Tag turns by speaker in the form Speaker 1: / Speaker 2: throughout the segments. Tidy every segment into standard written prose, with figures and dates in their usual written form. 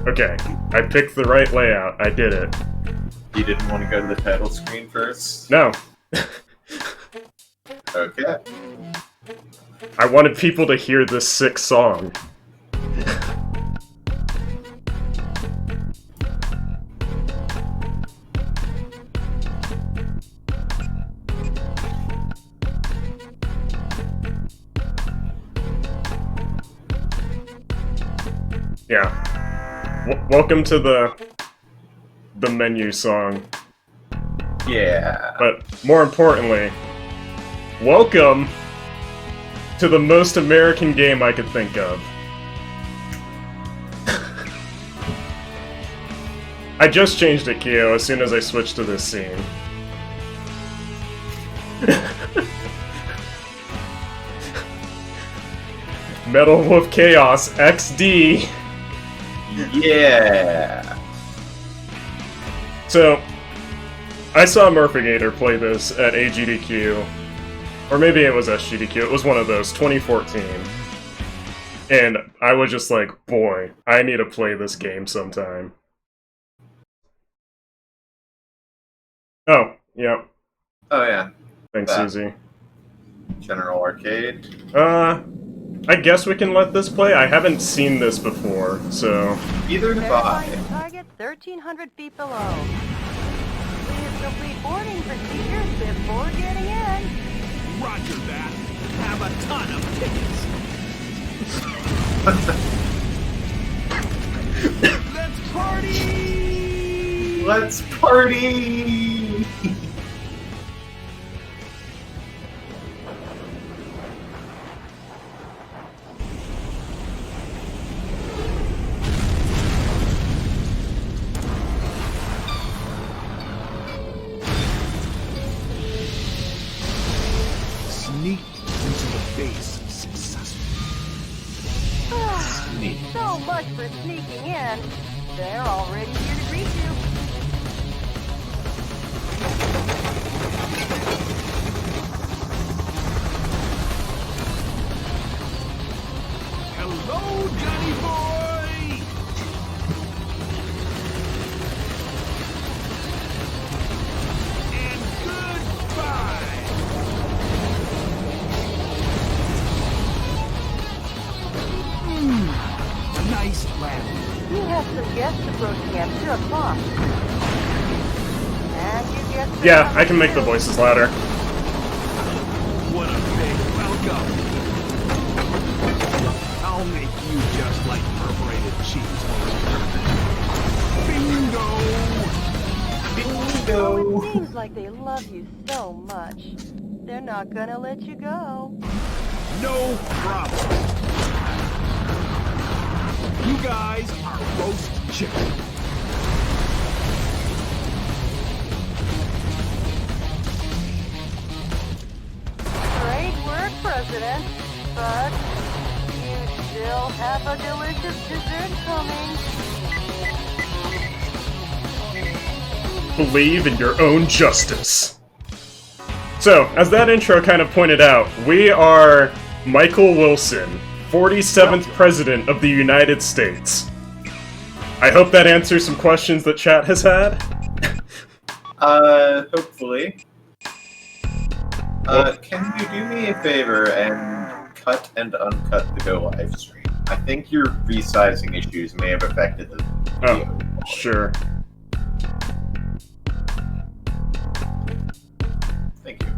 Speaker 1: Okay, I picked the right layout. I did it.
Speaker 2: You didn't want to go to the title screen first?
Speaker 1: No.
Speaker 2: Okay.
Speaker 1: I wanted people to hear this sick song. Yeah. Welcome to the menu song.
Speaker 2: Yeah.
Speaker 1: But more importantly, welcome to the most American game I could think of. I just changed it, Kyo, as soon as I switched to this scene. Metal Wolf Chaos XD.
Speaker 2: Yeah.
Speaker 1: So, I saw Murphigator play this at AGDQ, or maybe it was SGDQ, it was one of those, 2014. And I was just like, boy, I need to play this game sometime. Oh, yeah.
Speaker 2: Oh, yeah.
Speaker 1: Thanks, Susie.
Speaker 2: General Arcade.
Speaker 1: I guess we can let this play. I haven't seen this before, so...
Speaker 2: Either have I.
Speaker 3: Target 1,300 feet below. Please complete boarding procedures before getting in.
Speaker 4: Roger that. Have a ton of tickets. Let's party!
Speaker 2: Let's party!
Speaker 4: Sneaked into the base successfully.
Speaker 3: So much for sneaking in. They're already here to greet you.
Speaker 4: Hello, Johnny boy! And goodbye! Nice laugh.
Speaker 3: You have some guests approaching at 2 o'clock. And you get...
Speaker 1: Yeah, I can make the voices louder.
Speaker 4: What a big welcome! I'll make you just like perforated cheese. Bingo!
Speaker 2: Bingo!
Speaker 3: Oh, it seems like they love you so much. They're not gonna let you go.
Speaker 4: No problem. You guys are roast chicken.
Speaker 3: President, but you still have a delicious dessert coming.
Speaker 1: Believe in your own justice. So, as that intro kind of pointed out, we are Michael Wilson, 47th President of the United States. I hope that answers some questions that chat has had.
Speaker 2: Hopefully. Can you do me a favor and cut and uncut the Go live stream? I think your resizing issues may have affected the video.
Speaker 1: Oh, sure.
Speaker 2: Thank you.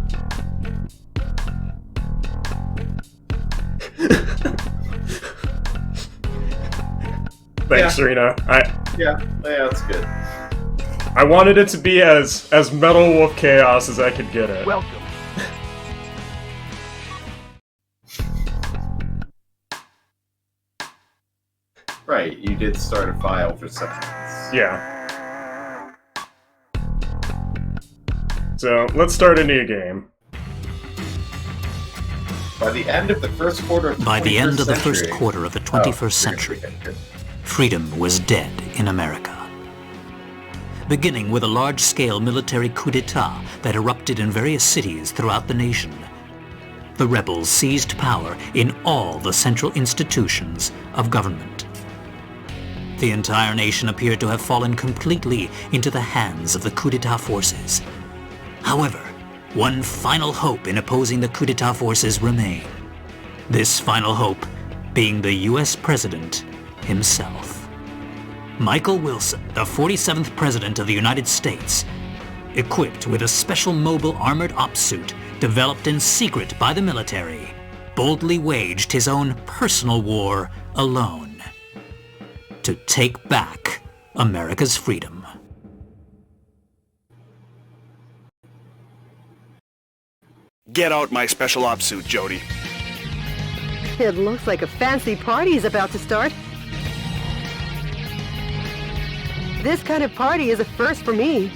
Speaker 1: Thanks,
Speaker 2: Yeah.
Speaker 1: Serena.
Speaker 2: Yeah, that's good.
Speaker 1: I wanted it to be as Metal Wolf Chaos as I could get it.
Speaker 4: Welcome.
Speaker 2: Right, you did start a file for seconds.
Speaker 1: Yeah. So, let's start a new game.
Speaker 2: By the end of the first quarter of the
Speaker 5: By the end of the
Speaker 2: 21st
Speaker 5: first
Speaker 2: century-
Speaker 5: quarter of the
Speaker 2: Oh,
Speaker 5: 21st century,
Speaker 2: good.
Speaker 5: freedom was dead in America. Beginning with a large-scale military coup d'etat that erupted in various cities throughout the nation, the rebels seized power in all the central institutions of government. The entire nation appeared to have fallen completely into the hands of the coup d'etat forces. However, one final hope in opposing the coup d'etat forces remained. This final hope being the US President himself. Michael Wilson, the 47th President of the United States, equipped with a special mobile armored ops suit developed in secret by the military, boldly waged his own personal war alone to take back America's freedom.
Speaker 4: Get out my special ops suit, Jody.
Speaker 6: It looks like a fancy party is about to start. This kind of party is a first for me.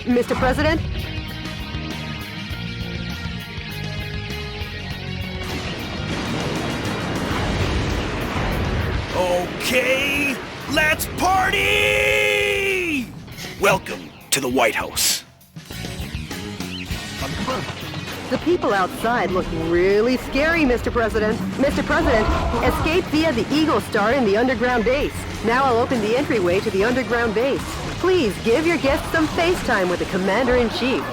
Speaker 6: Mr. President?
Speaker 4: Okay, let's party! Welcome to the White House.
Speaker 6: The people outside look really scary, Mr. President. Mr. President, escape via the Eagle Star in the underground base. Now I'll open the entryway to the underground base. Please give your guests some FaceTime with the Commander-in-Chief.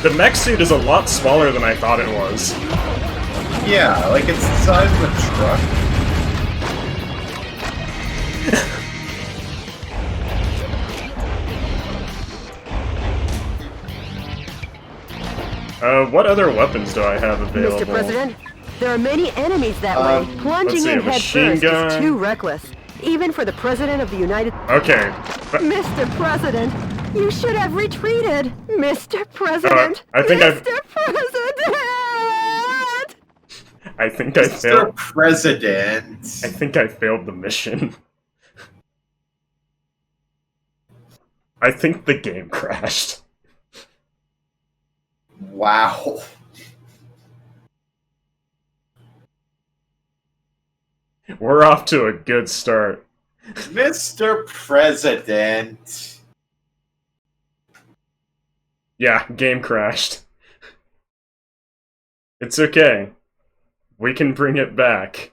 Speaker 1: The mech suit is a lot smaller than I thought it was.
Speaker 2: Yeah, like it's the size of a truck.
Speaker 1: What other weapons do I have available?
Speaker 6: Mr. President, there are many enemies that way.
Speaker 1: let's
Speaker 6: Plunging
Speaker 1: see,
Speaker 6: in
Speaker 1: a
Speaker 6: head
Speaker 1: machine
Speaker 6: first
Speaker 1: gun.
Speaker 6: is too reckless. Even for the President of the United...
Speaker 1: Okay.
Speaker 6: Mr. President, you should have retreated. Mr. President.
Speaker 1: I think I've-
Speaker 6: Mr. President!
Speaker 1: I think I
Speaker 2: Mr.
Speaker 1: failed.
Speaker 2: President.
Speaker 1: I think I failed the mission. I think the game crashed.
Speaker 2: Wow.
Speaker 1: We're off to a good start.
Speaker 2: Mr. President.
Speaker 1: Yeah, game crashed. It's okay. We can bring it back.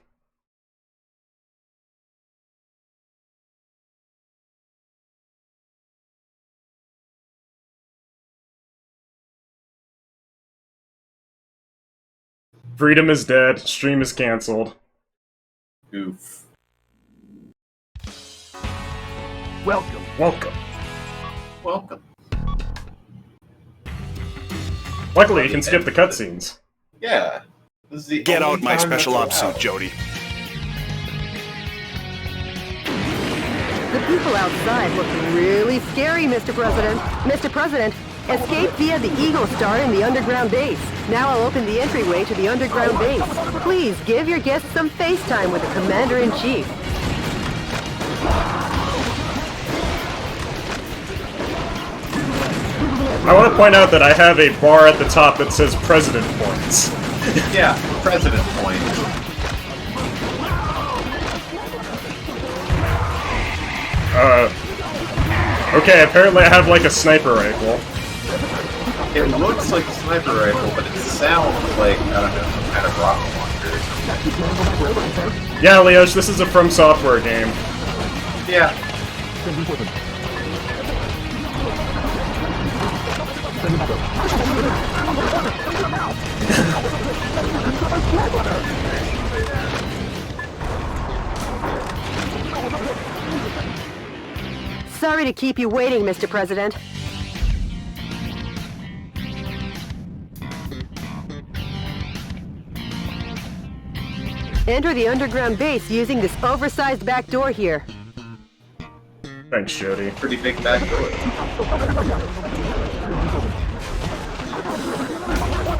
Speaker 1: Freedom is dead. Stream is cancelled.
Speaker 2: Oof.
Speaker 4: Welcome.
Speaker 1: Welcome.
Speaker 2: Welcome.
Speaker 1: Luckily, you can skip the cutscenes.
Speaker 2: Yeah. This is the
Speaker 4: Get
Speaker 2: only
Speaker 4: out my
Speaker 2: time
Speaker 4: special
Speaker 2: that's
Speaker 4: ops suit,
Speaker 2: allowed.
Speaker 4: Jody.
Speaker 6: The people outside look really scary, Mr. President. Mr. President, escape via the Eagle Star in the underground base. Now I'll open the entryway to the underground base. Please give your guests some FaceTime with the Commander-in-Chief.
Speaker 1: I want to point out that I have a bar at the top that says President Points.
Speaker 2: Yeah, President Point.
Speaker 1: Okay, apparently I have like a sniper rifle.
Speaker 2: It looks like a sniper rifle, but it sounds like, I don't know, some kind of rocket launcher or something.
Speaker 1: Yeah, Leosh, this is a From Software game.
Speaker 2: Yeah.
Speaker 6: Sorry to keep you waiting, Mr. President. Enter the underground base using this oversized back door here.
Speaker 1: Thanks, Jody.
Speaker 2: Pretty big back door.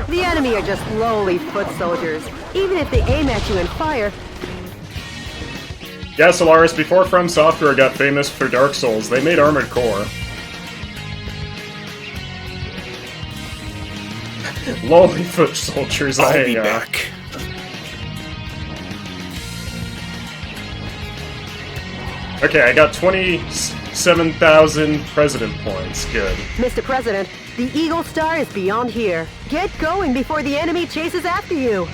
Speaker 6: The enemy are just lowly foot soldiers. Even if they aim at you and fire,
Speaker 1: Yeah, Solaris, before From Software got famous for Dark Souls, they made Armored Core. Lowly foot soldiers,
Speaker 4: I'll be back.
Speaker 1: Okay, I got 27,000 President Points. Good.
Speaker 6: Mr. President, the Eagle Star is beyond here. Get going before the enemy chases after you.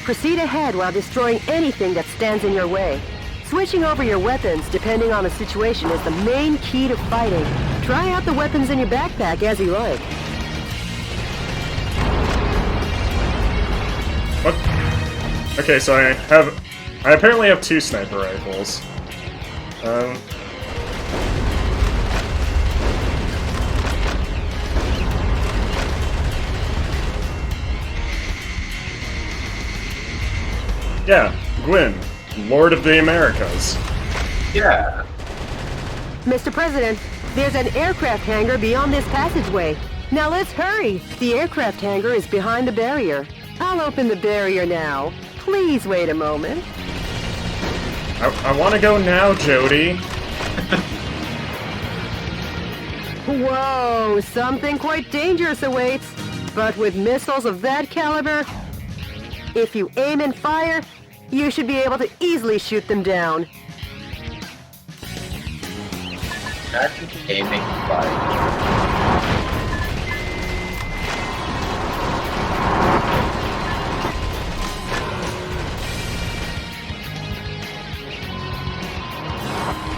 Speaker 6: Proceed ahead while destroying anything that stands in your way. Switching over your weapons depending on the situation is the main key to fighting. Try out the weapons in your backpack as you like.
Speaker 1: What? Okay, so I apparently have 2 sniper rifles. Yeah, Gwyn, Lord of the Americas.
Speaker 2: Yeah.
Speaker 6: Mr. President, there's an aircraft hangar beyond this passageway. Now let's hurry. The aircraft hangar is behind the barrier. I'll open the barrier now. Please wait a moment.
Speaker 1: I want to go now, Jody.
Speaker 6: Whoa, something quite dangerous awaits. But with missiles of that caliber, if you aim and fire, you should be able to easily shoot them down.
Speaker 2: Imagine aiming fire.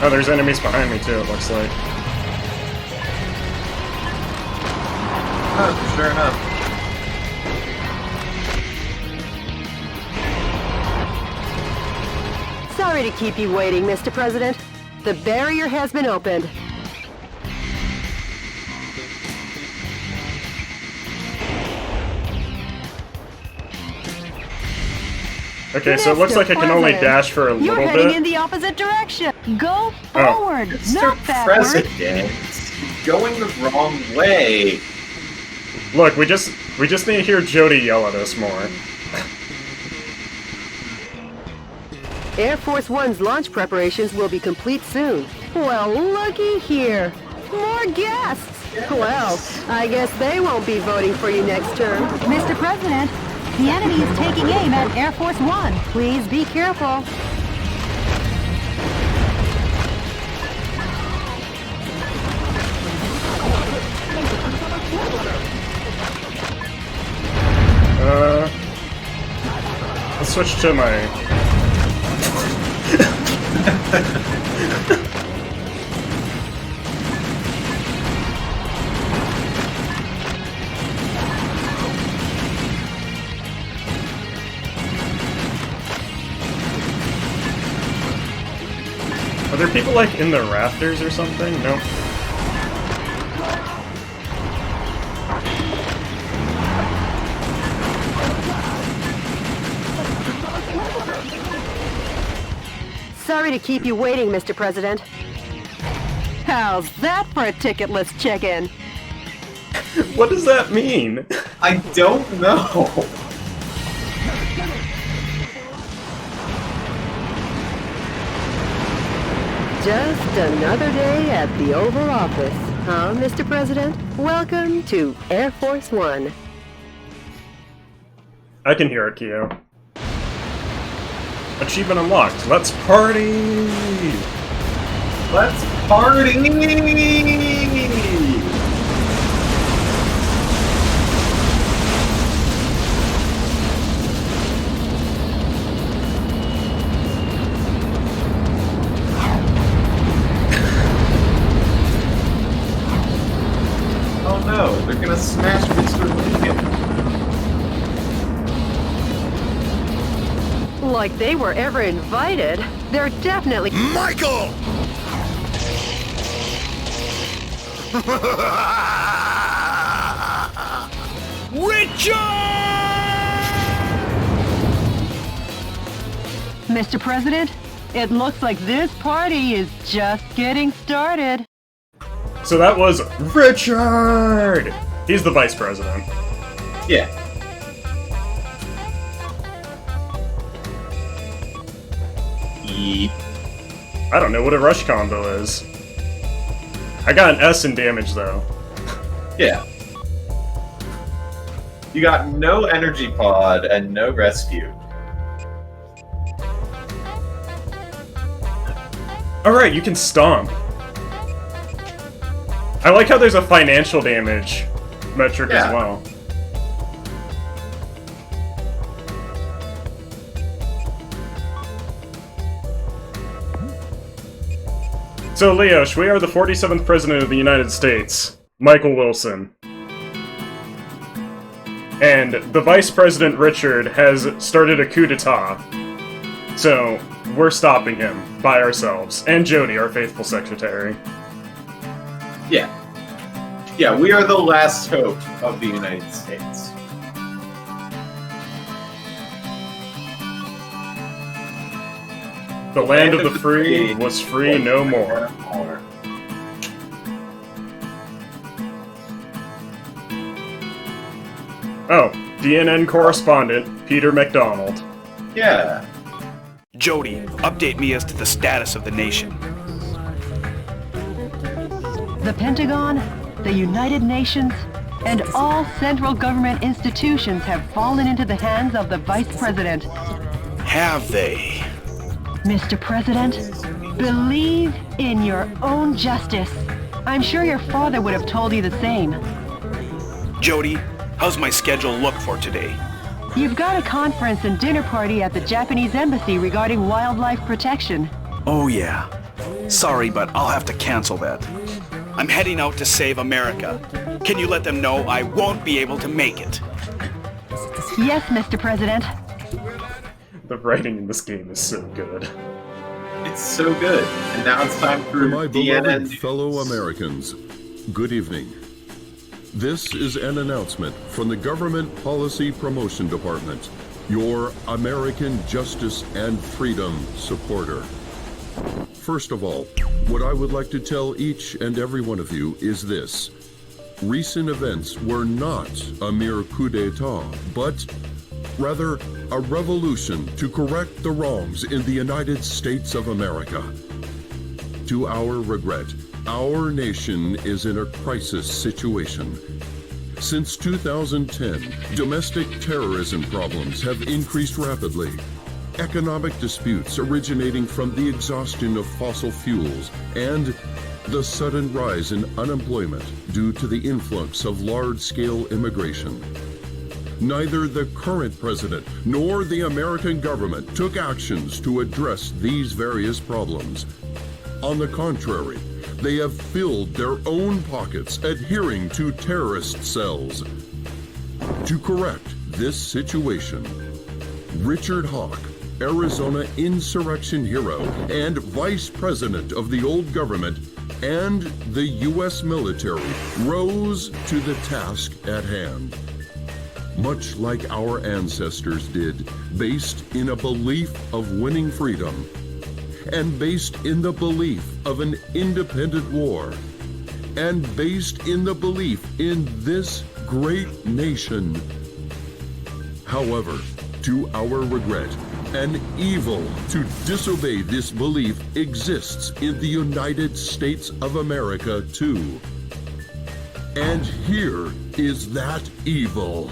Speaker 1: Oh, there's enemies behind me too, it looks like.
Speaker 2: Oh, sure enough.
Speaker 6: Sorry to keep you waiting, Mr. President. The barrier has been opened.
Speaker 1: Okay, so it looks
Speaker 6: Mr.
Speaker 1: like I can only
Speaker 6: President,
Speaker 1: dash for a
Speaker 3: You're
Speaker 1: little
Speaker 3: heading
Speaker 1: bit.
Speaker 3: in the opposite direction. Go
Speaker 1: Oh.
Speaker 3: forward,
Speaker 2: Mr.
Speaker 3: not backward.
Speaker 2: President, going the wrong way.
Speaker 1: Look, we just need to hear Jody yell at us more.
Speaker 6: Air Force One's launch preparations will be complete soon. Well, looky here. More guests. Well, I guess they won't be voting for you next term.
Speaker 3: Mr. President, the enemy is taking aim at Air Force One.
Speaker 6: Please be careful.
Speaker 1: Let's switch to my... Are there people, like, in the rafters or something? No.
Speaker 6: Sorry to keep you waiting, Mr. President. How's that for a ticketless check-in?
Speaker 1: What does that mean?
Speaker 2: I don't know.
Speaker 6: Just another day at the Oval Office. Huh, Mr. President? Welcome to Air Force One.
Speaker 1: I can hear it, Kyo. Achievement unlocked. Let's party!
Speaker 2: Let's party! Oh no, they're gonna smash Mr. Lincoln.
Speaker 6: Like they were ever invited. They're definitely...
Speaker 4: Michael!
Speaker 6: Mr. President, it looks like this party is just getting started.
Speaker 1: So that was Richard! He's the vice president.
Speaker 2: Yeah.
Speaker 1: I don't know what a rush combo is. I got an S in damage, though.
Speaker 2: Yeah. You got no energy pod and no rescue.
Speaker 1: Alright, you can stomp. I like how there's a financial damage metric as
Speaker 2: Yeah.
Speaker 1: well. So, Leosh, we are the 47th President of the United States, Michael Wilson. And the Vice President, Richard, has started a coup d'etat. So, we're stopping him by ourselves. And Jody, our faithful secretary.
Speaker 2: Yeah. Yeah, we are the last hope of the United States.
Speaker 1: The land of the free was free no more. Oh, DNN correspondent, Peter McDonald.
Speaker 2: Yeah.
Speaker 4: Jody, update me as to the status of the nation.
Speaker 6: The Pentagon, the United Nations, and all central government institutions have fallen into the hands of the Vice President.
Speaker 4: Have they?
Speaker 6: Mr. President, believe in your own justice. I'm sure your father would have told you the same.
Speaker 4: Jody, how's my schedule look for today?
Speaker 6: You've got a conference and dinner party at the Japanese embassy regarding wildlife protection.
Speaker 4: Oh yeah. Sorry, but I'll have to cancel that. I'm heading out to save America. Can you let them know I won't be able to make it?
Speaker 6: Yes, Mr. President.
Speaker 1: The writing in this game is so good.
Speaker 2: It's so good. And now it's time for
Speaker 7: My
Speaker 2: DNN
Speaker 7: beloved
Speaker 2: news.
Speaker 7: fellow Americans, good evening. This is an announcement from the Government Policy Promotion Department, your American justice and freedom supporter. First of all, what I would like to tell each and every one of you is this. Recent events were not a mere coup d'etat, but rather a revolution to correct the wrongs in the United States of America. To our regret, our nation is in a crisis situation. Since 2010, domestic terrorism problems have increased rapidly. Economic disputes originating from the exhaustion of fossil fuels and the sudden rise in unemployment due to the influx of large-scale immigration. Neither the current president nor the American government took actions to address these various problems. On the contrary, they have filled their own pockets adhering to terrorist cells. To correct this situation, Richard Hawk, Arizona insurrection hero and vice president of the old government, and the U.S. military rose to the task at hand. Much like our ancestors did, based in a belief of winning freedom, and based in the belief of an independent war, and based in the belief in this great nation. However, to our regret, an evil to disobey this belief exists in the United States of America too. And here is that evil.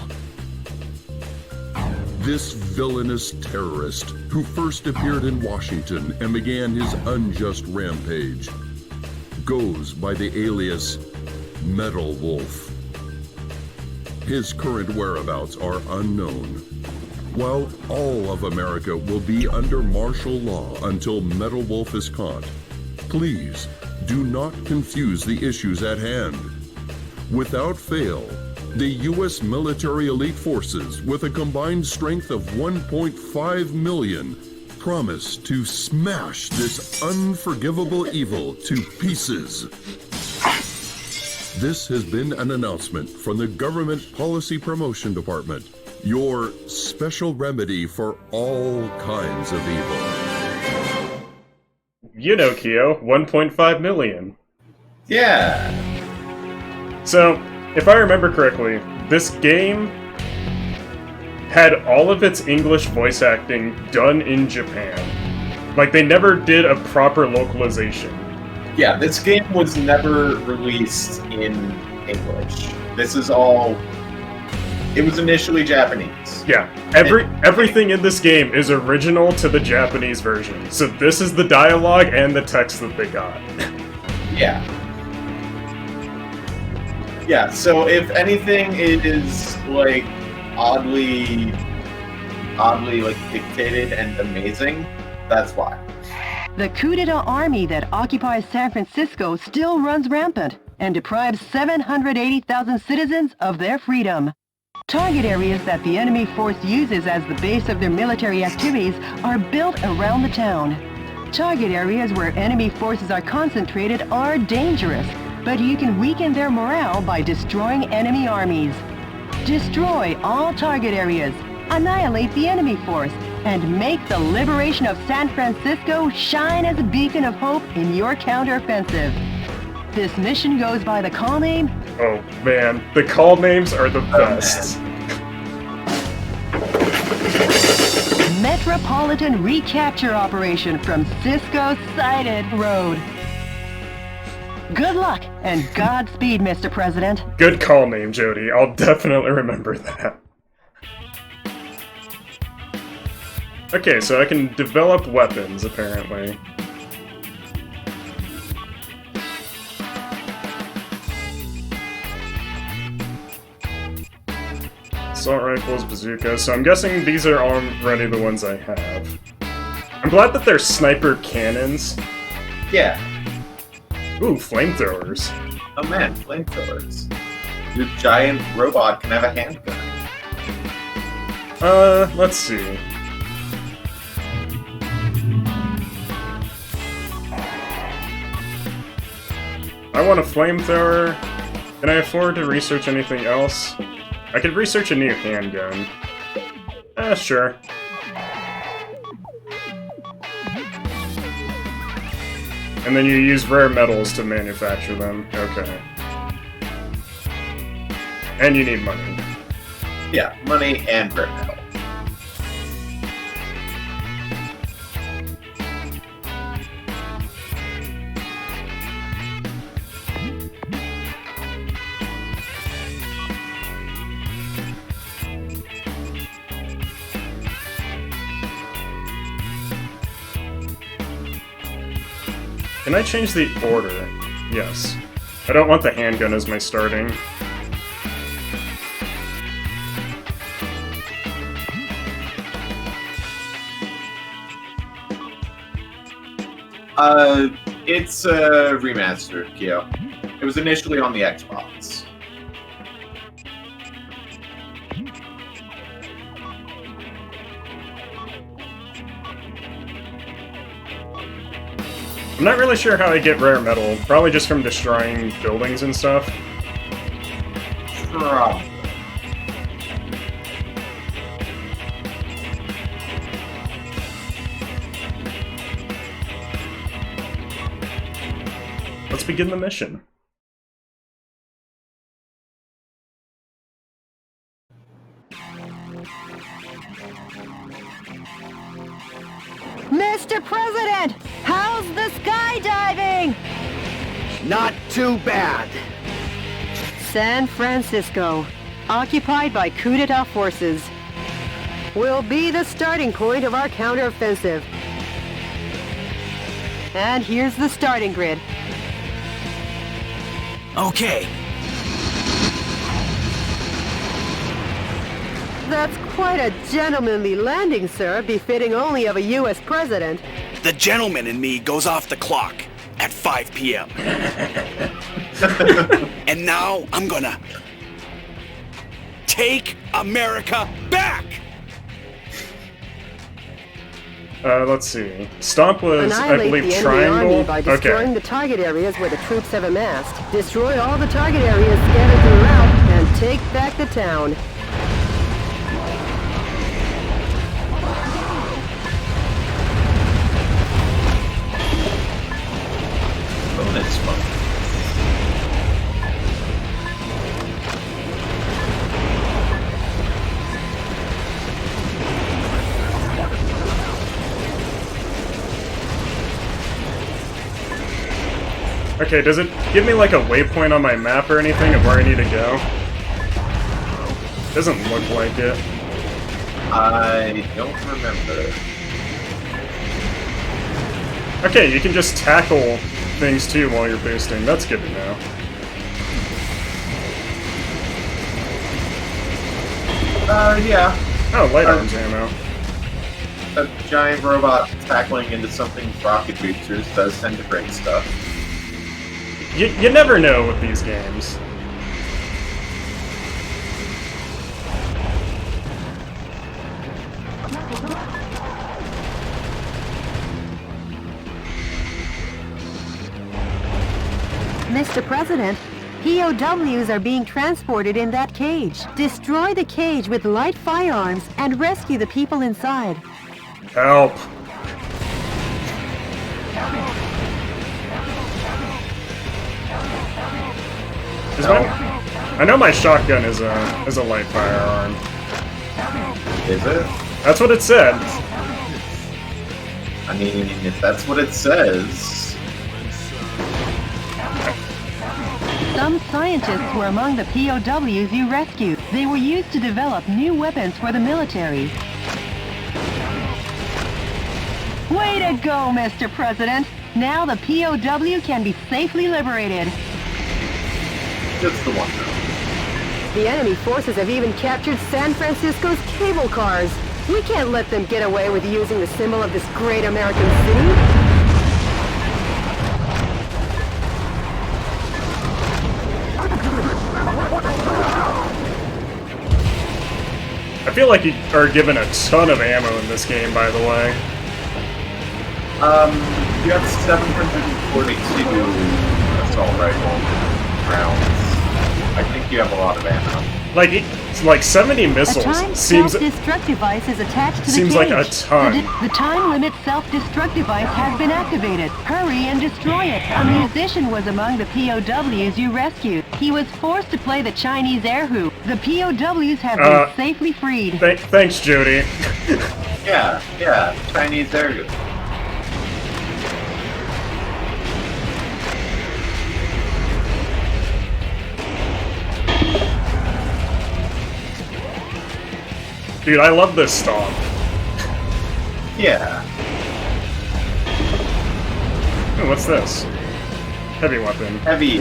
Speaker 7: This villainous terrorist who first appeared in Washington and began his unjust rampage goes by the alias Metal Wolf. His current whereabouts are unknown. While all of America will be under martial law until Metal Wolf is caught, please do not confuse the issues at hand. Without fail, the U.S. military elite forces, with a combined strength of 1.5 million, promise to smash this unforgivable evil to pieces. This has been an announcement from the Government Policy Promotion Department, your special remedy for all kinds of evil.
Speaker 1: You know, Kyo, 1.5 million.
Speaker 2: Yeah.
Speaker 1: So, if I remember correctly, this game had all of its English voice acting done in Japan. Like, they never did a proper localization.
Speaker 2: Yeah, this game was never released in English. This is all... It was initially Japanese.
Speaker 1: Yeah, everything in this game is original to the Japanese version. So this is the dialogue and the text that they got.
Speaker 2: Yeah. Yeah, so if anything, it is, like, oddly, like, dictated and amazing. That's why.
Speaker 6: The coup d'etat army that occupies San Francisco still runs rampant and deprives 780,000 citizens of their freedom. Target areas that the enemy force uses as the base of their military activities are built around the town. Target areas where enemy forces are concentrated are dangerous, but you can weaken their morale by destroying enemy armies. Destroy all target areas, annihilate the enemy force, and make the liberation of San Francisco shine as a beacon of hope in your counteroffensive. This mission goes by the call name...
Speaker 1: Oh man, the call names are the best.
Speaker 6: Metropolitan Recapture Operation from Cisco Sighted Road. Good luck and Godspeed, Mr. President.
Speaker 1: Good call name, Jody. I'll definitely remember that. Okay, so I can develop weapons, apparently. Assault rifles, bazooka. So I'm guessing these are already the ones I have. I'm glad that they're sniper cannons.
Speaker 2: Yeah.
Speaker 1: Ooh, flamethrowers.
Speaker 2: Oh man, flamethrowers. Your giant robot can have a handgun.
Speaker 1: Let's see. I want a flamethrower. Can I afford to research anything else? I could research a new handgun. Sure. And then you use rare metals to manufacture them. Okay. And you need money.
Speaker 2: Yeah, money and rare metal.
Speaker 1: Can I change the order? Yes. I don't want the handgun as my starting.
Speaker 2: It's a remastered, Kyo. It was initially on the Xbox.
Speaker 1: I'm not really sure how I get rare metal. Probably just from destroying buildings and stuff.
Speaker 2: Probably.
Speaker 1: Let's begin the mission.
Speaker 6: Mr. President, how's the skydiving?
Speaker 8: Not too bad.
Speaker 6: San Francisco, occupied by coup d'etat forces, will be the starting point of our counteroffensive. And here's the starting grid.
Speaker 4: Okay.
Speaker 6: That's quite a gentlemanly landing, sir, befitting only of a U.S. president.
Speaker 4: The gentleman in me goes off the clock at 5 p.m. And now I'm gonna take America back!
Speaker 1: Let's see. Stomp was, I
Speaker 6: Annihilate
Speaker 1: believe,
Speaker 6: the enemy
Speaker 1: triangle.
Speaker 6: army by destroying
Speaker 1: Okay.
Speaker 6: the target areas where the troops have amassed. Destroy all the target areas scattered throughout, and take back the town.
Speaker 2: Bonus fun.
Speaker 1: Okay, does it give me like a waypoint on my map or anything of where I need to go? Doesn't look like it.
Speaker 2: I don't remember.
Speaker 1: Okay, you can just tackle things too while you're boosting. That's good to know.
Speaker 2: Yeah.
Speaker 1: Oh, light arms ammo.
Speaker 2: A giant robot tackling into something's rocket boosters does tend to break stuff.
Speaker 1: You never know with these games.
Speaker 6: Mr. President, POWs are being transported in that cage. Destroy the cage with light firearms and rescue the people inside.
Speaker 1: Help. I know my shotgun is a light firearm.
Speaker 2: Is it?
Speaker 1: That's what it said.
Speaker 2: I mean, if that's what it says.
Speaker 6: Some scientists were among the POWs you rescued. They were used to develop new weapons for the military. Way to go, Mr. President! Now the POW can be safely liberated.
Speaker 2: Just the one, though.
Speaker 6: The enemy forces have even captured San Francisco's cable cars. We can't let them get away with using the symbol of this great American city.
Speaker 1: I feel like you are given a ton of ammo in this game, by the way.
Speaker 2: You have 742 assault rifle rounds. I think you have a lot of ammo.
Speaker 1: Like 70
Speaker 6: A
Speaker 1: missiles
Speaker 6: timed
Speaker 1: seems
Speaker 6: self-destruct device is attached to the
Speaker 1: seems
Speaker 6: cage.
Speaker 1: like a ton.
Speaker 6: The time limit self-destruct device has been activated. Hurry and destroy it. A musician was among the POWs you rescued. He was forced to play the Chinese air hoop. The POWs have been safely freed.
Speaker 1: Thanks, Jody.
Speaker 2: Yeah, Chinese air.
Speaker 1: Dude, I love this stomp.
Speaker 2: Yeah.
Speaker 1: Oh, what's this? Heavy weapon.
Speaker 2: Heavy.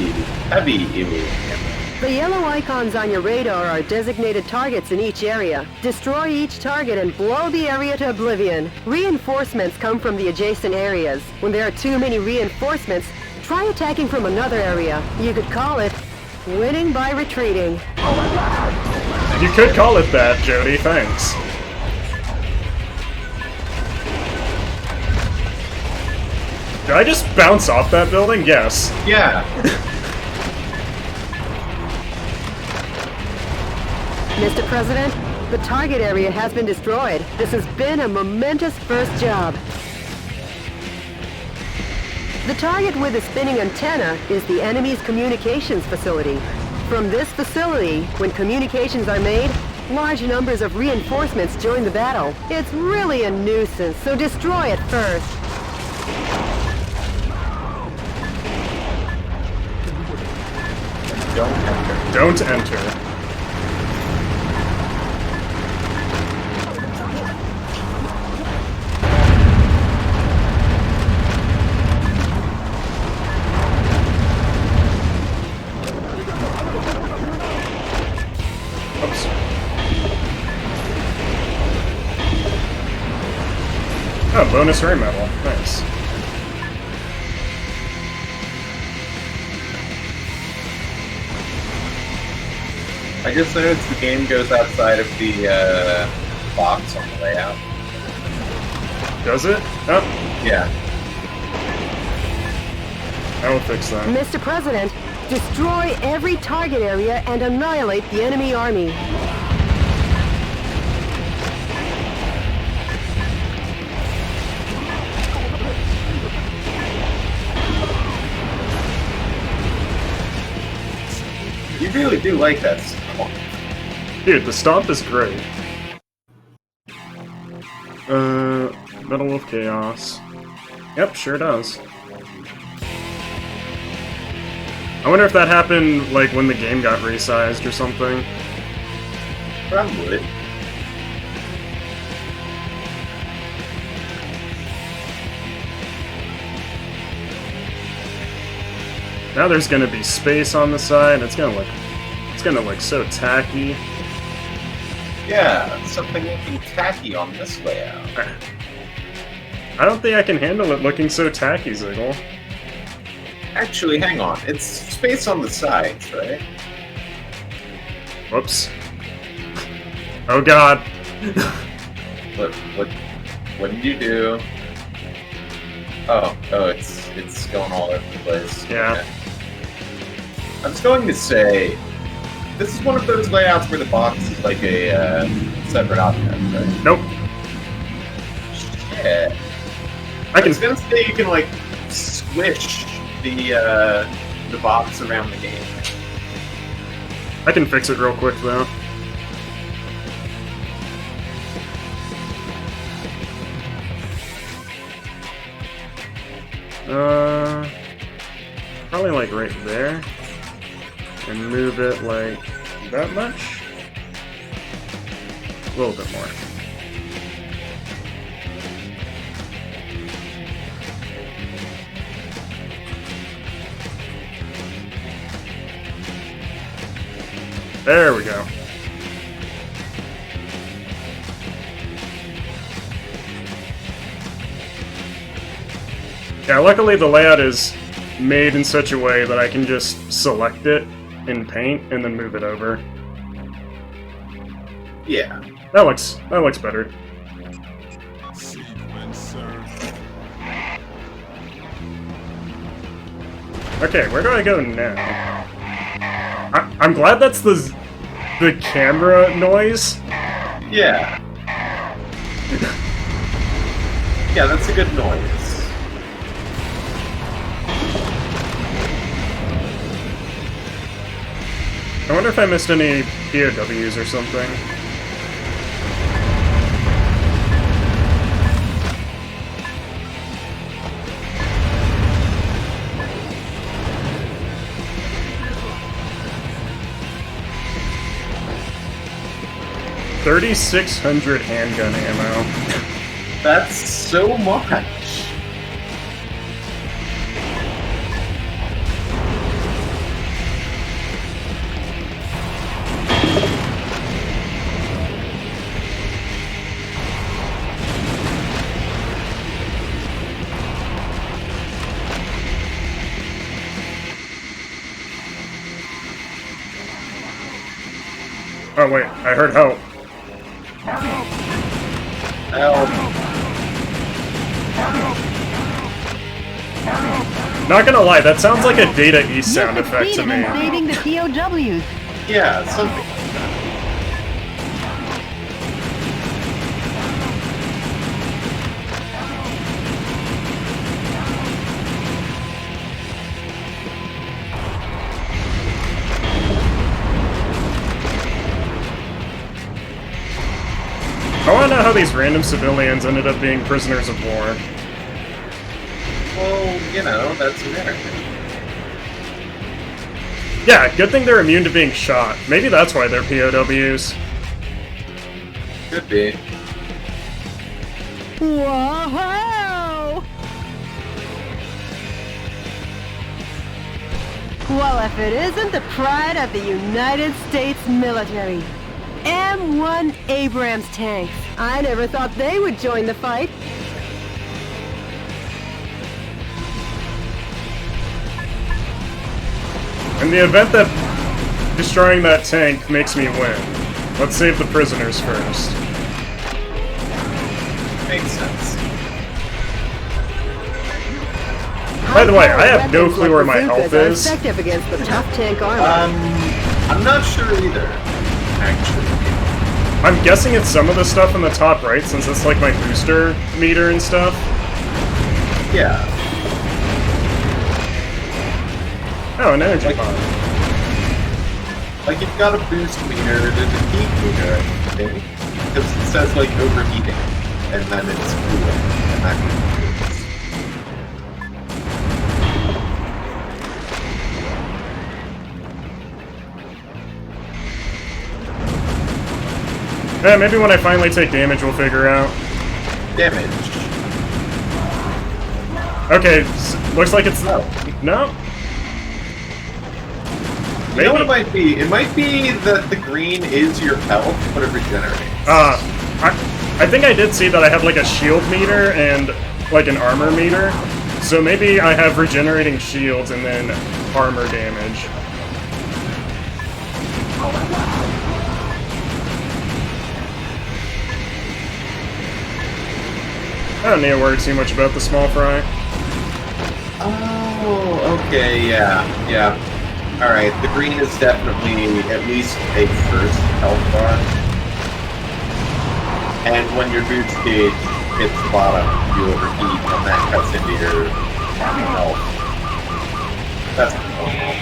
Speaker 6: The yellow icons on your radar are designated targets in each area. Destroy each target and blow the area to oblivion. Reinforcements come from the adjacent areas. When there are too many reinforcements, try attacking from another area. You could call it winning by retreating.
Speaker 1: You could call it that, Jody. Thanks. Did I just bounce off that building? Yes.
Speaker 2: Yeah.
Speaker 6: Mr. President, the target area has been destroyed. This has been a momentous first job. The target with the spinning antenna is the enemy's communications facility. From this facility, when communications are made, large numbers of reinforcements join the battle. It's really a nuisance, so destroy it first.
Speaker 2: Don't enter.
Speaker 1: Don't enter. Oops. Oh, bonus ray medal. Nice.
Speaker 2: I just noticed the game goes outside of the box on the layout.
Speaker 1: Does it? Oh,
Speaker 2: Yeah.
Speaker 1: I will fix that.
Speaker 6: Mr. President, destroy every target area and annihilate the enemy army.
Speaker 2: You really do like that song.
Speaker 1: Dude, the stomp is great. Medal of Chaos. Yep, sure does. I wonder if that happened, like, when the game got resized or something.
Speaker 2: Probably.
Speaker 1: Now there's gonna be space on the side, it's gonna look so tacky.
Speaker 2: Yeah, something looking tacky on this layout.
Speaker 1: I don't think I can handle it looking so tacky, Ziggle.
Speaker 2: Actually, hang on. It's space on the sides, right?
Speaker 1: Whoops. Oh god.
Speaker 2: What did you do? Oh, it's going all over the place.
Speaker 1: Yeah.
Speaker 2: Okay. I was going to say, this is one of those layouts where the box is like a separate object, right?
Speaker 1: Nope.
Speaker 2: Shit.
Speaker 1: I
Speaker 2: I was
Speaker 1: can.
Speaker 2: gonna say you can like squish the box around the game.
Speaker 1: I can fix it real quick though. Probably like right there. And move it like that much? A little bit more. There we go. Yeah, luckily the layout is made in such a way that I can just select it in Paint and then move it over.
Speaker 2: Yeah.
Speaker 1: That looks better. Okay, where do I go now? I'm glad that's the camera noise.
Speaker 2: Yeah. Yeah, that's a good noise.
Speaker 1: I wonder if I missed any POWs or something. $3,600 handgun ammo.
Speaker 2: That's so much.
Speaker 1: Oh wait, I heard help.
Speaker 2: Help.
Speaker 1: Not gonna lie, that sounds like a Data East sound effect to me.
Speaker 6: Saving the POWs.
Speaker 2: Yeah, something.
Speaker 1: I wanna know how these random civilians ended up being prisoners of war.
Speaker 2: Well, you know, that's America.
Speaker 1: Yeah, good thing they're immune to being shot. Maybe that's why they're POWs.
Speaker 2: Could be.
Speaker 6: Whoa! Well, if it isn't the pride of the United States military. M1 Abrams tanks. I never thought they would join the fight.
Speaker 1: In the event that destroying that tank makes me win, let's save the prisoners first.
Speaker 2: Makes sense.
Speaker 1: By the way, I have no clue where my health
Speaker 6: Are
Speaker 1: is.
Speaker 6: effective against the tough tank armor.
Speaker 2: I'm not sure either, actually.
Speaker 1: I'm guessing it's some of the stuff in the top right, since it's like my booster meter and stuff.
Speaker 2: Yeah.
Speaker 1: Oh, an energy pod.
Speaker 2: Like, you've got a boost meter, there's a heat meter, I think. Because it says, like, overheating. And then it's cooling. And that cools.
Speaker 1: Yeah, maybe when I finally take damage, we'll figure out.
Speaker 2: Damage.
Speaker 1: Okay, looks like it's...
Speaker 2: No.
Speaker 1: No?
Speaker 2: You know what it might be? It might be that the green is your health, but it regenerates.
Speaker 1: I think I did see that I have like a shield meter and like an armor meter. So maybe I have regenerating shields and then armor damage. I don't need to worry too much about the small fry.
Speaker 2: Oh, okay, yeah. Alright, the green is definitely at least a first health bar. And when your boots gauge hits bottom, you overheat, and that cuts into your health. That's normal.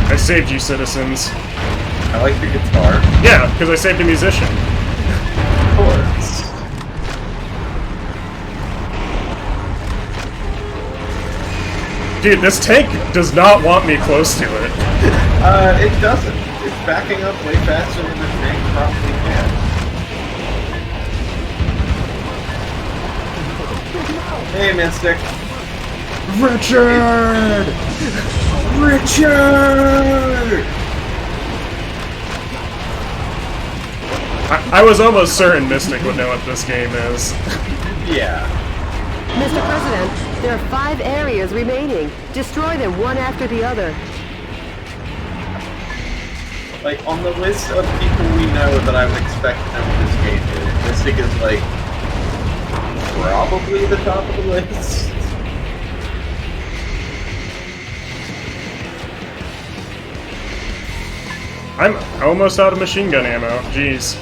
Speaker 1: I saved you, citizens.
Speaker 2: I like the guitar.
Speaker 1: Yeah, because I saved a musician.
Speaker 2: Of course.
Speaker 1: Dude, this tank does not want me close to it.
Speaker 2: It doesn't. It's backing up way faster than the tank probably can. Hey, Mystic.
Speaker 1: Richard!
Speaker 2: Richard!
Speaker 1: I was almost certain Mystic would know what this game is.
Speaker 2: Yeah.
Speaker 6: Mr. President, there are 5 areas remaining. Destroy them one after the other.
Speaker 2: Like, on the list of people we know that I would expect to know this game is, Mystic is, like, probably the top of the list.
Speaker 1: I'm almost out of machine gun ammo. Jeez.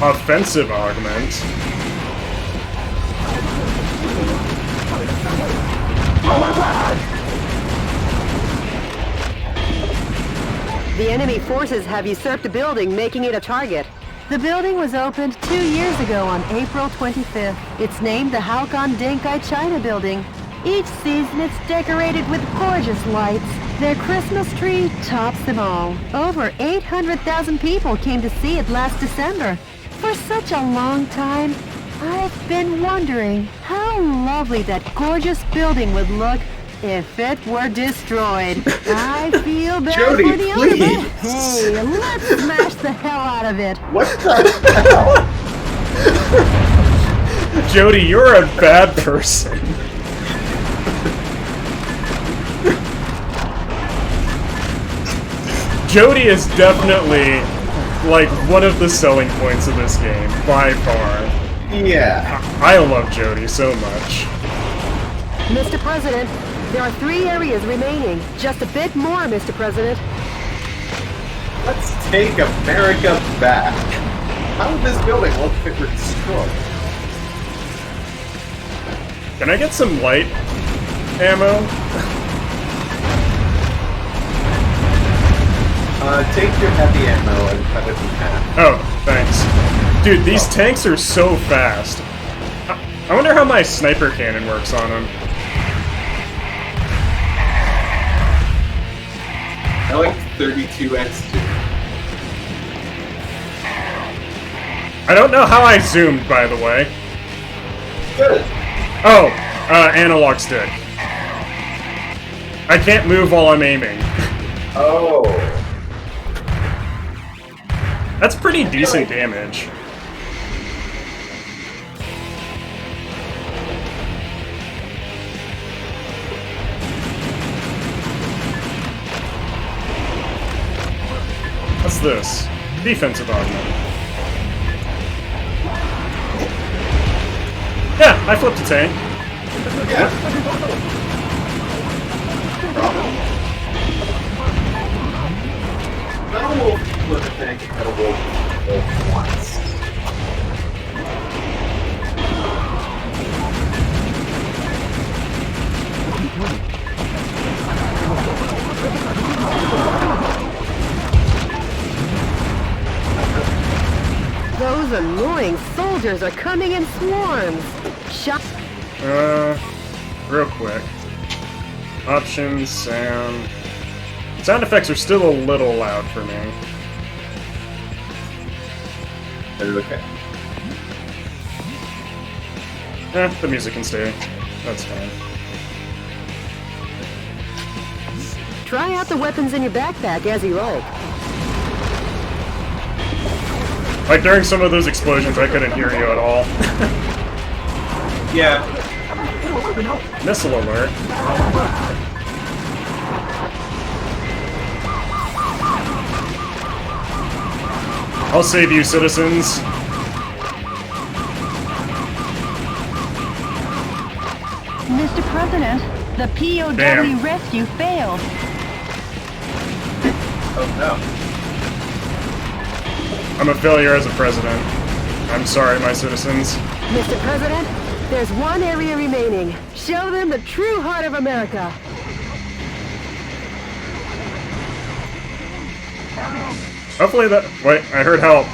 Speaker 1: Offensive augment.
Speaker 6: The enemy forces have usurped a building, making it a target. The building was opened 2 years ago on April 25th. It's named the Halcon Denkai China Building. Each season it's decorated with gorgeous lights. Their Christmas tree tops them all. Over 800,000 people came to see it last December. For such a long time, I've been wondering how lovely that gorgeous building would look if it were destroyed. I feel bad
Speaker 2: Jody,
Speaker 6: for the owner, but
Speaker 2: please.
Speaker 6: hey, let's smash the hell out of it.
Speaker 2: What the hell?
Speaker 1: Jody, you're a bad person. Jody is definitely, like, one of the selling points of this game, by far.
Speaker 2: Yeah.
Speaker 1: I love Jody so much.
Speaker 6: Mr. President, there are 3 areas remaining. Just a bit more, Mr. President.
Speaker 2: Let's take America back. How would this building look if it were destroyed?
Speaker 1: Can I get some light ammo?
Speaker 2: Take your heavy ammo and cut it in half.
Speaker 1: Oh, thanks. Dude, these tanks are so fast. I wonder how my sniper cannon works on them.
Speaker 2: I like 32x2.
Speaker 1: I don't know how I zoomed, by the way.
Speaker 2: Good.
Speaker 1: Oh, analog stick. I can't move while I'm aiming.
Speaker 2: Oh.
Speaker 1: That's pretty decent damage. What's this? Defensive augment. Yeah, I flipped a tank.
Speaker 2: Now we'll flip a tank and a wolf once.
Speaker 6: Those annoying soldiers are coming in swarms. Shot.
Speaker 1: Real quick. Options, sound. Sound effects are still a little loud for me.
Speaker 2: Okay.
Speaker 1: The music can stay. That's fine.
Speaker 6: Try out the weapons in your backpack as you like.
Speaker 1: Like, during some of those explosions, I couldn't hear you at all.
Speaker 2: Yeah.
Speaker 1: Missile alert. I'll save you, citizens.
Speaker 3: Mr. President, the POW
Speaker 1: Damn.
Speaker 3: rescue failed.
Speaker 2: Oh no.
Speaker 1: I'm a failure as a president. I'm sorry, my citizens.
Speaker 6: Mr. President, there's one area remaining. Show them the true heart of America.
Speaker 1: Hopefully that... Wait, I heard help.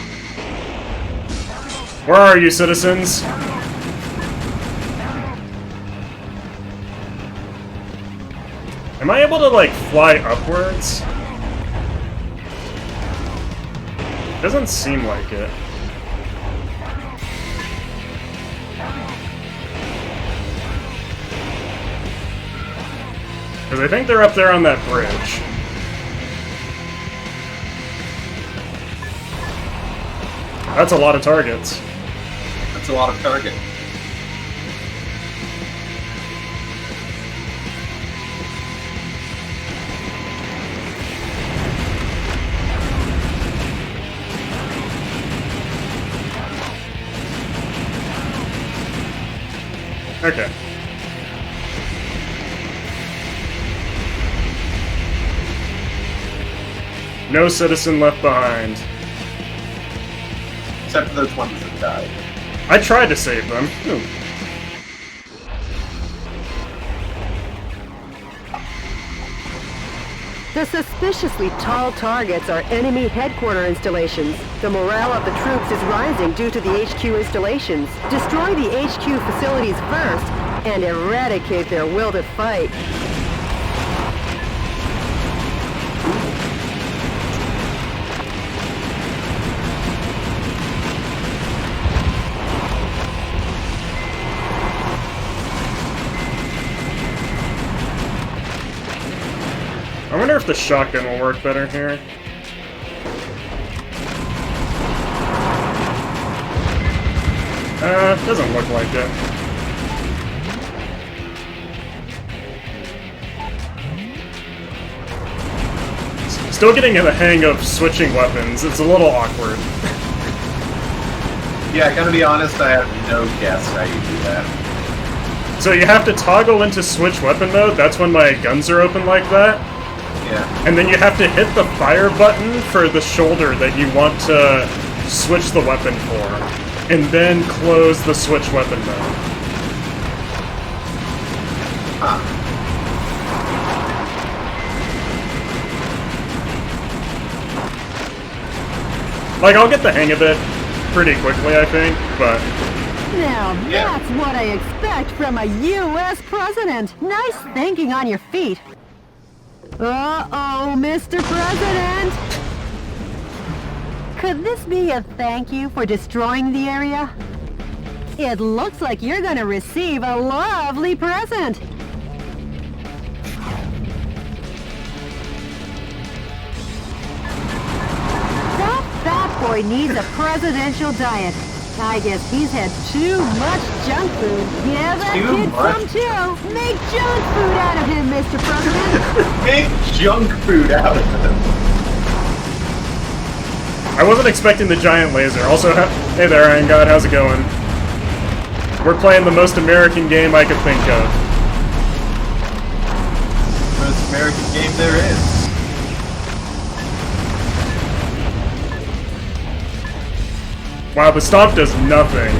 Speaker 1: Where are you, citizens? Am I able to, like, fly upwards? Doesn't seem like it. Because I think they're up there on that bridge. That's a lot of targets.
Speaker 2: That's a lot of target.
Speaker 1: Okay. No citizen left behind.
Speaker 2: Except for those ones that died.
Speaker 1: I tried to save them. Ooh.
Speaker 6: The suspiciously tall targets are enemy headquarter installations. The morale of the troops is rising due to the HQ installations. Destroy the HQ facilities first and eradicate their will to fight.
Speaker 1: I wonder if the shotgun will work better here. Doesn't look like it. Still getting the hang of switching weapons. It's a little awkward.
Speaker 2: Yeah, I gotta be honest, I have no guess how you do that.
Speaker 1: So you have to toggle into switch weapon mode. That's when my guns are open like that.
Speaker 2: Yeah.
Speaker 1: And then you have to hit the fire button for the shoulder that you want to switch the weapon for. And then close the switch weapon mode.
Speaker 2: Huh.
Speaker 1: Like, I'll get the hang of it pretty quickly, I think, but...
Speaker 6: Now
Speaker 2: Yeah.
Speaker 6: that's what I expect from a U.S. president. Nice thinking on your feet. Uh-oh, Mr. President! Could this be a thank you for destroying the area? It looks like you're gonna receive a lovely present. That fat boy needs a presidential diet. I guess he's had too much junk food. Give that
Speaker 2: Too
Speaker 6: kid
Speaker 2: much?
Speaker 6: some too. Make junk food out of him, Mr. President.
Speaker 2: Make junk food out of them.
Speaker 1: I wasn't expecting the giant laser. Also, hey there, Iron God, how's it going? We're playing the most American game I could think of.
Speaker 2: Most American game there is.
Speaker 1: Wow, the stomp does nothing.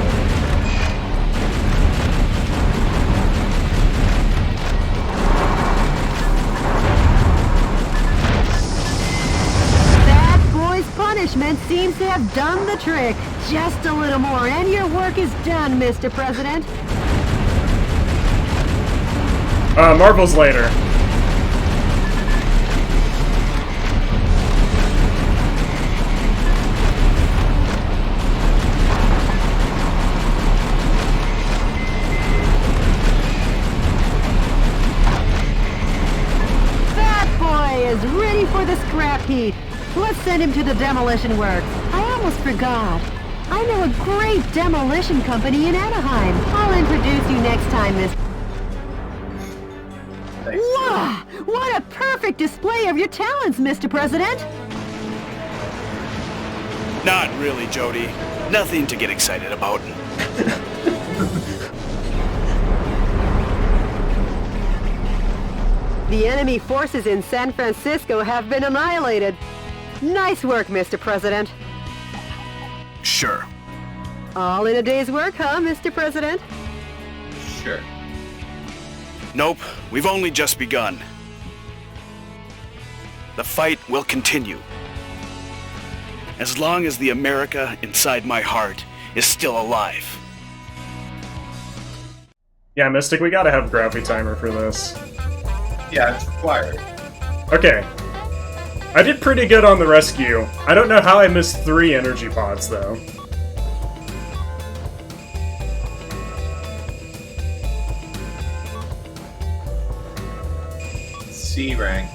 Speaker 6: That boy's punishment seems to have done the trick. Just a little more and your work is done, Mr. President.
Speaker 1: Marvel's later.
Speaker 6: That boy is ready for the scrap heap. Let's send him to the demolition works. I almost forgot. I know a great demolition company in Anaheim. I'll introduce you next time, Miss.
Speaker 2: Thanks.
Speaker 6: Wow! What a perfect display of your talents, Mr. President!
Speaker 4: Not really, Jody. Nothing to get excited about.
Speaker 6: The enemy forces in San Francisco have been annihilated. Nice work, Mr. President.
Speaker 4: Sure.
Speaker 6: All in a day's work, huh, Mr. President?
Speaker 2: Sure.
Speaker 4: Nope, we've only just begun. The fight will continue. As long as the America inside my heart is still alive.
Speaker 1: Yeah, Mystic, we gotta have Gravity Timer for this.
Speaker 2: Yeah, it's required.
Speaker 1: Okay. I did pretty good on the rescue. I don't know how I missed 3 energy pods, though.
Speaker 2: C rank.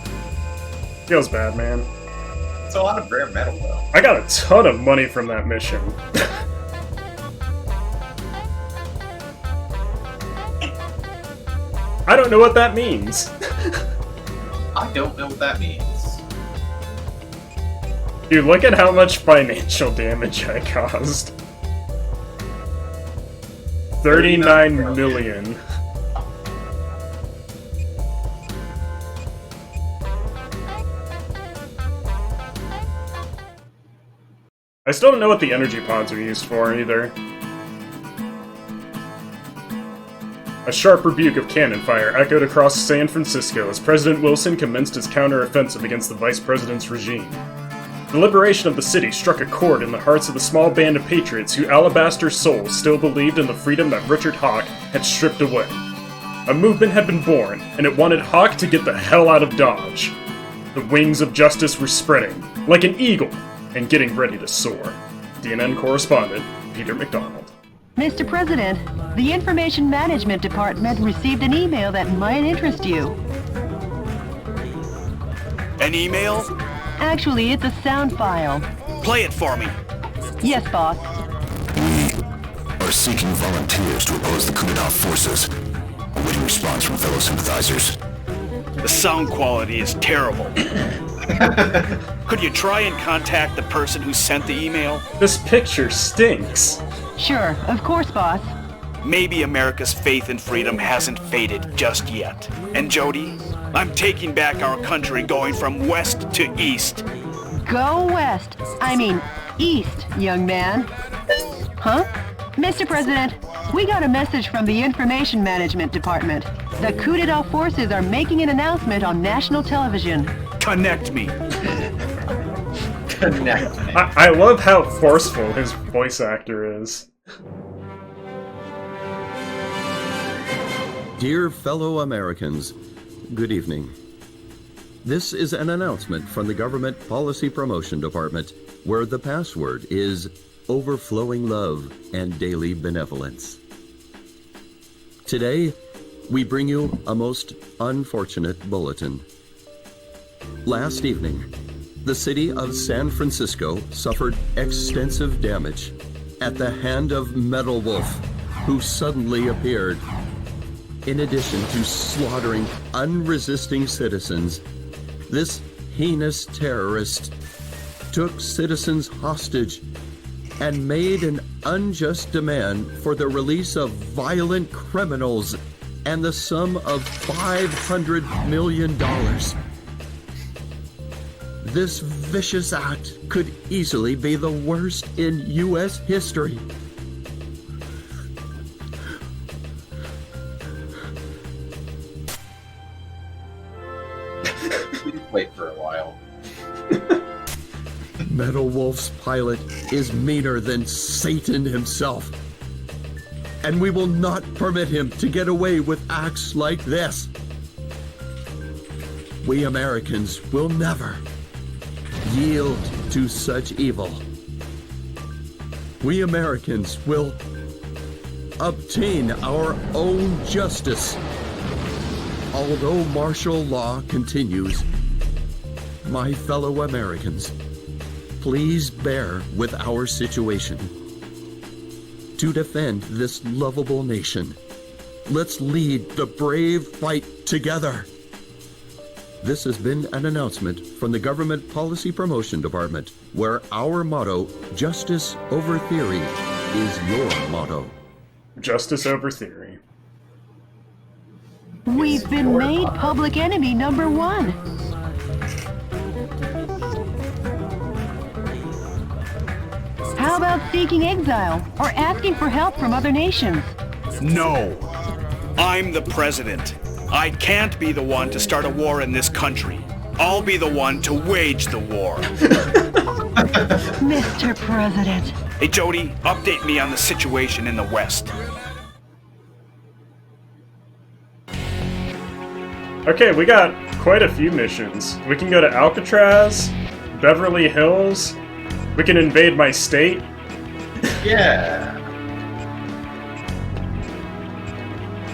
Speaker 1: Feels bad, man.
Speaker 2: It's a lot of rare metal, though.
Speaker 1: I got a ton of money from that mission. I don't know what that means.
Speaker 2: I don't know what that means.
Speaker 1: Dude, look at how much financial damage I caused. 39 million. I still don't know what the energy pods are used for, either. A sharp rebuke of cannon fire echoed across San Francisco as President Wilson commenced his counter-offensive against the Vice President's regime. The liberation of the city struck a chord in the hearts of the small band of patriots whose alabaster souls still believed in the freedom that Richard Hawk had stripped away. A movement had been born, and it wanted Hawk to get the hell out of Dodge. The wings of justice were spreading, like an eagle, and getting ready to soar. DNN correspondent, Peter McDonald.
Speaker 6: Mr. President, the Information Management Department received an email that might interest you.
Speaker 4: An email?
Speaker 6: Actually, it's a sound file.
Speaker 4: Play it for me.
Speaker 6: Yes, boss.
Speaker 8: We are seeking volunteers to oppose the coup d'etat forces. Awaiting response from fellow sympathizers.
Speaker 4: The sound quality is terrible. Could you try and contact the person who sent the email?
Speaker 1: This picture stinks.
Speaker 6: Sure, of course, boss.
Speaker 4: Maybe America's faith in freedom hasn't faded just yet. And Jody, I'm taking back our country, going from west to east.
Speaker 6: Go west. I mean, east, young man. Huh? Mr. President, we got a message from the Information Management Department. The coup d'etat forces are making an announcement on national television.
Speaker 4: Connect me.
Speaker 2: Connect me.
Speaker 1: I love how forceful his voice actor is.
Speaker 7: Dear fellow Americans, good evening. This is an announcement from the Government Policy Promotion Department, where the password is overflowing love and daily benevolence. Today, we bring you a most unfortunate bulletin. Last evening, the city of San Francisco suffered extensive damage at the hand of Metal Wolf, who suddenly appeared. In addition to slaughtering unresisting citizens, this heinous terrorist took citizens hostage and made an unjust demand for the release of violent criminals and the sum of $500 million. This vicious act could easily be the worst in U.S. history.
Speaker 2: Wait for a while.
Speaker 7: Metal Wolf's pilot is meaner than Satan himself. And we will not permit him to get away with acts like this. We Americans will never yield to such evil. We Americans will obtain our own justice. Although martial law continues, my fellow Americans, please bear with our situation. To defend this lovable nation, let's lead the brave fight together. This has been an announcement from the Government Policy Promotion Department, where our motto, justice over theory, is your motto.
Speaker 1: Justice over theory.
Speaker 6: We've been made public enemy number 1. How about seeking exile or asking for help from other nations?
Speaker 4: No. I'm the president. I can't be the one to start a war in this country. I'll be the one to wage the war.
Speaker 6: Mr. President.
Speaker 4: Hey, Jody, update me on the situation in the West.
Speaker 1: Okay, we got quite a few missions. We can go to Alcatraz, Beverly Hills. We can invade my state.
Speaker 2: Yeah.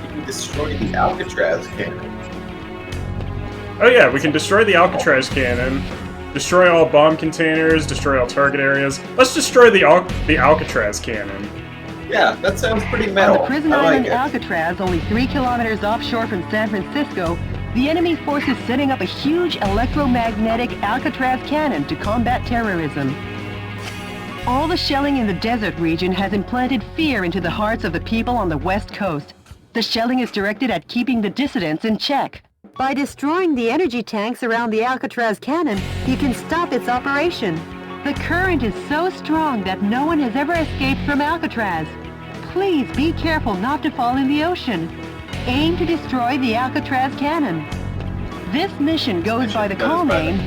Speaker 2: You can destroy the Alcatraz cannon.
Speaker 1: Oh yeah, we can destroy the Alcatraz cannon, destroy all bomb containers, destroy all target areas. Let's destroy the Alcatraz cannon.
Speaker 2: Yeah, that sounds pretty
Speaker 6: On
Speaker 2: metal.
Speaker 6: the prison
Speaker 2: I like
Speaker 6: island
Speaker 2: it.
Speaker 6: Alcatraz, only 3 kilometers offshore from San Francisco, the enemy force is setting up a huge electromagnetic Alcatraz cannon to combat terrorism. All the shelling in the desert region has implanted fear into the hearts of the people on the West Coast. The shelling is directed at keeping the dissidents in check. By destroying the energy tanks around the Alcatraz cannon, you can stop its operation. The current is so strong that no one has ever escaped from Alcatraz. Please be careful not to fall in the ocean. Aim to destroy the Alcatraz cannon. This mission goes by the call name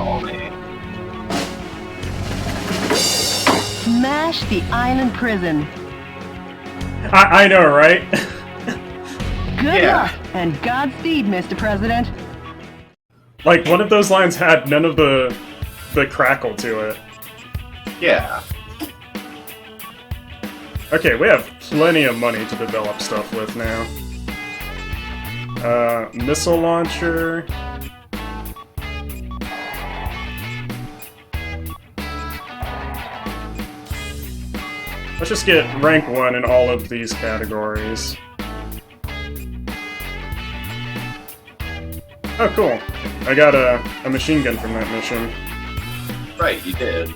Speaker 6: Smash the Island Prison.
Speaker 1: I know, right?
Speaker 6: Good
Speaker 2: Yeah.
Speaker 6: luck and Godspeed, Mr. President.
Speaker 1: Like, one of those lines had none of the crackle to it.
Speaker 2: Yeah.
Speaker 1: Okay, we have plenty of money to develop stuff with now. Missile launcher. Let's just get rank 1 in all of these categories. Oh, cool. I got a machine gun from that mission.
Speaker 2: Right, you did.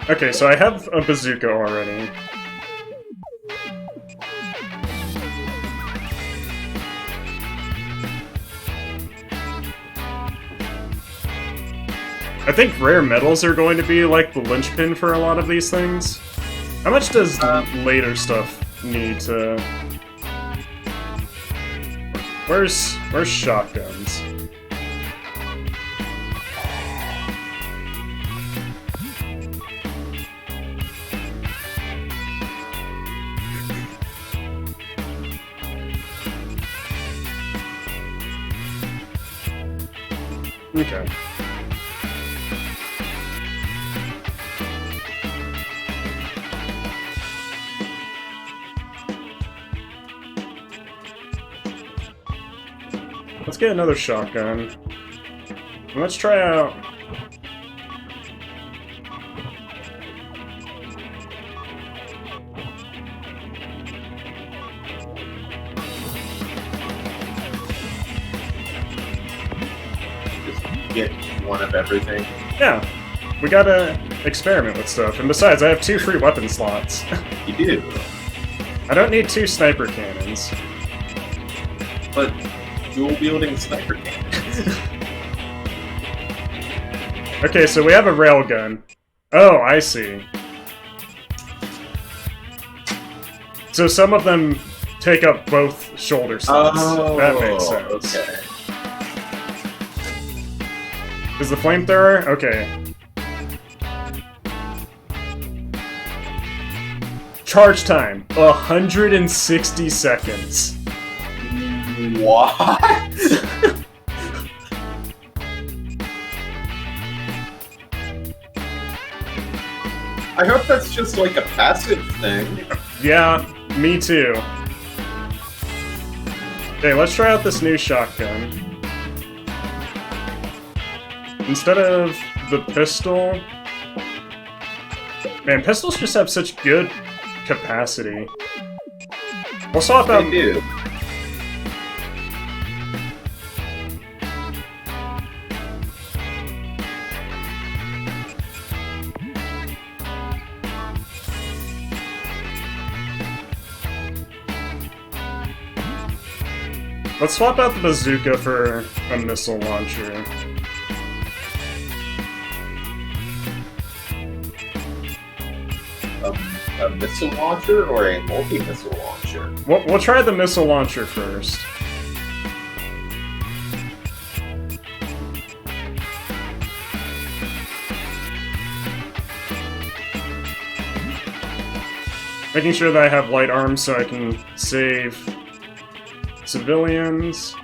Speaker 1: Okay, so I have a bazooka already. I think rare metals are going to be like the linchpin for a lot of these things. How much does later stuff need to... Where's shotguns? Okay. Let's get another shotgun. And let's try out...
Speaker 2: Just get one of everything.
Speaker 1: Yeah, we gotta experiment with stuff. And besides, I have 2 free weapon slots.
Speaker 2: You do.
Speaker 1: I don't need 2 sniper cannons.
Speaker 2: But dual-wielding sniper cannons.
Speaker 1: Okay, so we have a railgun. Oh, I see. So some of them take up both shoulder slots.
Speaker 2: Oh,
Speaker 1: that makes sense.
Speaker 2: Okay.
Speaker 1: Is the flamethrower? Okay. Charge time, 160 seconds.
Speaker 2: What? I hope that's just like a passive thing.
Speaker 1: Yeah, me too. Okay, let's try out this new shotgun. Instead of the pistol... Man, pistols just have such good capacity. We'll swap out...
Speaker 2: They do.
Speaker 1: Let's swap out the bazooka for a missile launcher.
Speaker 2: A missile launcher or a multi-missile launcher?
Speaker 1: We'll try the missile launcher first. Making sure that I have light arms so I can save civilians.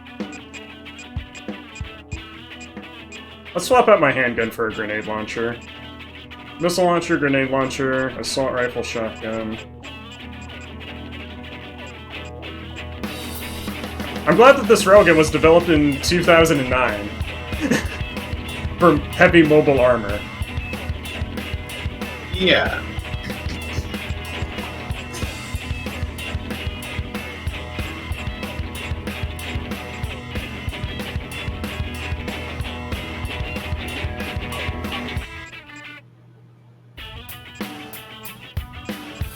Speaker 1: Let's swap out my handgun for a grenade launcher. Missile launcher, grenade launcher, assault rifle, shotgun. I'm glad that this railgun was developed in 2009 for heavy mobile armor.
Speaker 2: Yeah.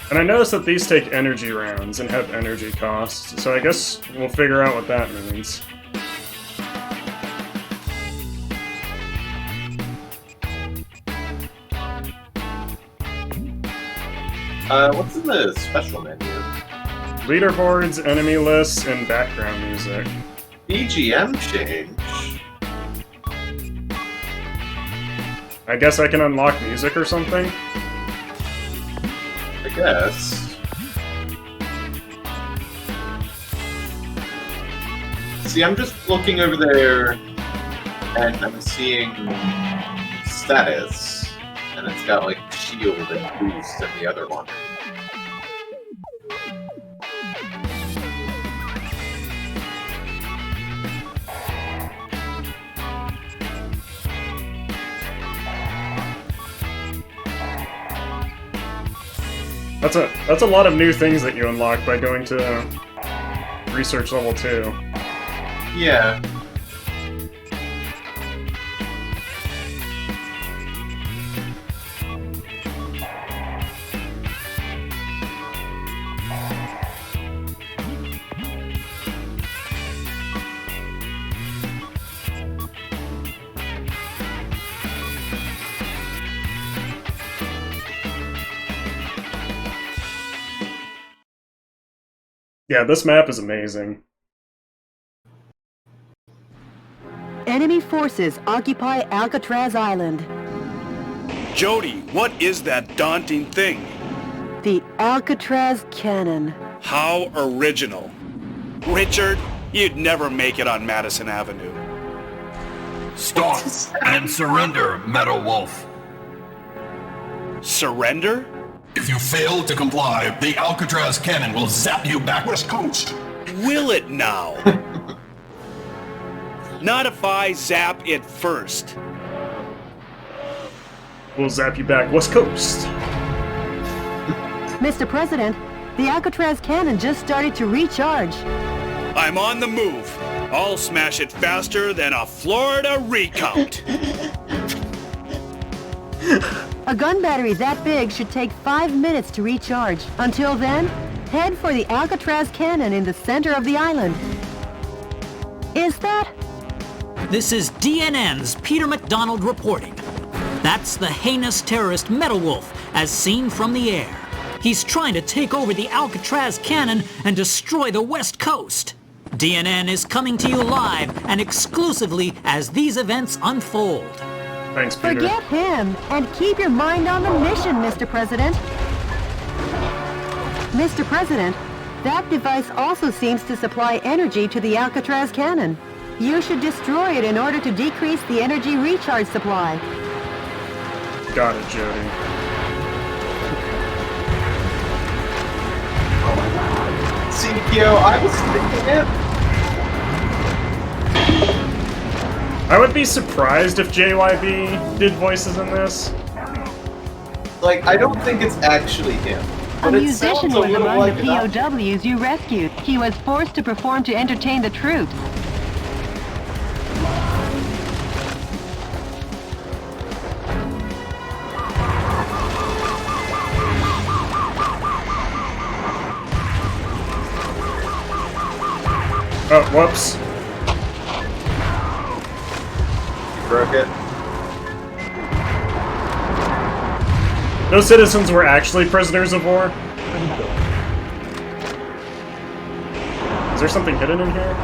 Speaker 1: And I noticed that these take energy rounds and have energy costs, so I guess we'll figure out what that means.
Speaker 2: What's in the special menu?
Speaker 1: Leaderboards, enemy lists, and background music.
Speaker 2: BGM change?
Speaker 1: I guess I can unlock music or something?
Speaker 2: I guess. See, I'm just looking over there, and I'm seeing status, and it's got like shield and boost and the other one.
Speaker 1: That's a lot of new things that you unlock by going to research level 2.
Speaker 2: Yeah.
Speaker 1: Yeah, this map is amazing.
Speaker 6: Enemy forces occupy Alcatraz Island.
Speaker 4: Jody, what is that daunting thing?
Speaker 6: The Alcatraz Cannon.
Speaker 4: How original. Richard, you'd never make it on Madison Avenue.
Speaker 8: Stop and surrender, Meadow Wolf.
Speaker 4: Surrender?
Speaker 8: If you fail to comply, the Alcatraz cannon will zap you back West Coast.
Speaker 4: Will it now? Not if I zap it first.
Speaker 1: We'll zap you back West Coast.
Speaker 6: Mr. President, the Alcatraz cannon just started to recharge.
Speaker 4: I'm on the move. I'll smash it faster than a Florida recount.
Speaker 6: A gun battery that big should take 5 minutes to recharge. Until then, head for the Alcatraz cannon in the center of the island. Is that?
Speaker 5: This is DNN's Peter McDonald reporting. That's the heinous terrorist Metal Wolf, as seen from the air. He's trying to take over the Alcatraz cannon and destroy the West Coast. DNN is coming to you live and exclusively as these events unfold.
Speaker 1: Thanks, Peter.
Speaker 6: Forget him and keep your mind on the mission, Mr. President. Mr. President, that device also seems to supply energy to the Alcatraz cannon. You should destroy it in order to decrease the energy recharge supply.
Speaker 1: Got it, Jody.
Speaker 2: CDQ, I was thinking it.
Speaker 1: I would be surprised if JYB did voices in this.
Speaker 2: Like, I don't think it's actually him.
Speaker 6: A
Speaker 2: But it
Speaker 6: musician
Speaker 2: sounds a
Speaker 6: was
Speaker 2: little
Speaker 6: among
Speaker 2: like
Speaker 6: the
Speaker 2: that.
Speaker 6: POWs you rescued. He was forced to perform to entertain the troops.
Speaker 1: Oh, whoops.
Speaker 2: You broke it.
Speaker 1: Those citizens were actually prisoners of war. Is there something hidden in here?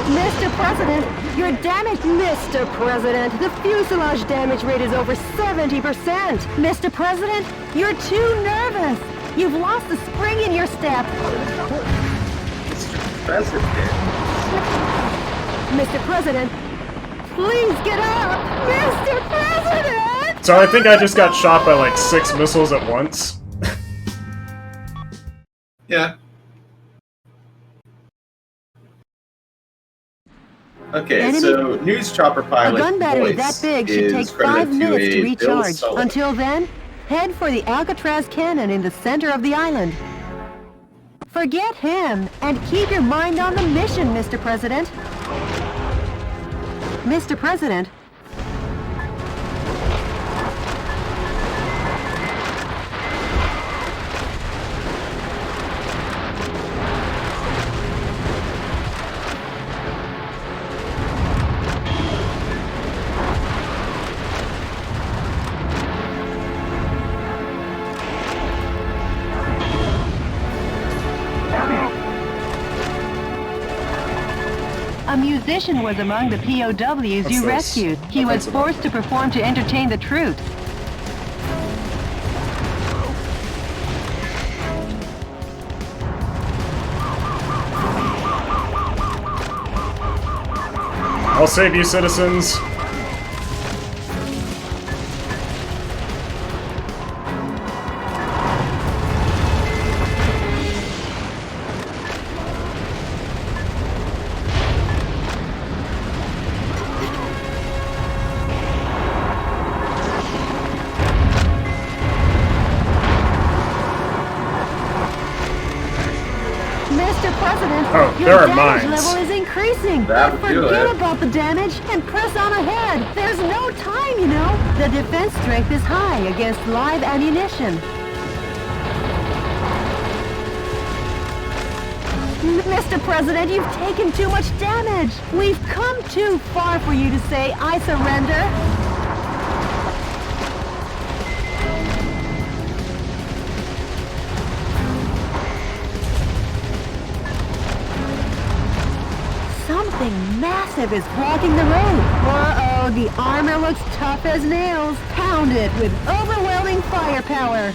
Speaker 6: Mr. President, you're damaged, Mr. President. The fuselage damage rate is over 70%. Mr. President, you're too nervous. You've lost the spring in your step.
Speaker 2: Mr. President.
Speaker 6: Mr. President, please get up. Mr. President!
Speaker 1: So I think I just got shot by like 6 missiles at once.
Speaker 2: Yeah. Okay,
Speaker 6: Enemy-
Speaker 2: so news chopper
Speaker 6: A
Speaker 2: pilot
Speaker 6: gun battery
Speaker 2: voice
Speaker 6: that big should
Speaker 2: is
Speaker 6: take 5
Speaker 2: credited
Speaker 6: minutes to
Speaker 2: a Bill
Speaker 6: recharge.
Speaker 2: Sullivan.
Speaker 6: Until then, head for the Alcatraz cannon in the center of the island. Forget him and keep your mind on the mission, Mr. President. Mr. President, a musician was among the POWs
Speaker 1: What's
Speaker 6: you
Speaker 1: this?
Speaker 6: rescued. He was
Speaker 1: Offensive.
Speaker 6: forced to perform to entertain the troops.
Speaker 1: I'll save you, citizens.
Speaker 6: Mr. President,
Speaker 1: Oh,
Speaker 6: your
Speaker 1: there are
Speaker 6: damage
Speaker 1: mines.
Speaker 6: level is increasing.
Speaker 2: That
Speaker 6: But
Speaker 2: would do
Speaker 6: forget
Speaker 2: it.
Speaker 6: about the damage and press on ahead. There's no time, you know. The defense strength is high against live ammunition. Mr. President, you've taken too much damage. We've come too far for you to say, I surrender. Something massive is blocking the road. Uh-oh, the armor looks tough as nails, pounded with overwhelming firepower.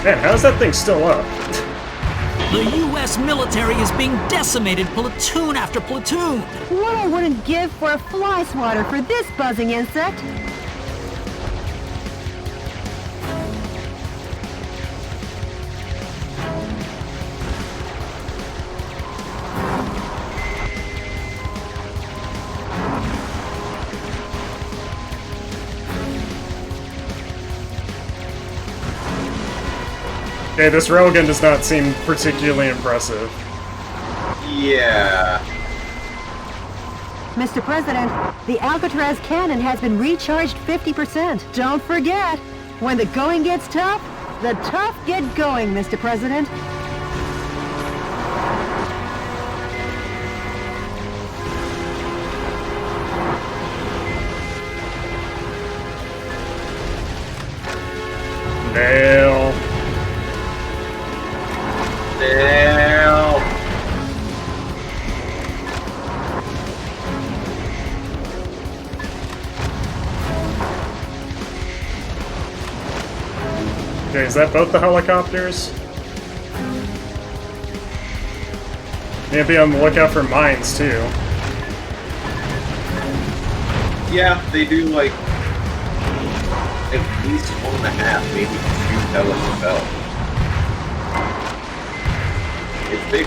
Speaker 1: Man, how's that thing still up?
Speaker 5: The U.S. military is being decimated platoon after platoon.
Speaker 6: What I wouldn't give for a fly swatter for this buzzing insect.
Speaker 1: Okay, this railgun does not seem particularly impressive.
Speaker 2: Yeah.
Speaker 6: Mr. President, the Alcatraz cannon has been recharged 50%. Don't forget, when the going gets tough, the tough get going, Mr. President.
Speaker 1: Nail.
Speaker 2: Nail.
Speaker 1: Okay, is that both the helicopters? Maybe on the lookout for mines, too.
Speaker 2: Yeah, they do like at least 1.5, maybe 2 helicopters. It's big.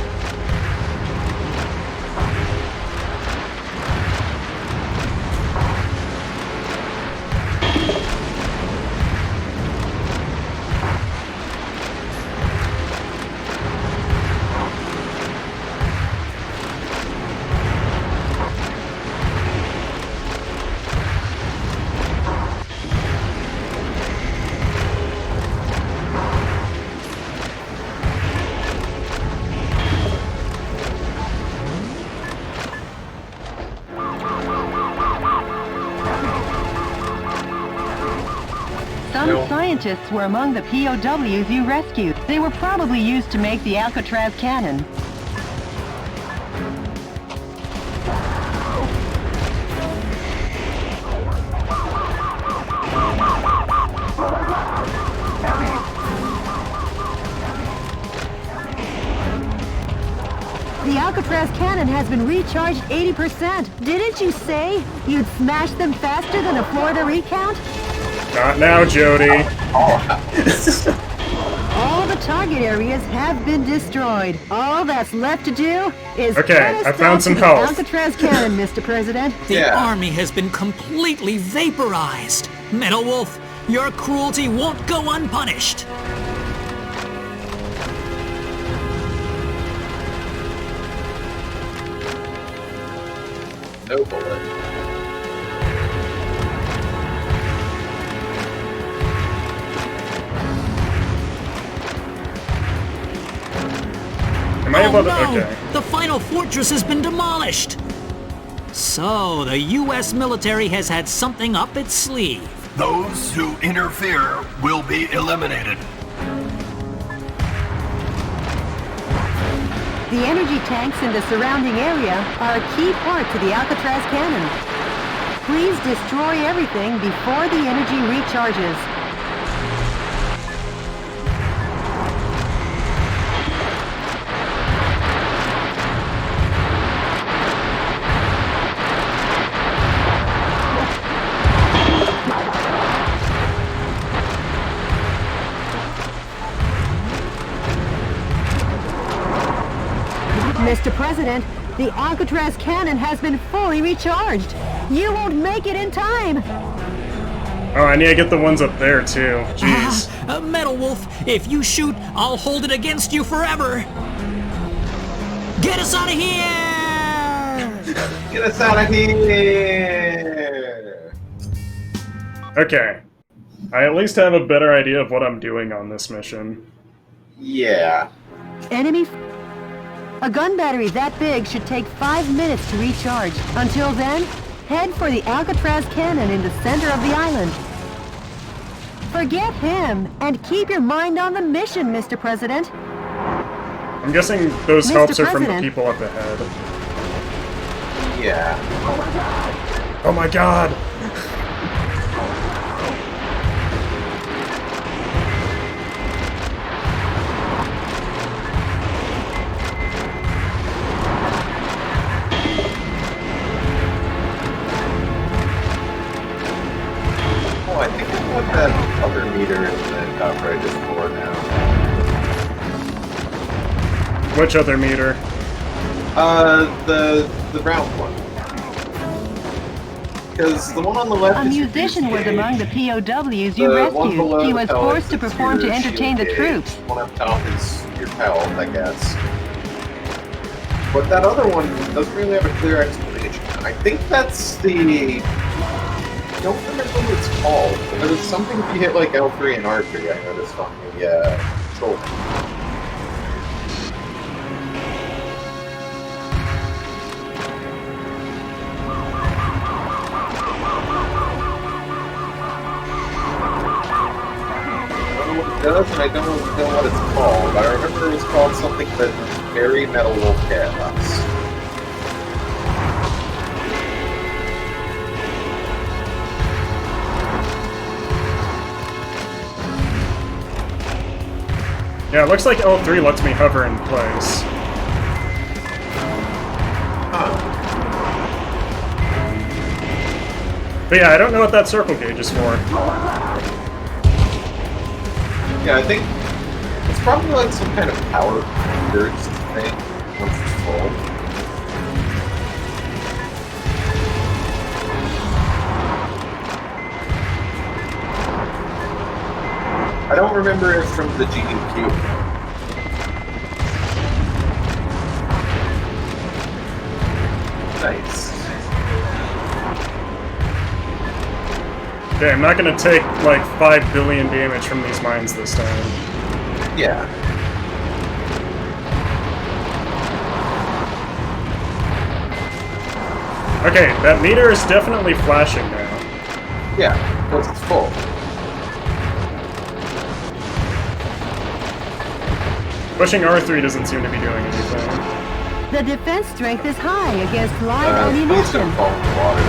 Speaker 6: Some scientists were among the POWs you rescued. They were probably used to make the Alcatraz cannon. The Alcatraz cannon has been recharged 80%. Didn't you say you'd smash them faster than a Florida recount?
Speaker 1: Not now, Jody.
Speaker 6: All the target areas have been destroyed. All that's left to do is
Speaker 1: Okay,
Speaker 6: put a
Speaker 1: I found
Speaker 6: stop
Speaker 1: some
Speaker 6: to the
Speaker 1: health.
Speaker 6: Alcatraz cannon, Mr. President.
Speaker 5: The
Speaker 2: Yeah.
Speaker 5: army has been completely vaporized. Metal Wolf, your cruelty won't go unpunished.
Speaker 2: No bullet.
Speaker 1: Am I able to?
Speaker 5: no!
Speaker 1: Okay.
Speaker 5: The final fortress has been demolished. So, the U.S. military has had something up its sleeve.
Speaker 8: Those who interfere will be eliminated.
Speaker 6: The energy tanks in the surrounding area are a key part to the Alcatraz cannon. Please destroy everything before the energy recharges. President, the Alcatraz cannon has been fully recharged. You won't make it in time.
Speaker 1: Oh, I need to get the ones up there, too. Jeez.
Speaker 5: Metal Wolf, if you shoot, I'll hold it against you forever. Get us out of here!
Speaker 2: Get us out of here!
Speaker 1: Okay. I at least have a better idea of what I'm doing on this mission.
Speaker 2: Yeah.
Speaker 6: Enemy... A gun battery that big should take 5 minutes to recharge. Until then, head for the Alcatraz cannon in the center of the island. Forget him, and keep your mind on the mission, Mr. President.
Speaker 1: I'm guessing those
Speaker 6: Mr.
Speaker 1: helps are from the
Speaker 6: President.
Speaker 1: people up ahead.
Speaker 2: Yeah.
Speaker 1: Oh my god!
Speaker 2: Oh, I think I put that other meter in the top right just for now.
Speaker 1: Which other meter?
Speaker 2: The round one. Because the one on the left
Speaker 6: A
Speaker 2: is your
Speaker 6: musician
Speaker 2: fuse
Speaker 6: was
Speaker 2: gauge.
Speaker 6: among the POWs you
Speaker 2: The one below
Speaker 6: rescued. He
Speaker 2: the
Speaker 6: was
Speaker 2: pellets
Speaker 6: forced to
Speaker 2: is
Speaker 6: perform to
Speaker 2: your
Speaker 6: entertain the
Speaker 2: shield
Speaker 6: troops.
Speaker 2: gauge. The one up top is your health, I guess. But that other one doesn't really have a clear explanation. I think that's the... I don't remember what it's called, but there was something if you hit like L3 and R3 I noticed on the control. Does, and I don't know what it's called. I remember it was called something that very Metal Wolf Chaos.
Speaker 1: Yeah, it looks like L3 lets me hover in place.
Speaker 2: Huh.
Speaker 1: But yeah, I don't know what that circle gauge is for.
Speaker 2: Yeah, I think it's probably like some kind of power burst thing once it's full. I don't remember it from the GDQ. Nice.
Speaker 1: Okay, I'm not gonna take like 5 billion damage from these mines this time.
Speaker 2: Yeah.
Speaker 1: Okay, that meter is definitely flashing now.
Speaker 2: Yeah, once it's full.
Speaker 1: Pushing R3 doesn't seem to be doing anything.
Speaker 6: The defense strength is high against live
Speaker 2: Please don't
Speaker 6: ammunition.
Speaker 2: fall in the water.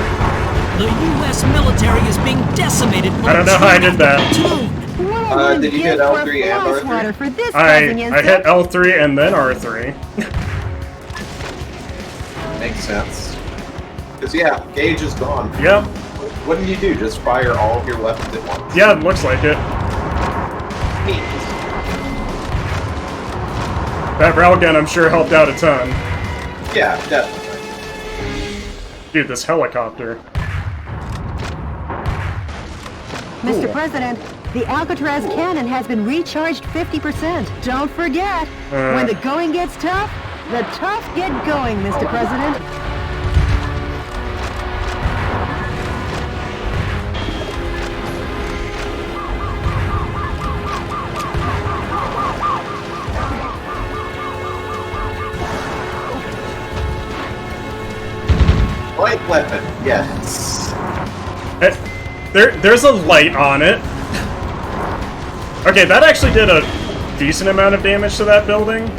Speaker 5: The U.S. military is being decimated.
Speaker 1: I don't know how I did that.
Speaker 6: What
Speaker 2: did you hit
Speaker 6: gift for
Speaker 2: L3 and
Speaker 6: fly
Speaker 2: R3?
Speaker 6: swatter for this
Speaker 1: I
Speaker 6: president,
Speaker 1: hit L3 and then R3.
Speaker 2: Makes sense. Because, yeah, gauge is gone.
Speaker 1: Yep.
Speaker 2: What did you do? Just fire all of your weapons at once?
Speaker 1: Yeah, it looks like it.
Speaker 2: Neat.
Speaker 1: That railgun, I'm sure, helped out a ton.
Speaker 2: Yeah, definitely.
Speaker 1: Dude, this helicopter.
Speaker 6: Mr.
Speaker 1: Cool.
Speaker 6: President, the Alcatraz cannon has been recharged 50%. Don't forget, when the going gets tough, the tough get going, Mr. President.
Speaker 2: Light weapon, yes.
Speaker 1: There's a light on it. Okay, that actually did a decent amount of damage to that building.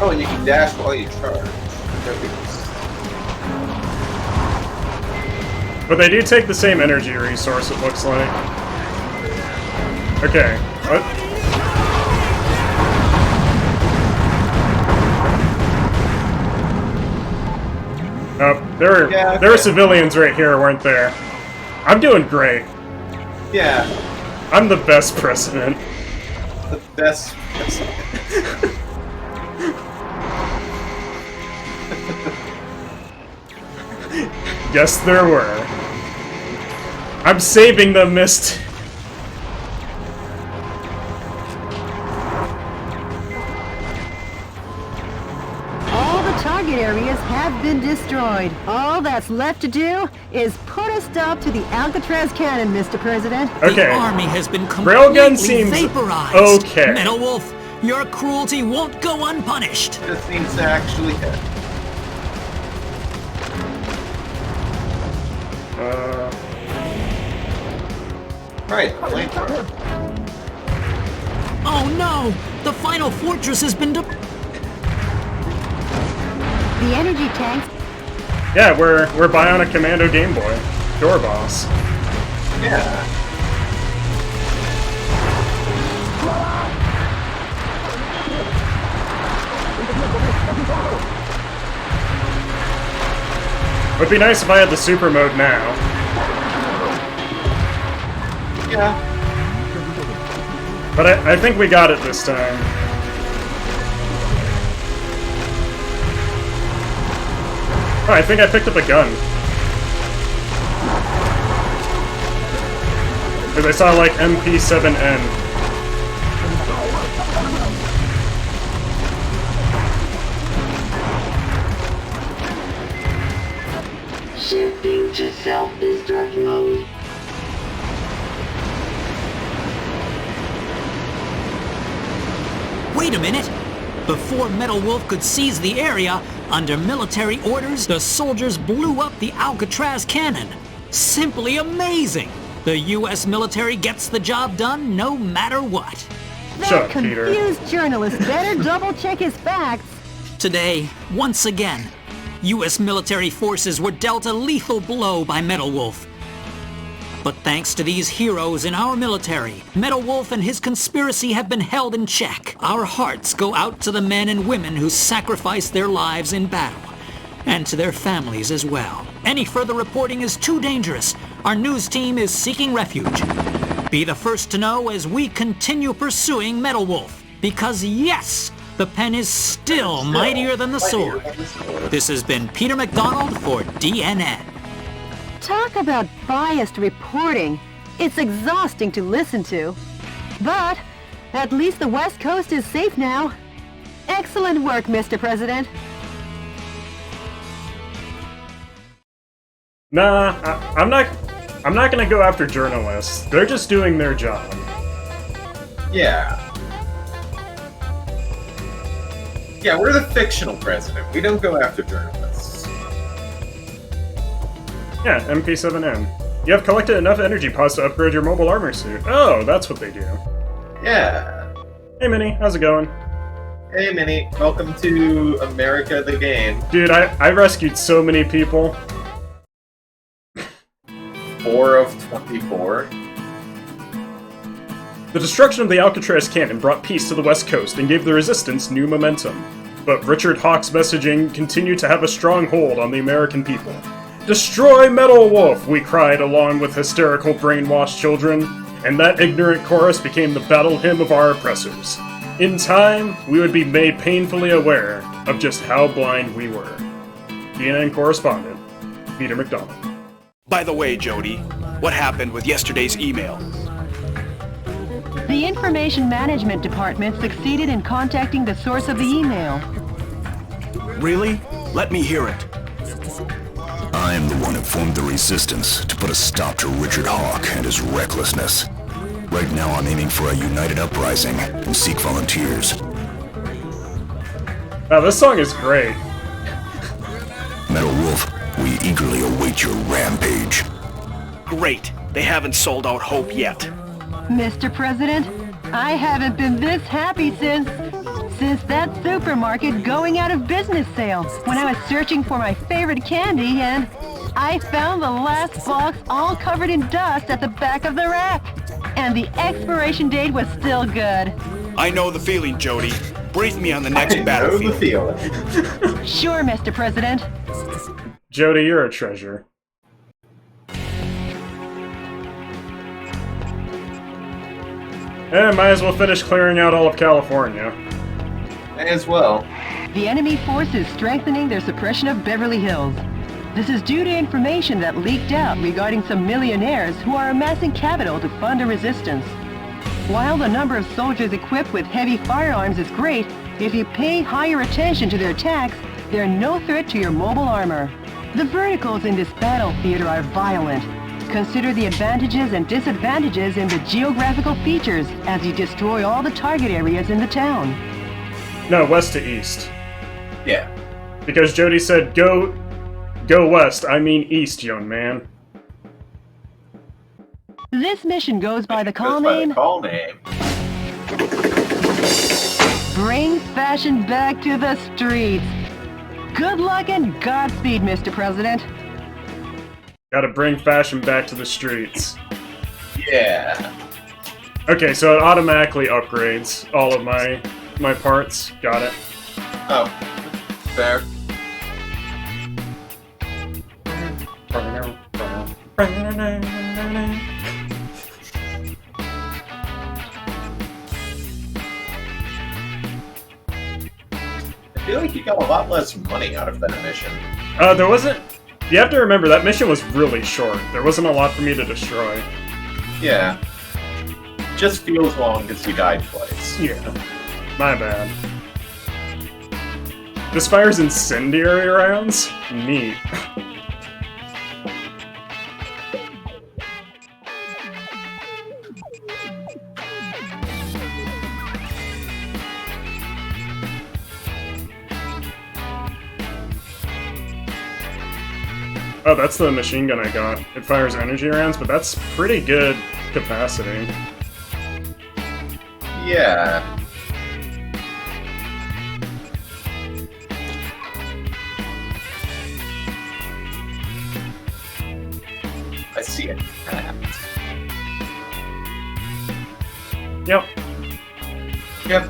Speaker 2: Oh, and you can dash while you charge.
Speaker 1: But they do take the same energy resource, it looks like. Okay. What? Oh, there were civilians right here, weren't there? I'm doing great.
Speaker 2: Yeah,
Speaker 1: I'm the best president.
Speaker 2: the best.
Speaker 1: Yes, there were. I'm saving them, Mist.
Speaker 6: All the target areas have been destroyed. All that's left to do is put a stop to the Alcatraz cannon, Mr. President.
Speaker 1: Okay.
Speaker 5: The army has been
Speaker 1: Railgun
Speaker 5: completely
Speaker 1: seems
Speaker 5: vaporized.
Speaker 1: okay.
Speaker 5: Metal Wolf, your cruelty won't go unpunished.
Speaker 2: Just needs to actually hit. Right, flamethrower.
Speaker 5: Oh no! The final fortress has been
Speaker 6: The energy tanks.
Speaker 1: Yeah, we're Bionic Commando Game Boy. Door boss.
Speaker 2: Yeah.
Speaker 1: Would be nice if I had the super mode now.
Speaker 2: Yeah.
Speaker 1: But I think we got it this time. Oh, I think I picked up a gun. Because I saw like MP7N.
Speaker 9: Shifting to self-destruct mode.
Speaker 5: Wait a minute! Before Metal Wolf could seize the area, under military orders, the soldiers blew up the Alcatraz cannon. Simply amazing! The U.S. military gets the job done no matter what.
Speaker 1: Shut
Speaker 6: That
Speaker 1: up, Peter.
Speaker 6: confused journalist better double-check his facts.
Speaker 5: Today, once again, U.S. military forces were dealt a lethal blow by Metal Wolf. But thanks to these heroes in our military, Metal Wolf and his conspiracy have been held in check. Our hearts go out to the men and women who sacrificed their lives in battle, and to their families as well. Any further reporting is too dangerous. Our news team is seeking refuge. Be the first to know as we continue pursuing Metal Wolf. Because yes, the pen is still mightier than the sword. This has been Peter McDonald for DNN.
Speaker 6: Talk about biased reporting. It's exhausting to listen to. But at least the West Coast is safe now. Excellent work, Mr. President.
Speaker 1: Nah, I'm not gonna go after journalists. They're just doing their job.
Speaker 2: Yeah. Yeah, we're the fictional president. We don't go after journalists.
Speaker 1: Yeah, MP7N. You have collected enough energy pods to upgrade your mobile armor suit. Oh, that's what they do.
Speaker 2: Yeah.
Speaker 1: Hey, Minnie, how's it going?
Speaker 2: Hey, Minnie. Welcome to America the Game.
Speaker 1: Dude, I rescued so many people.
Speaker 2: 4 of 24.
Speaker 1: The destruction of the Alcatraz cannon brought peace to the West Coast and gave the resistance new momentum. But Richard Hawk's messaging continued to have a strong hold on the American people. Destroy Metal Wolf, we cried along with hysterical brainwashed children, and that ignorant chorus became the battle hymn of our oppressors. In time, we would be made painfully aware of just how blind we were. CNN correspondent, Peter McDonald.
Speaker 4: By the way, Jody, what happened with yesterday's email?
Speaker 6: The Information Management Department succeeded in contacting the source of the email.
Speaker 4: Really? Let me hear it.
Speaker 8: I am the one who formed the resistance to put a stop to Richard Hawk and his recklessness. Right now I'm aiming for a united uprising and seek volunteers.
Speaker 1: Wow, this song is great.
Speaker 8: Metal Wolf, we eagerly await your rampage.
Speaker 4: Great. They haven't sold out Hope yet.
Speaker 6: Mr. President, I haven't been this happy since that supermarket going out of business sale, when I was searching for my favorite candy and I found the last box all covered in dust at the back of the rack. And the expiration date was still good.
Speaker 4: I know the feeling, Jody. Brief me on the next
Speaker 2: I know
Speaker 4: battlefield.
Speaker 2: the feeling.
Speaker 6: Sure, Mr. President.
Speaker 1: Jody, you're a treasure. Might as well finish clearing out all of California.
Speaker 2: May as well.
Speaker 6: The enemy force is strengthening their suppression of Beverly Hills. This is due to information that leaked out regarding some millionaires who are amassing capital to fund a resistance. While the number of soldiers equipped with heavy firearms is great, if you pay higher attention to their attacks, they're no threat to your mobile armor. The verticals in this battle theater are violent. Consider the advantages and disadvantages in the geographical features as you destroy all the target areas in the town.
Speaker 1: No, west to east.
Speaker 2: Yeah.
Speaker 1: Because Jody said go west, I mean east, young man.
Speaker 6: This mission goes by the call
Speaker 2: Goes by
Speaker 6: name...
Speaker 2: the call name.
Speaker 6: Bring fashion back to the streets. Good luck and Godspeed, Mr. President.
Speaker 1: Gotta bring fashion back to the streets.
Speaker 2: Yeah.
Speaker 1: Okay, so it automatically upgrades all of my parts. Got it.
Speaker 2: Oh. Fair. I feel like you got a lot less money out of that mission.
Speaker 1: There wasn't... You have to remember, that mission was really short. There wasn't a lot for me to destroy.
Speaker 2: Yeah. Just feels long because you died twice.
Speaker 1: Yeah. My bad. This fires incendiary rounds? Neat. Oh, that's the machine gun I got. It fires energy rounds, but that's pretty good capacity.
Speaker 2: Yeah. I see it.
Speaker 1: Yep.
Speaker 2: Yep.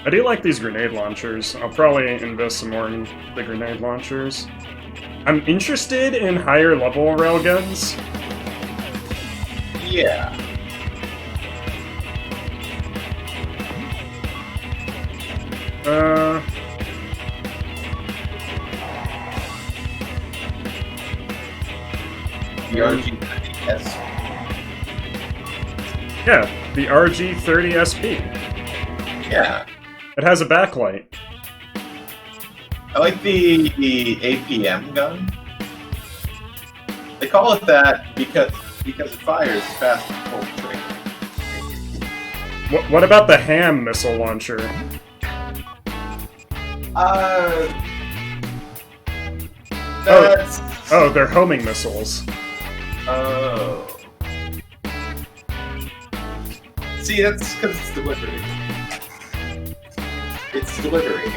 Speaker 1: I do like these grenade launchers. I'll probably invest some more in the grenade launchers. I'm interested in higher level railguns.
Speaker 2: Yeah. The RG30S.
Speaker 1: Yeah, the RG30SP.
Speaker 2: Yeah.
Speaker 1: It has a backlight.
Speaker 2: I like the APM gun. They call it that because it fires fast and full trigger.
Speaker 1: What about the ham missile launcher?
Speaker 2: That's...
Speaker 1: Oh, they're homing missiles.
Speaker 2: Oh. See, that's because it's delivery. It's delivery.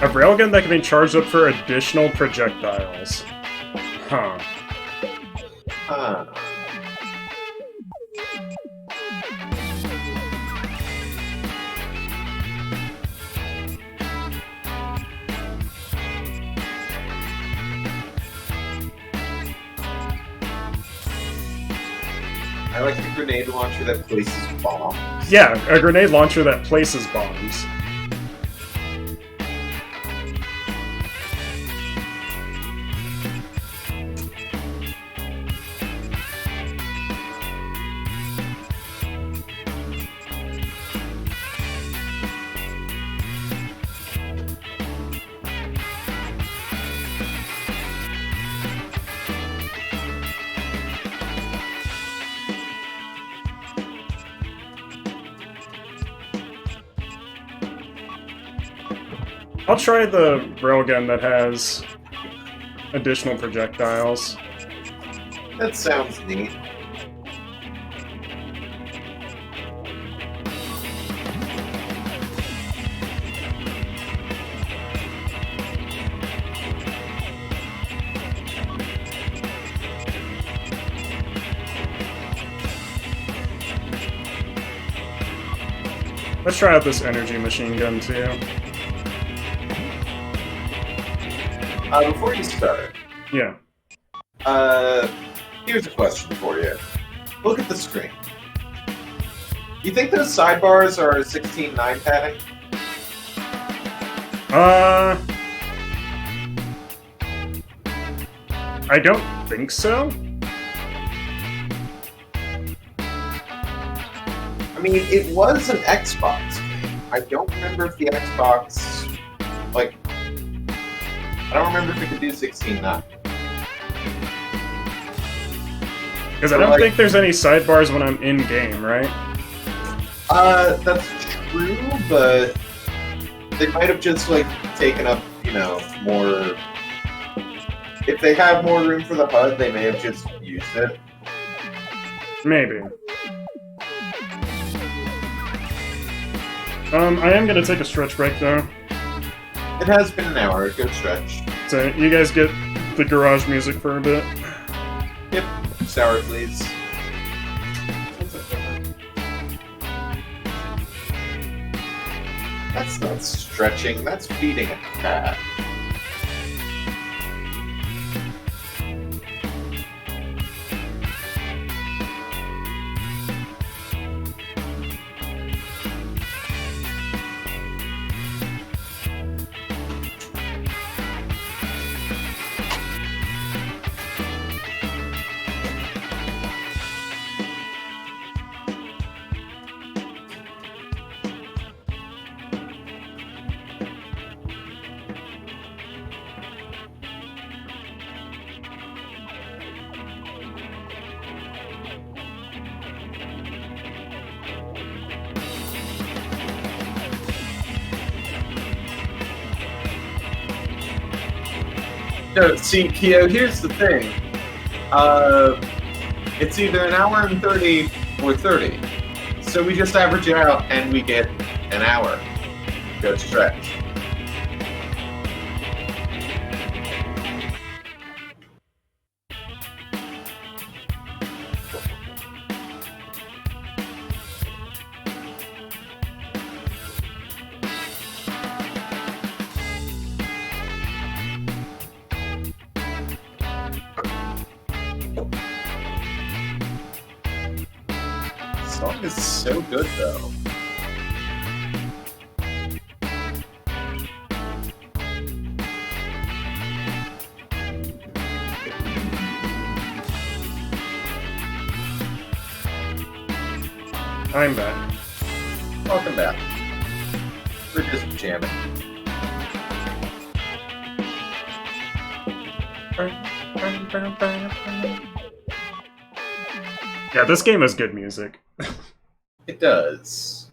Speaker 1: A railgun that can be charged up for additional projectiles. Huh.
Speaker 2: Huh. I like the grenade launcher that places bombs.
Speaker 1: Yeah, a grenade launcher that places bombs. I'll try the railgun that has additional projectiles.
Speaker 2: That sounds neat.
Speaker 1: Let's try out this energy machine gun too.
Speaker 2: Before you start,
Speaker 1: Yeah.
Speaker 2: here's a question for you. Look at the screen. You think those sidebars are 16:9 padding?
Speaker 1: I don't think so.
Speaker 2: I mean, it was an Xbox game. I don't remember if the Xbox, like, I don't remember if it could do 16:9.
Speaker 1: Because I don't think there's any sidebars when I'm in game, right?
Speaker 2: That's true, but they might have just, like, taken up, you know, more. If they have more room for the HUD, they may have just used it.
Speaker 1: Maybe. I am gonna take a stretch break though.
Speaker 2: It has been an hour. Good stretch.
Speaker 1: So you guys get the garage music for a bit.
Speaker 2: Yep. Sour, please. That's not stretching. That's feeding a cat. No, see, Keo, here's the thing. It's either an hour and 30 or 30. So we just average it out and we get an hour. Good stretch. This song is so good, though.
Speaker 1: I'm back.
Speaker 2: Welcome back. We're just jamming.
Speaker 1: Yeah, this game has good music.
Speaker 2: It does.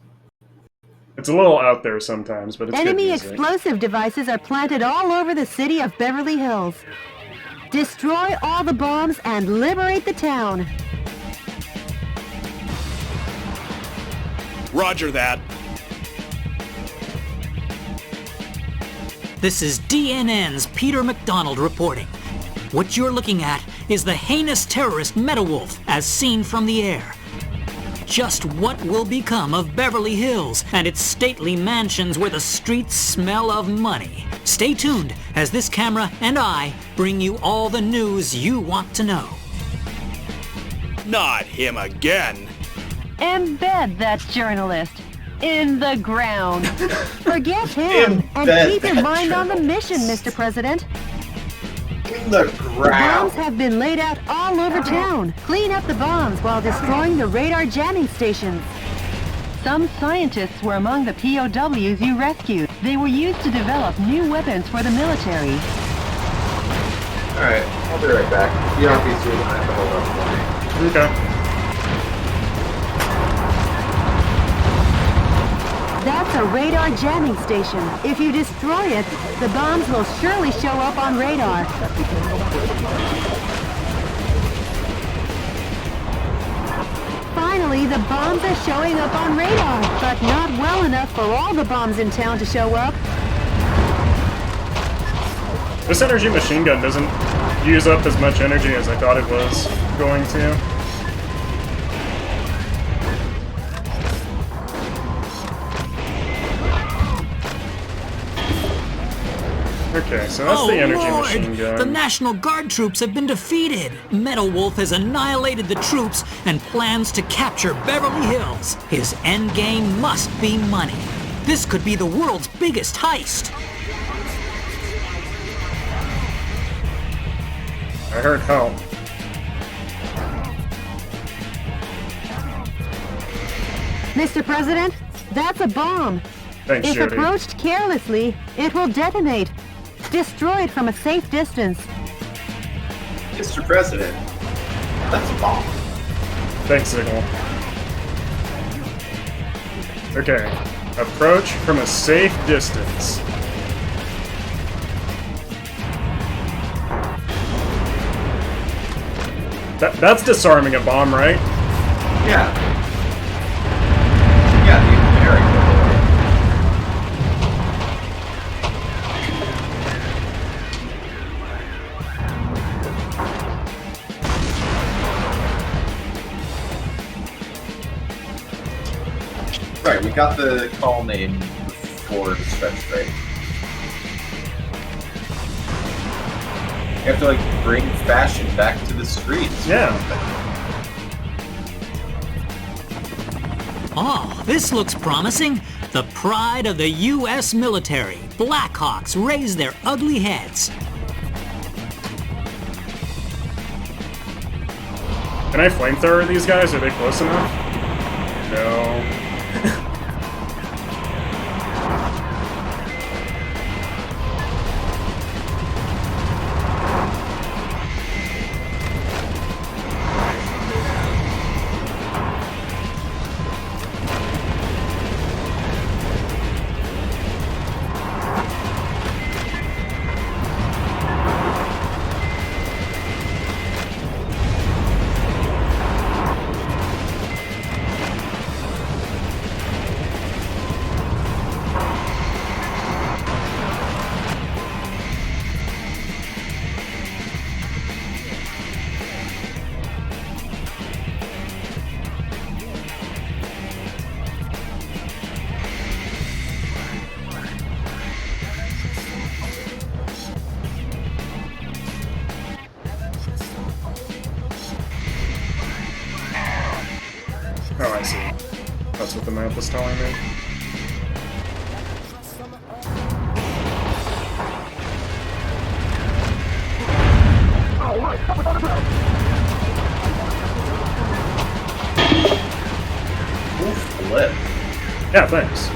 Speaker 1: It's a little out there sometimes, but it's good
Speaker 6: Enemy
Speaker 1: music.
Speaker 6: explosive devices are planted all over the city of Beverly Hills. Destroy all the bombs and liberate the town.
Speaker 4: Roger that.
Speaker 5: This is DNN's Peter McDonald reporting. What you're looking at is the heinous terrorist Metawolf as seen from the air. Just what will become of Beverly Hills and its stately mansions where the streets smell of money? Stay tuned as this camera and I bring you all the news you want to know.
Speaker 4: Not him again.
Speaker 6: Embed that journalist in the ground. Forget him and
Speaker 2: Embed
Speaker 6: keep your
Speaker 2: that
Speaker 6: mind on the
Speaker 2: journalist.
Speaker 6: mission, Mr. President.
Speaker 2: In the
Speaker 6: The
Speaker 2: ground.
Speaker 6: bombs have been laid out all over town. Clean up the bombs while destroying the radar jamming stations. Some scientists were among the POWs you rescued. They were used to develop new weapons for the military.
Speaker 2: Alright, I'll be right back. The RPC will have to hold up for me.
Speaker 1: Okay.
Speaker 6: That's a radar jamming station. If you destroy it, the bombs will surely show up on radar. Finally, the bombs are showing up on radar, but not well enough for all the bombs in town to show up.
Speaker 1: This energy machine gun doesn't use up as much energy as I thought it was going to. Okay, so that's the energy
Speaker 5: Lord!
Speaker 1: machine gun.
Speaker 5: The National Guard troops have been defeated. Metal Wolf has annihilated the troops and plans to capture Beverly Hills. His endgame must be money. This could be the world's biggest heist.
Speaker 1: I heard help.
Speaker 6: Mr. President, that's a bomb.
Speaker 1: Thanks,
Speaker 6: If
Speaker 1: Jody.
Speaker 6: approached carelessly, it will detonate. Destroy it from a safe distance.
Speaker 2: Mr. President, that's a bomb.
Speaker 1: Thanks, Signal. Okay. Approach from a safe distance. That's disarming a bomb, right?
Speaker 2: Yeah. Yeah, the American. Right, we got the call name before the stretch break. You have to, like, bring fashion back to the streets.
Speaker 1: Yeah.
Speaker 5: Oh, this looks promising. The pride of the U.S. military. Blackhawks raise their ugly heads.
Speaker 1: Can I flamethrower these guys? Are they close enough? No. Oh, I see. That's what the map was telling me.
Speaker 2: Oof, flip.
Speaker 1: Yeah, thanks.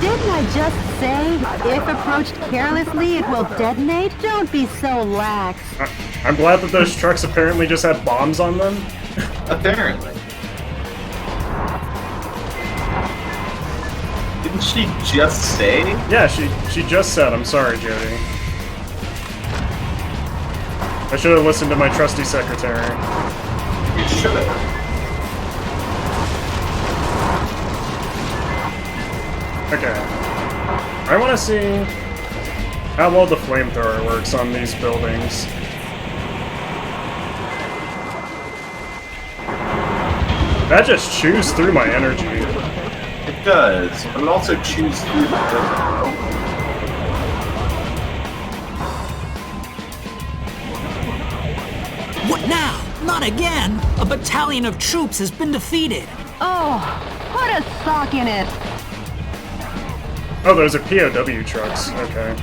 Speaker 6: Didn't I just say, if approached carelessly, it will detonate? Don't be so lax.
Speaker 1: I'm glad that those trucks apparently just had bombs on them.
Speaker 2: Apparently. Didn't she just say?
Speaker 1: Yeah, she just said, I'm sorry, Jody. I should have listened to my trusty secretary.
Speaker 2: You should have.
Speaker 1: Okay. I want to see how well the flamethrower works on these buildings. That just chews through my energy.
Speaker 2: It does, but it also chews through the building.
Speaker 5: What now? Not again! A battalion of troops has been defeated.
Speaker 6: Oh, put a sock in it.
Speaker 1: Oh, those are POW trucks. Okay.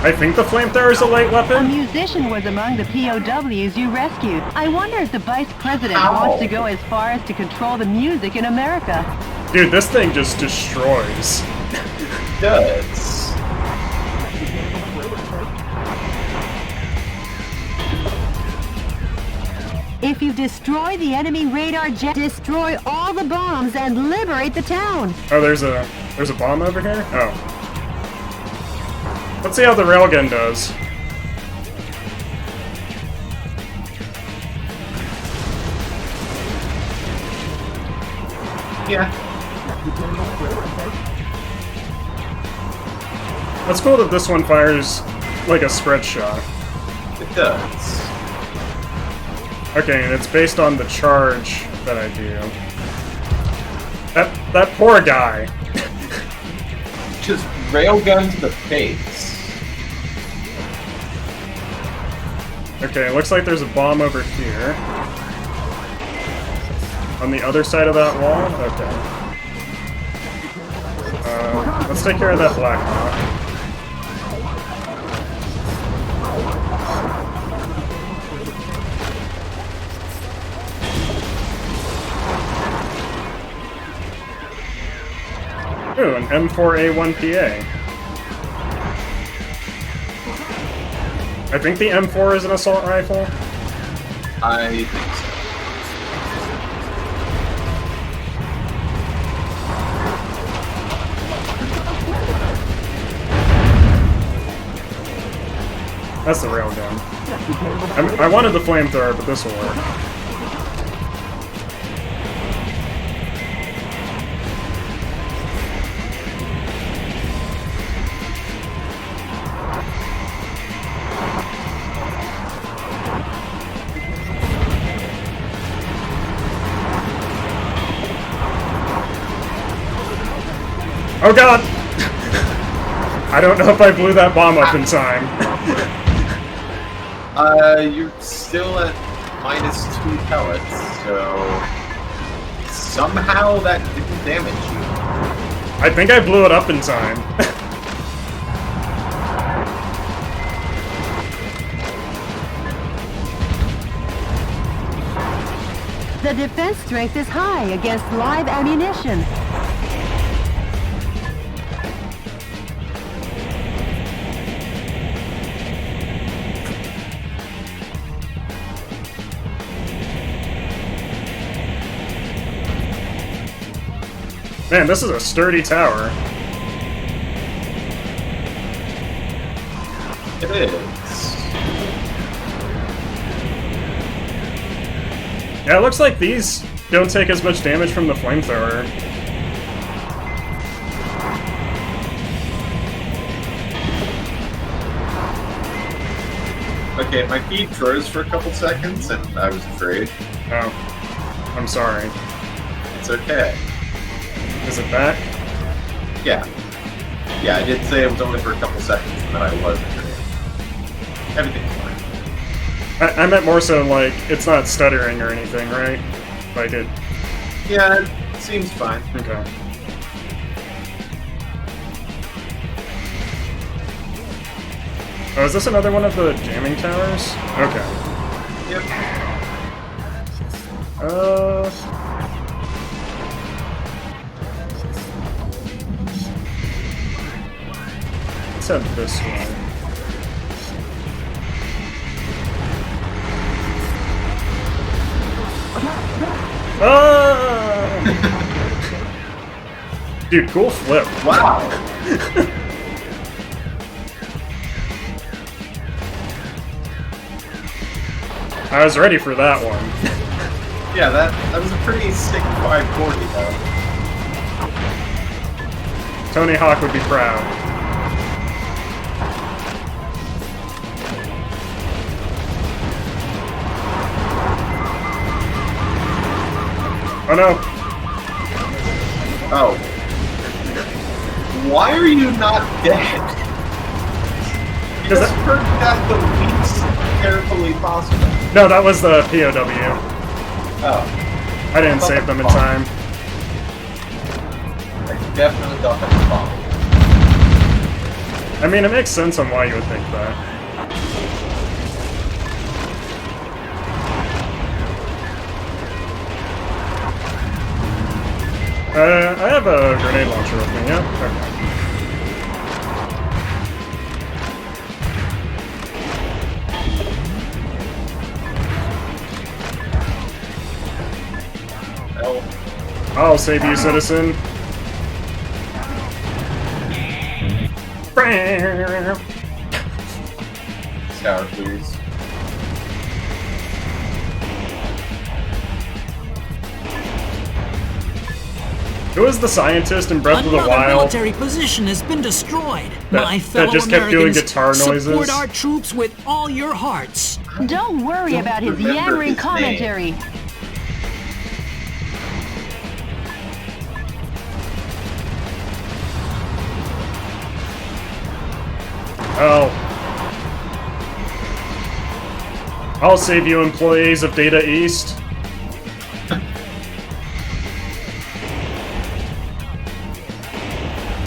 Speaker 1: I think the flamethrower is a light
Speaker 6: A
Speaker 1: weapon?
Speaker 6: musician was among the POWs you rescued. I wonder if the vice president
Speaker 2: Ow.
Speaker 6: wants to go as far as to control the music in America.
Speaker 1: Dude, this thing just destroys.
Speaker 2: It does.
Speaker 6: If you destroy the enemy radar jet, destroy all the bombs and liberate the town.
Speaker 1: Oh, there's a bomb over here? Oh. Let's see how the railgun does.
Speaker 2: Yeah.
Speaker 1: That's cool that this one fires like a spread shot.
Speaker 2: It does.
Speaker 1: Okay, and it's based on the charge that I do. That poor guy.
Speaker 2: Just railgun to the face.
Speaker 1: Okay, looks like there's a bomb over here. On the other side of that wall? Okay. Let's take care of that Black Hawk. Ooh, an M4A1PA. I think the M4 is an assault rifle.
Speaker 2: I think so.
Speaker 1: That's the railgun. I wanted the flamethrower, but this will work. Oh god! I don't know if I blew that bomb up in time.
Speaker 2: You're still at -2 pellets, so somehow that didn't damage you.
Speaker 1: I think I blew it up in time.
Speaker 6: The defense strength is high against live ammunition.
Speaker 1: Man, this is a sturdy tower.
Speaker 2: It is.
Speaker 1: Yeah, it looks like these don't take as much damage from the flamethrower.
Speaker 2: Okay, my feed froze for a couple seconds, and I was afraid.
Speaker 1: Oh. I'm sorry.
Speaker 2: It's okay.
Speaker 1: Is it back?
Speaker 2: Yeah. Yeah, I did say it was only for a couple seconds, and then I was afraid. Everything's fine.
Speaker 1: I meant more so like, it's not stuttering or anything, right? Like it...
Speaker 2: Yeah, it seems fine.
Speaker 1: Okay. Oh, is this another one of the jamming towers? Okay.
Speaker 2: Yep.
Speaker 1: Let's head this way. Dude, cool flip.
Speaker 2: Wow!
Speaker 1: I was ready for that one.
Speaker 2: Yeah, that was a pretty sick 540 though.
Speaker 1: Tony Hawk would be proud. Oh no.
Speaker 2: Oh. Why are you not dead? You just hurt that the least carefully possible.
Speaker 1: No, that was the POW.
Speaker 2: Oh.
Speaker 1: I didn't save them in time.
Speaker 2: I definitely thought that was bomb.
Speaker 1: I mean, it makes sense on why you would think that. I have a grenade launcher with me, yeah? Okay. I'll save you, citizen.
Speaker 2: Sour, please.
Speaker 1: Who is the scientist in Breath of the
Speaker 5: Another
Speaker 1: Wild
Speaker 5: military position has been destroyed. My fellow
Speaker 1: that just kept doing
Speaker 5: Americans,
Speaker 1: guitar noises?
Speaker 5: support our troops with all your hearts.
Speaker 6: Don't worry about his
Speaker 2: remember
Speaker 6: yammering
Speaker 2: his
Speaker 6: commentary.
Speaker 1: Oh. I'll save you, employees of Data East.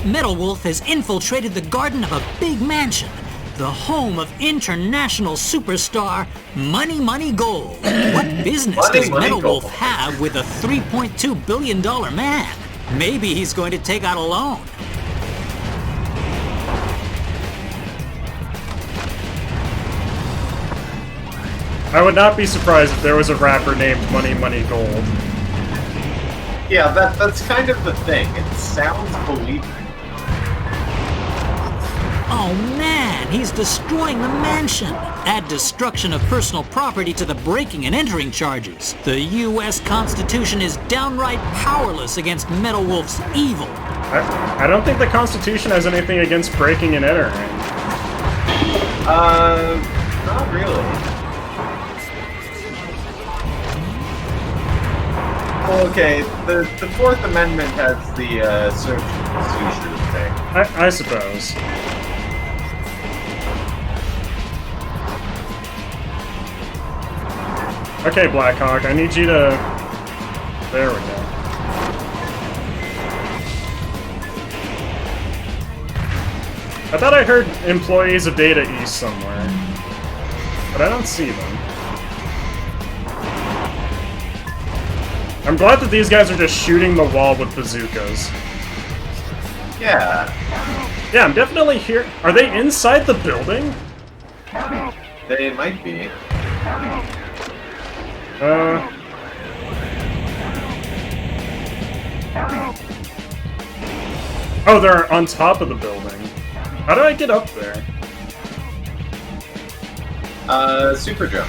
Speaker 5: Metal Wolf has infiltrated the garden of a big mansion, the home of international superstar Money Money Gold. What business does Metal Wolf have with a $3.2 billion man? Maybe he's going to take out a loan.
Speaker 1: I would not be surprised if there was a rapper named Money Money Gold.
Speaker 2: Yeah, that's kind of the thing. It sounds believable.
Speaker 5: Oh man, he's destroying the mansion. Add destruction of personal property to the breaking and entering charges. The U.S. Constitution is downright powerless against Metal Wolf's evil.
Speaker 1: I don't think the Constitution has anything against breaking and entering.
Speaker 2: Not really. Well, okay, the Fourth Amendment has the search and seizure thing.
Speaker 1: I suppose. Okay, Blackhawk, I need you to... There we go. I thought I heard employees of Data East somewhere, but I don't see them. I'm glad that these guys are just shooting the wall with bazookas.
Speaker 2: Yeah.
Speaker 1: Yeah, I'm definitely here. Are they inside the building?
Speaker 2: They might be.
Speaker 1: Oh, they're on top of the building. How do I get up there?
Speaker 2: Super jump.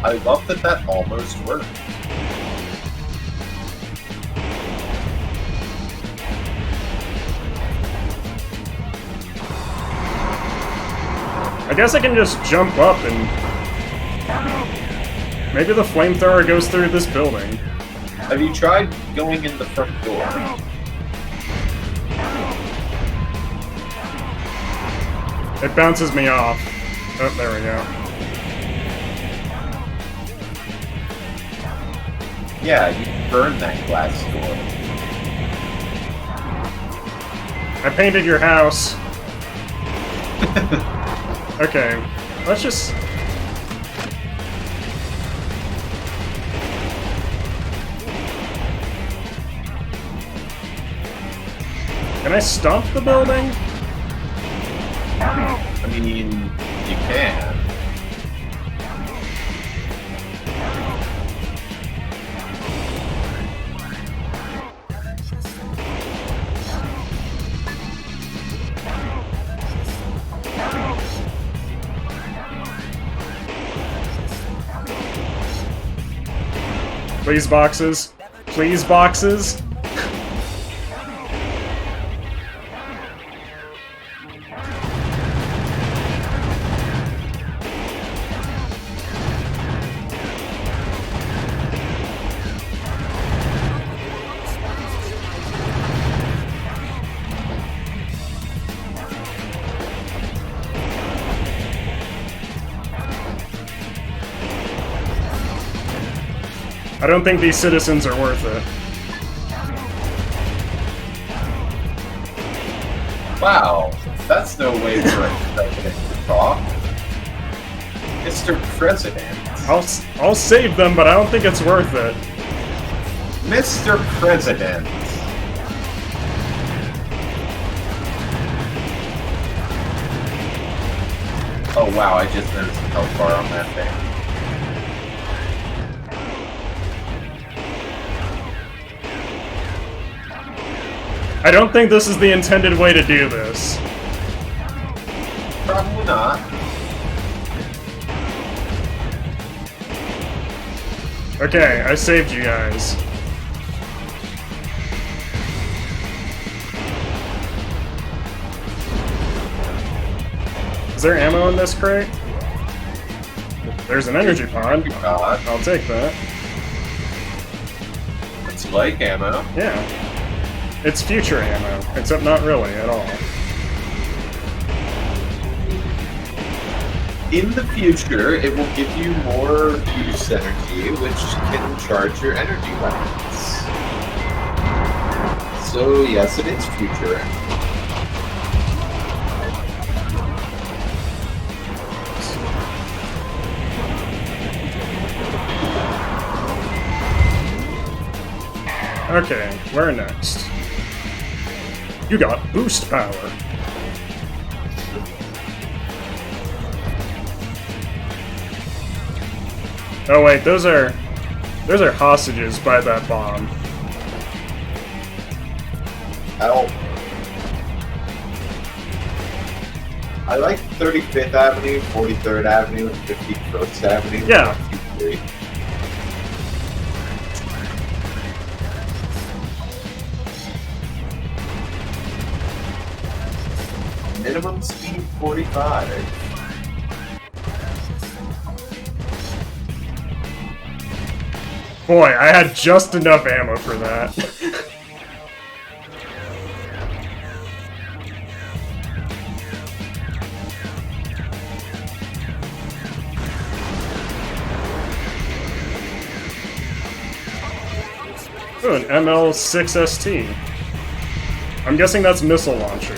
Speaker 2: I love that almost worked.
Speaker 1: I guess I can just jump up and... Maybe the flamethrower goes through this building.
Speaker 2: Have you tried going in the front door?
Speaker 1: It bounces me off. Oh, there we go.
Speaker 2: Yeah, you burned that glass door.
Speaker 1: I painted your house. Okay, let's just... Can I stomp the building?
Speaker 2: I mean, you can.
Speaker 1: Please, boxes. Please, boxes. I don't think these citizens are worth it.
Speaker 2: Wow, that's no way for a president to talk. Mr. President.
Speaker 1: I'll save them, but I don't think it's worth it.
Speaker 2: Mr. President. Oh wow, I just noticed the health bar on that thing.
Speaker 1: I don't think this is the intended way to do this.
Speaker 2: Probably not.
Speaker 1: Okay, I saved you guys. Is there ammo in this crate? There's an energy pod. I'll take that.
Speaker 2: It's like ammo.
Speaker 1: Yeah. It's future ammo, except not really at all.
Speaker 2: In the future, it will give you more use energy, which can charge your energy weapons. So yes, it is future ammo.
Speaker 1: Okay, where next? You got boost power. Oh wait, those are hostages by that bomb.
Speaker 2: Help. I like 35th Avenue, 43rd Avenue, and 51st Avenue.
Speaker 1: Yeah.
Speaker 2: 1, 2, 3. Minimum speed 45.
Speaker 1: Boy, I had just enough ammo for that. Ooh, an ML6ST. I'm guessing that's missile launcher.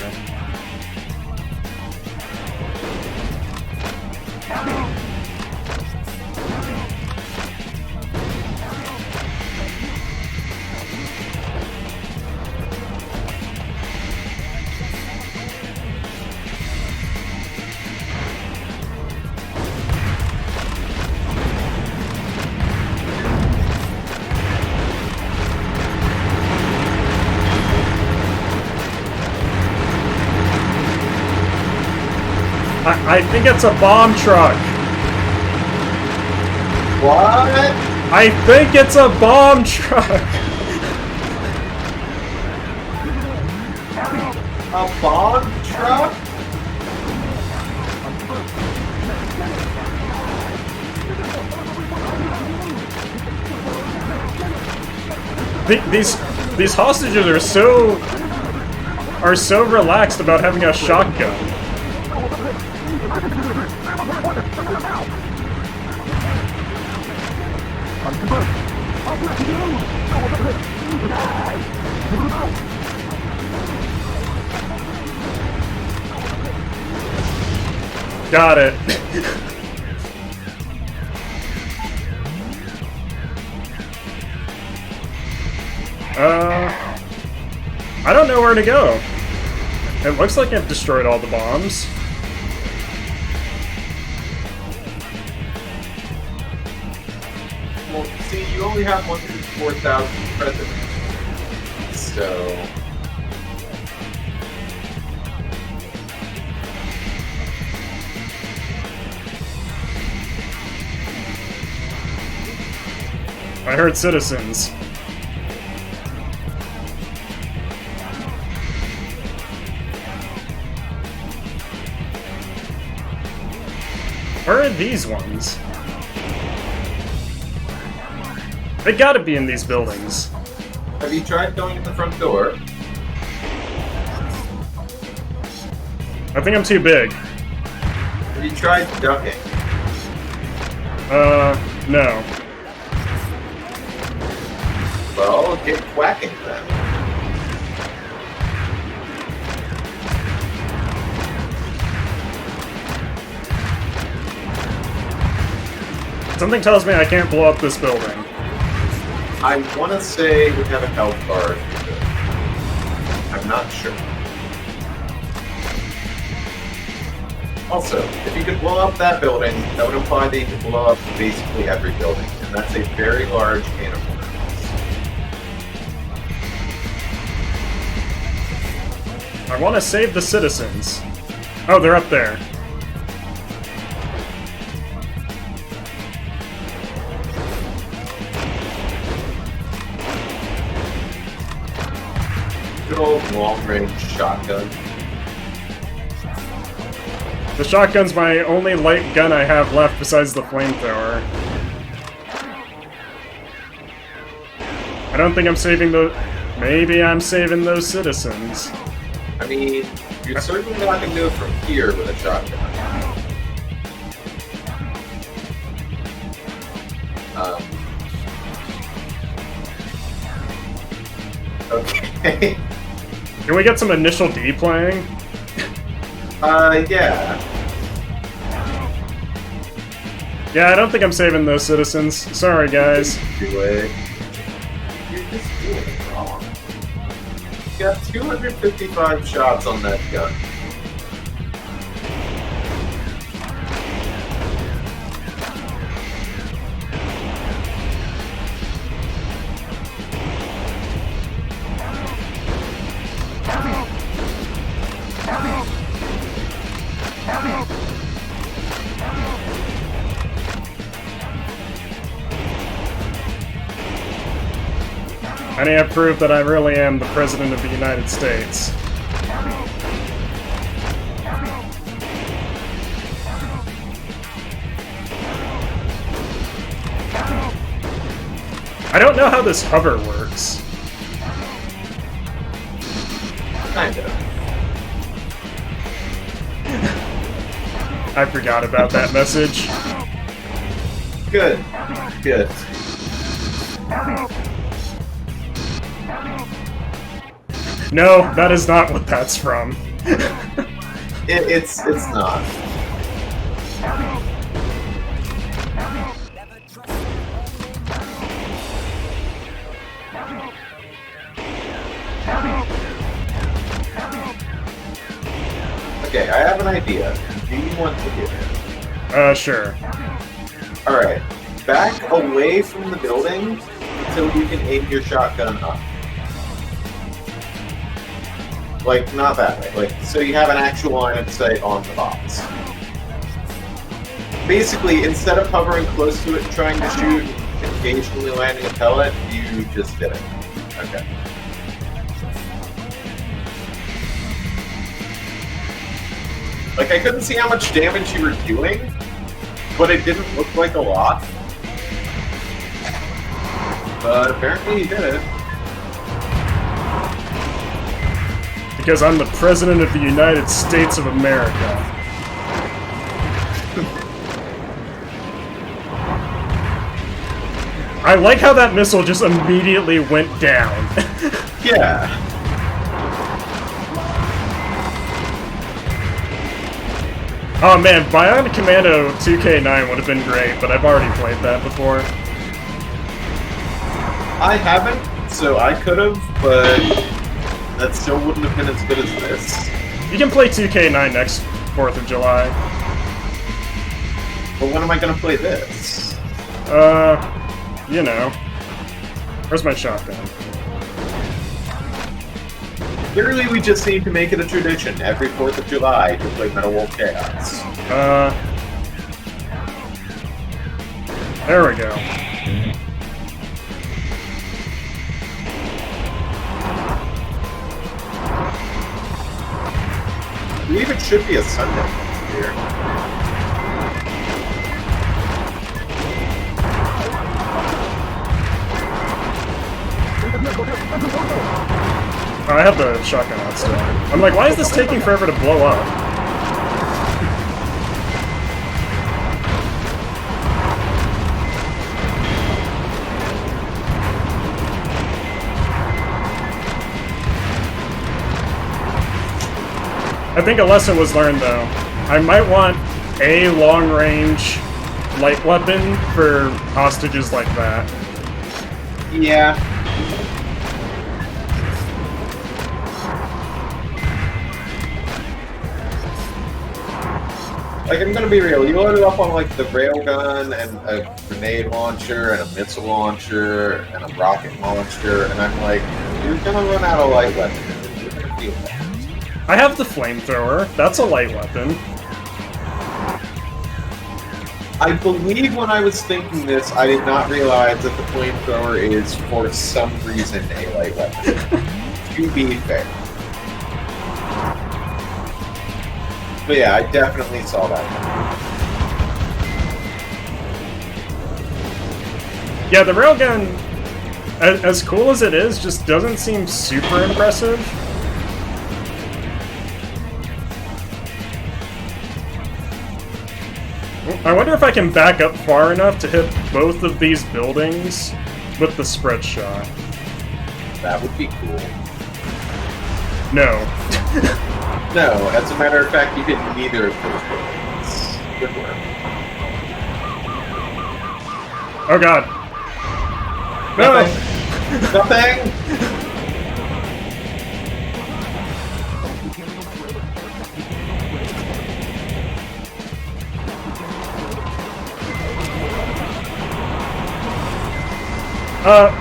Speaker 1: I think it's a bomb truck.
Speaker 2: What?
Speaker 1: I think it's a bomb truck.
Speaker 2: A bomb truck?
Speaker 1: These hostages are so relaxed about having a shotgun. Got it. I don't know where to go. It looks like I've destroyed all the bombs.
Speaker 2: Well, see, you only have 104,000 presidents. So...
Speaker 1: I heard citizens. Where are these ones? They gotta be in these buildings.
Speaker 2: Have you tried going in the front door?
Speaker 1: I think I'm too big.
Speaker 2: Have you tried ducking?
Speaker 1: No.
Speaker 2: Well, get quacking then.
Speaker 1: Something tells me I can't blow up this building.
Speaker 2: I want to say we have a health bar. I'm not sure. Also, if you could blow up that building, that would imply that you could blow up basically every building, and that's a very large can of worms.
Speaker 1: I want to save the citizens. Oh, they're up there.
Speaker 2: Good old long-range shotgun.
Speaker 1: The shotgun's my only light gun I have left besides the flamethrower. I don't think I'm saving those... Maybe I'm saving those citizens.
Speaker 2: I mean, you're certainly not going to do it from here with a shotgun. Okay.
Speaker 1: Can we get some initial D playing?
Speaker 2: Yeah.
Speaker 1: Yeah, I don't think I'm saving those citizens. Sorry, guys.
Speaker 2: You're just doing it wrong. You got 255 shots on that gun.
Speaker 1: I need to prove that I really am the President of the United States. I don't know how this hover works.
Speaker 2: Kind of.
Speaker 1: I forgot about that message.
Speaker 2: Good. Good.
Speaker 1: No, that is not what that's from.
Speaker 2: It's not. Okay, I have an idea. Do you want to do it?
Speaker 1: Sure.
Speaker 2: Alright. Back away from the building until you can aim your shotgun up. Like, not that way. Like, so you have an actual line of sight on the box. Basically, instead of hovering close to it and trying to shoot and occasionally landing a pellet, you just did it. Okay. Like, I couldn't see how much damage you were doing, but it didn't look like a lot. But apparently you did it.
Speaker 1: Because I'm the President of the United States of America. I like how that missile just immediately went down.
Speaker 2: Yeah.
Speaker 1: Oh man, Bionic Commando 2K9 would have been great, but I've already played that before.
Speaker 2: I haven't, so I could have, but that still wouldn't have been as good as this.
Speaker 1: You can play 2K9 next 4th of July.
Speaker 2: But when am I gonna play this?
Speaker 1: You know. Where's my shotgun?
Speaker 2: Clearly we just need to make it a tradition every 4th of July to play Metal Wolf Chaos.
Speaker 1: There we go.
Speaker 2: I believe it should be a Sunday here.
Speaker 1: Oh, I have the shotgun out still. I'm like, why is this taking forever to blow up? I think a lesson was learned, though. I might want a long-range light weapon for hostages like that.
Speaker 2: Yeah. Like, I'm gonna be real, you load it up on, like, the railgun and a grenade launcher and a missile launcher and a rocket launcher, and I'm like, you're gonna run out of light weapons. You're gonna feel that.
Speaker 1: I have the flamethrower. That's a light weapon.
Speaker 2: I believe when I was thinking this, I did not realize that the flamethrower is, for some reason, a light weapon. To be fair. But yeah, I definitely saw that.
Speaker 1: Yeah, the railgun as cool as it is, just doesn't seem super impressive. I wonder if I can back up far enough to hit both of these buildings with the spread shot.
Speaker 2: That would be cool.
Speaker 1: No.
Speaker 2: No, as a matter of fact, you hit neither of those buildings. Good work.
Speaker 1: Oh god. No!
Speaker 2: Nothing!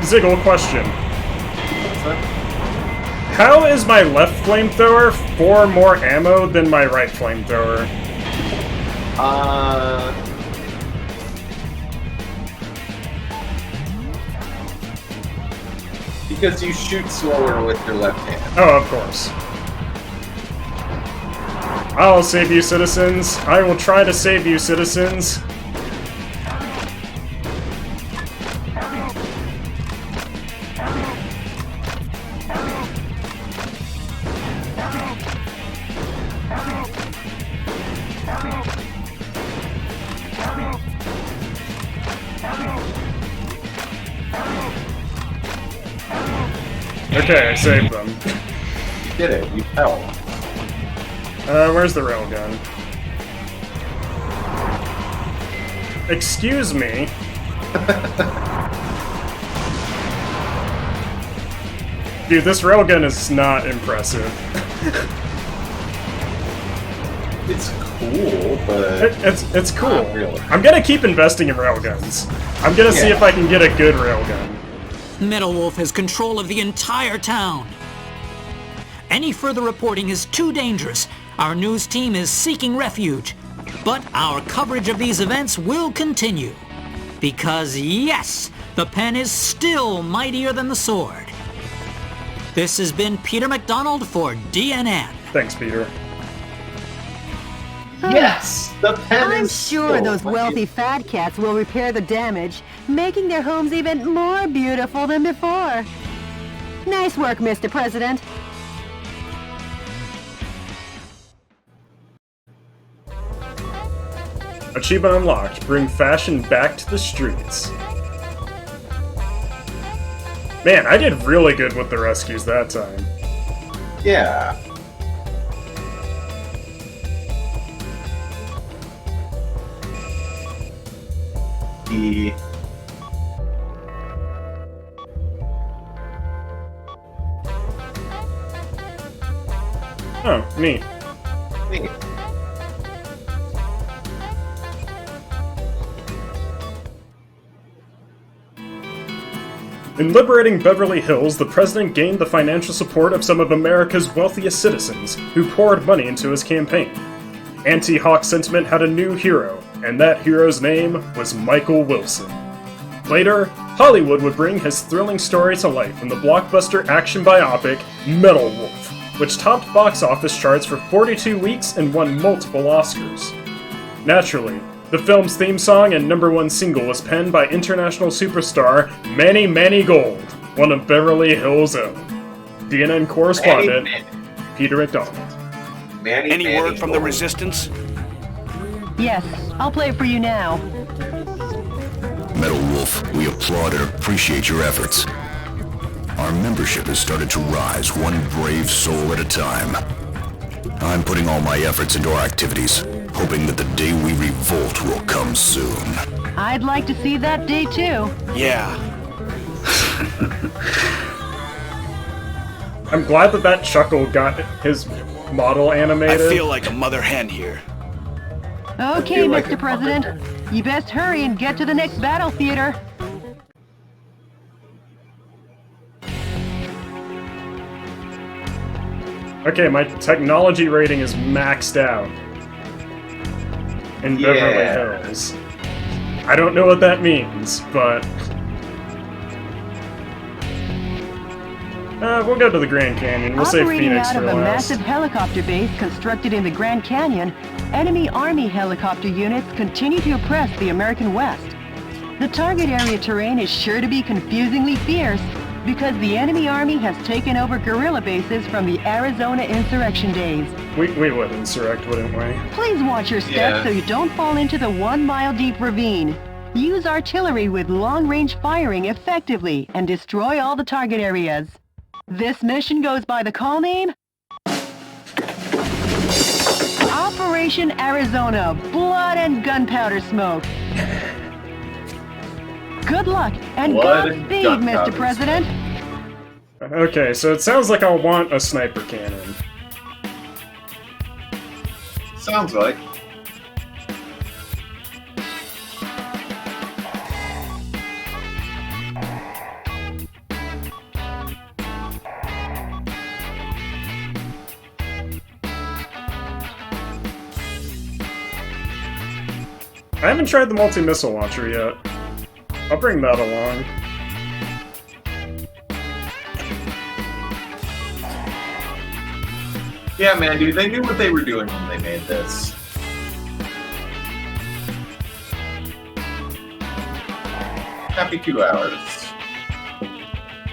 Speaker 1: Ziggle, question. How is my left flamethrower 4 more ammo than my right flamethrower?
Speaker 2: Because you shoot slower with your left hand.
Speaker 1: Oh, of course. I'll save you, citizens. I will try to save you, citizens. Okay, I saved them.
Speaker 2: You did it. You fell.
Speaker 1: Where's the railgun? Excuse me. Dude, this railgun is not impressive.
Speaker 2: It's cool, but...
Speaker 1: It's cool.
Speaker 2: Not really.
Speaker 1: I'm gonna keep investing in railguns. I'm gonna see if I can get a good railgun.
Speaker 5: Metal Wolf has control of the entire town. Any further reporting is too dangerous. Our news team is seeking refuge. But our coverage of these events will continue. Because yes, the pen is still mightier than the sword. This has been Peter McDonald for DNN.
Speaker 1: Thanks, Peter.
Speaker 2: Yes! The pen
Speaker 6: I'm
Speaker 2: is
Speaker 6: sure
Speaker 2: so
Speaker 6: those wealthy fat cats will repair the damage, making their homes even more beautiful than before. Nice work, Mr. President.
Speaker 1: Achievement unlocked. Bring fashion back to the streets. Man, I did really good with the rescues that time.
Speaker 2: Yeah.
Speaker 1: Oh, neat.
Speaker 2: Neat.
Speaker 1: In liberating Beverly Hills, the president gained the financial support of some of America's wealthiest citizens, who poured money into his campaign. Anti-Hawk sentiment had a new hero, and that hero's name was Michael Wilson. Later, Hollywood would bring his thrilling story to life in the blockbuster action biopic Metal Wolf, which topped box office charts for 42 weeks and won multiple Oscars. Naturally, the film's theme song and #1 single was penned by international superstar Manny Manny Gold, one of Beverly Hills' own. DNN correspondent Peter McDonald.
Speaker 4: Any word from the Resistance?
Speaker 6: Yes, I'll play it for you now.
Speaker 8: Metal Wolf, we applaud and appreciate your efforts. Our membership has started to rise one brave soul at a time. I'm putting all my efforts into our activities, hoping that the day we revolt will come soon.
Speaker 6: I'd like to see that day too.
Speaker 4: Yeah.
Speaker 1: I'm glad that chuckle got his model animated.
Speaker 4: I feel like a mother hen here.
Speaker 6: Okay, Mr. President. You best hurry and get to the next battle theater.
Speaker 1: Okay, my technology rating is maxed out in Beverly Hills. I don't know what that means, but we'll go to the Grand Canyon. We'll save
Speaker 6: Operating
Speaker 1: Phoenix
Speaker 6: out
Speaker 1: for
Speaker 6: of a
Speaker 1: last.
Speaker 6: massive helicopter base constructed in the Grand Canyon, enemy Army helicopter units continue to oppress the American West. The target area terrain is sure to be confusingly fierce because the enemy army has taken over guerrilla bases from the Arizona insurrection days.
Speaker 1: We would insurrect, wouldn't we?
Speaker 6: Please watch your steps
Speaker 2: Yeah.
Speaker 6: so you don't fall into the 1-mile-deep ravine. Use artillery with long-range firing effectively and destroy all the target areas. This mission goes by the call name Operation Arizona Blood and Gunpowder Smoke. Good luck and
Speaker 2: Blood and
Speaker 6: Godspeed,
Speaker 2: gunpowder
Speaker 6: Mr. President.
Speaker 1: Okay, so it sounds like I'll want a sniper cannon.
Speaker 2: Sounds like.
Speaker 1: I haven't tried the multi-missile launcher yet. I'll bring that along.
Speaker 2: Yeah, man, dude, they knew what they were doing when they made this. Happy 2 hours.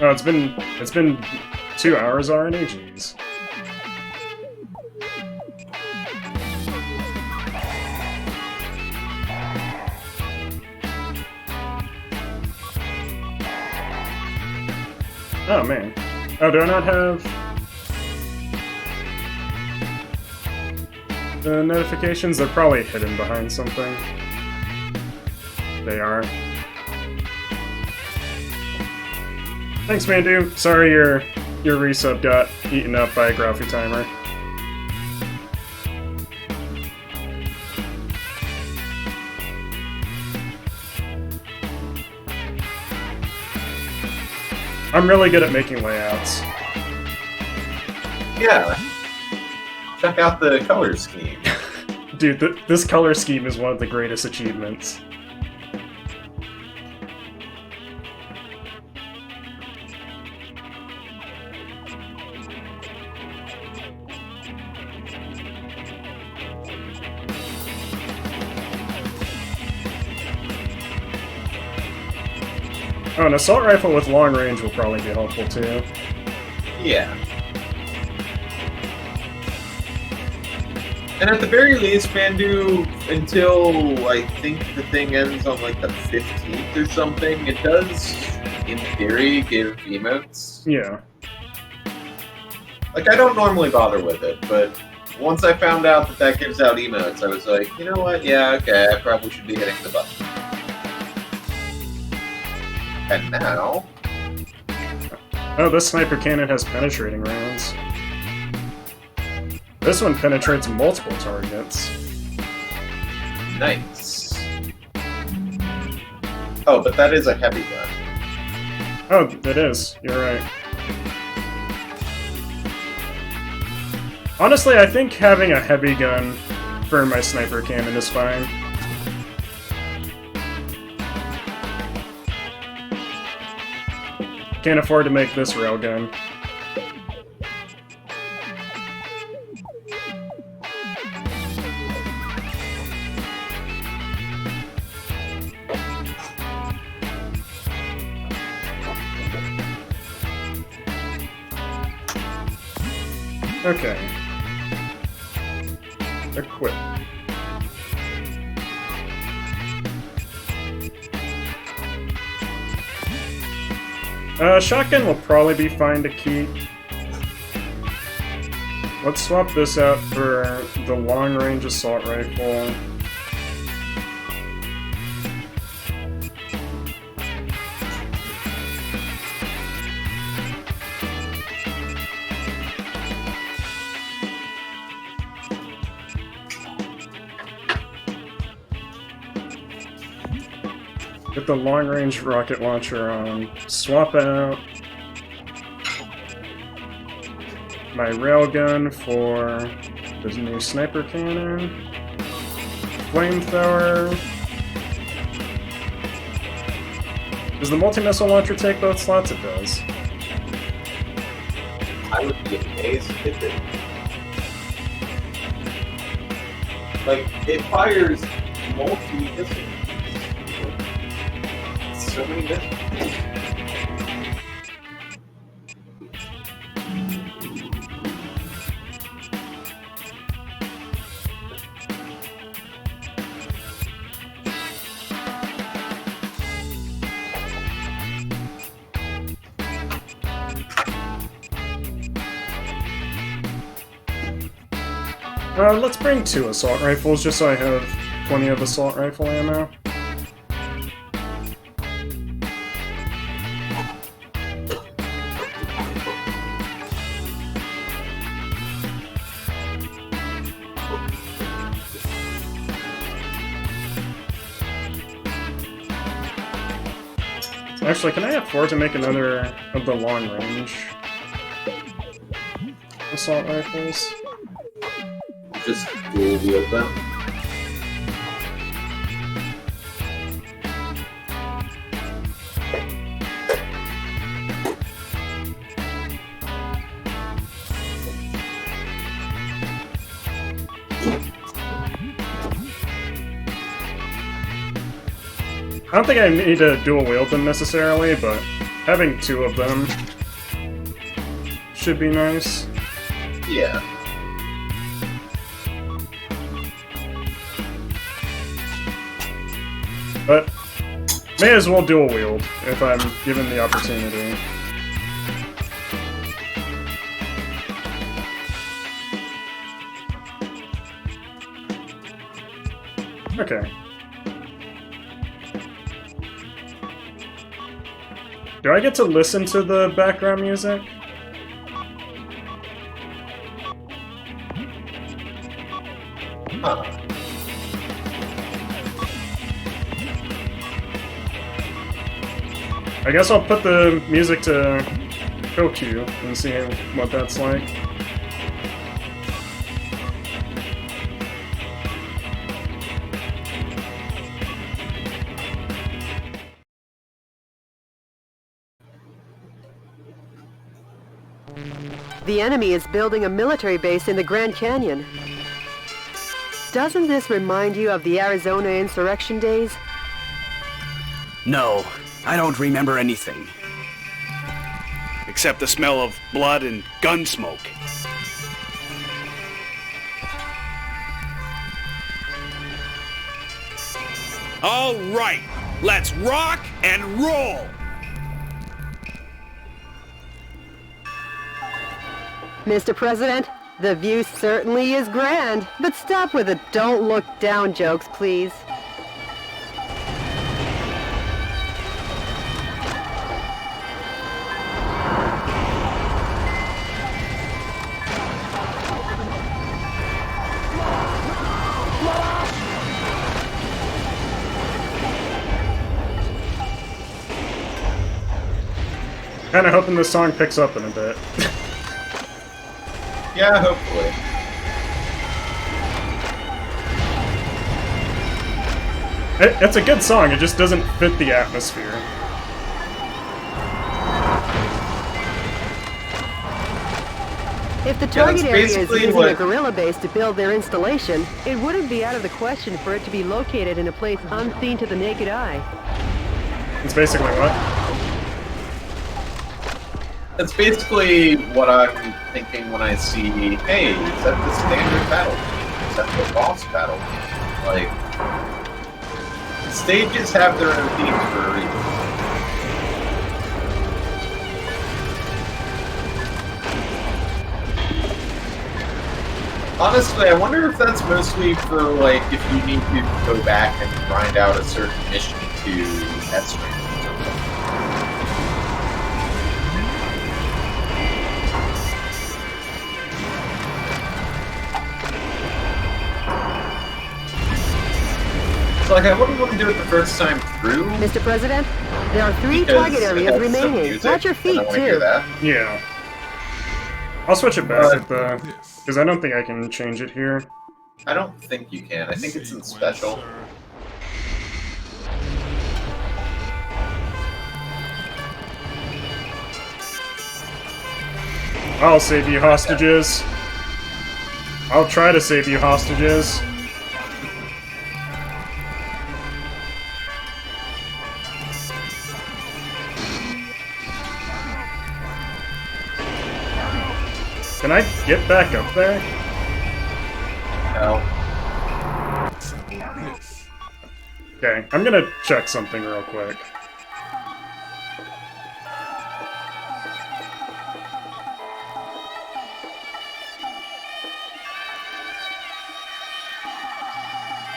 Speaker 1: Oh, it's been 2 hours already? Jeez. Oh, man. Oh, do I not have the notifications? They're probably hidden behind something. They are. Thanks, Mandu. Sorry your resub got eaten up by a Graphy timer. I'm really good at making layouts.
Speaker 2: Yeah. Check out the color scheme.
Speaker 1: Dude, this color scheme is one of the greatest achievements. Oh, an assault rifle with long range will probably be helpful too.
Speaker 2: Yeah. And at the very least, Mandu, until I think the thing ends on like the 15th or something, it does, in theory, give emotes.
Speaker 1: Yeah.
Speaker 2: Like, I don't normally bother with it, but once I found out that that gives out emotes, I was like, you know what, yeah, okay, I probably should be hitting the button. And now...
Speaker 1: Oh, this sniper cannon has penetrating rounds. This one penetrates multiple targets.
Speaker 2: Nice. Oh, but that is a heavy gun.
Speaker 1: Oh, it is. You're right. Honestly, I think having a heavy gun for my sniper cannon is fine. Can't afford to make this railgun. Okay. Equip. Shotgun will probably be fine to keep. Let's swap this out for the long-range assault rifle. Get the long-range rocket launcher on. Swap out my railgun for this new sniper cannon. Flamethrower. Does the multi-missile launcher take both slots? It does.
Speaker 2: I would be amazed if it didn't. Like, it fires multi-missiles. so many missions.
Speaker 1: Let's bring 2 assault rifles just so I have plenty of assault rifle ammo. Actually, can I afford to make another of the long-range assault rifles?
Speaker 2: Just dual wield them.
Speaker 1: I don't think I need to dual wield them necessarily, but having 2 of them should be nice.
Speaker 2: Yeah.
Speaker 1: But may as well dual wield if I'm given the opportunity. Okay. Do I get to listen to the background music?
Speaker 2: Huh.
Speaker 1: I guess I'll put the music to Kokyu and see what that's like.
Speaker 6: The enemy is building a military base in the Grand Canyon. Doesn't this remind you of the Arizona insurrection days?
Speaker 4: No, I don't remember anything. Except the smell of blood and gun smoke. All right, let's rock and roll!
Speaker 6: Mr. President, the view certainly is grand, but stop with the don't look down jokes, please.
Speaker 1: Kinda hoping this song picks up in a bit.
Speaker 2: Yeah, hopefully.
Speaker 1: It's a good song, it just doesn't fit the atmosphere.
Speaker 6: If the target area is
Speaker 2: basically
Speaker 6: using
Speaker 2: what-
Speaker 6: a guerrilla base to build their installation, it wouldn't be out of the question for it to be located in a place unseen to the naked eye.
Speaker 1: It's basically what?
Speaker 2: That's basically what I'm thinking when I see, hey, is that the standard battle? Is that the boss battle? Like, stages have their own themes for a reason. Honestly, I wonder if that's mostly for, like, if you need to go back and grind out a certain mission to S-rank. So, like, I wouldn't want to do it the first time through.
Speaker 6: Mr. President, there are 3
Speaker 2: because
Speaker 6: target
Speaker 2: it
Speaker 6: areas
Speaker 2: has some
Speaker 6: remaining.
Speaker 2: music,
Speaker 6: Watch your
Speaker 2: and I
Speaker 6: feet,
Speaker 2: wanna hear
Speaker 6: too.
Speaker 2: that.
Speaker 1: Yeah. I'll switch it back at the... because I don't think I can change it here.
Speaker 2: I don't think you can. I think it's in special.
Speaker 1: I'll save you hostages. I'll try to save you hostages. Can I get back up there?
Speaker 2: No.
Speaker 1: Okay, I'm gonna check something real quick.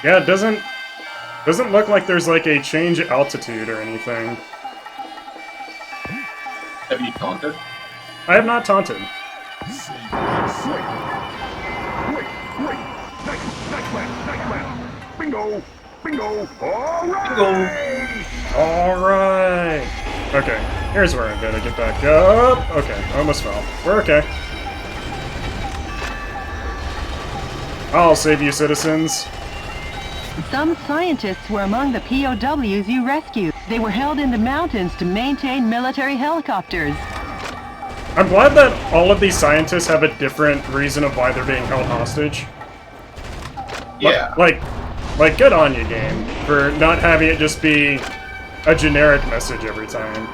Speaker 1: Yeah, it doesn't look like there's like a change altitude or anything.
Speaker 2: Have you taunted?
Speaker 1: I have not taunted.
Speaker 10: Bingo! Bingo!
Speaker 1: Alright! Okay, here's where I'm gonna get back up. Okay, almost fell. We're okay. I'll save you, citizens.
Speaker 6: Some scientists were among the POWs you rescued. They were held in the mountains to maintain military helicopters.
Speaker 1: I'm glad that all of these scientists have a different reason of why they're being held hostage.
Speaker 2: Yeah.
Speaker 1: Like, good on you, game, for not having it just be a generic message every time.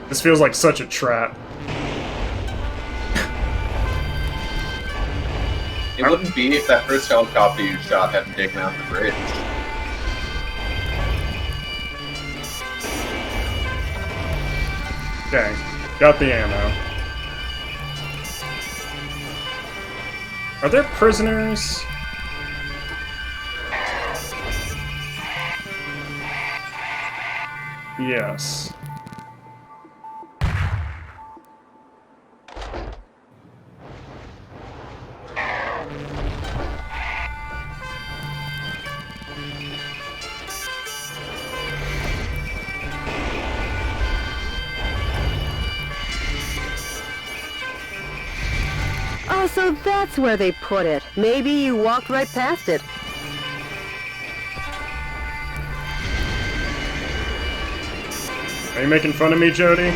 Speaker 1: This feels like such a trap.
Speaker 2: It wouldn't be if that first helicopter you shot hadn't taken out the bridge.
Speaker 1: Okay, got the ammo. Are there prisoners? Yes.
Speaker 6: Oh, so that's where they put it. Maybe you walked right past it.
Speaker 1: Are you making fun of me, Jody?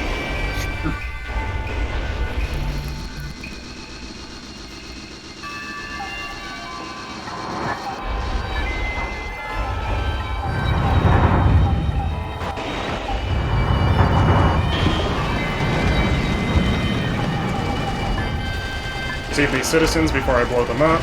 Speaker 1: Save these citizens before I blow them up.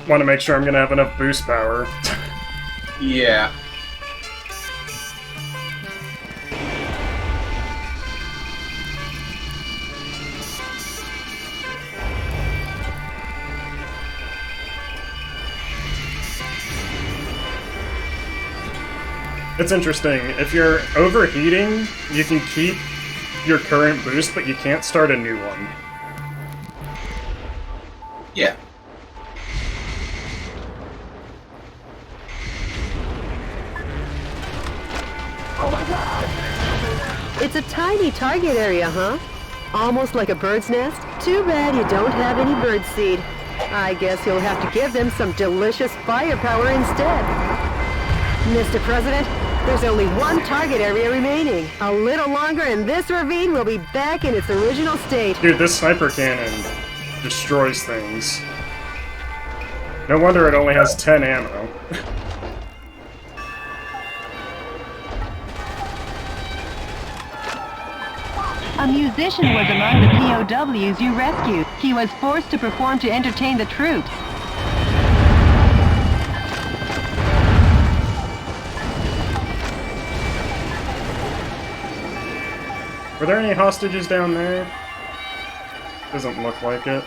Speaker 1: Want to make sure I'm gonna have enough boost power.
Speaker 2: Yeah.
Speaker 1: It's interesting. If you're overheating, you can keep your current boost, but you can't start a new one.
Speaker 2: Yeah.
Speaker 6: It's a tiny target area, huh? Almost like a bird's nest? Too bad you don't have any bird seed. I guess you'll have to give them some delicious firepower instead. Mr. President, there's only one target area remaining. A little longer and this ravine will be back in its original state.
Speaker 1: Dude, this sniper cannon destroys things. No wonder it only has 10 ammo.
Speaker 6: A musician was among the POWs you rescued. He was forced to perform to entertain the troops.
Speaker 1: Were there any hostages down there? Doesn't look like it.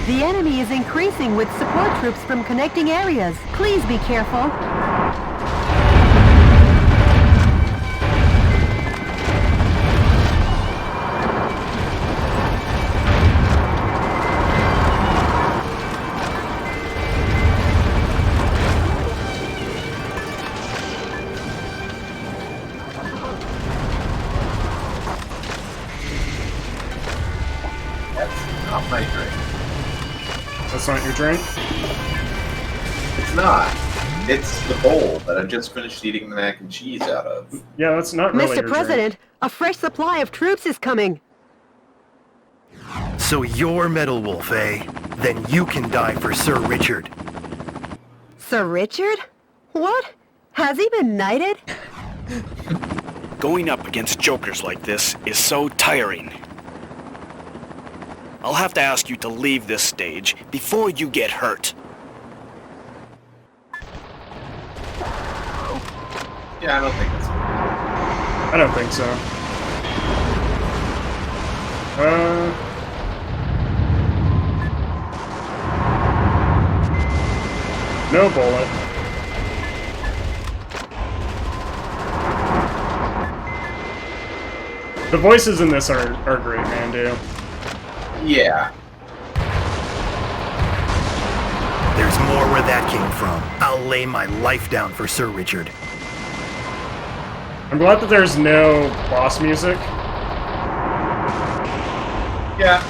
Speaker 6: The enemy is increasing with support troops from connecting areas. Please be careful.
Speaker 2: That's not my drink.
Speaker 1: That's not your drink?
Speaker 2: It's not. It's the bowl that I just finished eating the mac and cheese out of.
Speaker 1: Yeah, that's not really your
Speaker 6: Mr. President, a fresh supply of troops is coming.
Speaker 11: So you're Metal Wolf, eh? Then you can die for Sir Richard.
Speaker 6: Sir Richard? What? Has he been knighted?
Speaker 4: Going up against jokers like this is so tiring. I'll have to ask you to leave this stage before you get hurt.
Speaker 2: Yeah, I don't think that's.
Speaker 1: I don't think so. No bullet. The voices in this are great, Mandu.
Speaker 2: Yeah.
Speaker 11: There's more where that came from. I'll lay my life down for Sir Richard.
Speaker 1: I'm glad that there's no boss music.
Speaker 2: Yeah.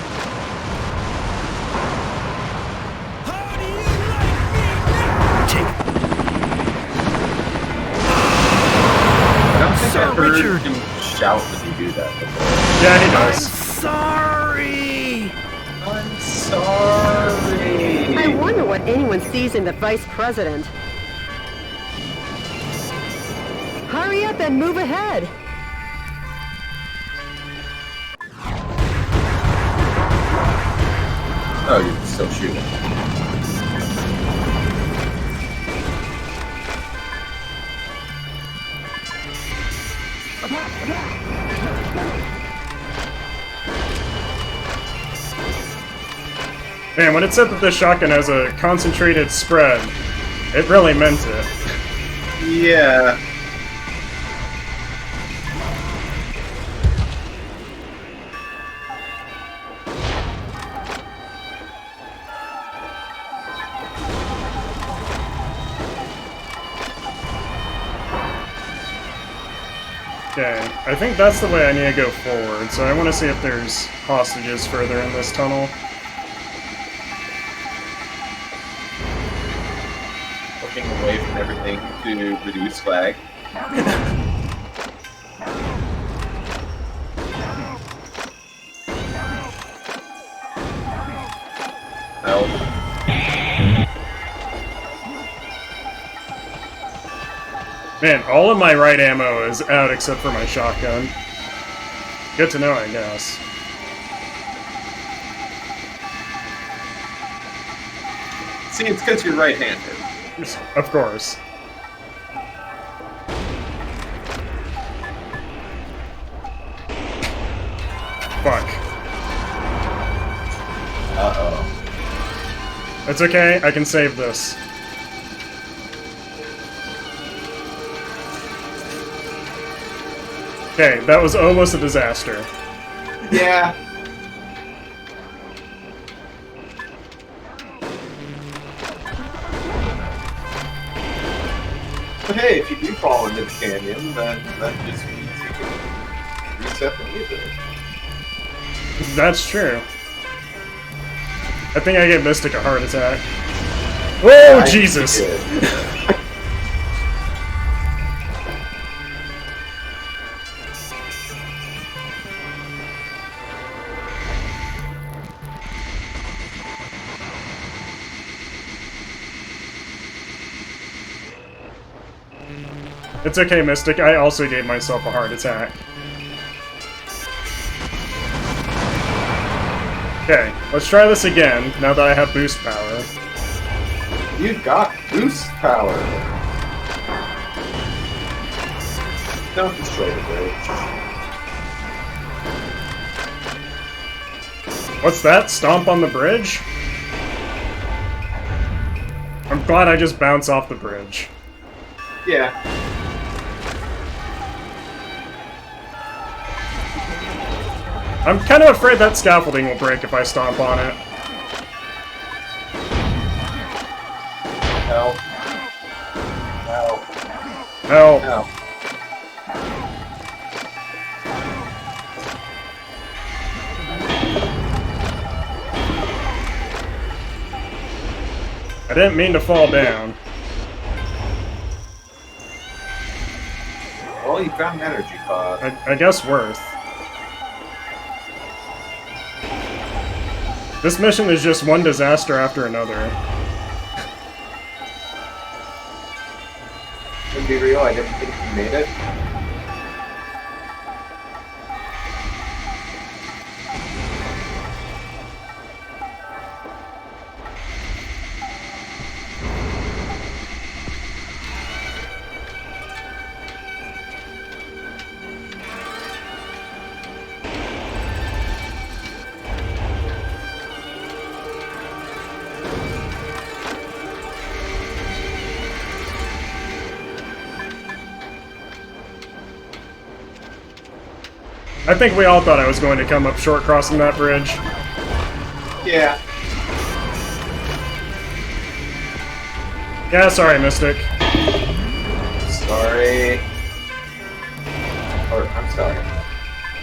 Speaker 2: I don't think I heard
Speaker 11: Richard.
Speaker 2: him shout when you do that before.
Speaker 1: Yeah, he does.
Speaker 11: Sorry!
Speaker 2: I'm sorry.
Speaker 6: I wonder what anyone sees in the vice president. Hurry up and move ahead.
Speaker 2: Oh, you're still shooting.
Speaker 1: Man, when it said that this shotgun has a concentrated spread, it really meant it.
Speaker 2: Yeah.
Speaker 1: Okay, I think that's the way I need to go forward, so I want to see if there's hostages further in this tunnel.
Speaker 2: Looking away from everything to reduce lag. Help.
Speaker 1: Man, all of my right ammo is out except for my shotgun. Good to know, I guess.
Speaker 2: See, it's because you're right-handed.
Speaker 1: Of course. Fuck.
Speaker 2: Uh-oh.
Speaker 1: It's okay, I can save this. Okay, that was almost a disaster.
Speaker 2: Yeah. But hey, if you do fall into the canyon, then that just means you can reset the music.
Speaker 1: That's true. I think I gave Mystic a heart attack. Oh, Jesus! It's okay, Mystic. I also gave myself a heart attack. Okay, let's try this again, now that I have boost power.
Speaker 2: You got boost power! Don't destroy the bridge.
Speaker 1: What's that? Stomp on the bridge? I'm glad I just bounce off the bridge.
Speaker 2: Yeah.
Speaker 1: I'm kind of afraid that scaffolding will break if I stomp on it.
Speaker 2: No. No.
Speaker 1: Help.
Speaker 2: No.
Speaker 1: I didn't mean to fall down.
Speaker 2: Well, you found an energy pod.
Speaker 1: I guess worth. This mission is just one disaster after another.
Speaker 2: To be real, I didn't think you made it.
Speaker 1: I think we all thought I was going to come up short crossing that bridge.
Speaker 2: Yeah.
Speaker 1: Yeah, sorry, Mystic.
Speaker 2: Sorry. Or, I'm sorry.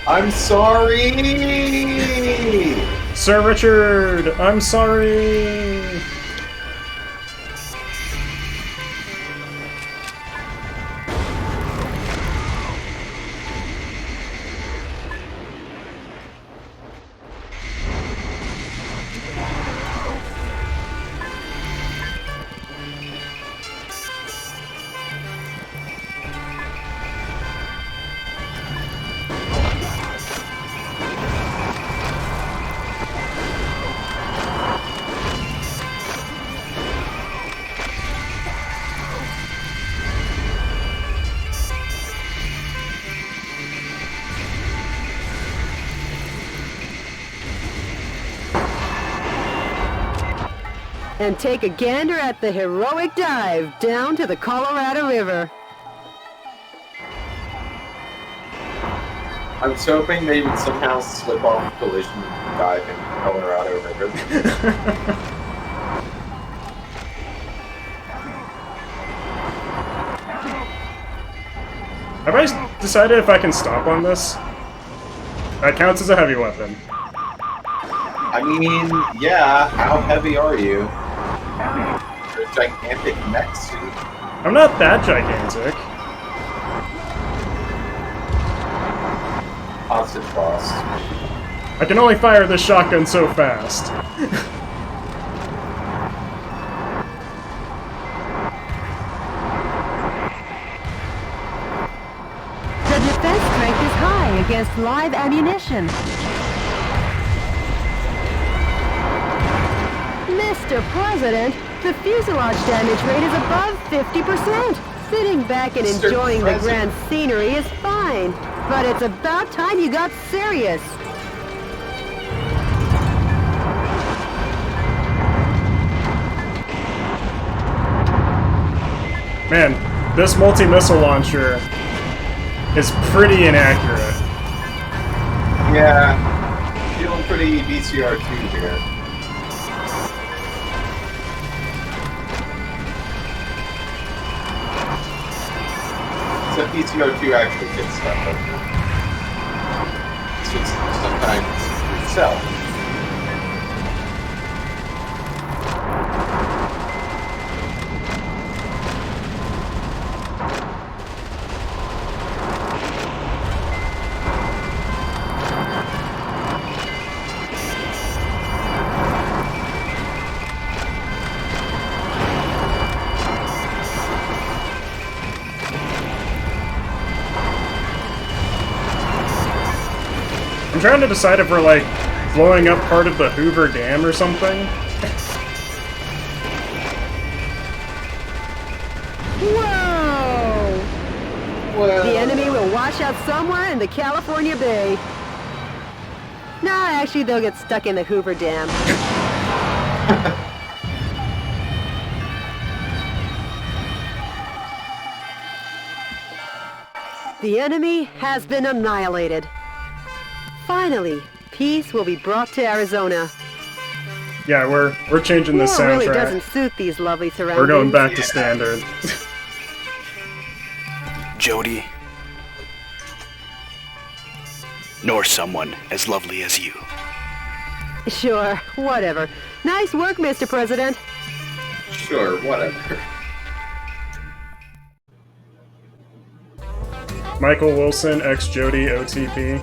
Speaker 2: I'm sorry!
Speaker 1: Sir Richard, I'm sorry!
Speaker 6: And take a gander at the heroic dive down to the Colorado River.
Speaker 2: I was hoping they would somehow slip off collision and dive in Colorado River.
Speaker 1: Have I decided if I can stomp on this? That counts as a heavy weapon.
Speaker 2: I mean, yeah, how heavy are you? You're a gigantic mech suit.
Speaker 1: I'm not that gigantic.
Speaker 2: Hostage boss.
Speaker 1: I can only fire this shotgun so fast.
Speaker 6: The defense strength is high against live ammunition. Mr. President, the fuselage damage rate is above 50%. Sitting back and
Speaker 2: Mr.
Speaker 6: enjoying the
Speaker 2: President.
Speaker 6: grand scenery is fine, but it's about time you got serious.
Speaker 1: Man, this multi-missile launcher is pretty inaccurate.
Speaker 2: Yeah, feeling pretty BCR2 here. So BCR2 actually gets stuff, doesn't it? It's just sometimes yourself.
Speaker 1: I'm trying to decide if we're, like, blowing up part of the Hoover Dam or something.
Speaker 6: Whoa!
Speaker 2: Well,
Speaker 6: The enemy will wash out somewhere in the California Bay. Nah, actually, they'll get stuck in the Hoover Dam. The enemy has been annihilated. Finally, peace will be brought to Arizona.
Speaker 1: Yeah, we're changing the
Speaker 6: War
Speaker 1: soundtrack.
Speaker 6: really doesn't suit these lovely surroundings.
Speaker 1: We're going back to standard.
Speaker 4: Jody. Nor someone as lovely as you.
Speaker 6: Sure, whatever. Nice work, Mr. President.
Speaker 2: sure, whatever.
Speaker 1: Michael Wilson, ex-Jody, OTP.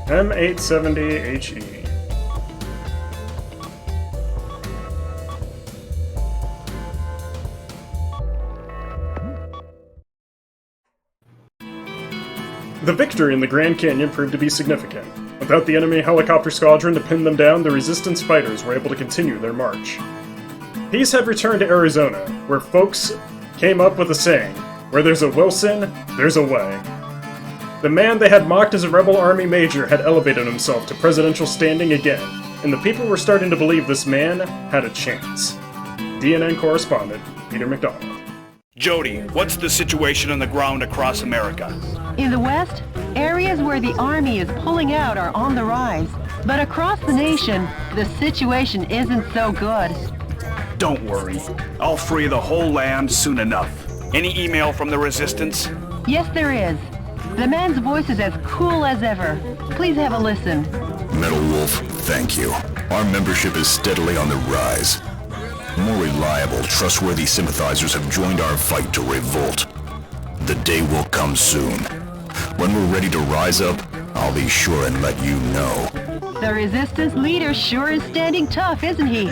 Speaker 1: M870HE. The victory in the Grand Canyon proved to be significant. Without the enemy helicopter squadron to pin them down, the Resistance fighters were able to continue their march. Peace had returned to Arizona, where folks came up with a saying, "Where there's a Wilson, there's a way." The man they had mocked as a rebel army major had elevated himself to presidential standing again, and the people were starting to believe this man had a chance. DNN correspondent, Peter McDonald.
Speaker 4: Jody, what's the situation on the ground across America?
Speaker 3: In the West, areas where the Army is pulling out are on the rise. But across the nation, the situation isn't so good.
Speaker 4: Don't worry. I'll free the whole land soon enough. Any email from the Resistance?
Speaker 3: Yes, there is. The man's voice is as cool as ever. Please have a listen.
Speaker 8: Metal Wolf, thank you. Our membership is steadily on the rise. More reliable, trustworthy sympathizers have joined our fight to revolt. The day will come soon. When we're ready to rise up, I'll be sure and let you know.
Speaker 3: The Resistance leader sure is standing tough, isn't he?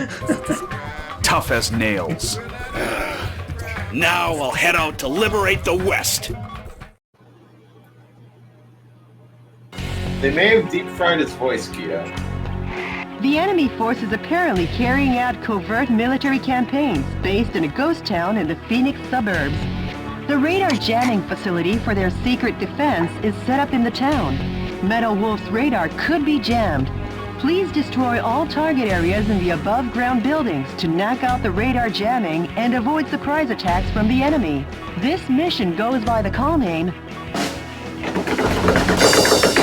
Speaker 4: Tough as nails. Now I'll head out to liberate the West.
Speaker 2: They may have deep-fried his voice, Keto.
Speaker 3: The enemy force is apparently carrying out covert military campaigns based in a ghost town in the Phoenix suburbs. The radar jamming facility for their secret defense is set up in the town. Metal Wolf's radar could be jammed. Please destroy all target areas in the above-ground buildings to knock out the radar jamming and avoid surprise attacks from the enemy. This mission goes by the call name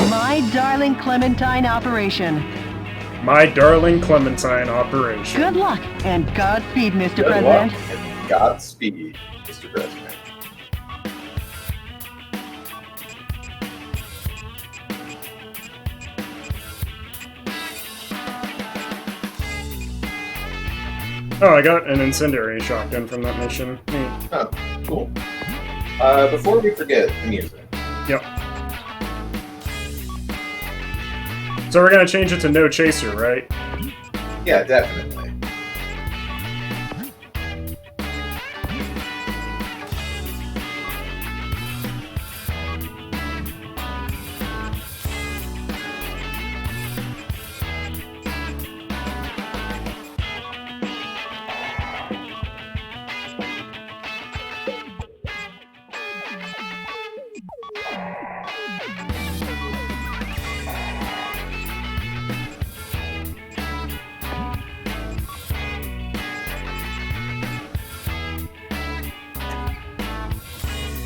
Speaker 3: My Darling Clementine Operation.
Speaker 1: My Darling Clementine Operation.
Speaker 3: Good luck and Godspeed, Mr.
Speaker 2: Good
Speaker 3: President.
Speaker 2: luck and Godspeed, Mr. President.
Speaker 1: Oh, I got an incendiary shotgun from that mission. Neat.
Speaker 2: Oh, cool. Before we forget the music.
Speaker 1: Yep. So we're gonna change it to No Chaser, right?
Speaker 2: Yeah, definitely.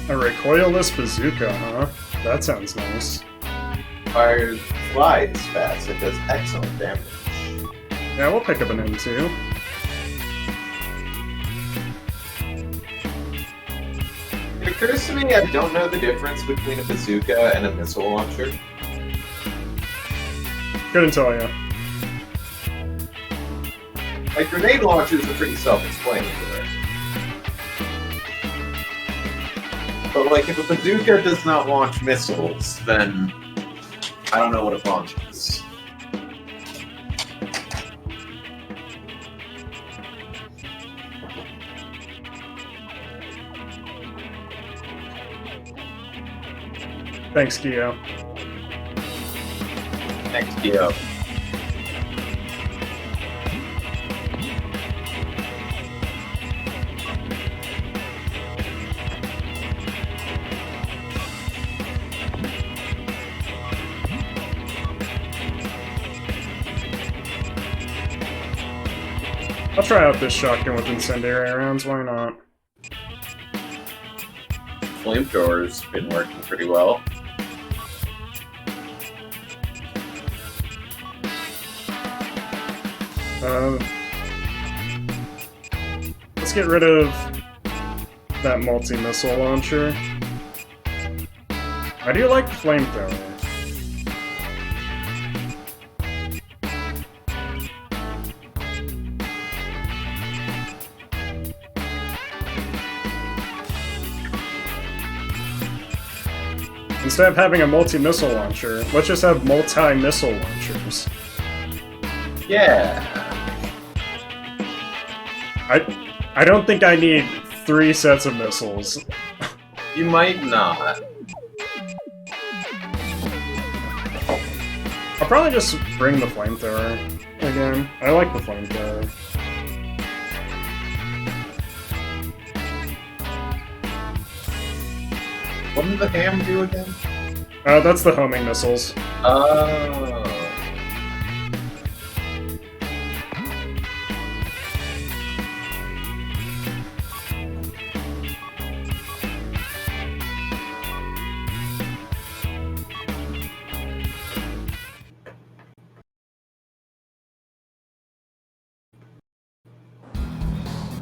Speaker 1: A recoilless bazooka, huh? That sounds nice.
Speaker 2: Fires flies fast. It does excellent damage.
Speaker 1: Yeah, we'll pick up an M2.
Speaker 2: occurs to me I don't know the difference between a bazooka and a missile launcher.
Speaker 1: Couldn't tell you.
Speaker 2: Like, grenade launchers are pretty self-explanatory. But, like, if a bazooka does not launch missiles, then I don't know what it launches.
Speaker 1: Thanks, Gio.
Speaker 2: Thanks, Gio.
Speaker 1: I'll try out this shotgun with incendiary rounds, why not?
Speaker 2: Flamethrower's been working pretty well.
Speaker 1: Let's get rid of that multi-missile launcher. I do like the flamethrower. Instead of having a multi-missile launcher, let's just have multi-missile launchers.
Speaker 2: Yeah.
Speaker 1: I don't think I need 3 sets of missiles.
Speaker 2: You might not.
Speaker 1: I'll probably just bring the flamethrower again. I like the flamethrower.
Speaker 2: What did the ham do again?
Speaker 1: That's the homing missiles.
Speaker 2: Oh.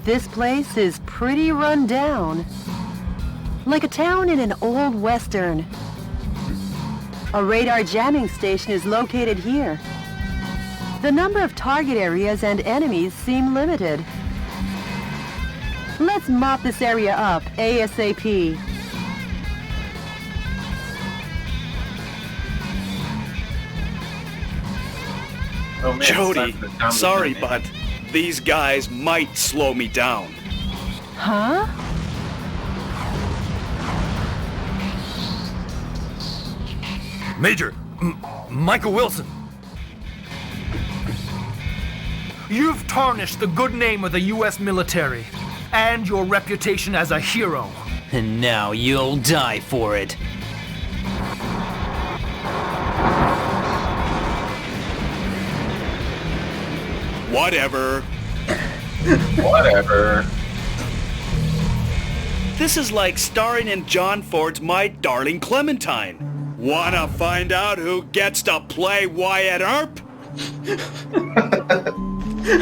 Speaker 6: This place is pretty run down. Like a town in an old western. A radar jamming station is located here. The number of target areas and enemies seem limited. Let's mop this area up ASAP.
Speaker 2: Oh, man,
Speaker 4: Jody,
Speaker 2: it's time for the town to
Speaker 4: sorry,
Speaker 2: finish.
Speaker 4: but these guys might slow me down.
Speaker 6: Huh?
Speaker 12: Major, Michael Wilson. You've tarnished the good name of the U.S. military and your reputation as a hero.
Speaker 13: And now you'll die for it.
Speaker 4: Whatever.
Speaker 2: Whatever.
Speaker 4: This is like starring in John Ford's My Darling Clementine. Wanna find out who gets to play Wyatt Earp?
Speaker 2: I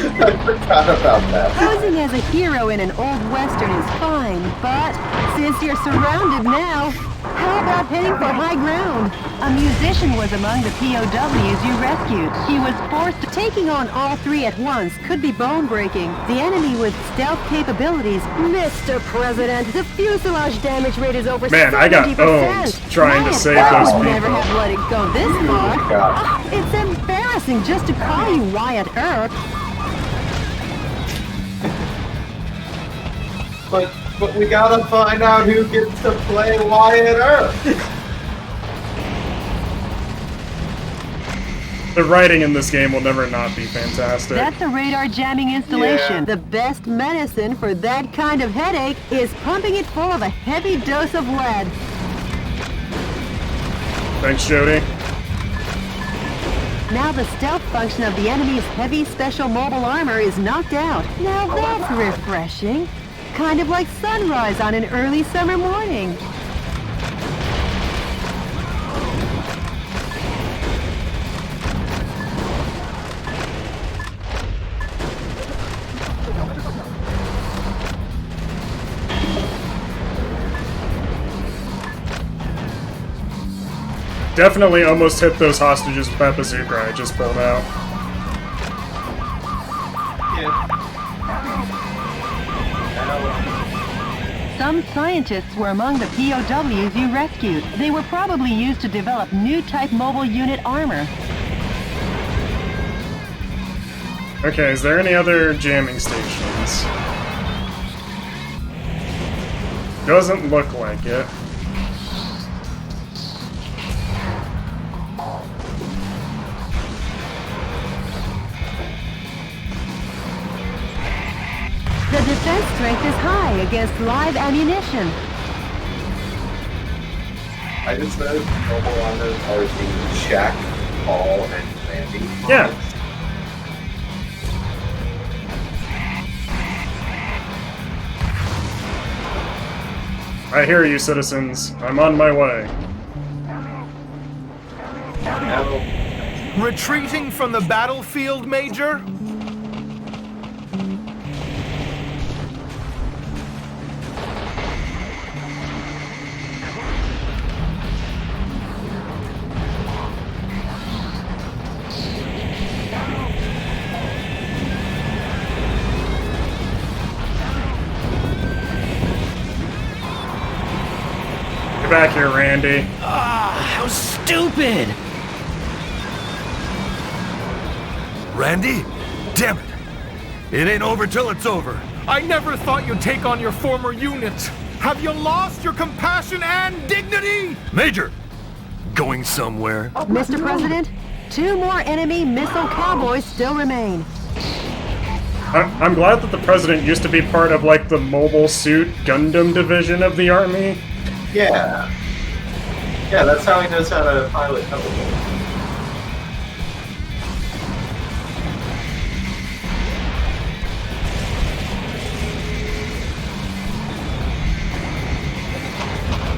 Speaker 2: forgot about that.
Speaker 6: Posing as a hero in an old western is fine, but since you're surrounded now, how about heading for high ground? A musician was among the POWs you rescued. He was forced to taking on all 3 at once could be bone-breaking. The enemy with stealth capabilities. Mr. President, the fuselage damage rate is over 70%.
Speaker 1: Man, I got owned trying to save those
Speaker 6: would never
Speaker 1: people.
Speaker 6: have let it go this far. It's embarrassing just to call you Wyatt Earp.
Speaker 2: But we gotta find out who gets to play Wyatt Earp.
Speaker 1: The writing in this game will never not be fantastic.
Speaker 6: That's a radar jamming installation.
Speaker 2: Yeah.
Speaker 6: The best medicine for that kind of headache is pumping it full of a heavy dose of lead.
Speaker 1: Thanks, Jody.
Speaker 6: Now the stealth function of the enemy's heavy special mobile armor is knocked out. Now that's refreshing. Kind of like sunrise on an early summer morning.
Speaker 1: definitely almost hit those hostages with that bazooka I just pulled out.
Speaker 3: Some scientists were among the POWs you rescued. They were probably used to develop new type mobile unit armor.
Speaker 1: Okay, is there any other jamming stations? Doesn't look like it.
Speaker 6: The defense strength is high against live ammunition.
Speaker 2: I just know mobile armors are the Shaq, Paul, and Randy.
Speaker 1: Yeah. I hear you, citizens. I'm on my way.
Speaker 12: Retreating from the battlefield, Major?
Speaker 1: Get back here, Randy.
Speaker 13: Ah, how stupid!
Speaker 11: Randy? Damn it! It ain't over till it's over.
Speaker 12: I never thought you'd take on your former unit. Have you lost your compassion and dignity?
Speaker 11: Major! Going somewhere?
Speaker 6: Mr. President, 2 more enemy missile cowboys still remain.
Speaker 1: I'm glad that the president used to be part of, like, the Mobile Suit Gundam division of the Army.
Speaker 2: Yeah. Yeah, that's how he knows how to pilot Hellboy.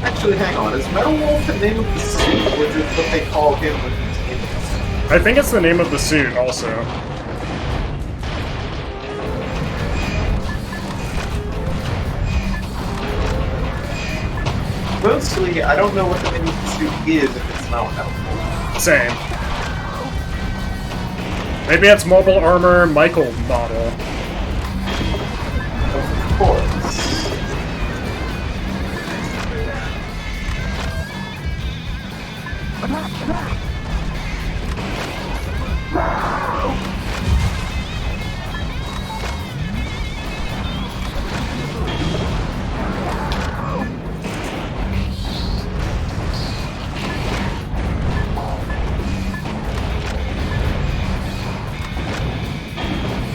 Speaker 2: Actually, hang on. Is Metal Wolf the name of the suit, or is it what they call him when he's in this?
Speaker 1: I think it's the name of the suit, also.
Speaker 2: Mostly, I don't know what the name of the suit is if it's not Hellboy.
Speaker 1: Same. Maybe it's Mobile Armor Michael model.
Speaker 2: Of course.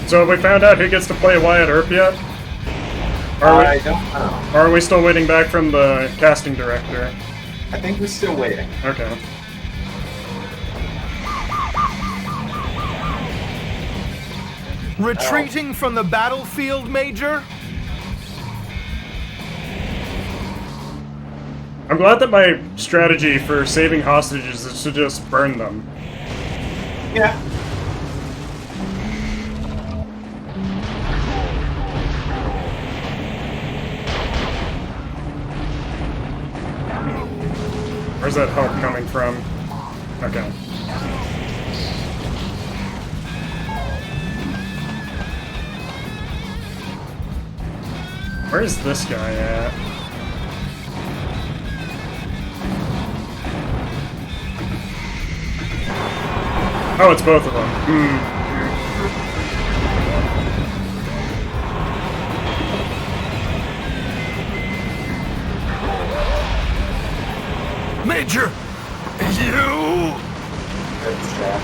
Speaker 1: So have we found out who gets to play Wyatt Earp yet?
Speaker 2: I don't know.
Speaker 1: Or are we still waiting back from the casting director?
Speaker 2: I think we're still waiting.
Speaker 1: Okay.
Speaker 12: Retreating from the battlefield, Major?
Speaker 1: I'm glad that my strategy for saving hostages is to just burn them.
Speaker 2: Yeah.
Speaker 1: Where's that help coming from? Okay. Where's this guy at? Oh, it's both of them.
Speaker 11: Major! You!
Speaker 2: That's Shaq.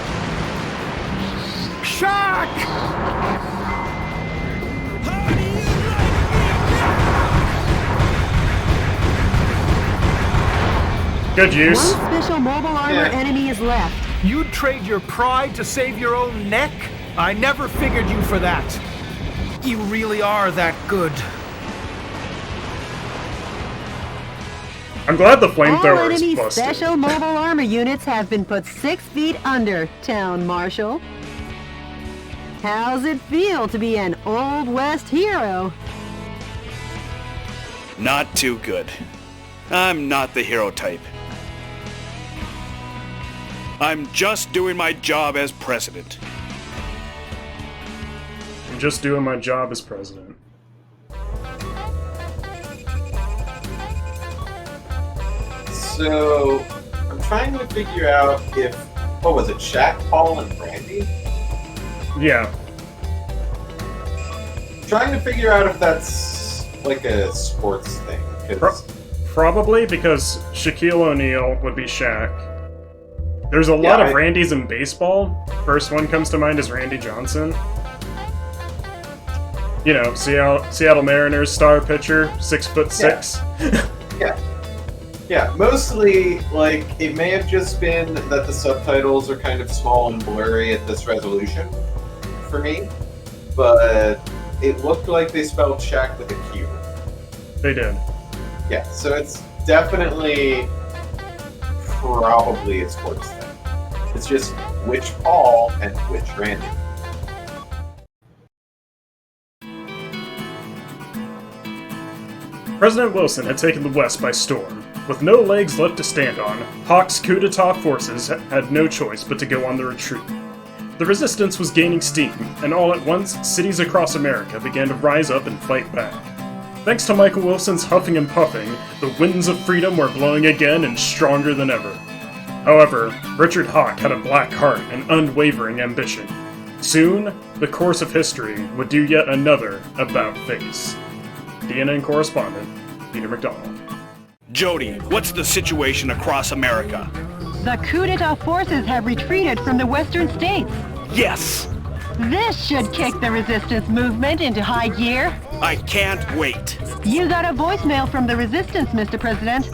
Speaker 12: Shaq!
Speaker 1: Good use.
Speaker 6: One special mobile armor enemy is left.
Speaker 12: You'd trade your pride to save your own neck? I never figured you for that. You really are that good.
Speaker 1: I'm glad the
Speaker 6: All
Speaker 1: flamethrower is
Speaker 6: enemy
Speaker 1: busted.
Speaker 6: special mobile armor units have been put 6 feet under, Town Marshal. How's it feel to be an Old West hero?
Speaker 4: Not too good. I'm not the hero type. I'm just doing my job as president.
Speaker 1: I'm just doing my job as president.
Speaker 2: So, I'm trying to figure out if... What was it, Shaq, Paul, and Randy?
Speaker 1: Yeah.
Speaker 2: Trying to figure out if that's like a sports thing.
Speaker 1: Probably, because Shaquille O'Neal would be Shaq. There's a lot of Randys in baseball. First one comes to mind is Randy Johnson. You know, Seattle Mariners star pitcher, 6'6".
Speaker 2: Yeah. Yeah, mostly, like, it may have just been that the subtitles are kind of small and blurry at this resolution for me, but it looked like they spelled Shaq with a Q.
Speaker 1: They did.
Speaker 2: Yeah, so it's definitely probably a sports thing. It's just which Paul and which Randy.
Speaker 1: President Wilson had taken the West by storm. With no legs left to stand on, Hawk's coup d'etat forces had no choice but to go on the retreat. The resistance was gaining steam, and all at once, cities across America began to rise up and fight back. Thanks to Michael Wilson's huffing and puffing, the winds of freedom were blowing again and stronger than ever. However, Richard Hawk had a black heart and unwavering ambition. Soon, the course of history would do yet another about-face. CNN correspondent, Peter McDonald.
Speaker 4: Jody, what's the situation across America?
Speaker 3: The coup d'etat forces have retreated from the western states.
Speaker 4: Yes!
Speaker 3: This should kick the resistance movement into high gear.
Speaker 4: I can't wait.
Speaker 3: You got a voicemail from the resistance, Mr. President.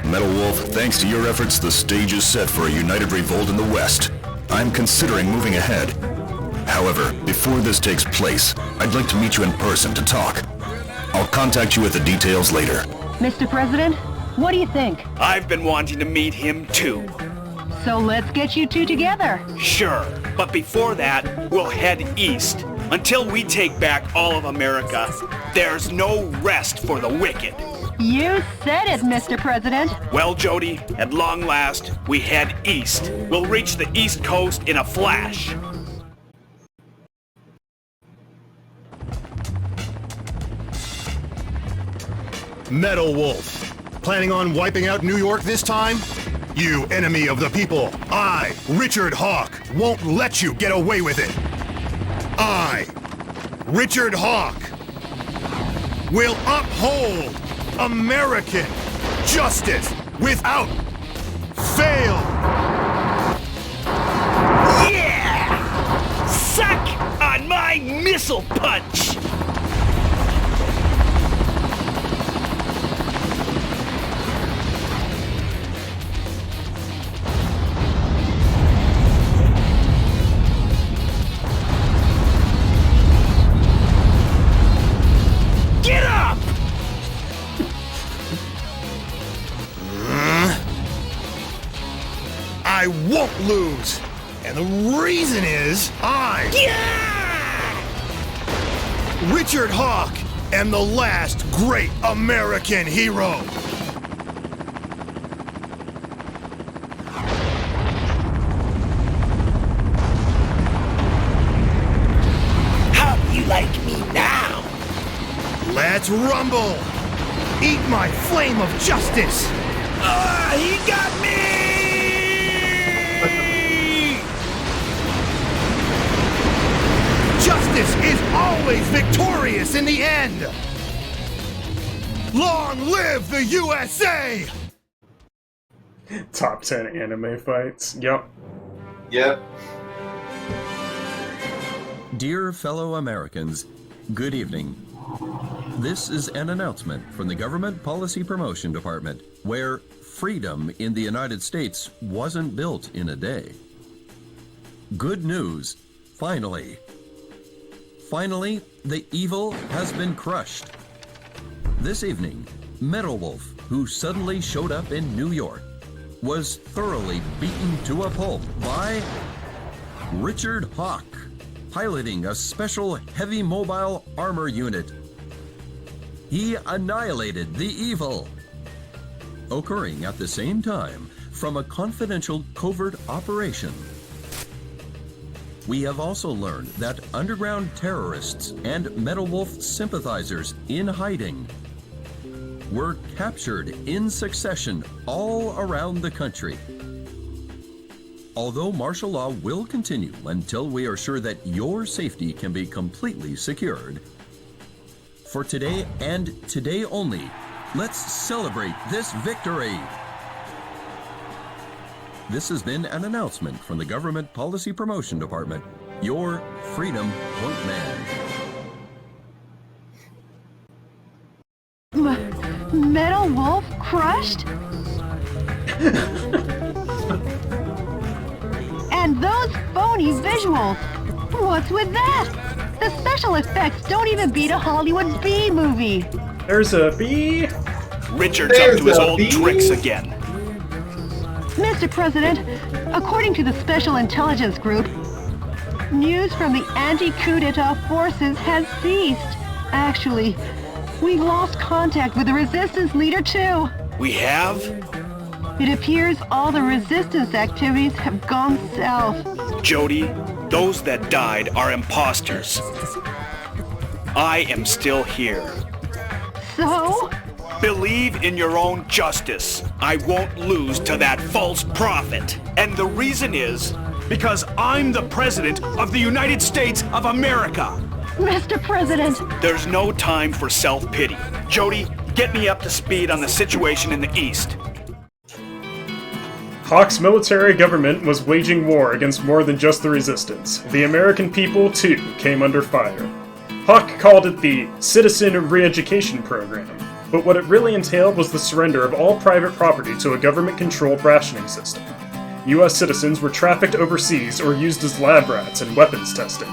Speaker 8: Metal Wolf, thanks to your efforts, the stage is set for a united revolt in the West. I'm considering moving ahead. However, before this takes place, I'd like to meet you in person to talk. I'll contact you with the details later.
Speaker 3: Mr. President, what do you think?
Speaker 4: I've been wanting to meet him too.
Speaker 3: So let's get you two together.
Speaker 4: Sure, but before that, we'll head east. Until we take back all of America, there's no rest for the wicked.
Speaker 3: You said it, Mr. President.
Speaker 4: Well, Jody, at long last, we head east. We'll reach the East Coast in a flash.
Speaker 10: Metal Wolf, planning on wiping out New York this time? You enemy of the people, I, Richard Hawk, won't let you get away with it. I, Richard Hawk, will uphold American justice without fail.
Speaker 4: Yeah! Suck on my missile punch! Get up!
Speaker 10: I won't lose. And the reason is Richard Hawk am the last great American hero.
Speaker 13: How do you like me now?
Speaker 10: Let's rumble. Eat my flame of justice.
Speaker 13: He got me!
Speaker 10: Justice is always victorious in the end! Long live the USA!
Speaker 1: Top 10 anime fights. Yep.
Speaker 2: Yep.
Speaker 14: Dear fellow Americans, good evening. This is an announcement from the Government Policy Promotion Department, where freedom in the United States wasn't built in a day. Good news, finally. Finally, the evil has been crushed. This evening, Metal Wolf, who suddenly showed up in New York, was thoroughly beaten to a pulp by Richard Hawk, piloting a special heavy mobile armor unit. He annihilated the evil. Occurring at the same time, from a confidential covert operation. We have also learned that underground terrorists and Metal Wolf sympathizers in hiding were captured in succession all around the country. Although martial law will continue until we are sure that your safety can be completely secured, for today and today only, let's celebrate this victory. This has been an announcement from the Government Policy Promotion Department, your Freedom Point Man.
Speaker 3: Metal Wolf crushed? And those phony visuals! What's with that? The special effects don't even beat a Hollywood B movie.
Speaker 1: There's a bee.
Speaker 4: Richard's up to his old tricks again.
Speaker 3: Mr. President, according to the Special Intelligence Group, news from the anti-coup d'etat forces has ceased. Actually, we've lost contact with the resistance leader too.
Speaker 4: We have?
Speaker 3: It appears all the resistance activities have gone south.
Speaker 4: Jody, those that died are imposters. I am still here.
Speaker 3: So?
Speaker 4: Believe in your own justice. I won't lose to that false prophet. And the reason is because I'm the President of the United States of America.
Speaker 3: Mr. President!
Speaker 4: There's no time for self-pity. Jody, get me up to speed on the situation in the East.
Speaker 1: Hawk's military government was waging war against more than just the resistance. The American people, too, came under fire. Hawk called it the Citizen Re-Education Program, but what it really entailed was the surrender of all private property to a government-controlled rationing system. US citizens were trafficked overseas or used as lab rats in weapons testing.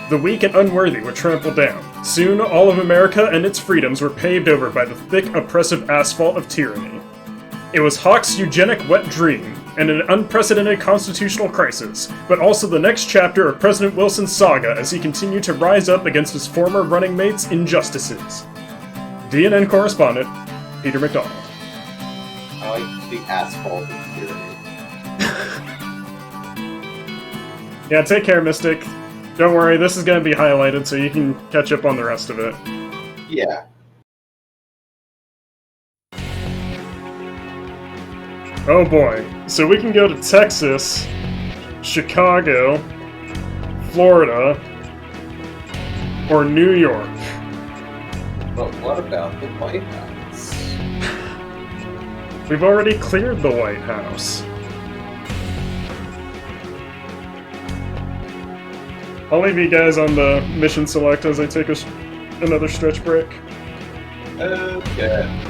Speaker 1: The weak and unworthy were trampled down. Soon, all of America and its freedoms were paved over by the thick, oppressive asphalt of tyranny. It was Hawk's eugenic wet dream, and an unprecedented constitutional crisis, but also the next chapter of President Wilson's saga as he continued to rise up against his former running mates' injustices. DNN correspondent, Peter McDonald.
Speaker 2: I like the asphalt of tyranny.
Speaker 1: Yeah, take care, Mystic. Don't worry, this is going to be highlighted so you can catch up on the rest of it.
Speaker 2: Yeah.
Speaker 1: Oh boy. So we can go to Texas, Chicago, Florida, or New York.
Speaker 2: But what about the White House?
Speaker 1: We've already cleared the White House. I'll leave you guys on the mission select as I take another stretch break.
Speaker 2: Okay.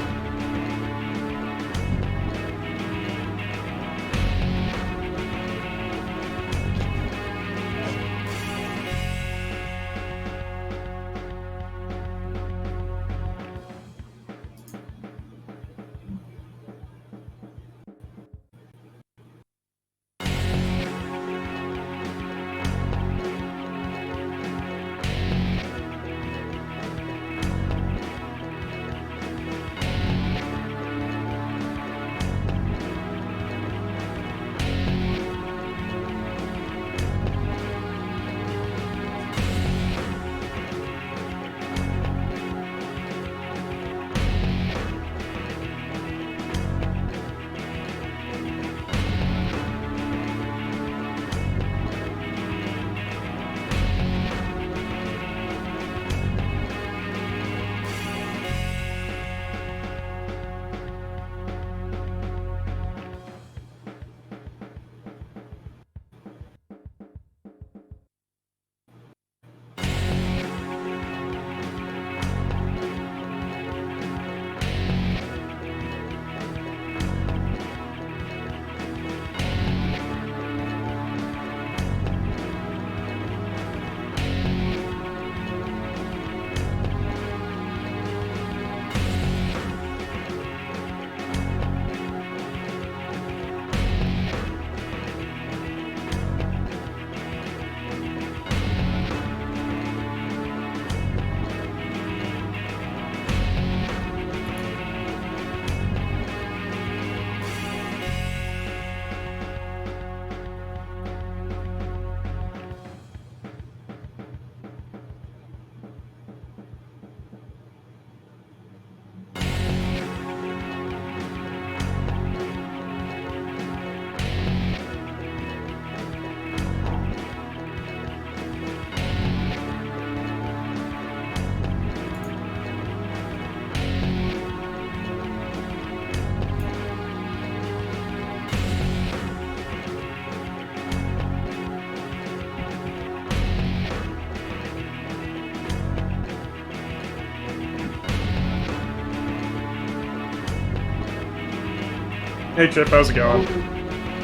Speaker 1: Hey Chip, how's it going?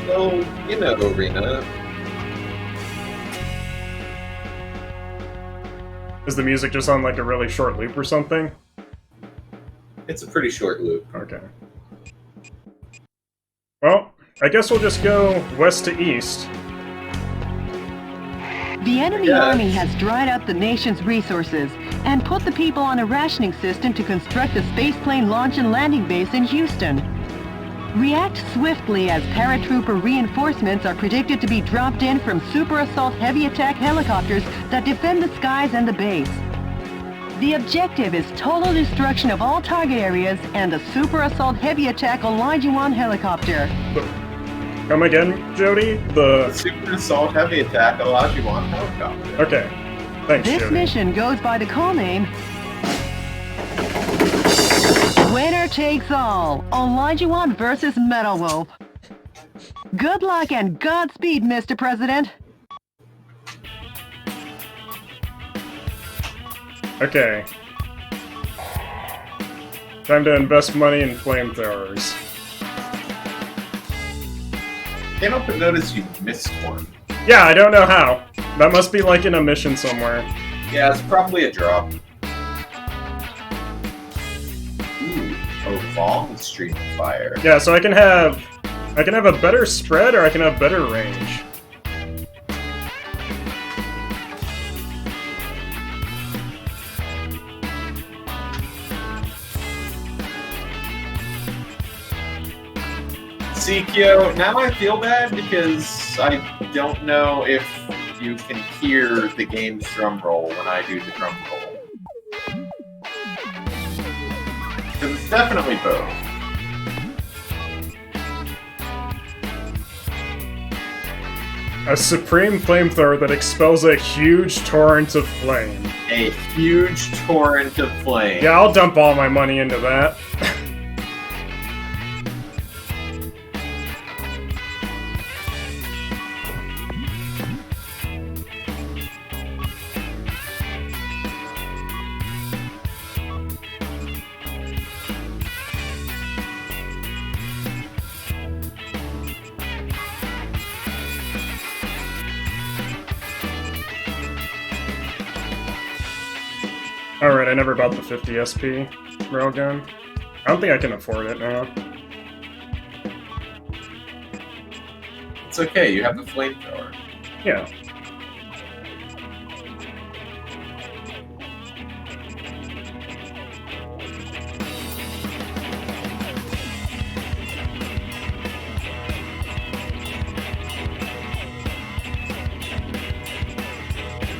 Speaker 2: Well, you know, Rena.
Speaker 1: Is the music just on like a really short loop or something?
Speaker 2: It's a pretty short loop.
Speaker 1: Okay. Well, I guess we'll just go west to east.
Speaker 3: The enemy army has dried up the nation's resources and put the people on a rationing system to construct a spaceplane launch and landing base in Houston. React swiftly as paratrooper reinforcements are predicted to be dropped in from Super Assault heavy attack helicopters that defend the skies and the base. The objective is total destruction of all target areas and the Super Assault heavy attack Olajuwon helicopter.
Speaker 1: Come again, Jody? The
Speaker 2: Super Assault heavy attack Olajuwon helicopter.
Speaker 1: Okay. Thanks,
Speaker 3: This
Speaker 1: Jody.
Speaker 3: mission goes by the call name Winner Takes All, Olajuwon versus Metal Wolf. Good luck and Godspeed, Mr. President.
Speaker 1: Okay. Time to invest money in flamethrowers.
Speaker 2: Can't help but notice you missed one.
Speaker 1: Yeah, I don't know how. That must be like in a mission somewhere.
Speaker 2: Yeah, it's probably a drop. Ooh, a long stream of fire.
Speaker 1: Yeah, so I can have a better spread or I can have better range.
Speaker 2: Sekio, now I feel bad because I don't know if you can hear the game's drum roll when I do the drum roll. Because it's definitely both.
Speaker 1: A supreme flamethrower that expels a huge torrent of flame.
Speaker 2: A huge torrent of flame.
Speaker 1: Yeah, I'll dump all my money into that. Alright, I never bought the 50 SP railgun. I don't think I can afford it now.
Speaker 2: It's okay, you have the flamethrower.
Speaker 1: Yeah.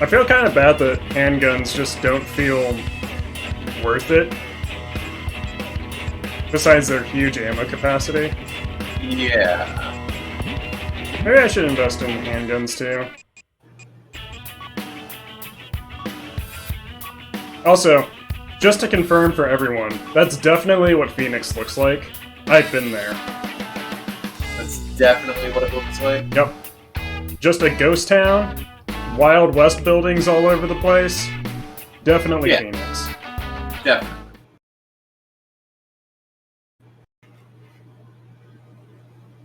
Speaker 1: I feel kind of bad that handguns just don't feel worth it. Besides their huge ammo capacity.
Speaker 2: Yeah.
Speaker 1: Maybe I should invest in handguns too. Also, just to confirm for everyone, that's definitely what Phoenix looks like. I've been there.
Speaker 2: That's definitely what it looks like?
Speaker 1: Yep. Just a ghost town, Wild West buildings all over the place. Definitely
Speaker 2: Yeah.
Speaker 1: Phoenix.
Speaker 2: Definitely.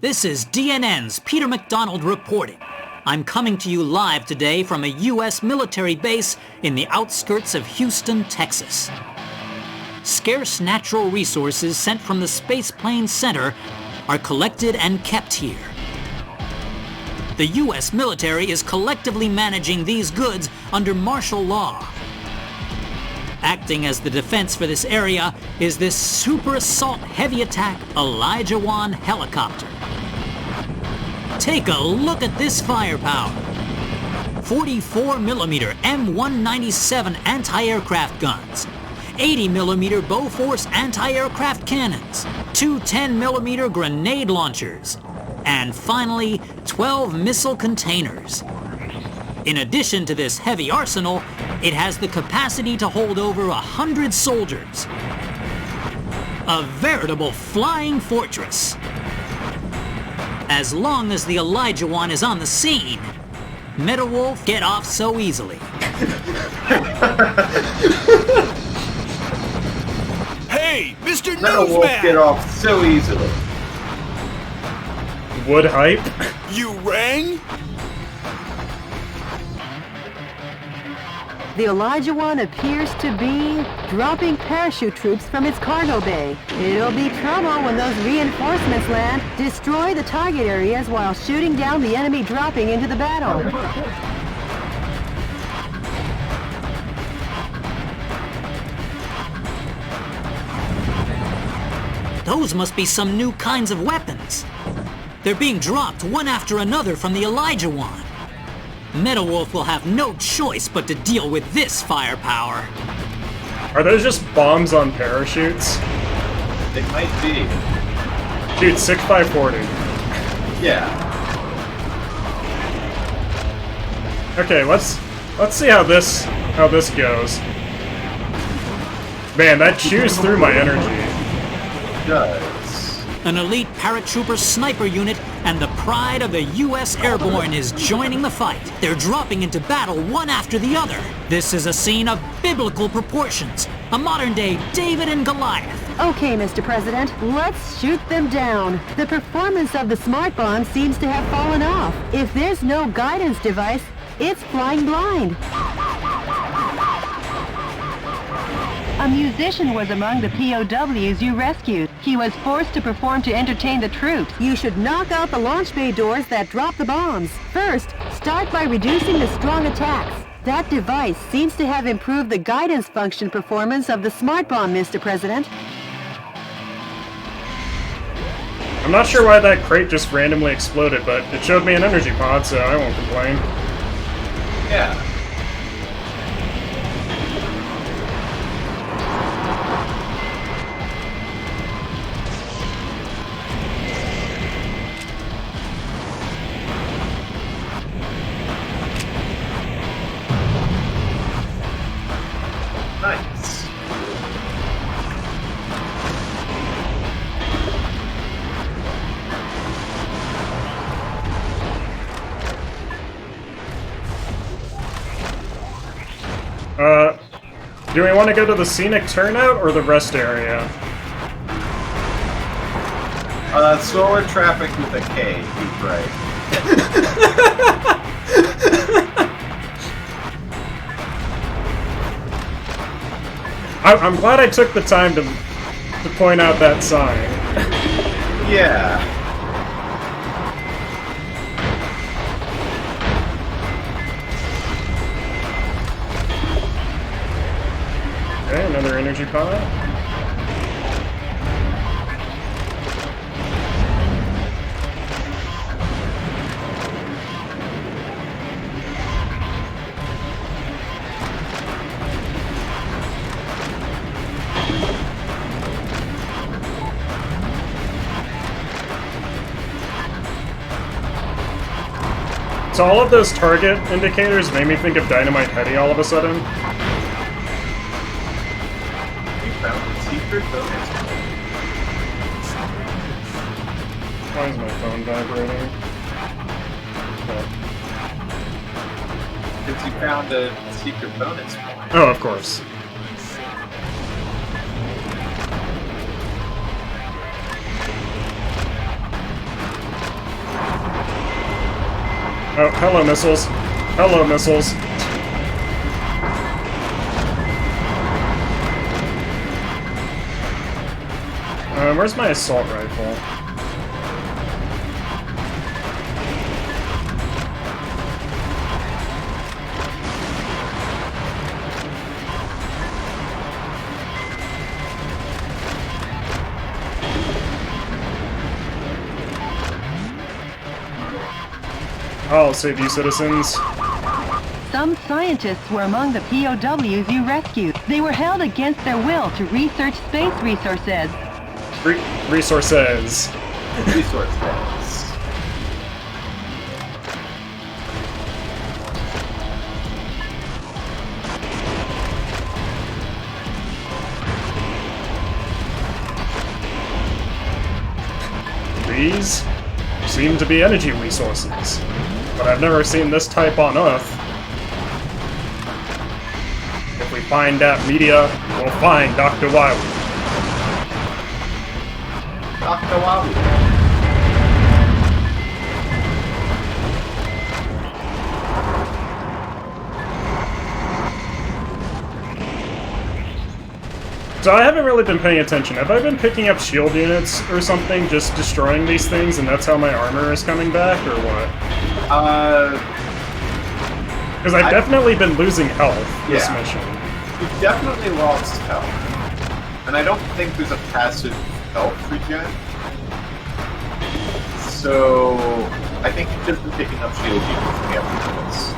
Speaker 5: This is DNN's Peter McDonald reporting. I'm coming to you live today from a U.S. military base in the outskirts of Houston, Texas. Scarce natural resources sent from the Spaceplane Center are collected and kept here. The U.S. military is collectively managing these goods under martial law. Acting as the defense for this area is this Super Assault Heavy Attack Olajuwon helicopter. Take a look at this firepower. 44mm M197 anti-aircraft guns, 80mm Bofors anti-aircraft cannons, 2 10mm grenade launchers, and finally 12 missile containers. In addition to this heavy arsenal, it has the capacity to hold over 100 soldiers. A veritable flying fortress. As long as the Olajuwon is on the scene, Metal Wolf get off so easily.
Speaker 4: Hey, Mr.
Speaker 2: Metal Wolf
Speaker 4: Newsman!
Speaker 2: get off so easily.
Speaker 1: wood hype.
Speaker 4: You rang?
Speaker 6: The Elijah One appears to be dropping parachute troops from its cargo bay. It'll be trouble when those reinforcements land. Destroy the target areas while shooting down the enemy dropping into the battle.
Speaker 5: Those must be some new kinds of weapons. They're being dropped one after another from the Elijah One. Metal Wolf will have no choice but to deal with this firepower.
Speaker 1: Are those just bombs on parachutes?
Speaker 2: They might be.
Speaker 1: Dude, 6x40.
Speaker 2: Yeah.
Speaker 1: Okay, let's see how this goes. Man, that chews through my energy.
Speaker 2: It does.
Speaker 5: An elite paratrooper sniper unit and the pride of the U.S. Airborne is joining the fight. They're dropping into battle one after the other. This is a scene of biblical proportions, a modern-day David and Goliath.
Speaker 6: Okay, Mr. President, let's shoot them down. The performance of the smart bomb seems to have fallen off. If there's no guidance device, it's flying blind.
Speaker 3: A musician was among the POWs you rescued. He was forced to perform to entertain the troops.
Speaker 6: You should knock out the launch bay doors that drop the bombs. First, start by reducing the strong attacks. That device seems to have improved the guidance function performance of the smart bomb, Mr. President.
Speaker 1: I'm not sure why that crate just randomly exploded, but it showed me an energy pod, so I won't complain.
Speaker 2: Yeah. Nice.
Speaker 1: Do we want to go to the scenic turnout or the rest area?
Speaker 2: Solar traffic with a K, he's right.
Speaker 1: I'm glad I took the time to point out that sign.
Speaker 2: Yeah.
Speaker 1: Okay, another energy pod. So all of those target indicators made me think of Dynamite Heady all of a sudden.
Speaker 2: You found the secret bonus.
Speaker 1: Why is my phone vibrating?
Speaker 2: Because you found a secret bonus point.
Speaker 1: Oh, of course. Oh, hello, missiles. Hello, missiles. Where's my assault rifle? I'll save you, citizens.
Speaker 3: Some scientists were among the POWs you rescued. They were held against their will to research space resources.
Speaker 1: Resources.
Speaker 2: Resources.
Speaker 1: These seem to be energy resources, but I've never seen this type on Earth. If we find that media, we'll find Dr. Wily.
Speaker 2: Dr. Wily.
Speaker 1: So I haven't really been paying attention. Have I been picking up shield units or something, just destroying these things, and that's how my armor is coming back, or what? Because I've definitely been losing health this mission.
Speaker 2: You've definitely lost health. And I don't think there's a passive health regen. So I think you've just been picking up shield units from the other units.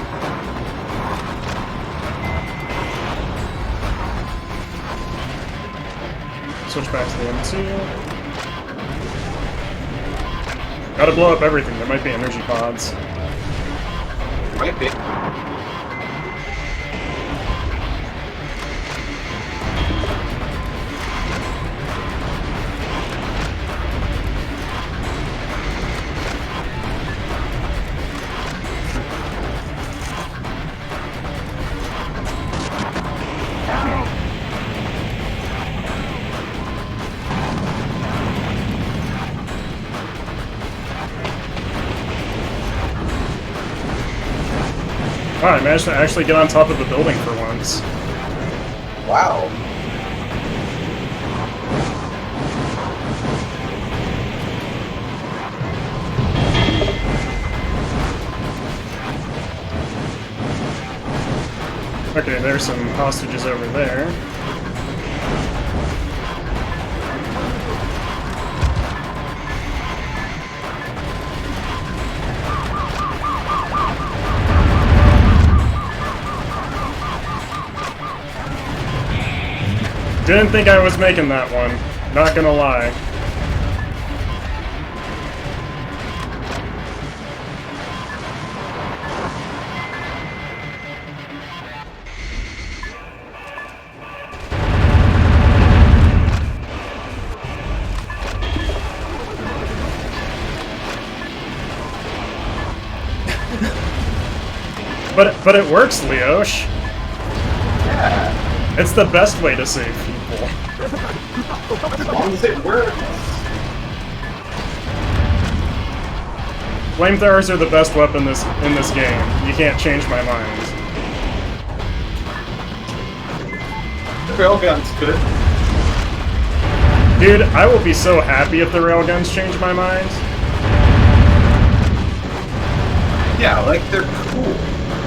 Speaker 1: Switch back to the M2. Gotta blow up everything. There might be energy pods.
Speaker 2: Might be.
Speaker 1: Wow, I managed to actually get on top of the building for once.
Speaker 2: Wow.
Speaker 1: Okay, there's some hostages over there. Didn't think I was making that one. Not gonna lie. But it works, Leosh.
Speaker 2: Yeah.
Speaker 1: It's the best way to save people.
Speaker 2: As long as it works.
Speaker 1: Flamethrowers are the best weapon in this game. You can't change my mind.
Speaker 2: The railgun's good.
Speaker 1: Dude, I will be so happy if the railguns change my mind.
Speaker 2: Yeah, like they're cool.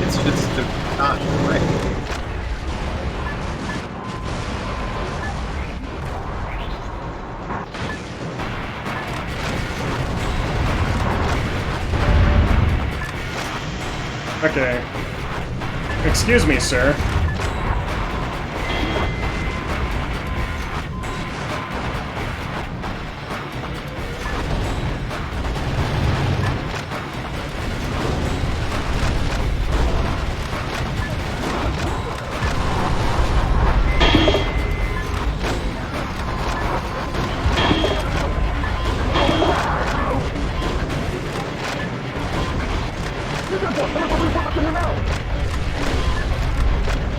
Speaker 2: It's just they're not right.
Speaker 1: Okay. Excuse me, sir.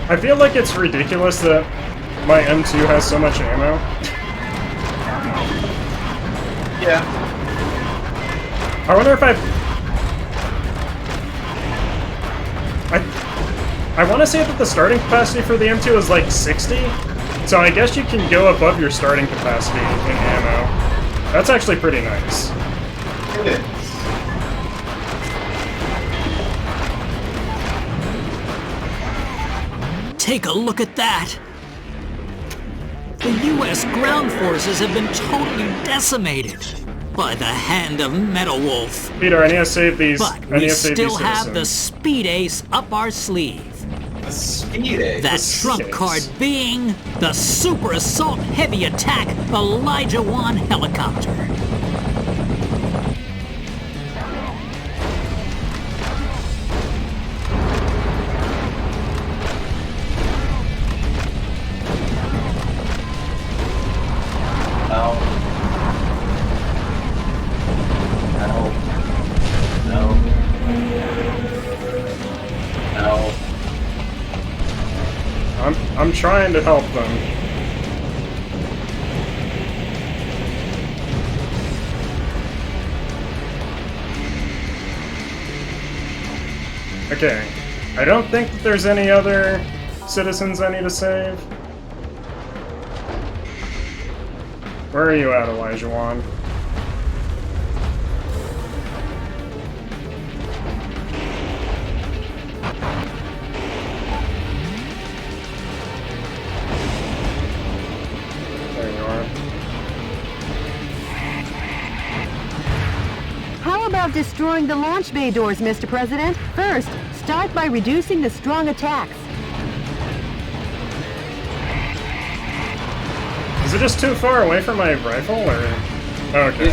Speaker 1: I feel like it's ridiculous that my M2 has so much ammo.
Speaker 2: Yeah.
Speaker 1: I wonder if I want to say that the starting capacity for the M2 is like 60, so I guess you can go above your starting capacity in ammo. That's actually pretty nice.
Speaker 2: It is.
Speaker 5: Take a look at that! The U.S. ground forces have been totally decimated by the hand of Metal Wolf.
Speaker 1: Peter, I need to save these.
Speaker 5: But we still have the Speed Ace up our sleeve.
Speaker 2: The Speed Ace?
Speaker 5: That trump card being the Super Assault Heavy Attack Elijah 1 helicopter.
Speaker 1: I'm trying to help them. Okay. I don't think that there's any other citizens I need to save. Where are you at, Elijah Wan? There you are.
Speaker 6: How about destroying the launch bay doors, Mr. President? First, start by reducing the strong attacks.
Speaker 1: Is it just too far away from my rifle, or...? Okay.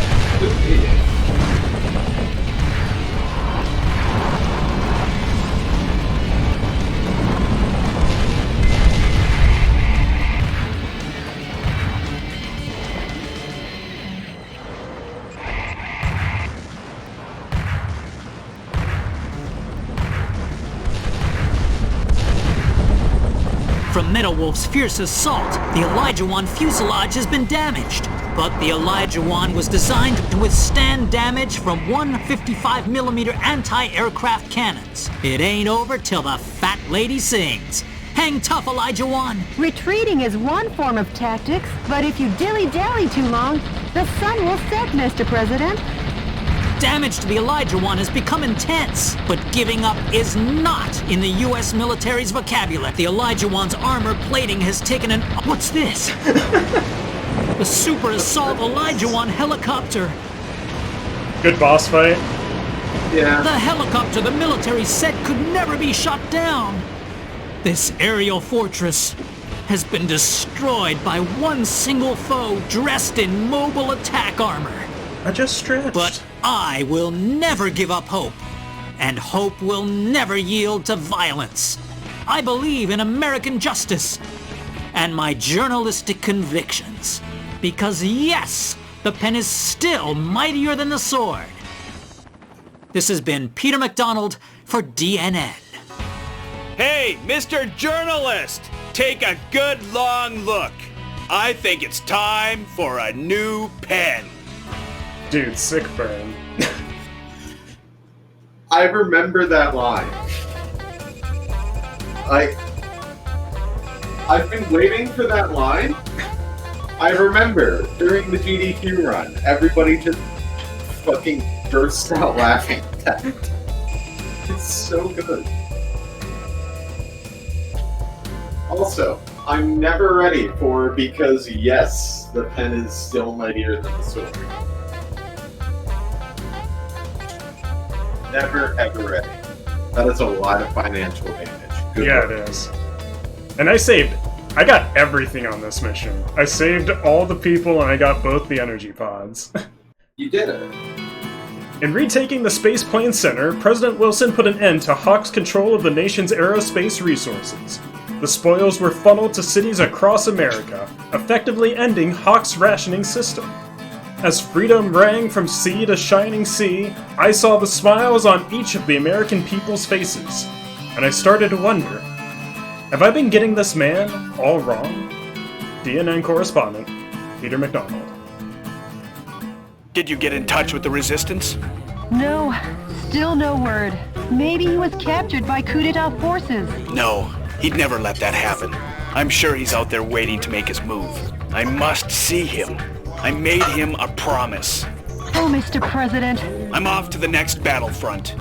Speaker 5: From Metal Wolf's fierce assault, the Elijah Wan fuselage has been damaged. But the Elijah Wan was designed to withstand damage from 155mm anti-aircraft cannons. It ain't over till the fat lady sings. Hang tough, Elijah Wan.
Speaker 6: Retreating is one form of tactics, but if you dilly-dally too long, the sun will set, Mr. President.
Speaker 5: Damage to the Elijah Wan has become intense, but giving up is not in the U.S. military's vocabulary. The Elijah Wan's armor plating has taken an... What's this? The Super Assault Elijah Wan helicopter.
Speaker 1: Good boss fight.
Speaker 2: Yeah.
Speaker 5: The helicopter the military said could never be shot down. This aerial fortress has been destroyed by one single foe dressed in mobile attack armor.
Speaker 1: I just stretched.
Speaker 5: But I will never give up hope, and hope will never yield to violence. I believe in American justice and my journalistic convictions, because yes, the pen is still mightier than the sword. This has been Peter McDonald for DNN.
Speaker 4: Hey, Mr. Journalist! Take a good long look. I think it's time for a new pen.
Speaker 1: Dude, sick burn.
Speaker 2: I remember that line. I've been waiting for that line. I remember during the GDQ run, everybody just fucking bursts out laughing at that. It's so good. Also, I'm never ready for because yes, the pen is still mightier than the sword. Never ever ready. That is a lot of financial damage. Good
Speaker 1: Yeah,
Speaker 2: work.
Speaker 1: it is. And I got everything on this mission. I saved all the people and I got both the energy pods.
Speaker 2: You did it.
Speaker 1: In retaking the Space Plane Center, President Wilson put an end to Hawk's control of the nation's aerospace resources. The spoils were funneled to cities across America, effectively ending Hawk's rationing system. As freedom rang from sea to shining sea, I saw the smiles on each of the American people's faces, and I started to wonder, have I been getting this man all wrong? DNN correspondent, Peter McDonald.
Speaker 4: Did you get in touch with the Resistance?
Speaker 3: No, still no word. Maybe he was captured by coup d'etat forces.
Speaker 4: No, he'd never let that happen. I'm sure he's out there waiting to make his move. I must see him. I made him a promise.
Speaker 3: Oh, Mr. President.
Speaker 4: I'm off to the next battlefront.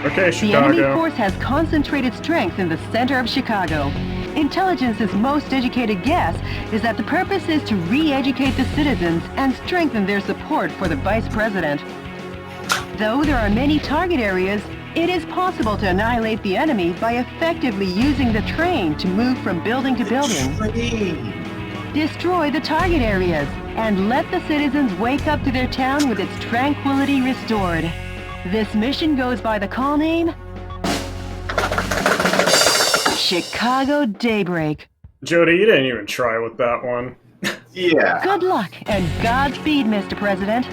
Speaker 1: Okay,
Speaker 3: The enemy
Speaker 1: Chicago.
Speaker 3: force has concentrated strength in the center of Chicago. Intelligence's most educated guess is that the purpose is to re-educate the citizens and strengthen their support for the vice president. Though there are many target areas, it is possible to annihilate the enemy by effectively using the train to move from building to building. Destroy the target areas and let the citizens wake up to their town with its tranquility restored. This mission goes by the call name Chicago Daybreak.
Speaker 1: Jody, you didn't even try with that one.
Speaker 2: Yeah.
Speaker 3: Good luck and Godspeed, Mr. President.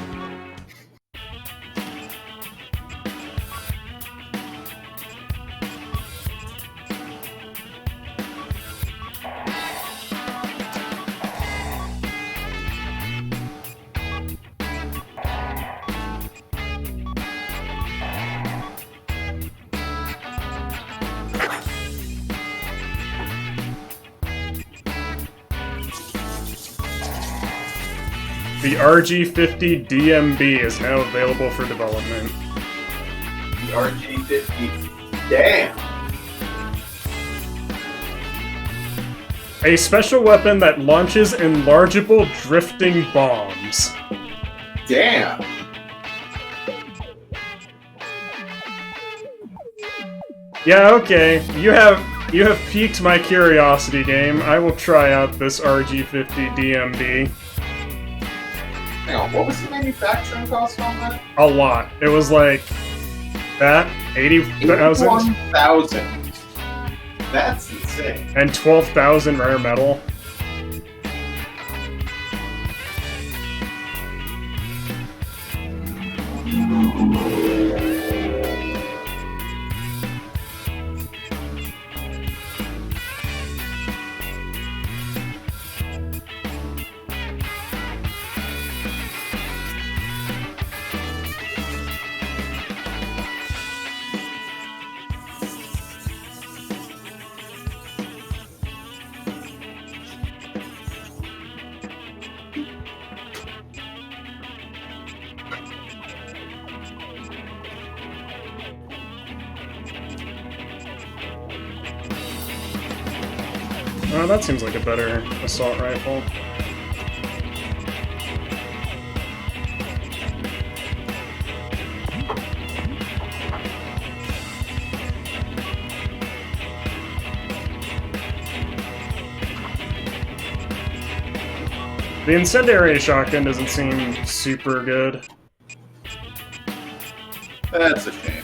Speaker 1: The RG-50 DMB is now available for development.
Speaker 2: The RG-50. Damn.
Speaker 1: A special weapon that launches enlargeable drifting bombs.
Speaker 2: Damn.
Speaker 1: Yeah, okay. You have piqued my curiosity, game. I will try out this RG-50 DMB.
Speaker 2: Hang on, what was the manufacturing cost on that?
Speaker 1: A lot. It was like that 80,000.
Speaker 2: 81,000. That's insane.
Speaker 1: And 12,000 rare metal. Oh, that seems like a better assault rifle. The incendiary shotgun doesn't seem super good.
Speaker 2: That's a shame.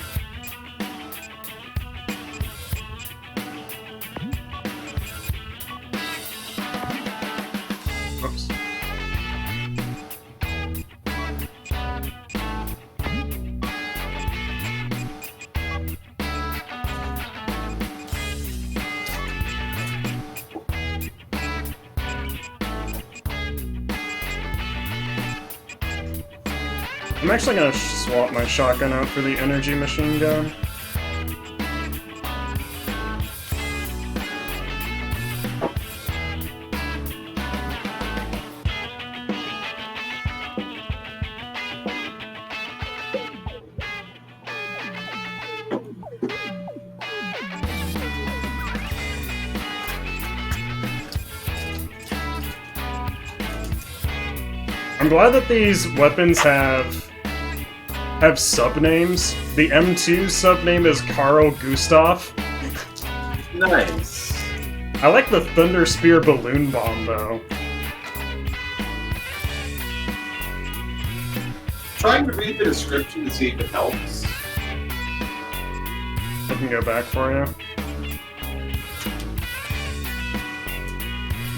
Speaker 1: Oops. I'm actually gonna swap my shotgun out for the energy machine gun. I'm glad that these weapons have subnames. The M2 subname is Carl Gustav.
Speaker 2: Nice.
Speaker 1: I like the Thunder Spear balloon bomb though.
Speaker 2: Trying to read the description to see if it helps.
Speaker 1: I can go back for you.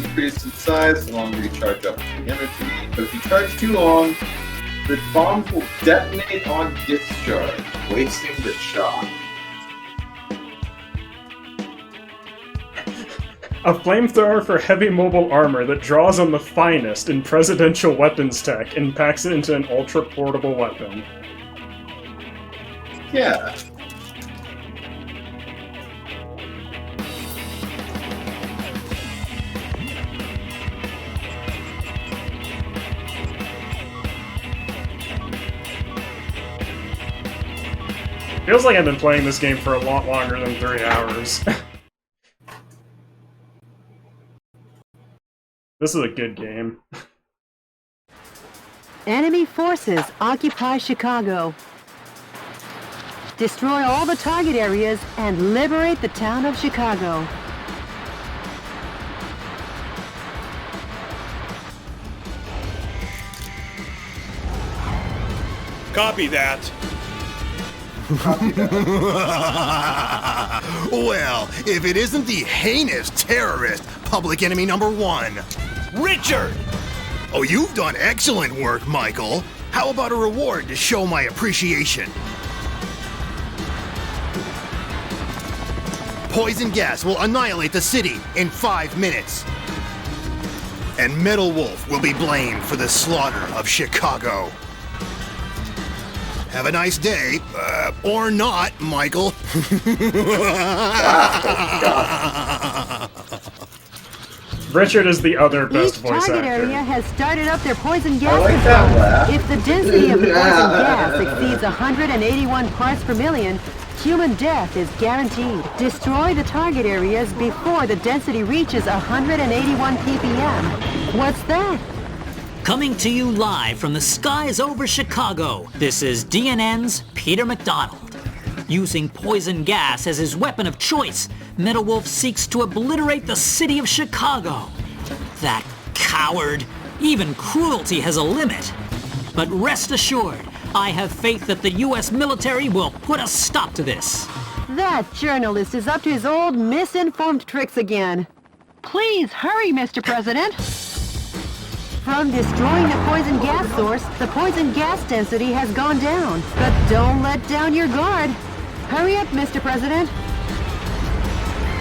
Speaker 2: Increase in size, long recharge up to the energy. But if you charge too long, the bombs will detonate on discharge, wasting the shot.
Speaker 1: A flamethrower for heavy mobile armor that draws on the finest in presidential weapons tech and packs it into an ultra-portable weapon.
Speaker 2: Yeah.
Speaker 1: Feels like I've been playing this game for a lot longer than 3 hours. This is a good game.
Speaker 6: Enemy forces occupy Chicago. Destroy all the target areas and liberate the town of Chicago.
Speaker 4: Copy that.
Speaker 10: Well, if it isn't the heinous terrorist, public enemy number 1.
Speaker 4: Richard!
Speaker 10: Oh, you've done excellent work, Michael. How about a reward to show my appreciation? Poison gas will annihilate the city in 5 minutes. And Metal Wolf will be blamed for the slaughter of Chicago. Have a nice day. Or not, Michael.
Speaker 1: Richard is the other best
Speaker 6: Each
Speaker 1: voice
Speaker 6: target
Speaker 1: actor.
Speaker 6: area has started up their poison gas
Speaker 2: like that
Speaker 6: controls.
Speaker 2: laugh.
Speaker 6: If the density of the poison gas exceeds 181 parts per million, human death is guaranteed. Destroy the target areas before the density reaches 181 ppm. What's that?
Speaker 5: Coming to you live from the skies over Chicago, this is DNN's Peter McDonald. Using poison gas as his weapon of choice, Metal Wolf seeks to obliterate the city of Chicago. That coward! Even cruelty has a limit. But rest assured, I have faith that the U.S. military will put a stop to this.
Speaker 6: That journalist is up to his old misinformed tricks again.
Speaker 3: Please hurry, Mr. President.
Speaker 6: From destroying the poison gas source, the poison gas density has gone down. But don't let down your guard. Hurry up, Mr. President.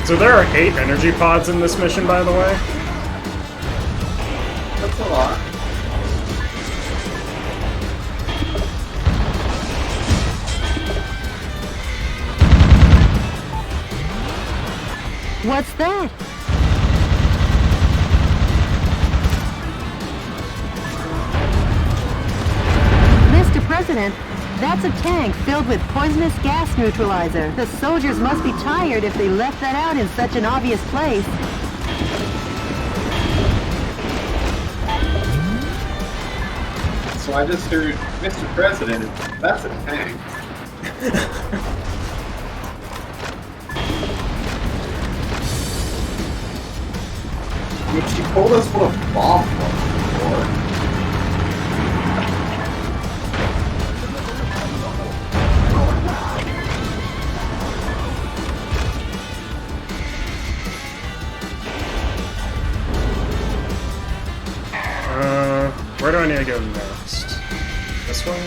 Speaker 1: So there are 8 energy pods in this mission, by the way.
Speaker 2: That's a lot.
Speaker 6: What's that? Mr. President, that's a tank filled with poisonous gas neutralizer. The soldiers must be tired if they left that out in such an obvious place.
Speaker 2: So I just heard, Mr. President, that's a tank. Which she told us what a bomb was before.
Speaker 1: Where do I need to go next? This way?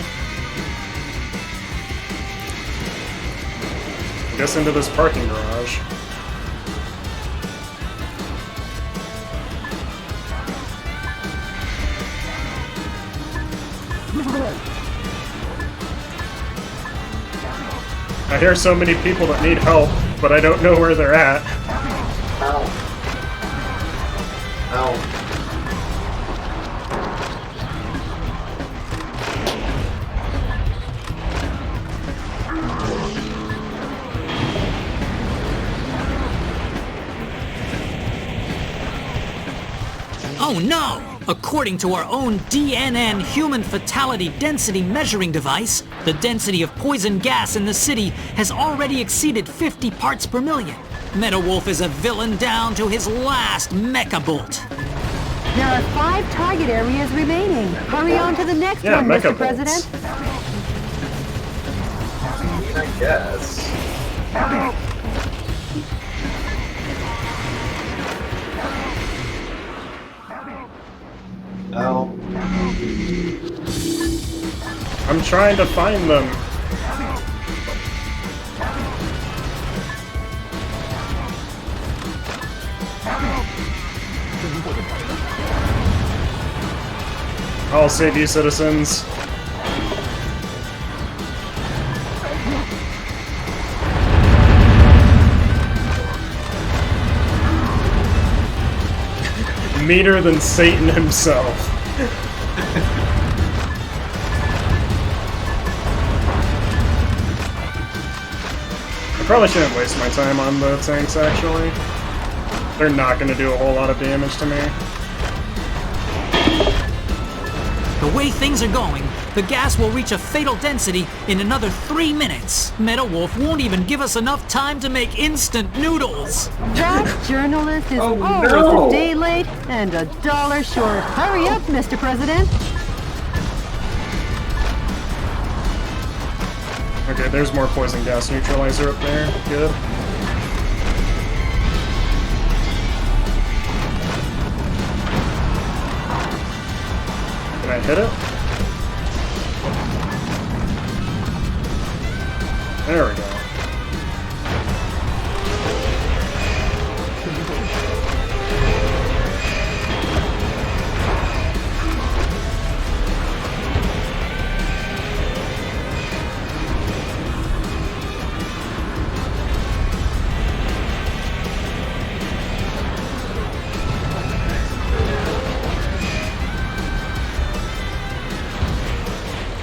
Speaker 1: I guess into this parking garage. I hear so many people that need help, but I don't know where they're at.
Speaker 2: Ow. Ow.
Speaker 5: Oh no! According to our own DNN human fatality density measuring device, the density of poison gas in the city has already exceeded 50 parts per million. Metal Wolf is a villain down to his last mecha bolt.
Speaker 6: There are 5 target areas remaining. Hurry on to the next one, Mr. President.
Speaker 2: I guess. Oh.
Speaker 1: I'm trying to find them. I'll save you, citizens. Meaner than Satan himself. I probably shouldn't waste my time on the tanks, actually. They're not going to do a whole lot of damage to me.
Speaker 5: The way things are going, the gas will reach a fatal density in another 3 minutes. Metal Wolf won't even give us enough time to make instant noodles.
Speaker 6: That journalist is always a day late and $1 short. Hurry up, Mr. President.
Speaker 1: Okay, there's more poison gas neutralizer up there. Good. Can I hit it? There we go.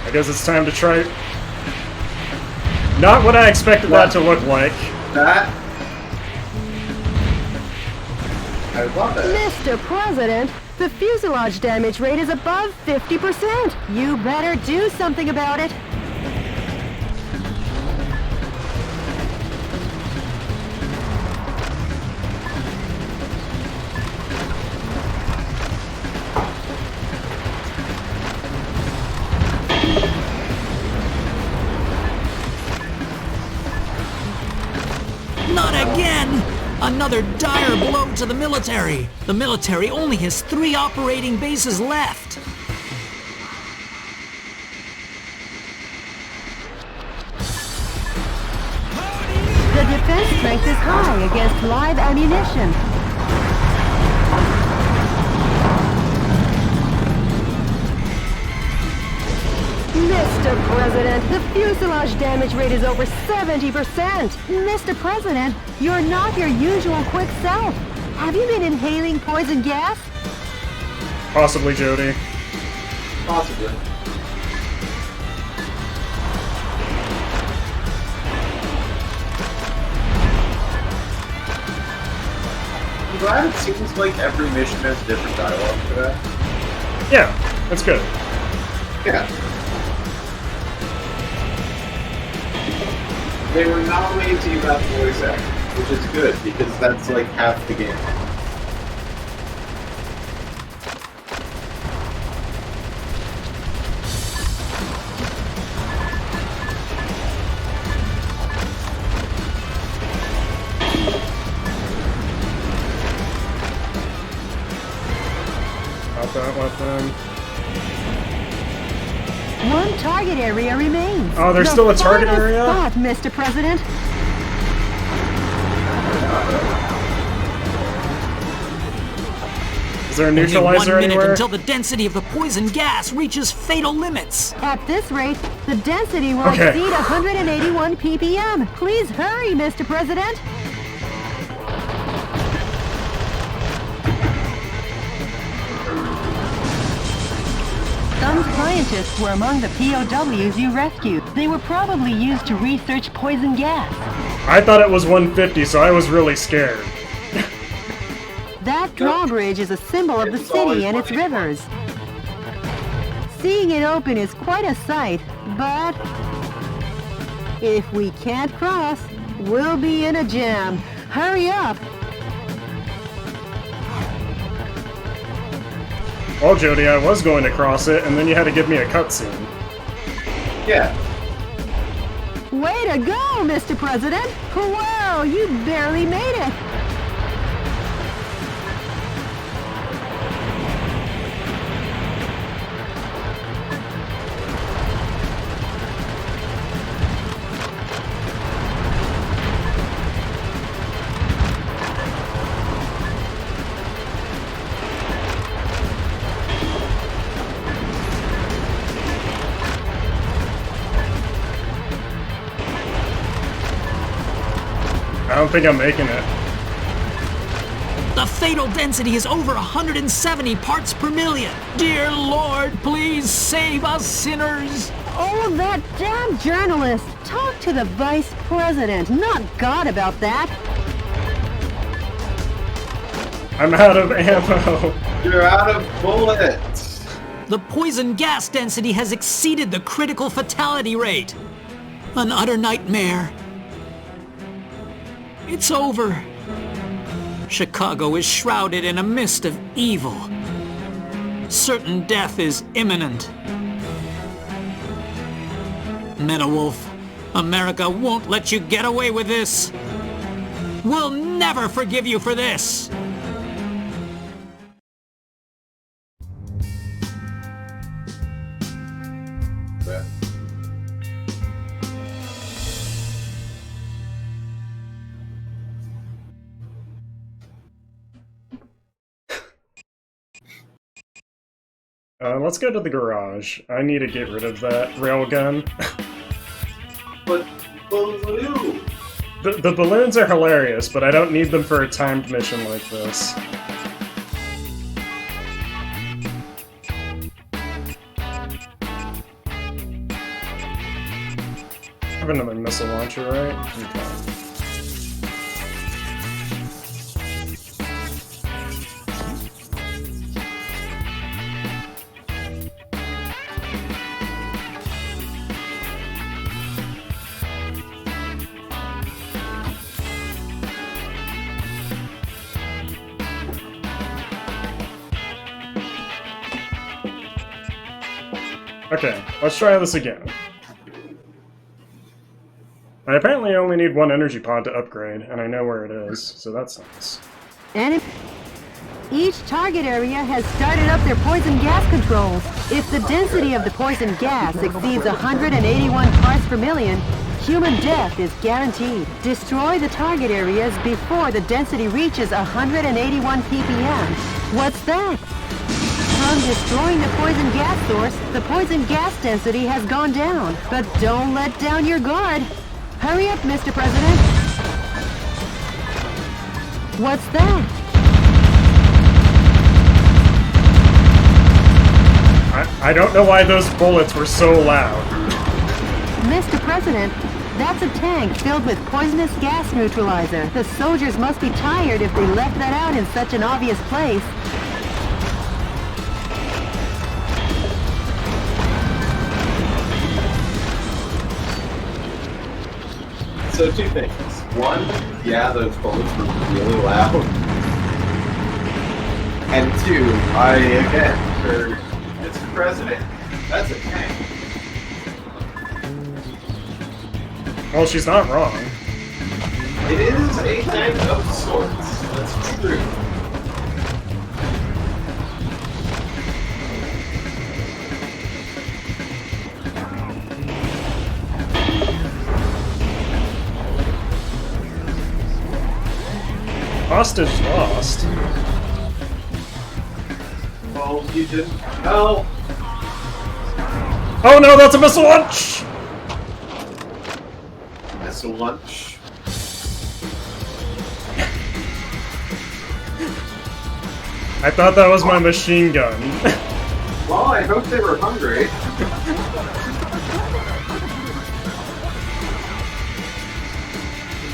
Speaker 1: I guess it's time to try... Not what I expected that to look like.
Speaker 2: That... I love it.
Speaker 6: Mr. President, the fuselage damage rate is above 50%. You better do something about it.
Speaker 5: Not again! Another dire blow to the military. The military only has 3 operating bases left.
Speaker 6: The defense strength is high against live ammunition. Mr. President, the fuselage damage rate is over 70%. Mr. President, you're not your usual quick self. Have you been inhaling poison gas?
Speaker 1: Possibly, Jody.
Speaker 2: Possibly. I'm glad it seems like every mission has different dialogue for that.
Speaker 1: Yeah, that's good.
Speaker 2: Yeah. They were not lazy about the voice acting, which is good, because that's like half the game.
Speaker 1: Pop that weapon.
Speaker 6: One target area remains.
Speaker 1: Oh, there's still a target
Speaker 6: final
Speaker 1: area?
Speaker 6: Spot, Mr. President.
Speaker 1: Is there a
Speaker 5: Only
Speaker 1: neutralizer
Speaker 5: 1 minute
Speaker 1: anywhere?
Speaker 5: until the density of the poison gas reaches fatal limits.
Speaker 6: At this rate, the density will
Speaker 1: Okay.
Speaker 6: exceed 181 ppm. Please hurry, Mr. President. Some scientists were among the POWs you rescued. They were probably used to research poison gas.
Speaker 1: I thought it was 150, so I was really scared.
Speaker 6: That drawbridge is a symbol of the city and its rivers. Seeing it open is quite a sight, but if we can't cross, we'll be in a jam. Hurry up!
Speaker 1: Well, Jody, I was going to cross it, and then you had to give me a cutscene.
Speaker 2: Yeah.
Speaker 6: Way to go, Mr. President! Whoa, you barely made it!
Speaker 1: I don't think I'm making it.
Speaker 5: The fatal density is over 170 parts per million. Dear Lord, please save us sinners.
Speaker 6: Oh, that damn journalist! Talk to the Vice President, not God, about that!
Speaker 1: I'm out of ammo.
Speaker 2: You're out of bullets!
Speaker 5: The poison gas density has exceeded the critical fatality rate. An utter nightmare. It's over. Chicago is shrouded in a mist of evil. Certain death is imminent. Metal Wolf, America won't let you get away with this. We'll never forgive you for this.
Speaker 1: Let's go to the garage. I need to get rid of that railgun.
Speaker 2: But balloon!
Speaker 1: The balloons are hilarious, but I don't need them for a timed mission like this. have another missile launcher, right? Okay. Okay, let's try this again. I apparently only need one energy pod to upgrade, and I know where it is, so that's nice.
Speaker 6: And each target area has started up their poison gas controls. If the density of the poison gas exceeds 181 parts per million, human death is guaranteed. Destroy the target areas before the density reaches 181 ppm. What's that? From destroying the poison gas source, the poison gas density has gone down. But don't let down your guard. Hurry up, Mr. President. What's that?
Speaker 1: I don't know why those bullets were so loud.
Speaker 6: Mr. President, that's a tank filled with poisonous gas neutralizer. The soldiers must be tired if they left that out in such an obvious place.
Speaker 2: So two things. One, yeah, those bullets were really loud. And two, I again heard, Mr. President, that's a tank.
Speaker 1: Well, she's not wrong.
Speaker 2: It is a tank of sorts. That's true.
Speaker 1: Hostage lost.
Speaker 2: Well, you didn't. No.
Speaker 1: Oh no, that's a missile launch!
Speaker 2: Missile launch.
Speaker 1: I thought that was my machine gun.
Speaker 2: Well, I hope they were hungry.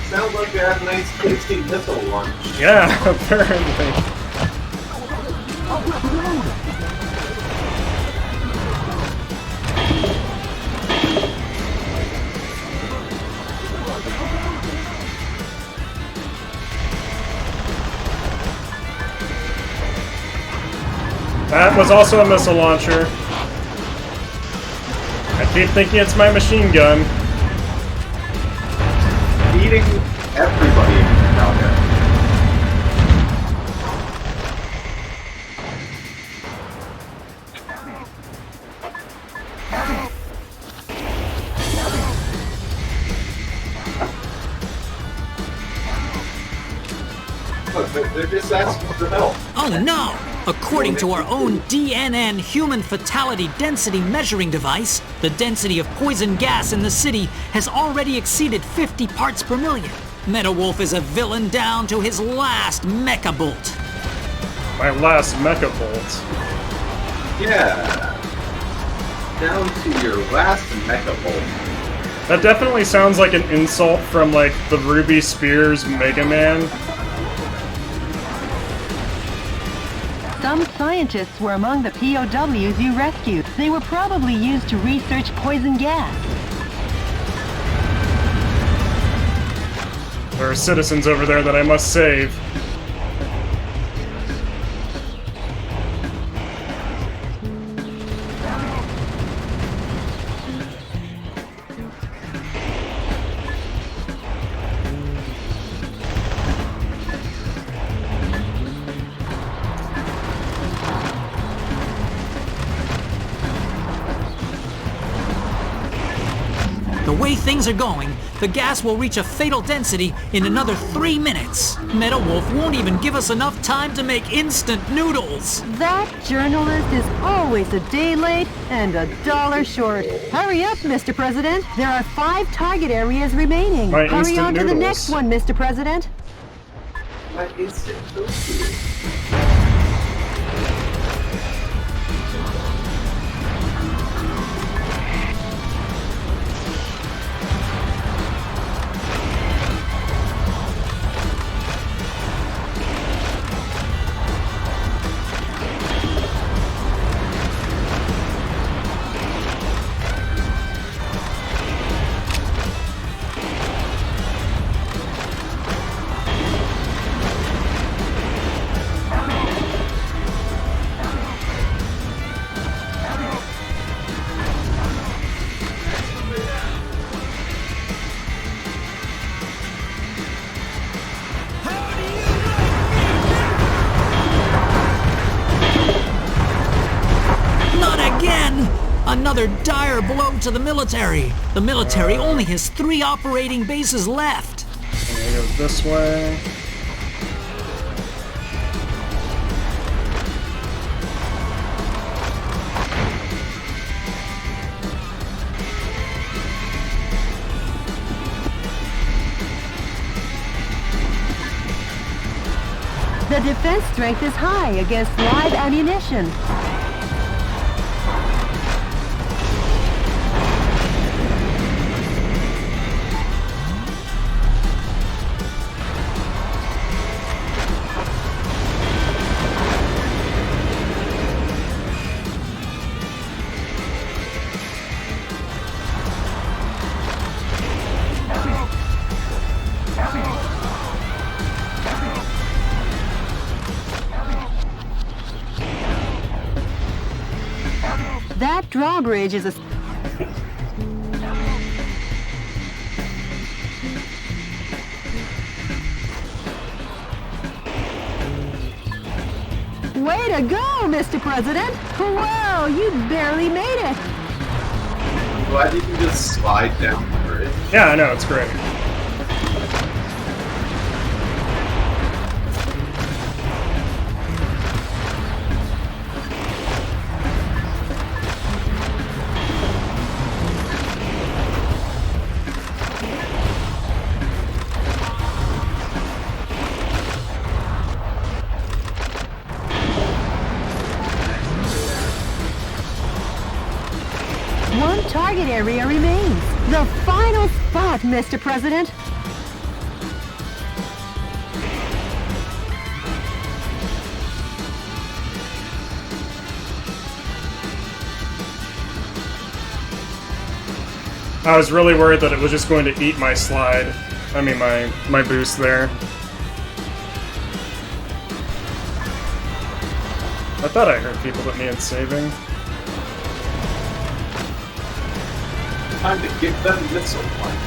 Speaker 2: Sounds like they had a nice tasty missile lunch.
Speaker 1: Yeah, apparently. That was also a missile launcher. I keep thinking it's my machine gun.
Speaker 2: Eating everybody out there. Look, they're just asking for help.
Speaker 5: Oh no! According to our own DNN human fatality density measuring device, the density of poison gas in the city has already exceeded 50 parts per million. MetaWolf is a villain down to his last mecha bolt.
Speaker 1: My last mecha bolt.
Speaker 2: Yeah. Down to your last mecha bolt.
Speaker 1: That definitely sounds like an insult from, like, the Ruby Spears Mega Man.
Speaker 3: Some scientists were among the POWs you rescued. They were probably used to research poison gas.
Speaker 1: There are citizens over there that I must save.
Speaker 5: The way things are going, the gas will reach a fatal density in another 3 minutes. MetaWolf won't even give us enough time to make instant noodles.
Speaker 6: That journalist is always a day late and $1 short. Hurry up, Mr. President. There are 5 target areas remaining.
Speaker 1: My
Speaker 6: Hurry
Speaker 1: instant
Speaker 6: on to the
Speaker 1: noodles.
Speaker 6: next one, Mr. President.
Speaker 2: My instant tofu.
Speaker 5: Another dire blow to the military. The military only has 3 operating bases left.
Speaker 1: Okay, it goes this way.
Speaker 3: The defense strength is high against live ammunition. That drawbridge is a... Way to go, Mr. President! Whoa, you barely made it!
Speaker 2: I'm glad you can just slide down the bridge.
Speaker 1: Yeah, I know, it's great.
Speaker 3: One target area remains. The final spot, Mr. President.
Speaker 1: I was really worried that it was just going to eat my slide. I mean, my boost there. I thought I heard people that needed saving.
Speaker 2: Time to give them missile punch.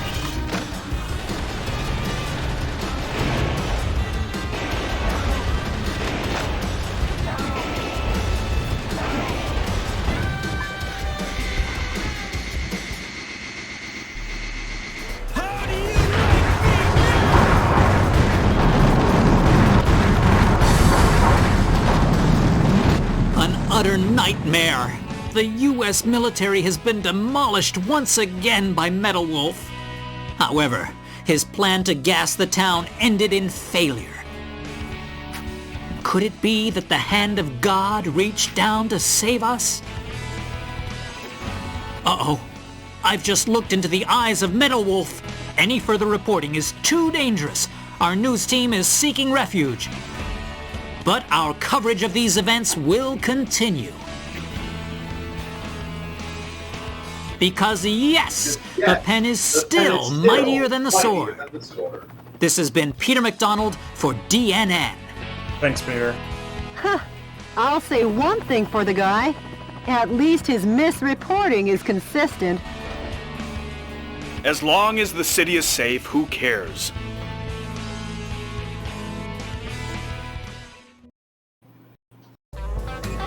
Speaker 5: An utter nightmare. The U.S. military has been demolished once again by Metal Wolf. However, his plan to gas the town ended in failure. Could it be that the hand of God reached down to save us? Uh-oh. I've just looked into the eyes of Metal Wolf. Any further reporting is too dangerous. Our news team is seeking refuge. But our coverage of these events will continue. Because yes, the pen is still mightier than the sword. This has been Peter McDonald for DNN.
Speaker 1: Thanks, Peter.
Speaker 3: Huh. I'll say one thing for the guy. At least his misreporting is consistent.
Speaker 4: As long as the city is safe, who cares?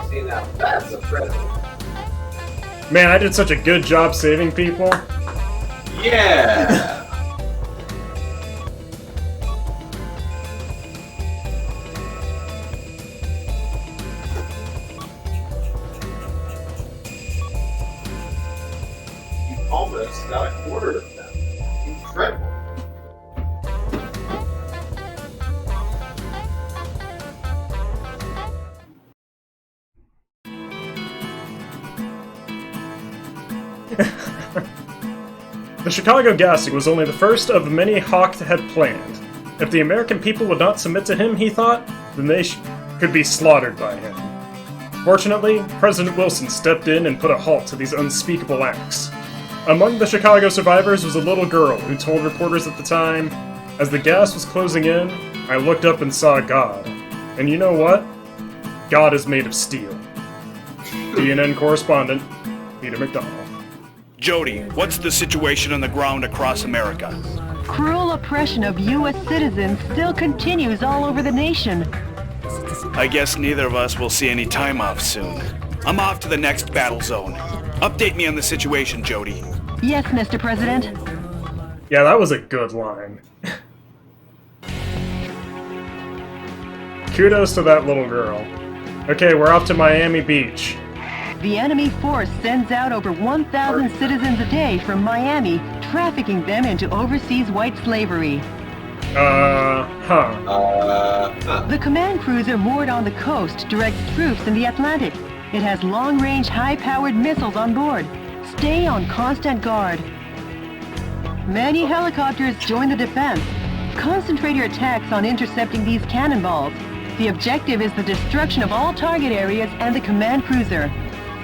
Speaker 2: See, now that's a predator.
Speaker 1: Man, I did such a good job saving people.
Speaker 2: Yeah! You almost got a quarter of them. Incredible.
Speaker 1: The Chicago gassing was only the first of the many Hawk had planned. If the American people would not submit to him, he thought, then they could be slaughtered by him. Fortunately, President Wilson stepped in and put a halt to these unspeakable acts. Among the Chicago survivors was a little girl who told reporters at the time, "As the gas was closing in, I looked up and saw God. And you know what? God is made of steel." DNN correspondent, Peter McDonald.
Speaker 4: Jody, what's the situation on the ground across America?
Speaker 3: Cruel oppression of U.S. citizens still continues all over the nation.
Speaker 4: I guess neither of us will see any time off soon. I'm off to the next battle zone. Update me on the situation, Jody.
Speaker 3: Yes, Mr. President.
Speaker 1: Yeah, that was a good line. Kudos to that little girl. Okay, we're off to Miami Beach.
Speaker 3: The enemy force sends out over 1,000 citizens a day from Miami, trafficking them into overseas white slavery. The command cruiser moored on the coast directs troops in the Atlantic. It has long-range, high-powered missiles on board. Stay on constant guard. Many helicopters join the defense. Concentrate your attacks on intercepting these cannonballs. The objective is the destruction of all target areas and the command cruiser.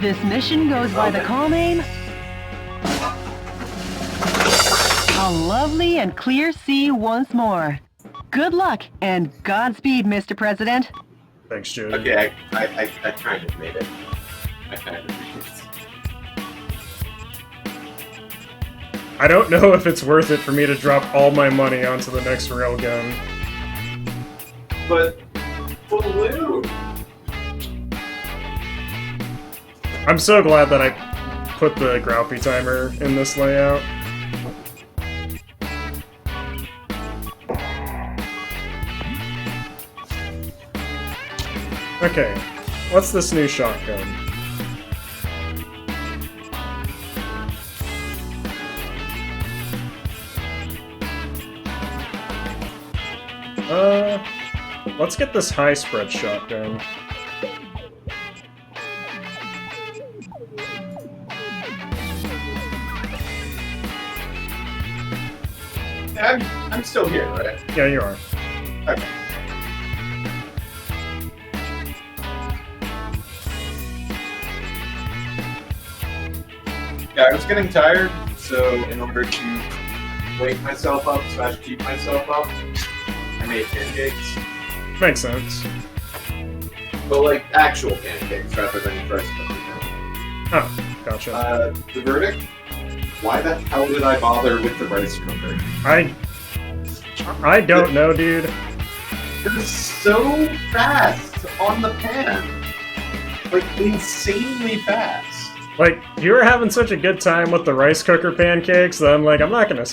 Speaker 3: This mission goes by the call name... A lovely and clear sea once more. Good luck and Godspeed, Mr. President.
Speaker 1: Thanks, Jody.
Speaker 2: Okay, I kind of made it. I kind of made it.
Speaker 1: I don't know if it's worth it for me to drop all my money onto the next railgun.
Speaker 2: But... Blue!
Speaker 1: I'm so glad that I put the Groupie timer in this layout. Okay, what's this new shotgun? Let's get this high spread shotgun.
Speaker 2: I'm still here, right?
Speaker 1: Yeah, you are.
Speaker 2: Okay. Yeah, I was getting tired, so in order to wake myself up / keep myself up, I made pancakes.
Speaker 1: Makes sense.
Speaker 2: But like actual pancakes rather than rice cooking.
Speaker 1: Oh, gotcha.
Speaker 2: The verdict? Why the hell did I bother with the rice cooker?
Speaker 1: I don't know, dude.
Speaker 2: It's so fast on the pan. Like, insanely fast.
Speaker 1: Like, you were having such a good time with the rice cooker pancakes that I'm like, I'm not gonna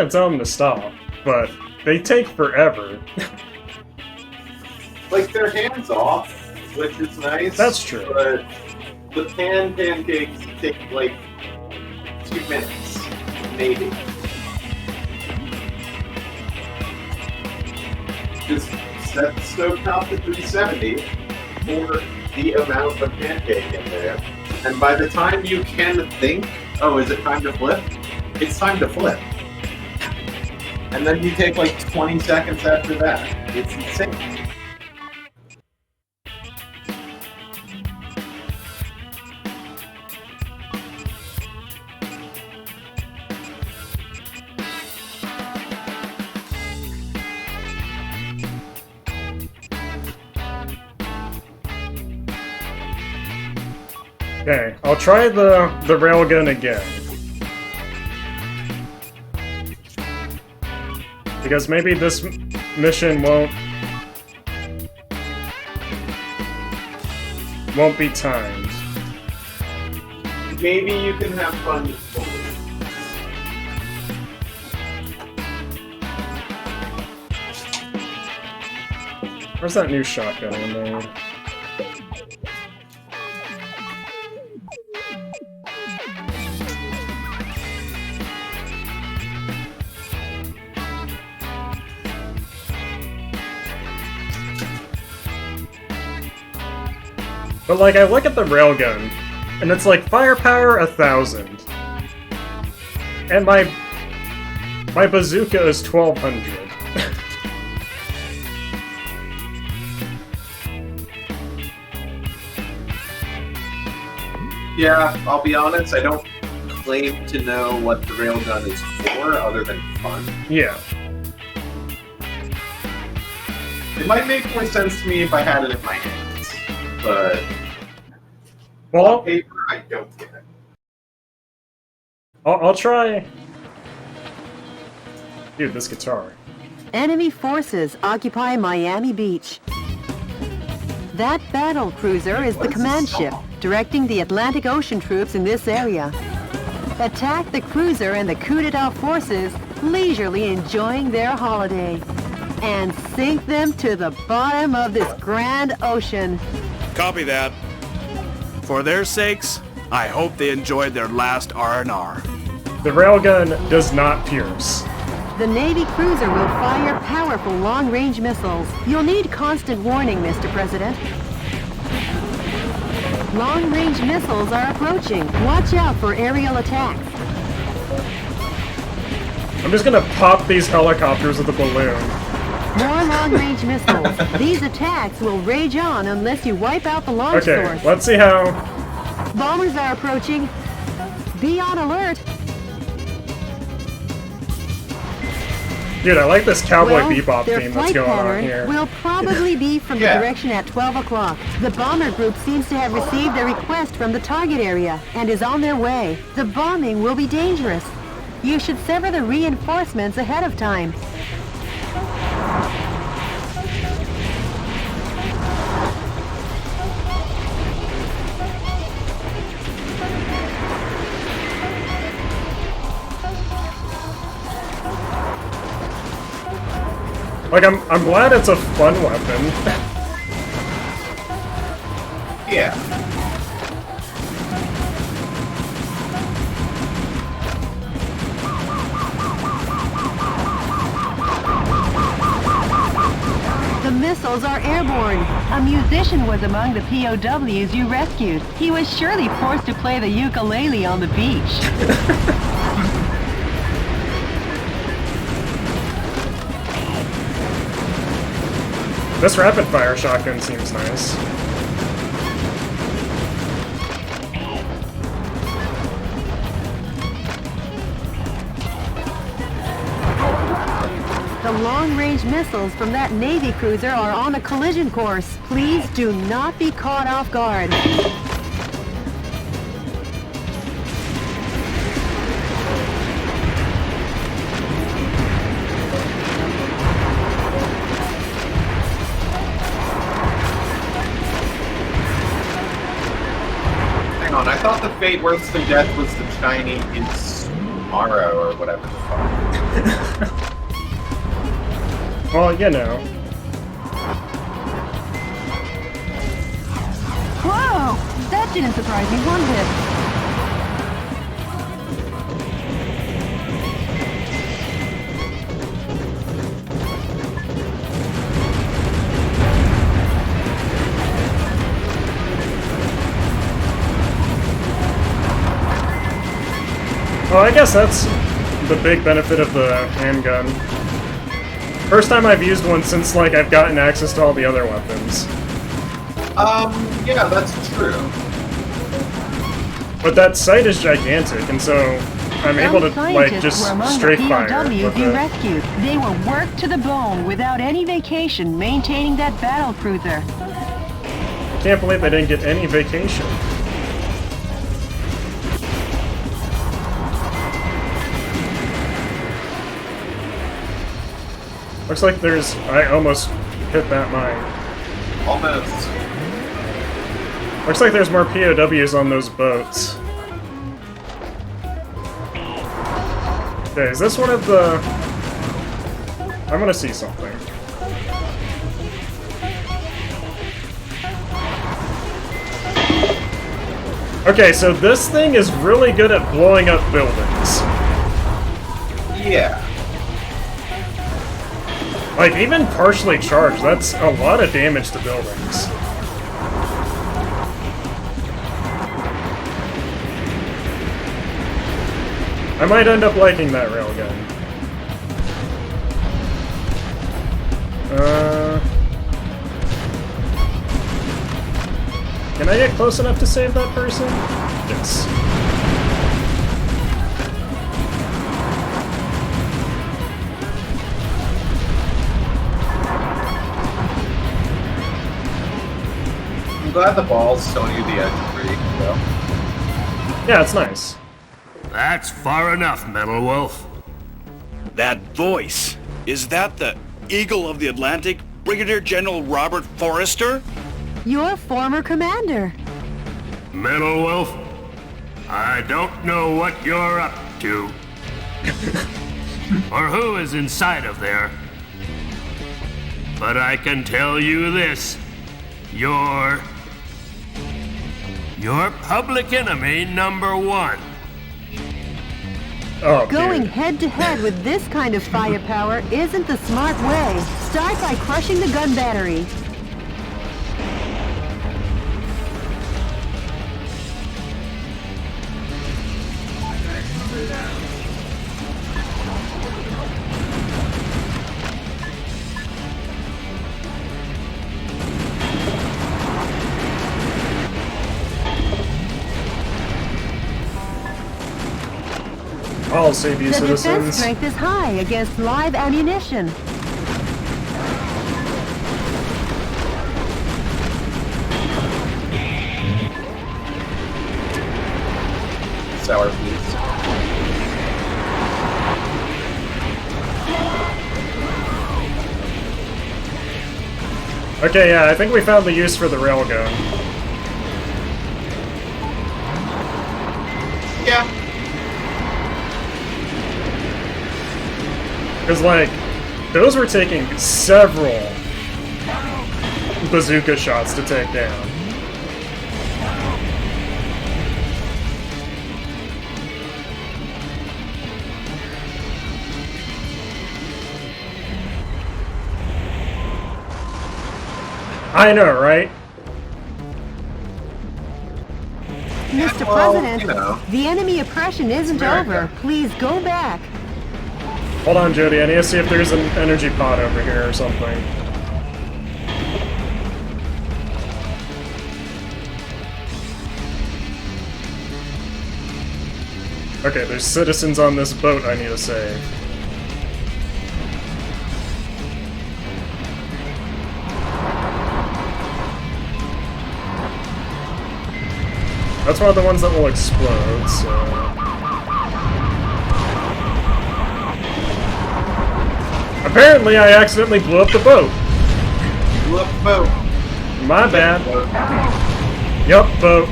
Speaker 1: tell them to stop. But they take forever.
Speaker 2: Like, they're hands off, which is nice.
Speaker 1: That's true.
Speaker 2: But the pancakes take like 2 minutes, maybe. Just set the stovetop to 370 for the amount of pancake in there. And by the time you can think, oh, is it time to flip? It's time to flip. And then you take like 20 seconds after that. It's insane.
Speaker 1: Okay, I'll try the railgun again. Because maybe this mission won't be timed.
Speaker 2: Maybe you can have fun with bullets.
Speaker 1: Where's that new shotgun I made? But like, I look at the railgun, and it's like firepower 1,000, and my bazooka is 1,200.
Speaker 2: Yeah, I'll be honest, I don't claim to know what the railgun is for, other than fun.
Speaker 1: Yeah.
Speaker 2: It might make more sense to me if I had it in my hands, but...
Speaker 1: Well,
Speaker 2: on paper, I don't get it.
Speaker 1: I'll try... Dude, this guitar.
Speaker 6: Enemy forces occupy Miami Beach. That battle cruiser is the command ship. directing the Atlantic Ocean troops in this area. Attack the cruiser and the coup d'etat forces, leisurely enjoying their holiday. And sink them to the bottom of this grand ocean.
Speaker 4: Copy that. For their sakes, I hope they enjoyed their last R&R.
Speaker 1: The railgun does not pierce.
Speaker 6: The Navy cruiser will fire powerful long-range missiles. You'll need constant warning, Mr. President. Long-range missiles are approaching. Watch out for aerial attacks.
Speaker 1: I'm just gonna pop these helicopters with a balloon.
Speaker 6: More long-range missiles. These attacks will rage on unless you wipe out the launch
Speaker 1: Okay,
Speaker 6: source.
Speaker 1: let's see how...
Speaker 6: Bombers are approaching. Be on alert.
Speaker 1: Dude, I like this Cowboy
Speaker 6: Well,
Speaker 1: Bebop
Speaker 6: their
Speaker 1: theme that's
Speaker 6: flight
Speaker 1: going on
Speaker 6: pattern
Speaker 1: here.
Speaker 6: will probably be from the
Speaker 2: Yeah.
Speaker 6: direction at 12 o'clock. The bomber group seems to have received a request from the target area and is on their way. The bombing will be dangerous. You should sever the reinforcements ahead of time.
Speaker 1: Like, I'm glad it's a fun weapon.
Speaker 2: Yeah.
Speaker 3: The missiles are airborne. A musician was among the POWs you rescued. He was surely forced to play the ukulele on the beach.
Speaker 1: This rapid-fire shotgun seems nice.
Speaker 6: The long-range missiles from that Navy cruiser are on a collision course. Please do not be caught off guard.
Speaker 2: Hang on, I thought the fate worse than death was the Chinese Mara or whatever the fuck.
Speaker 1: Well, you know.
Speaker 3: Whoa! That didn't surprise me one bit.
Speaker 1: Well, I guess that's the big benefit of the handgun. First time I've used one since, like, I've gotten access to all the other weapons.
Speaker 2: Yeah, that's true.
Speaker 1: But that sight is gigantic, and so I'm able to,
Speaker 3: Some
Speaker 1: like,
Speaker 3: scientists
Speaker 1: just
Speaker 3: were among
Speaker 1: strafe
Speaker 3: the
Speaker 1: fire
Speaker 3: POWs
Speaker 1: with
Speaker 3: you
Speaker 1: it.
Speaker 3: rescued. They were worked to the bone without any vacation maintaining that battle cruiser.
Speaker 1: Can't believe they didn't get any vacation. Looks like there's... I almost hit that mine.
Speaker 2: Almost.
Speaker 1: Looks like there's more POWs on those boats. Okay, is this one of the... I'm gonna see something. Okay, so this thing is really good at blowing up buildings.
Speaker 2: Yeah.
Speaker 1: Like, even partially charged, that's a lot of damage to buildings. I might end up liking that railgun. Can I get close enough to save that person? Yes.
Speaker 2: I'm glad the ball's showing you the edge free, though.
Speaker 1: Yeah, it's nice.
Speaker 4: That's far enough, Metal Wolf. That voice, is that the Eagle of the Atlantic, Brigadier General Robert Forrester?
Speaker 6: Your former commander.
Speaker 15: Metal Wolf, I don't know what you're up to. or who is inside of there. But I can tell you this. You're public enemy number one.
Speaker 1: Oh,
Speaker 6: Going
Speaker 1: dude.
Speaker 6: head-to-head with this kind of firepower isn't the smart way. Start by crushing the gun battery.
Speaker 1: I'll save you,
Speaker 6: The defense
Speaker 1: citizens.
Speaker 6: strength is high against live ammunition.
Speaker 2: Sour beets.
Speaker 1: Okay, yeah, I think we found the use for the railgun.
Speaker 2: Yeah.
Speaker 1: Because, like, those were taking several bazooka shots to take down. I know, right?
Speaker 6: Mr.
Speaker 2: Well,
Speaker 6: President,
Speaker 2: you know.
Speaker 6: the enemy oppression isn't
Speaker 2: America.
Speaker 6: over. Please go back.
Speaker 1: Hold on, Jody. I need to see if there's an energy pod over here or something. Okay, there's citizens on this boat I need to save. That's one of the ones that will explode, so... Apparently I accidentally blew up the boat.
Speaker 2: Blew up the boat.
Speaker 1: My bad. Yup, boat.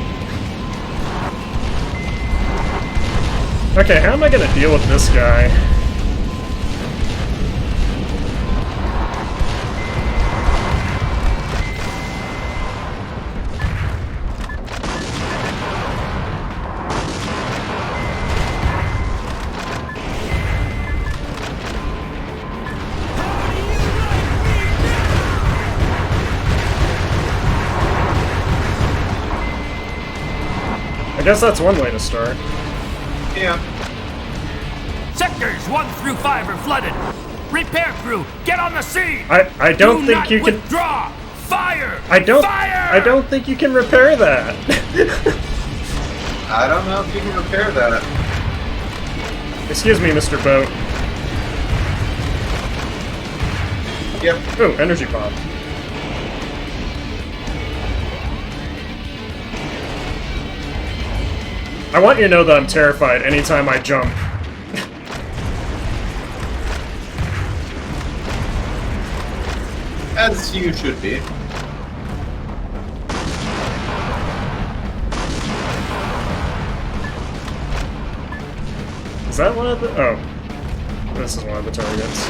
Speaker 1: Okay, how am I gonna deal with this guy? I guess that's one way to start.
Speaker 2: Yeah.
Speaker 4: Sectors 1 through 5 are flooded. Repair crew, get on the scene.
Speaker 1: I don't
Speaker 4: Do
Speaker 1: think
Speaker 4: not
Speaker 1: you can.
Speaker 4: withdraw. Fire.
Speaker 1: I don't think you can repair that.
Speaker 2: I don't know if you can repair that.
Speaker 1: Excuse me, Mr. Boat.
Speaker 2: Yep.
Speaker 1: Ooh, energy pod. I want you to know that I'm terrified anytime I jump.
Speaker 2: As you should be.
Speaker 1: Is that one of the... Oh. This is one of the targets.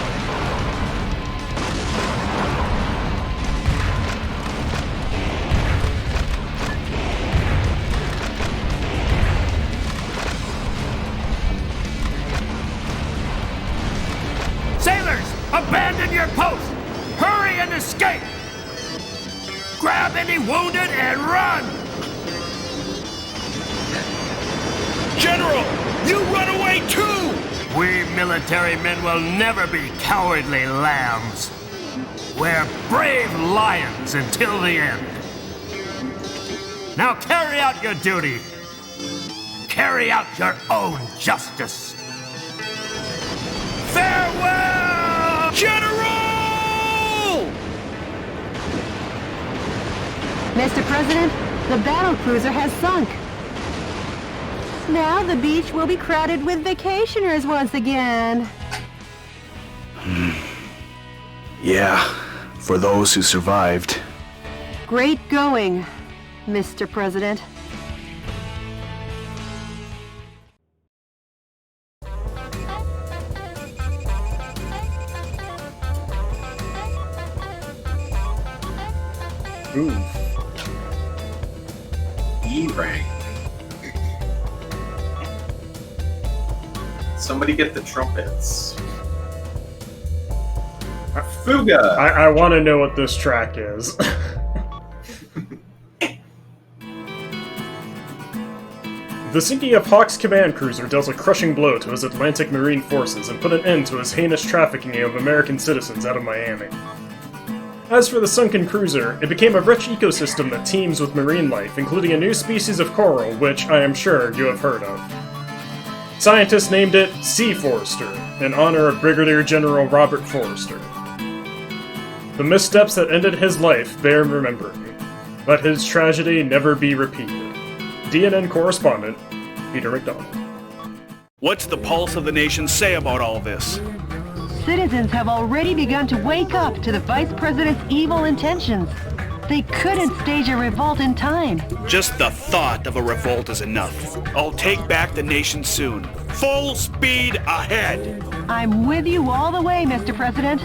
Speaker 4: Sailors, abandon your post. Hurry and escape. Grab any wounded and run.
Speaker 15: General, you run away too!
Speaker 4: We military men will never be cowardly lambs. We're brave lions until the end. Now carry out your duty. Carry out your own justice. Farewell, General!
Speaker 6: Mr. President, the battle cruiser has sunk. Now the beach will be crowded with vacationers once again.
Speaker 11: Yeah, for those who survived.
Speaker 6: Great going, Mr. President.
Speaker 1: Ooh.
Speaker 2: E rank. Somebody get the trumpets. Fuga!
Speaker 1: I want to know what this track is. The sinking of Hawk's command cruiser dealt a crushing blow to his Atlantic Marine forces and put an end to his heinous trafficking of American citizens out of Miami. As for the sunken cruiser, it became a rich ecosystem that teems with marine life, including a new species of coral, which I am sure you have heard of. Scientists named it Sea Forester, in honor of Brigadier General Robert Forrester. The missteps that ended his life bear remembering. Let his tragedy never be repeated. DNN correspondent, Peter McDonald.
Speaker 4: What's the pulse of the nation say about all this?
Speaker 3: Citizens have already begun to wake up to the Vice President's evil intentions. They couldn't stage a revolt in time.
Speaker 4: Just the thought of a revolt is enough. I'll take back the nation soon. Full speed ahead!
Speaker 3: I'm with you all the way, Mr. President.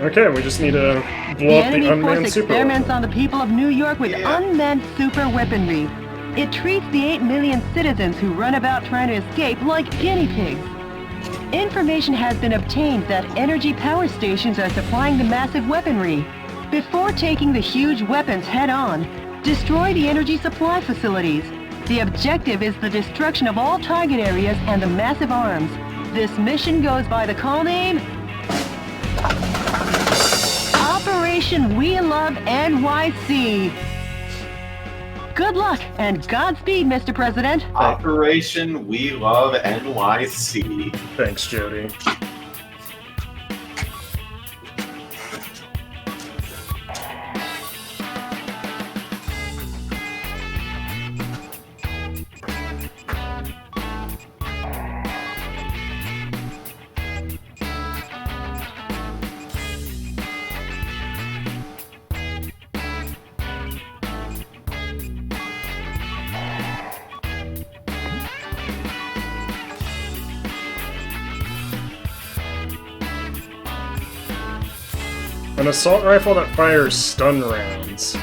Speaker 1: Okay, we just need to blow up the
Speaker 3: enemy
Speaker 1: unmanned
Speaker 3: force
Speaker 1: super
Speaker 3: experiments
Speaker 1: weapon.
Speaker 3: on the people of New York with unmanned super weaponry. It treats the 8 million citizens who run about trying to escape like guinea pigs. Information has been obtained that energy power stations are supplying the massive weaponry. Before taking the huge weapons head-on, destroy the energy supply facilities. The objective is the destruction of all target areas and the massive arms. This mission goes by the call name Operation We Love NYC. Good luck and Godspeed, Mr. President.
Speaker 2: Operation We Love NYC.
Speaker 1: Thanks, Jody. An assault rifle that fires stun rounds.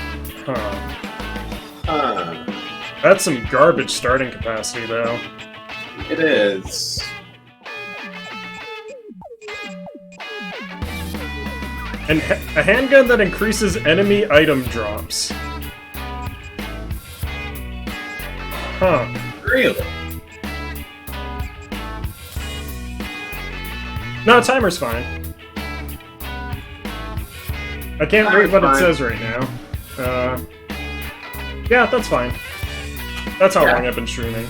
Speaker 1: That's some garbage starting capacity, though.
Speaker 2: It is.
Speaker 1: And a handgun that increases enemy item drops.
Speaker 2: Really?
Speaker 1: No, timer's fine. I can't read what it says right now. Yeah, that's fine. That's how long I've been streaming.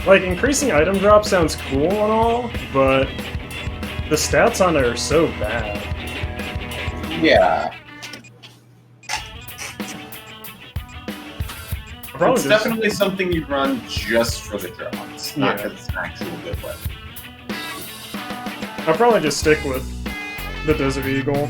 Speaker 1: Like, increasing item drop sounds cool and all, but the stats on it are so bad.
Speaker 2: Yeah. It's definitely something you run just for the drops, not because it's an actual good weapon.
Speaker 1: I'll probably just stick with the Desert Eagle.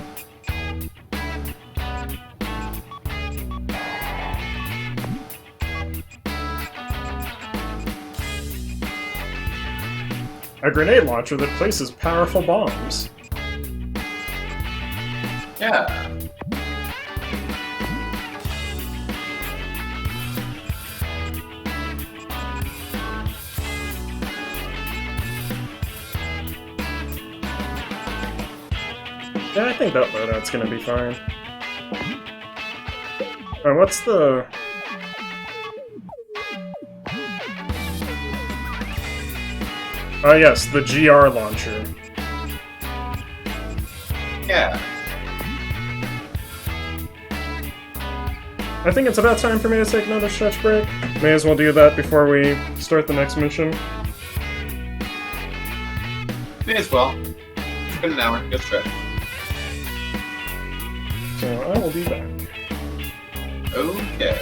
Speaker 1: A grenade launcher that places powerful bombs.
Speaker 2: Yeah.
Speaker 1: Yeah, I think that loadout's gonna be fine. Alright, what's the Yes, the GR launcher.
Speaker 2: Yeah.
Speaker 1: I think it's about time for me to take another stretch break. May as well do that before we start the next mission.
Speaker 2: May as well. It's been an hour. Good stretch.
Speaker 1: So I will be back.
Speaker 2: Okay.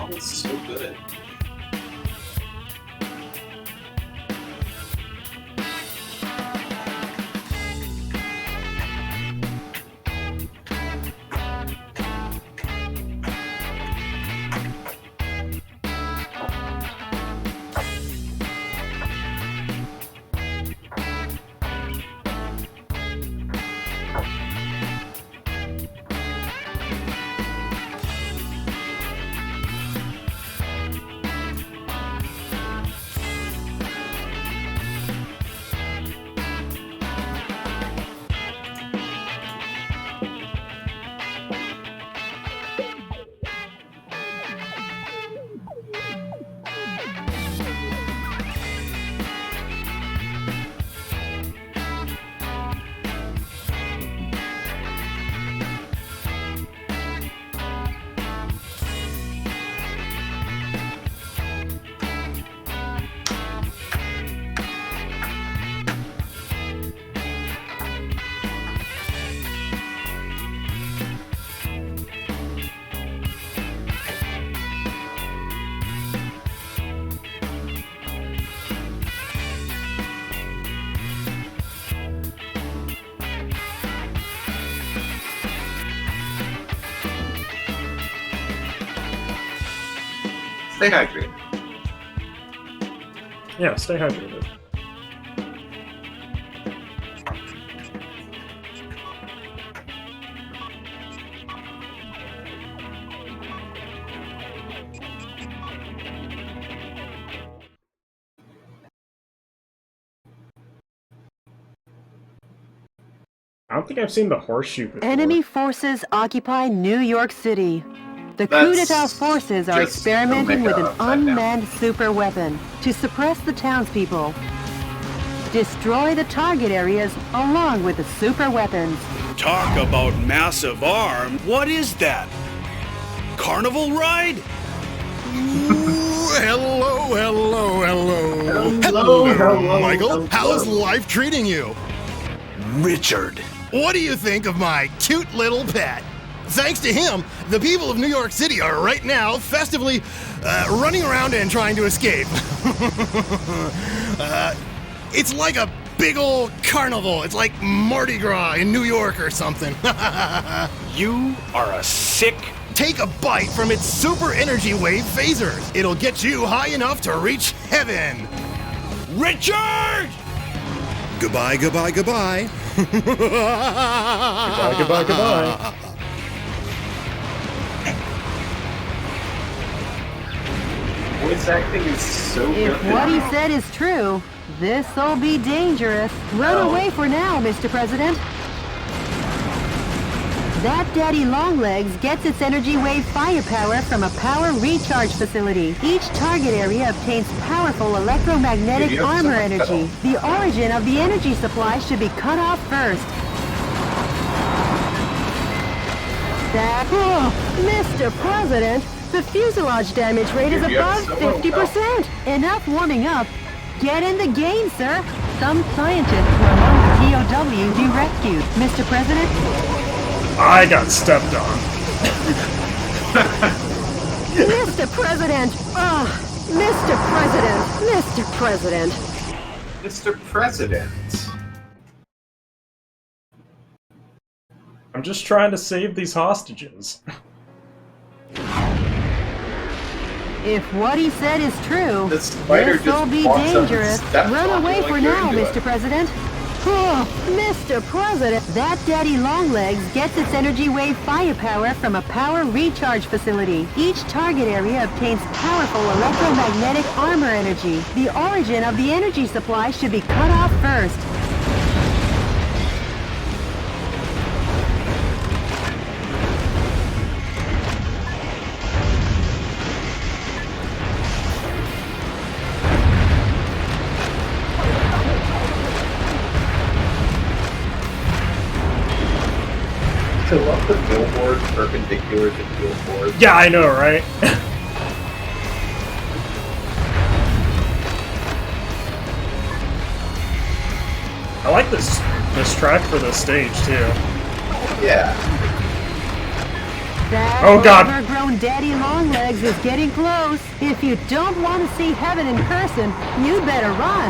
Speaker 2: It's so good. Stay hydrated.
Speaker 1: Yeah, stay hydrated. I don't think I've seen the horseshoe before.
Speaker 6: Enemy forces occupy New York City. The coup d'etat forces are experimenting with an unmanned super weapon to suppress the townspeople. Destroy the target areas along with the super weapons.
Speaker 4: Talk about massive arm. What is that? Carnival ride?
Speaker 10: Ooh, hello, Michael. How's life treating you?
Speaker 4: Richard.
Speaker 10: What do you think of my cute little pet? Thanks to him, the people of New York City are right now festively running around and trying to escape. It's like a big old carnival. It's like Mardi Gras in New York or something.
Speaker 4: You are a sick...
Speaker 10: Take a bite from its super energy wave phasers. It'll get you high enough to reach heaven.
Speaker 4: Richard!
Speaker 10: Goodbye, goodbye, goodbye.
Speaker 1: Goodbye, goodbye, goodbye.
Speaker 2: Voice acting is so good.
Speaker 6: If what he said is true, this'll be dangerous. Run away for now, Mr. President. That Daddy Longlegs gets its energy wave firepower from a power recharge facility. Each target area obtains powerful electromagnetic armor energy. The origin of the energy supply should be cut off first. Mr. President, the fuselage damage rate is above 50%. Enough warming up. Get in the game, sir.
Speaker 3: Some scientists were among the POWs you rescued. Mr. President?
Speaker 1: I got stepped on.
Speaker 6: Mr. President! Oh, Mr. President! Mr. President!
Speaker 2: Mr. President.
Speaker 1: I'm just trying to save these hostages.
Speaker 6: If what he said is true,
Speaker 2: The spider
Speaker 6: this will
Speaker 2: just
Speaker 6: be
Speaker 2: walks up and
Speaker 6: dangerous.
Speaker 2: steps
Speaker 6: Run
Speaker 2: on you
Speaker 6: away
Speaker 2: like
Speaker 6: for
Speaker 2: you're
Speaker 6: now,
Speaker 2: into
Speaker 6: Mr.
Speaker 2: it.
Speaker 6: President. Oh, Mr. President! That Daddy Longlegs gets its energy wave firepower from a power recharge facility. Each target area obtains powerful electromagnetic armor energy. The origin of the energy supply should be cut off first.
Speaker 2: I love the billboard perpendicular to billboard.
Speaker 1: Yeah, I know, right? I like this track for this stage too.
Speaker 2: Yeah.
Speaker 6: That
Speaker 1: Oh, God.
Speaker 6: overgrown Daddy Longlegs is getting close. If you don't want to see heaven in person, you better run.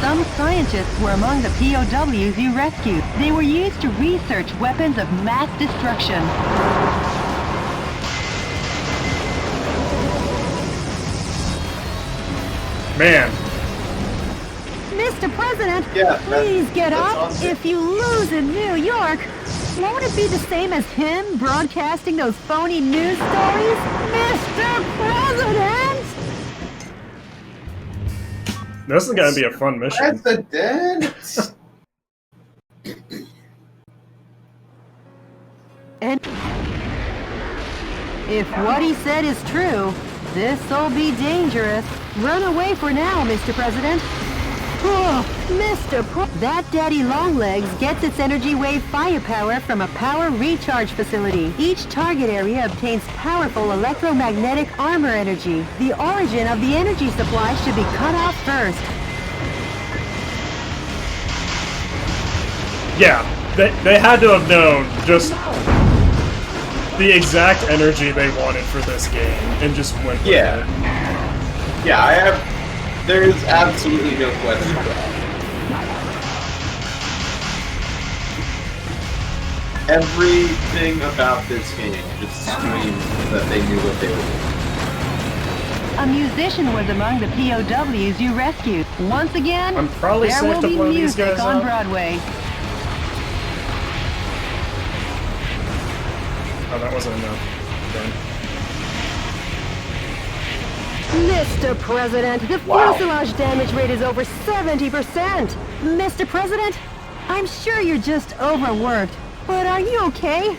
Speaker 3: Some scientists were among the POWs you rescued. They were used to research weapons of mass destruction.
Speaker 1: Man,
Speaker 6: Mr. President,
Speaker 2: Yeah,
Speaker 6: please get
Speaker 2: that's
Speaker 6: up.
Speaker 2: awesome.
Speaker 6: If you lose in New York, won't it be the same as him broadcasting those phony news stories? Mr. President!
Speaker 1: this is gonna be a fun mission.
Speaker 2: President!
Speaker 6: And if what he said is true, this'll be dangerous. Run away for now, Mr. President. Oh, that Daddy Longlegs gets its energy wave firepower from a power recharge facility. Each target area obtains powerful electromagnetic armor energy. The origin of the energy supply should be cut off first.
Speaker 1: Yeah, they had to have known just the exact energy they wanted for this game and just went with
Speaker 2: Yeah.
Speaker 1: it.
Speaker 2: Yeah, there is absolutely no question about it. Everything about this game just screams that they knew what they were doing.
Speaker 3: A musician was among the POWs you rescued. Once again,
Speaker 1: I'm probably
Speaker 3: there
Speaker 1: safe
Speaker 3: will
Speaker 1: to
Speaker 3: be
Speaker 1: blow these
Speaker 3: music
Speaker 1: guys
Speaker 3: on
Speaker 1: up.
Speaker 3: Broadway.
Speaker 1: Oh, that wasn't enough. Okay.
Speaker 6: Mr. President, the
Speaker 2: Wow.
Speaker 6: fuselage damage rate is over 70%. Mr. President, I'm sure you're just overworked, but are you okay?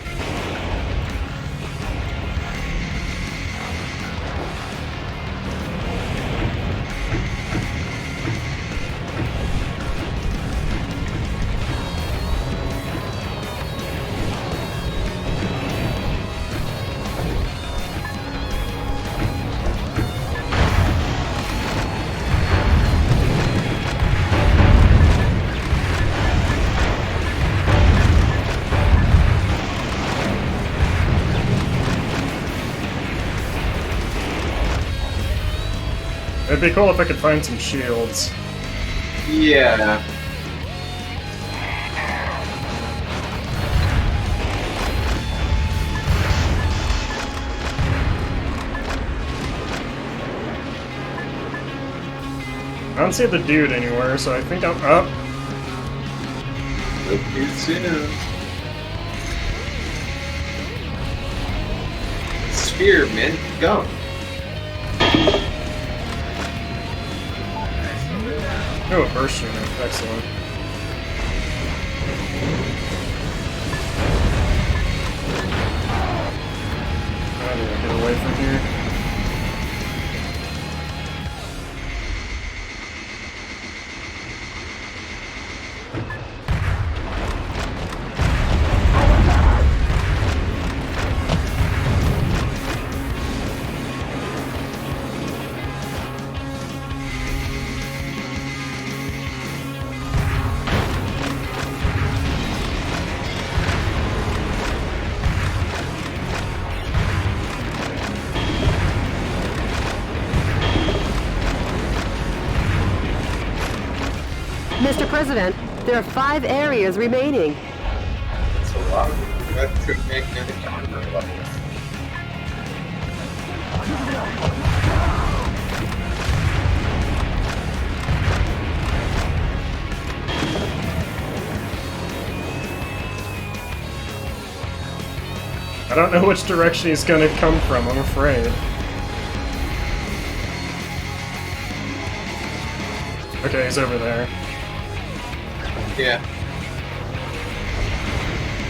Speaker 1: It'd be cool if I could find some shields.
Speaker 2: Yeah.
Speaker 1: I don't see the dude anywhere, so I think I'm up.
Speaker 2: Look too soon. Spearmint gum.
Speaker 1: Oh, a burst unit. Excellent. How do I get away from here?
Speaker 6: President, there are 5 areas remaining.
Speaker 2: It's a lot of electromagnetic armor level.
Speaker 1: I don't know which direction he's gonna come from, I'm afraid. Okay, he's over there.
Speaker 2: Yeah.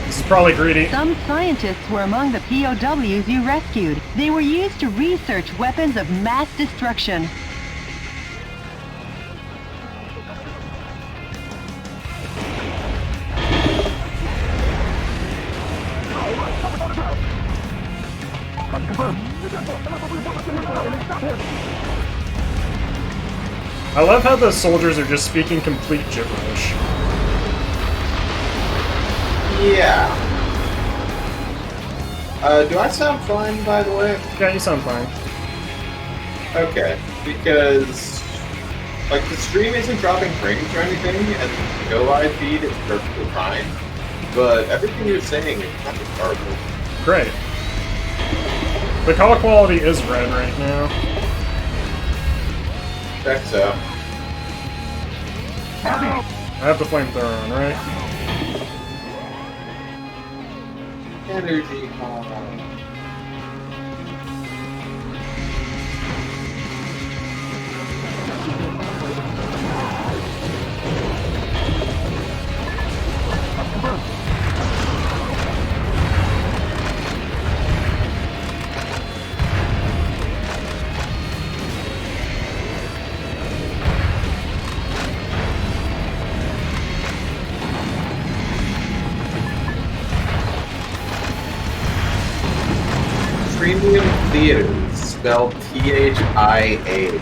Speaker 1: This is probably greedy.
Speaker 3: Some scientists were among the POWs you rescued. They were used to research weapons of mass destruction.
Speaker 1: I love how the soldiers are just speaking complete gibberish.
Speaker 2: Yeah. Do I sound fine, by the way?
Speaker 1: Yeah, you sound fine.
Speaker 2: Okay, because, like, the stream isn't dropping frames or anything, and the go live feed is perfectly fine, but everything you're saying is kind of garbled.
Speaker 1: Great. The call quality is red right now.
Speaker 2: Check so.
Speaker 1: I have the flamethrower on, right?
Speaker 2: Energy Premium Theaters, spelled THIA.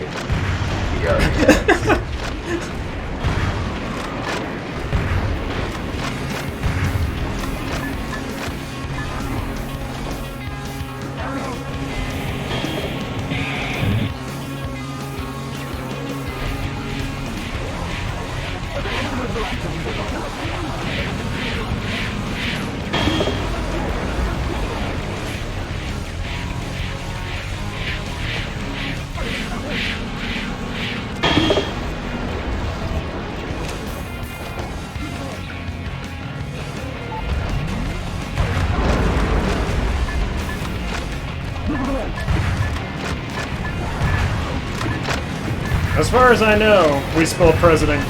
Speaker 1: As far as I know, we spelled president.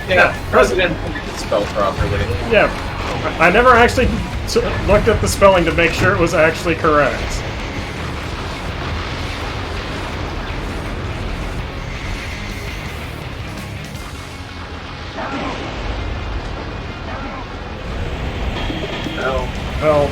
Speaker 2: Yeah, president is spelled properly.
Speaker 1: Yeah, I never actually looked at the spelling to make sure it was actually correct. Help.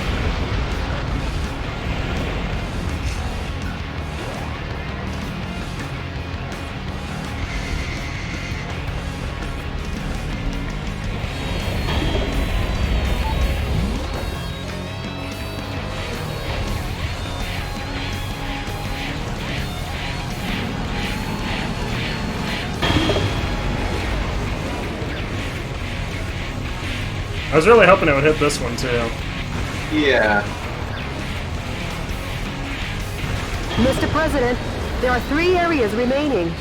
Speaker 1: I was really hoping it would hit this one too.
Speaker 2: Yeah.
Speaker 6: Mr. President, there are 3 areas remaining.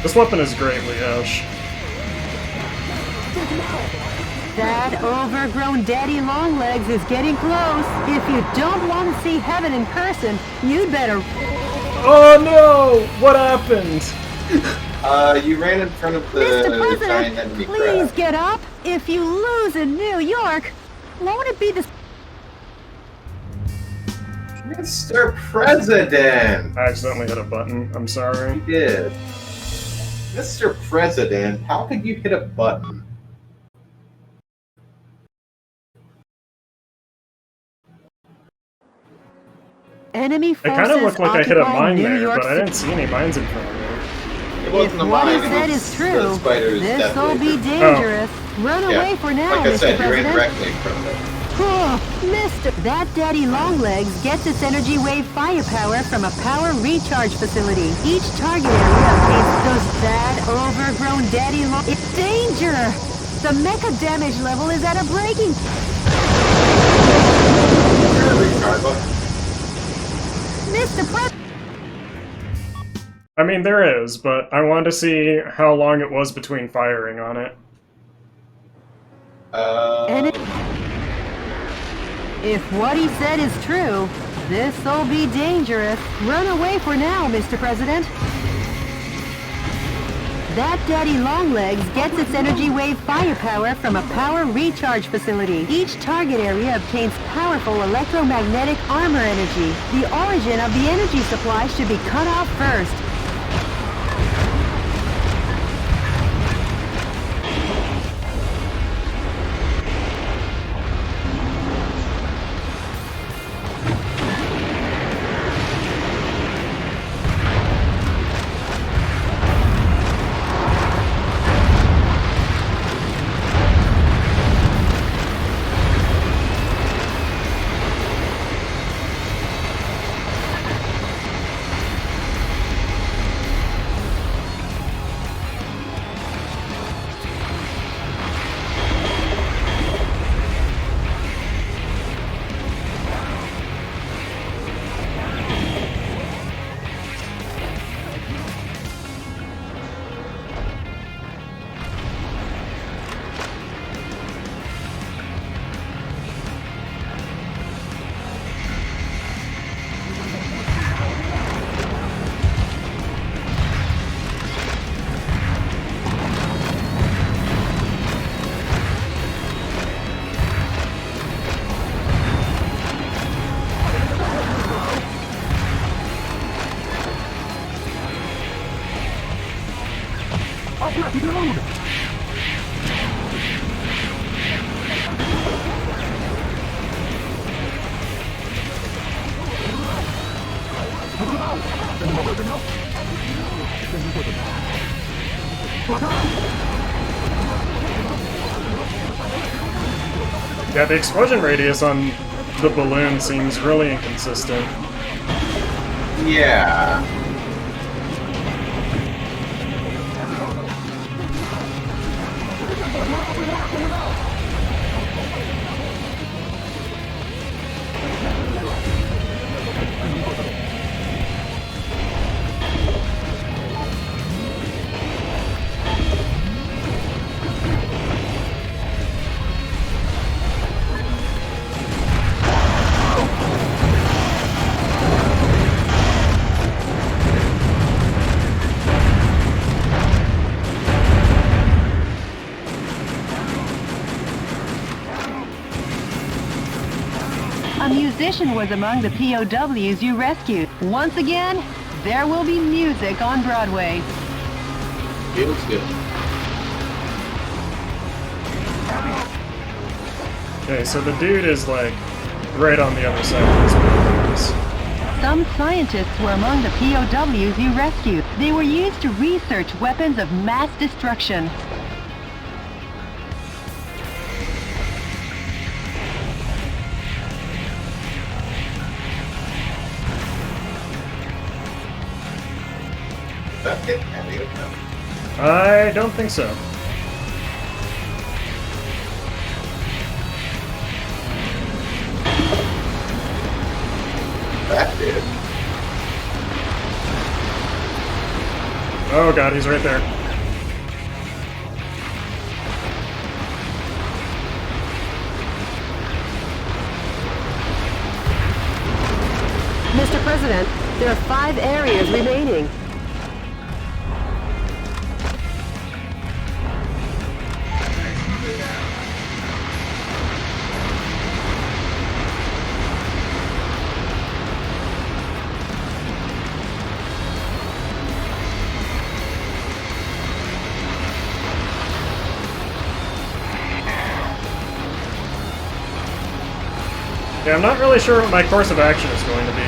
Speaker 1: This weapon is great, Leosh.
Speaker 6: That overgrown daddy longlegs is getting close. If you don't want to see heaven in person, you'd better...
Speaker 1: Oh no! What happened?
Speaker 2: You ran in front of the
Speaker 6: Mr.
Speaker 2: giant
Speaker 6: President,
Speaker 2: enemy
Speaker 6: please
Speaker 2: crab.
Speaker 6: get up. If you lose in New York, won't it be the...
Speaker 2: Mr. President!
Speaker 1: I accidentally hit a button. I'm sorry.
Speaker 2: You did. Mr. President, how could you hit a button?
Speaker 3: Enemy
Speaker 1: It
Speaker 3: forces
Speaker 1: kind of looked like I hit a
Speaker 3: occupying
Speaker 1: mine
Speaker 3: New
Speaker 1: there,
Speaker 3: York
Speaker 1: but I didn't see any mines in front of me.
Speaker 2: It wasn't
Speaker 3: If
Speaker 2: a
Speaker 3: what
Speaker 2: mine,
Speaker 3: he
Speaker 2: it
Speaker 3: said
Speaker 2: was
Speaker 3: is true,
Speaker 2: the spider's
Speaker 3: this'll
Speaker 2: death
Speaker 3: be
Speaker 2: laser.
Speaker 3: dangerous. Run away for now,
Speaker 2: Like I
Speaker 3: Mr.
Speaker 2: said, you ran
Speaker 3: President.
Speaker 2: directly from it.
Speaker 3: Mr. That Daddy Longlegs gets its energy wave firepower from a power recharge facility. Each target area obtains those bad, overgrown Daddy Long... It's danger! The mecha damage level is at a breaking... Mr. President!
Speaker 1: I mean, there is, but I wanted to see how long it was between firing on it.
Speaker 3: If what he said is true, this'll be dangerous. Run away for now, Mr. President. That Daddy Longlegs gets its energy wave firepower from a power recharge facility. Each target area obtains powerful electromagnetic armor energy. The origin of the energy supply should be cut off first.
Speaker 1: Yeah, the explosion radius on the balloon seems really inconsistent.
Speaker 2: Yeah.
Speaker 3: A musician was among the POWs you rescued. Once again, there will be music on Broadway.
Speaker 2: Feels good.
Speaker 1: Okay, so the dude is like right on the other side of this building.
Speaker 3: Some scientists were among the POWs you rescued. They were used to research weapons of mass destruction.
Speaker 2: That get any of them?
Speaker 1: I don't think so.
Speaker 2: That did.
Speaker 1: Oh god, he's right there.
Speaker 6: Mr. President, there are 5 areas remaining.
Speaker 1: Yeah, I'm not really sure what my course of action is going to be.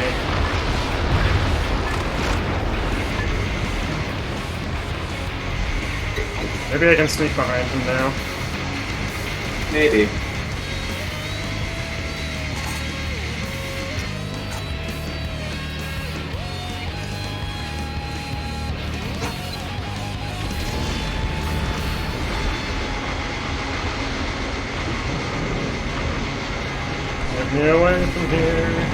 Speaker 1: Maybe I can sneak behind him now.
Speaker 2: Maybe.
Speaker 1: Get me away from here.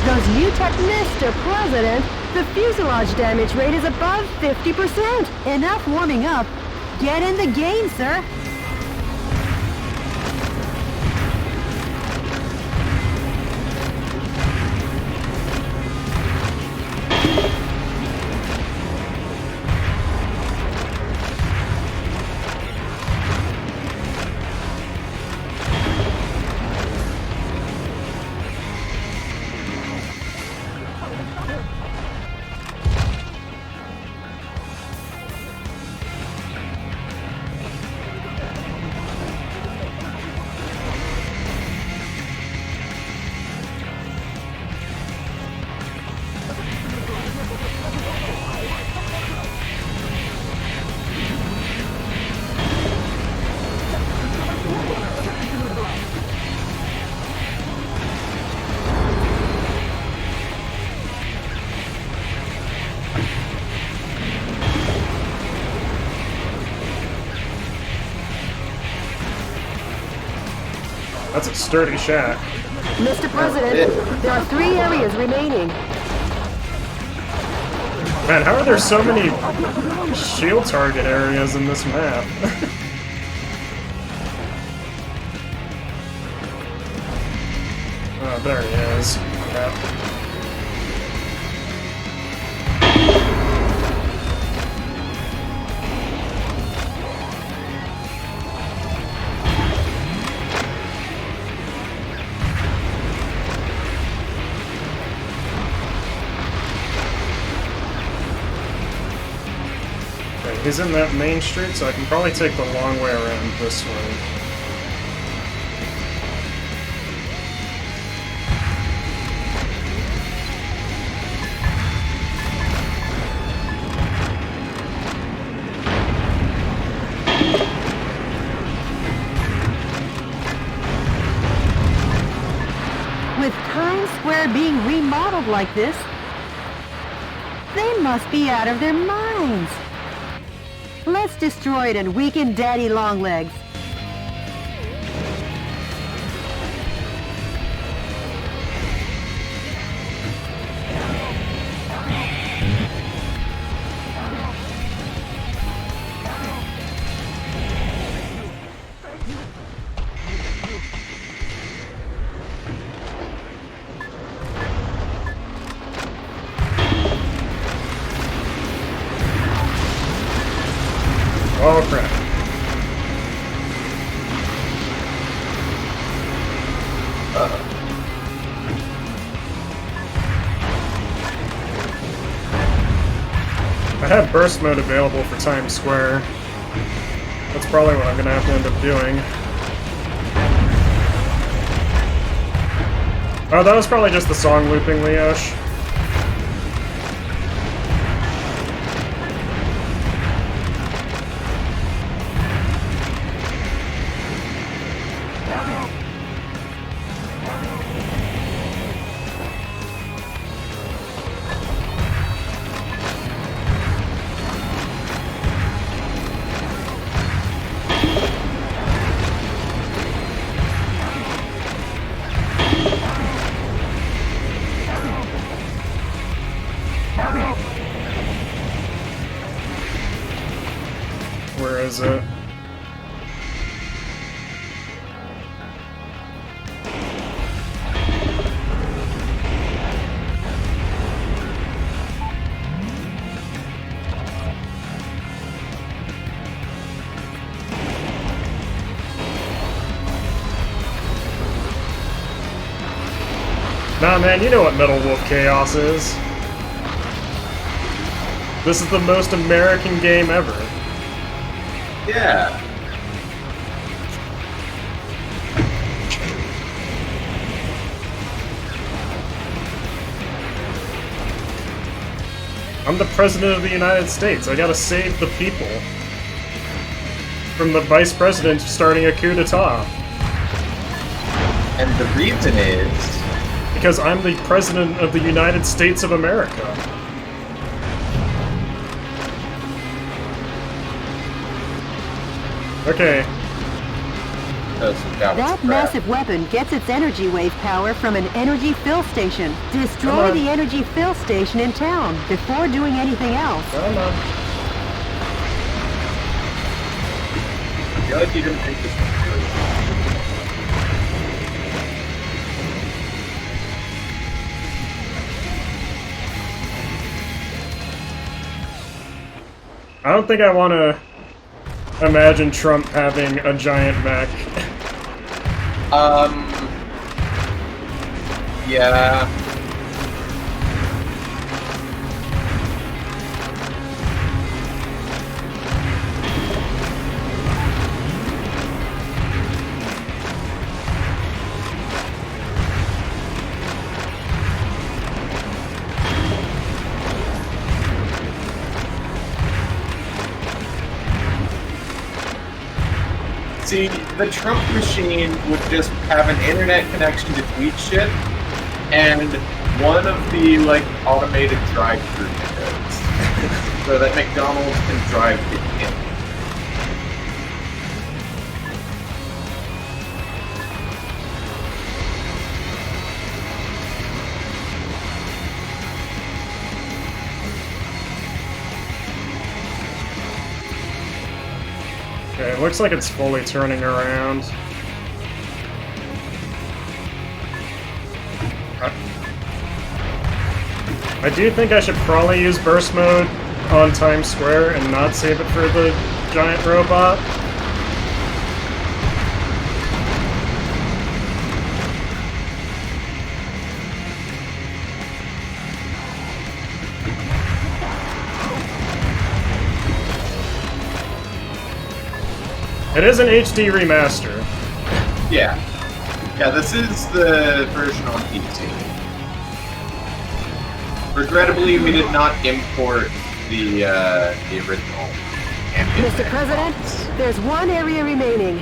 Speaker 6: Those new tech, Mr. President, the fuselage damage rate is above 50%. Enough warming up. Get in the game, sir.
Speaker 1: That's a sturdy shack.
Speaker 6: Mr. President, there are 3 areas remaining.
Speaker 1: Man, how are there so many shield target areas in this map? Oh, there he is. Crap. He's in that main street, so I can probably take the long way around this way.
Speaker 6: With Times Square being remodeled like this, they must be out of their minds. Let's destroy it and weaken Daddy Longlegs.
Speaker 1: Oh crap. I have burst mode available for Times Square. That's probably what I'm gonna have to end up doing. Oh, that was probably just the song looping, Leosh. Where is it? Nah, man, you know what Metal Wolf Chaos is. This is the most American game ever.
Speaker 2: Yeah.
Speaker 1: I'm the President of the United States. I gotta save the people from the Vice President starting a coup d'etat.
Speaker 2: And the reason is...
Speaker 1: because I'm the President of the United States of America. Okay.
Speaker 6: That massive weapon gets its energy wave power from an energy fill station. Destroy the energy fill station in town before doing anything else.
Speaker 1: Come on.
Speaker 2: I feel like you didn't think this was really...
Speaker 1: I don't think I want to imagine Trump having a giant mech.
Speaker 2: Yeah. See, the Trump machine would just have an internet connection to tweet shit, and one of the, like, automated drive-thru windows, so that McDonald's can drive it in.
Speaker 1: Okay, it looks like it's fully turning around. I do think I should probably use burst mode on Times Square and not save it for the giant robot. It is an HD remaster.
Speaker 2: Yeah. Yeah, this is the version on PC. Regrettably, we did not import the original.
Speaker 6: Mr. President, there's one area remaining.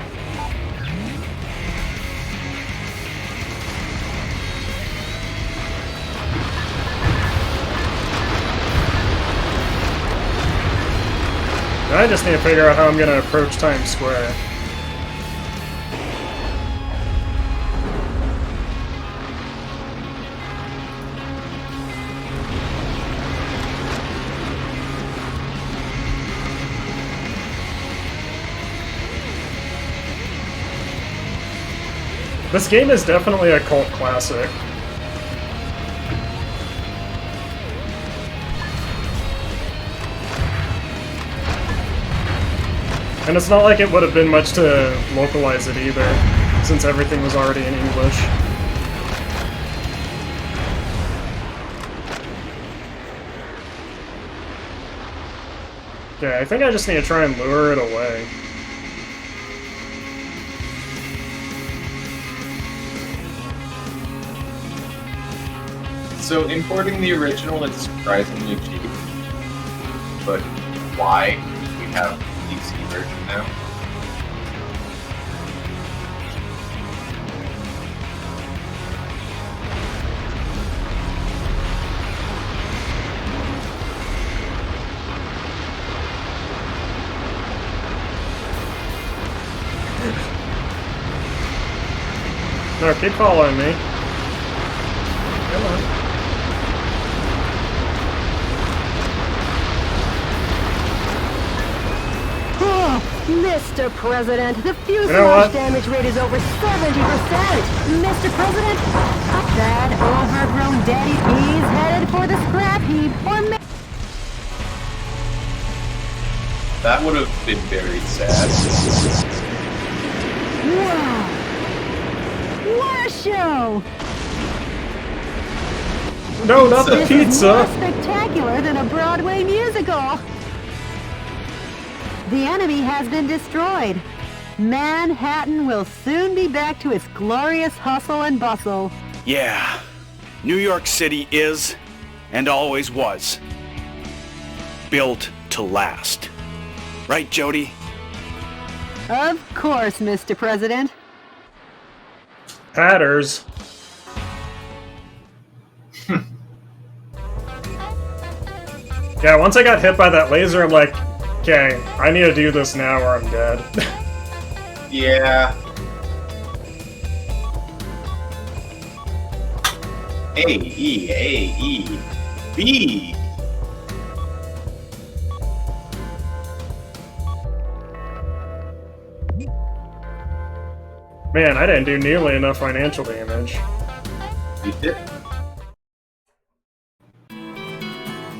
Speaker 1: I just need to figure out how I'm gonna approach Times Square. This game is definitely a cult classic. And it's not like it would have been much to localize it either, since everything was already in English. Okay, I think I just need to try and lure it away.
Speaker 2: So importing the original is surprisingly cheap. But why we have PC version now?
Speaker 1: No, keep following me. Come on.
Speaker 6: Mr. President, the fuselage damage rate is over 70%! Mr. President, that overgrown daddy is headed for the scrap heap, or
Speaker 2: That would have been very sad.
Speaker 6: Wow! What a show!
Speaker 1: No, not the
Speaker 6: This is
Speaker 1: pizza!
Speaker 6: more spectacular than a Broadway musical. The enemy has been destroyed. Manhattan will soon be back to its glorious hustle and bustle.
Speaker 4: Yeah, New York City is, and always was, built to last. Right, Jody?
Speaker 6: Of course, Mr. President.
Speaker 1: Hatters. Yeah, once I got hit by that laser, I'm like, okay, I need to do this now or I'm dead.
Speaker 2: Yeah. A, E, A, E, B.
Speaker 1: Man, I didn't do nearly enough financial damage.
Speaker 2: You did.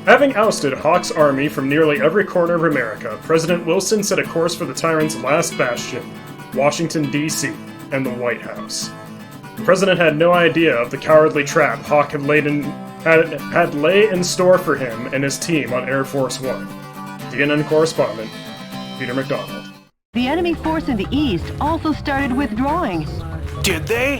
Speaker 1: Having ousted Hawk's army from nearly every corner of America, President Wilson set a course for the tyrant's last bastion, Washington, D.C., and the White House. The president had no idea of the cowardly trap Hawk had lay in store for him and his team on Air Force One. CNN correspondent, Peter McDonald.
Speaker 3: The enemy force in the east also started withdrawing.
Speaker 4: Did they?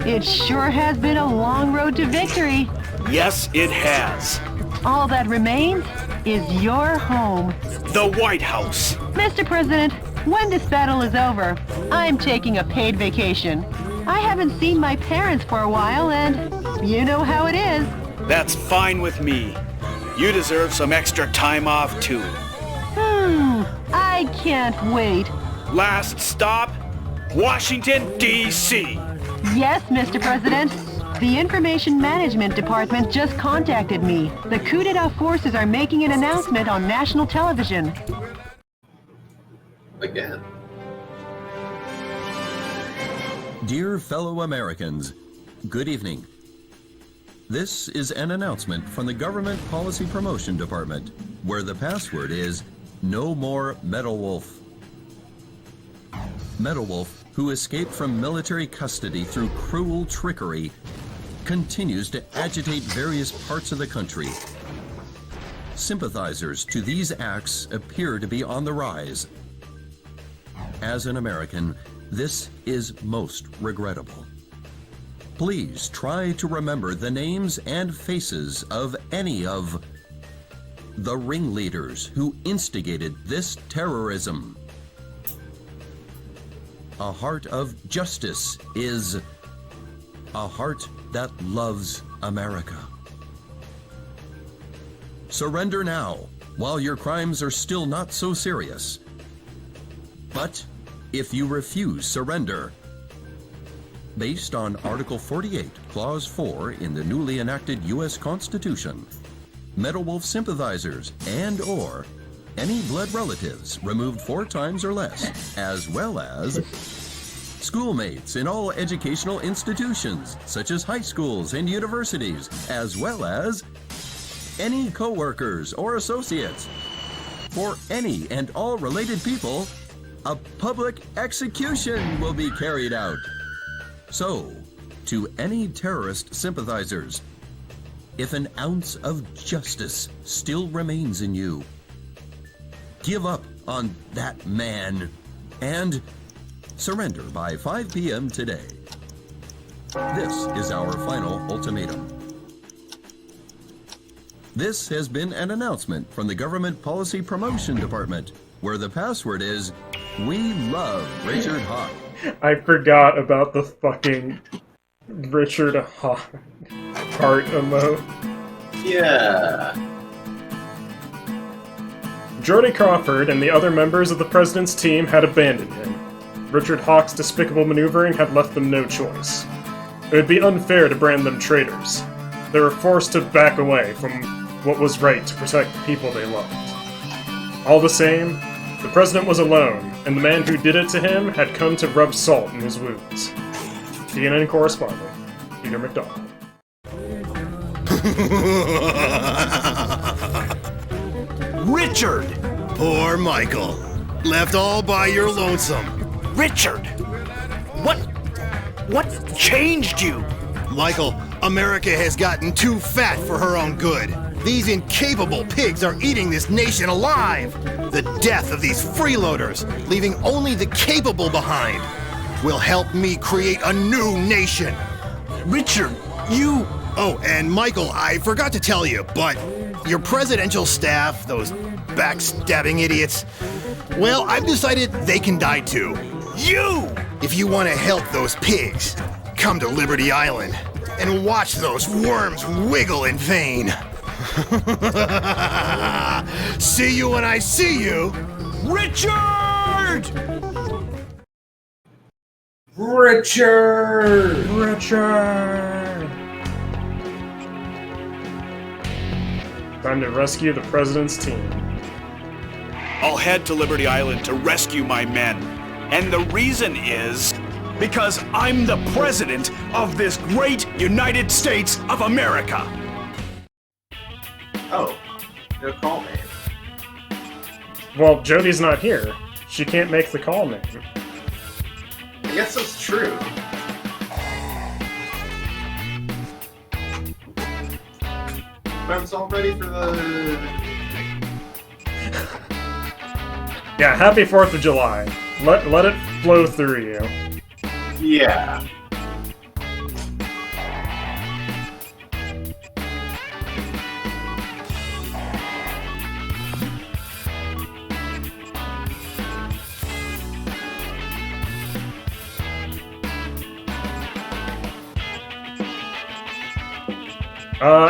Speaker 3: It sure has been a long road to victory.
Speaker 4: Yes, it has.
Speaker 3: All that remains is your home.
Speaker 4: The White House.
Speaker 3: Mr. President, when this battle is over, I'm taking a paid vacation. I haven't seen my parents for a while, and you know how it is.
Speaker 4: That's fine with me. You deserve some extra time off, too.
Speaker 3: I can't wait.
Speaker 4: Last stop, Washington, D.C.
Speaker 3: Yes, Mr. President. The Information Management Department just contacted me. The coup d'etat forces are making an announcement on national television.
Speaker 2: Again.
Speaker 14: Dear fellow Americans, good evening. This is an announcement from the Government Policy Promotion Department, where the password is No More Metal Wolf. Metal Wolf, who escaped from military custody through cruel trickery, continues to agitate various parts of the country. Sympathizers to these acts appear to be on the rise. As an American, this is most regrettable. Please try to remember the names and faces of any of the ringleaders who instigated this terrorism. A heart of justice is a heart that loves America. Surrender now, while your crimes are still not so serious. But if you refuse surrender, based on Article 48, Clause 4 in the newly enacted U.S. Constitution, Metal Wolf sympathizers and/or any blood relatives removed 4 times or less, as well as schoolmates in all educational institutions, such as high schools and universities, as well as any co-workers or associates. For any and all related people, a public execution will be carried out. So, to any terrorist sympathizers, if an ounce of justice still remains in you, give up on that man and surrender by 5 p.m. today. This is our final ultimatum. This has been an announcement from the Government Policy Promotion Department, where the password is We Love Richard Hawk.
Speaker 1: I forgot about the fucking Richard Hawk heart emote.
Speaker 2: Yeah.
Speaker 1: Jordy Crawford and the other members of the president's team had abandoned him. Richard Hawk's despicable maneuvering had left them no choice. It would be unfair to brand them traitors. They were forced to back away from what was right to protect the people they loved. All the same, the president was alone, and the man who did it to him had come to rub salt in his wounds. CNN correspondent, Peter McDonald.
Speaker 10: Richard! Poor Michael. Left all by your lonesome.
Speaker 4: Richard! What changed you?
Speaker 10: Michael, America has gotten too fat for her own good. These incapable pigs are eating this nation alive. The death of these freeloaders, leaving only the capable behind, will help me create a new nation.
Speaker 11: Richard, you...
Speaker 10: Oh, and Michael, I forgot to tell you, but your presidential staff, those backstabbing idiots, well, I've decided they can die too.
Speaker 11: You!
Speaker 10: If you want to help those pigs, come to Liberty Island and watch those worms wiggle in vain. See you when I see you,
Speaker 11: Richard!
Speaker 2: Richard!
Speaker 1: Richard! Time to rescue the president's team.
Speaker 4: I'll head to Liberty Island to rescue my men. And the reason is because I'm the president of this great United States of America.
Speaker 2: Oh, no call name.
Speaker 1: Well, Jody's not here. She can't make the call name.
Speaker 2: I guess that's true. I'm all ready for the...
Speaker 1: Yeah, happy 4th of July. Let it flow through you.
Speaker 2: Yeah.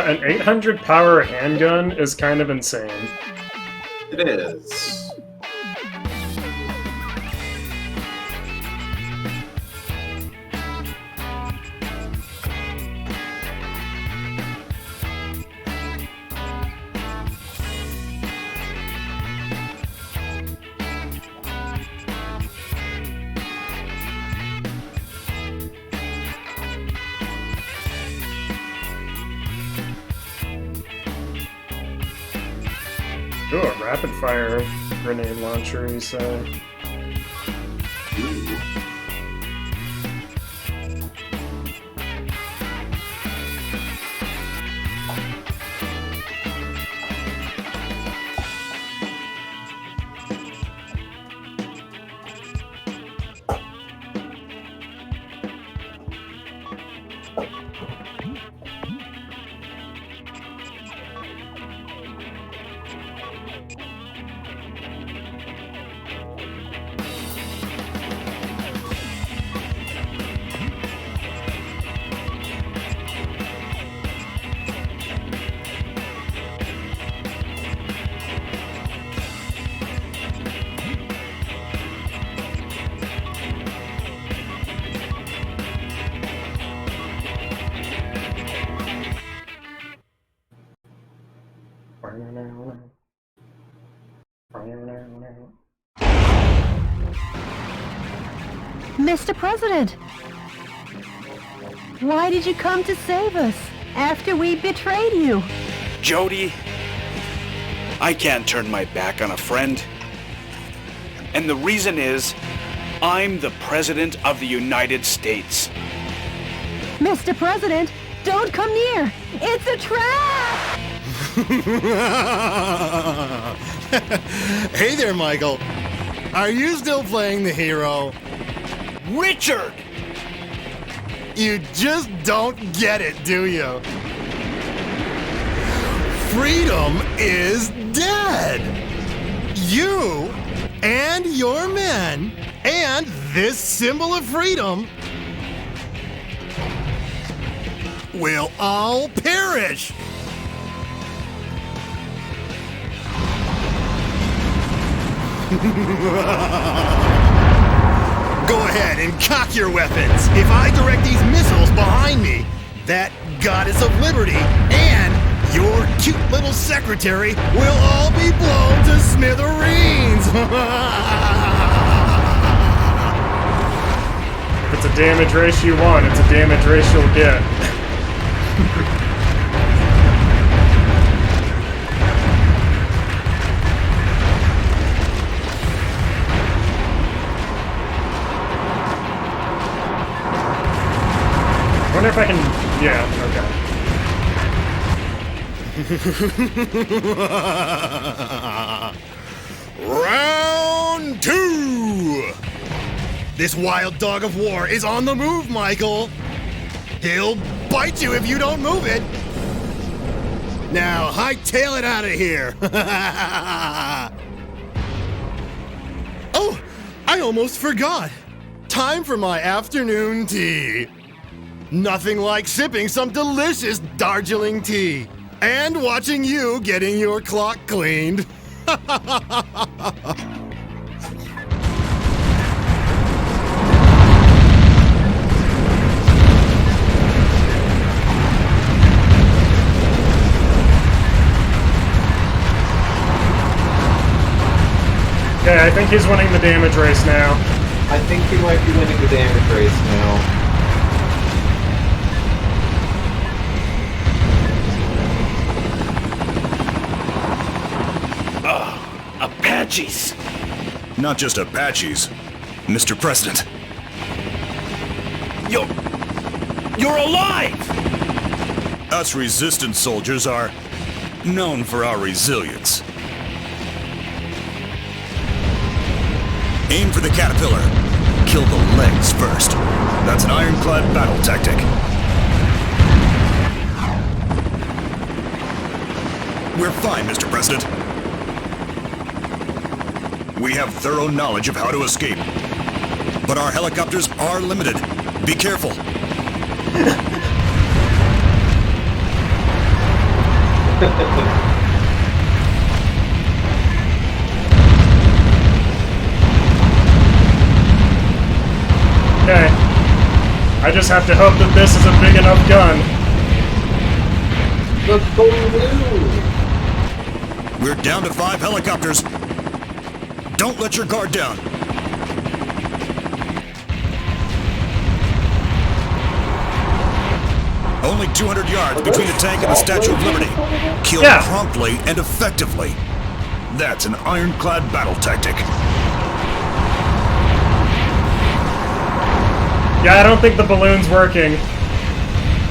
Speaker 1: An 800 power handgun is kind of insane.
Speaker 2: It is.
Speaker 1: Ooh, a rapid fire grenade launcher, you say?
Speaker 2: Ooh.
Speaker 6: Mr. President, why did you come to save us after we betrayed you?
Speaker 4: Jody, I can't turn my back on a friend. And the reason is, I'm the President of the United States.
Speaker 6: Mr. President, don't come near! It's a trap!
Speaker 10: Hey there, Michael. Are you still playing the hero?
Speaker 4: Richard!
Speaker 10: You just don't get it, do you? Freedom is dead! You and your men and this symbol of freedom will all perish! Go ahead and cock your weapons. If I direct these missiles behind me, that goddess of liberty and your cute little secretary will all be blown to smithereens.
Speaker 1: If it's a damage race you want, it's a damage race you'll get. I wonder if I can Yeah,
Speaker 10: Round 2! This wild dog of war is on the move, Michael. He'll bite you if you don't move it. Now, hightail it out of here. Oh, I almost forgot. Time for my afternoon tea. Nothing like sipping some delicious Darjeeling tea and watching you getting your clock cleaned.
Speaker 1: Okay, I think he's winning the damage race now.
Speaker 2: I think he might be winning the damage race now.
Speaker 4: Apaches!
Speaker 8: Not just Apaches, Mr. President.
Speaker 4: You're alive!
Speaker 8: Us resistance soldiers are known for our resilience. Aim for the caterpillar. Kill the legs first. That's an ironclad battle tactic. We're fine, Mr. President. We have thorough knowledge of how to escape. But our helicopters are limited. Be careful.
Speaker 1: Okay. I just have to hope that this is a big enough gun.
Speaker 2: Let's go blue!
Speaker 8: We're down to 5 helicopters. Don't let your guard down. Only 200 yards between the tank and the Statue of Liberty. Kill promptly and effectively. That's an ironclad battle tactic.
Speaker 1: Yeah, I don't think the balloon's working.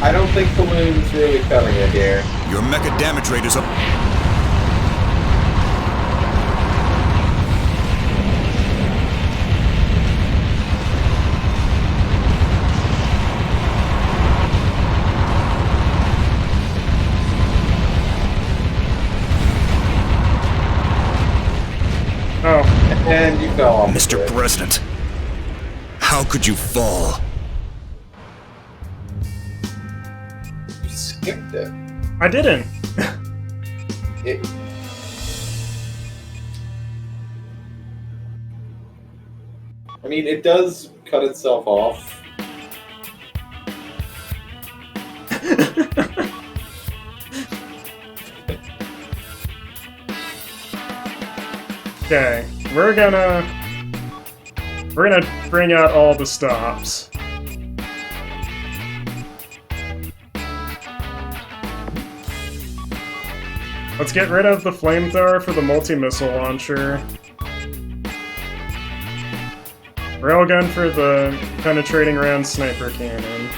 Speaker 2: I don't think balloon's really cutting it here.
Speaker 8: Your mecha damage rate is up.
Speaker 1: Oh.
Speaker 2: And you fell off.
Speaker 8: Mr. President, how could you fall?
Speaker 2: You skipped it.
Speaker 1: I didn't.
Speaker 2: I mean, it does cut itself off.
Speaker 1: Okay, we're gonna bring out all the stops. Let's get rid of the flamethrower for the multi-missile launcher. Railgun for the penetrating round sniper cannon.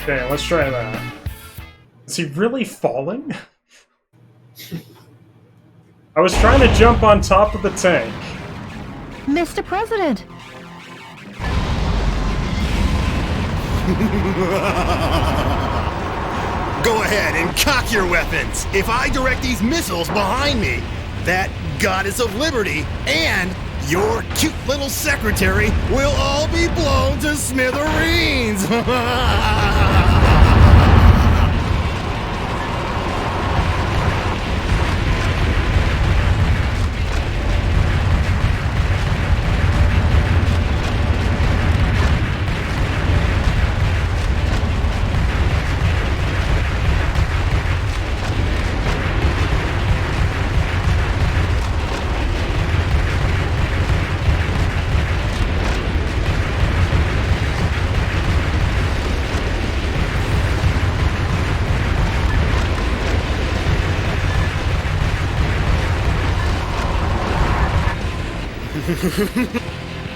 Speaker 1: Okay, let's try that. Is he really falling? I was trying to jump on top of the tank.
Speaker 6: Mr. President!
Speaker 10: Go ahead and cock your weapons. If I direct these missiles behind me, that goddess of liberty and your cute little secretary will all be blown to smithereens.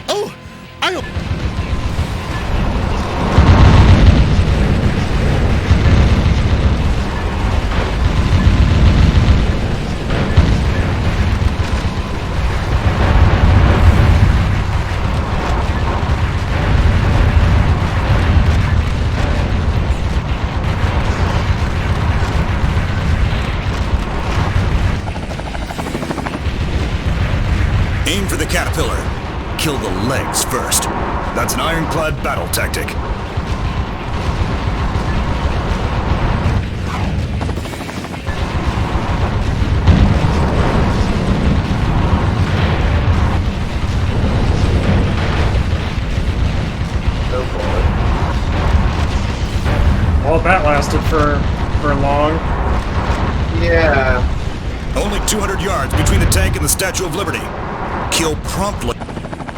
Speaker 10: Oh, I don't...
Speaker 8: Aim for the caterpillar. Kill the legs first. That's an ironclad battle tactic.
Speaker 1: Well, that lasted for long.
Speaker 2: Yeah.
Speaker 8: Only 200 yards between the tank and the Statue of Liberty. Kill promptly.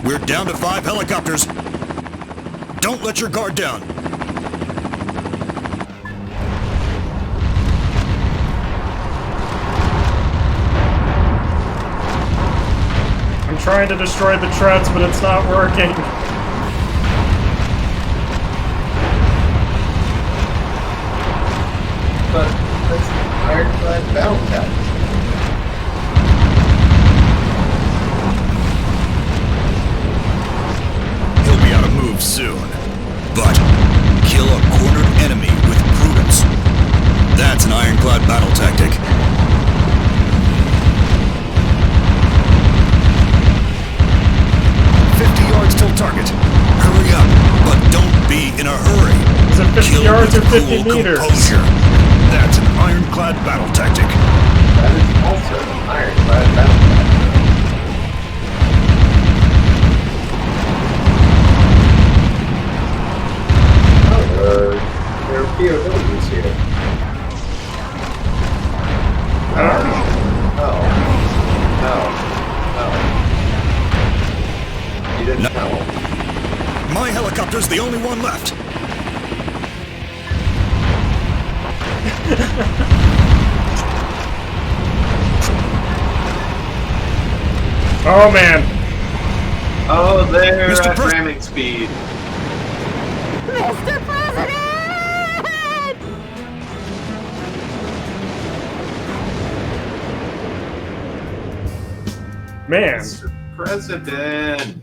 Speaker 8: We're down to 5 helicopters. Don't let your guard down.
Speaker 1: I'm trying to destroy the treads, but it's not working.
Speaker 2: But that's ironclad battle tactic.
Speaker 8: He'll be out of move soon. But kill a cornered enemy with prudence. That's an ironclad battle tactic. Yards till target. Hurry up, but don't be in a hurry.
Speaker 1: Is it 50
Speaker 8: Kill
Speaker 1: yards or
Speaker 8: with
Speaker 1: 50
Speaker 8: cool
Speaker 1: meters?
Speaker 8: Composure. That's an ironclad battle tactic.
Speaker 2: That is also an ironclad battle tactic. Oh, there are POWs here. No. You didn't know.
Speaker 8: My helicopter's the only one left.
Speaker 1: Oh man.
Speaker 2: Oh, they're
Speaker 8: Mr.
Speaker 2: at ramming speed.
Speaker 6: Mr. President!
Speaker 1: Man.
Speaker 2: Mr. President.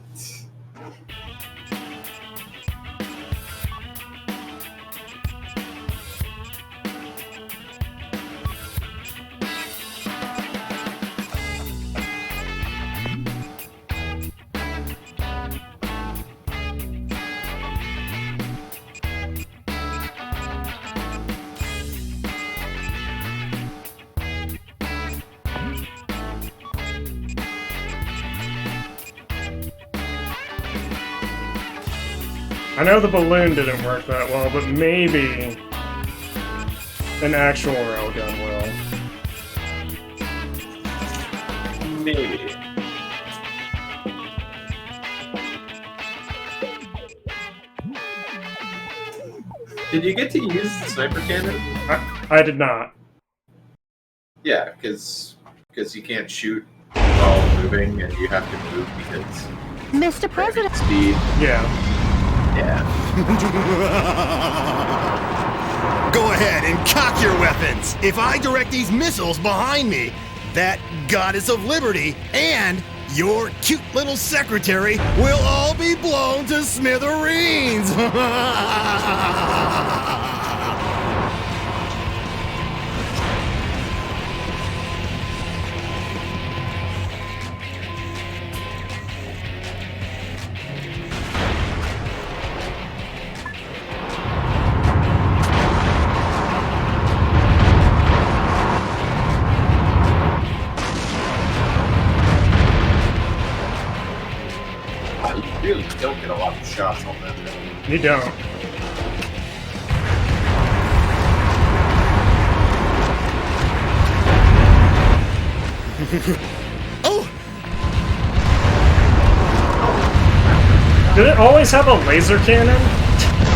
Speaker 1: I know the balloon didn't work that well, but maybe an actual railgun will.
Speaker 2: Maybe. Did you get to use the sniper cannon?
Speaker 1: I did not.
Speaker 2: Yeah, because you can't shoot while moving, and you have to move because
Speaker 6: Mr. President.
Speaker 2: speed.
Speaker 1: Yeah.
Speaker 2: Yeah.
Speaker 10: Go ahead and cock your weapons. If I direct these missiles behind me, that goddess of liberty and your cute little secretary will all be blown to smithereens.
Speaker 2: You really don't get a lot of shots on that.
Speaker 1: You don't.
Speaker 10: Oh!
Speaker 1: Did it always have a laser cannon?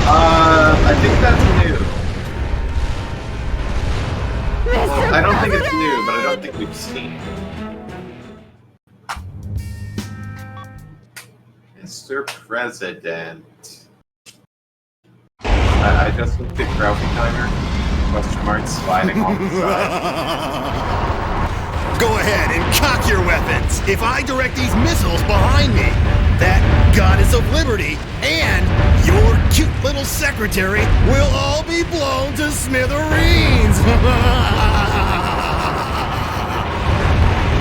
Speaker 2: I think that's new. Well, I don't think it's new, but I don't think we've seen it. Mr. President. I just looked at Graupentimer. Question mark sliding on the side.
Speaker 10: Go ahead and cock your weapons. If I direct these missiles behind me, that goddess of liberty and your cute little secretary will all be blown to smithereens.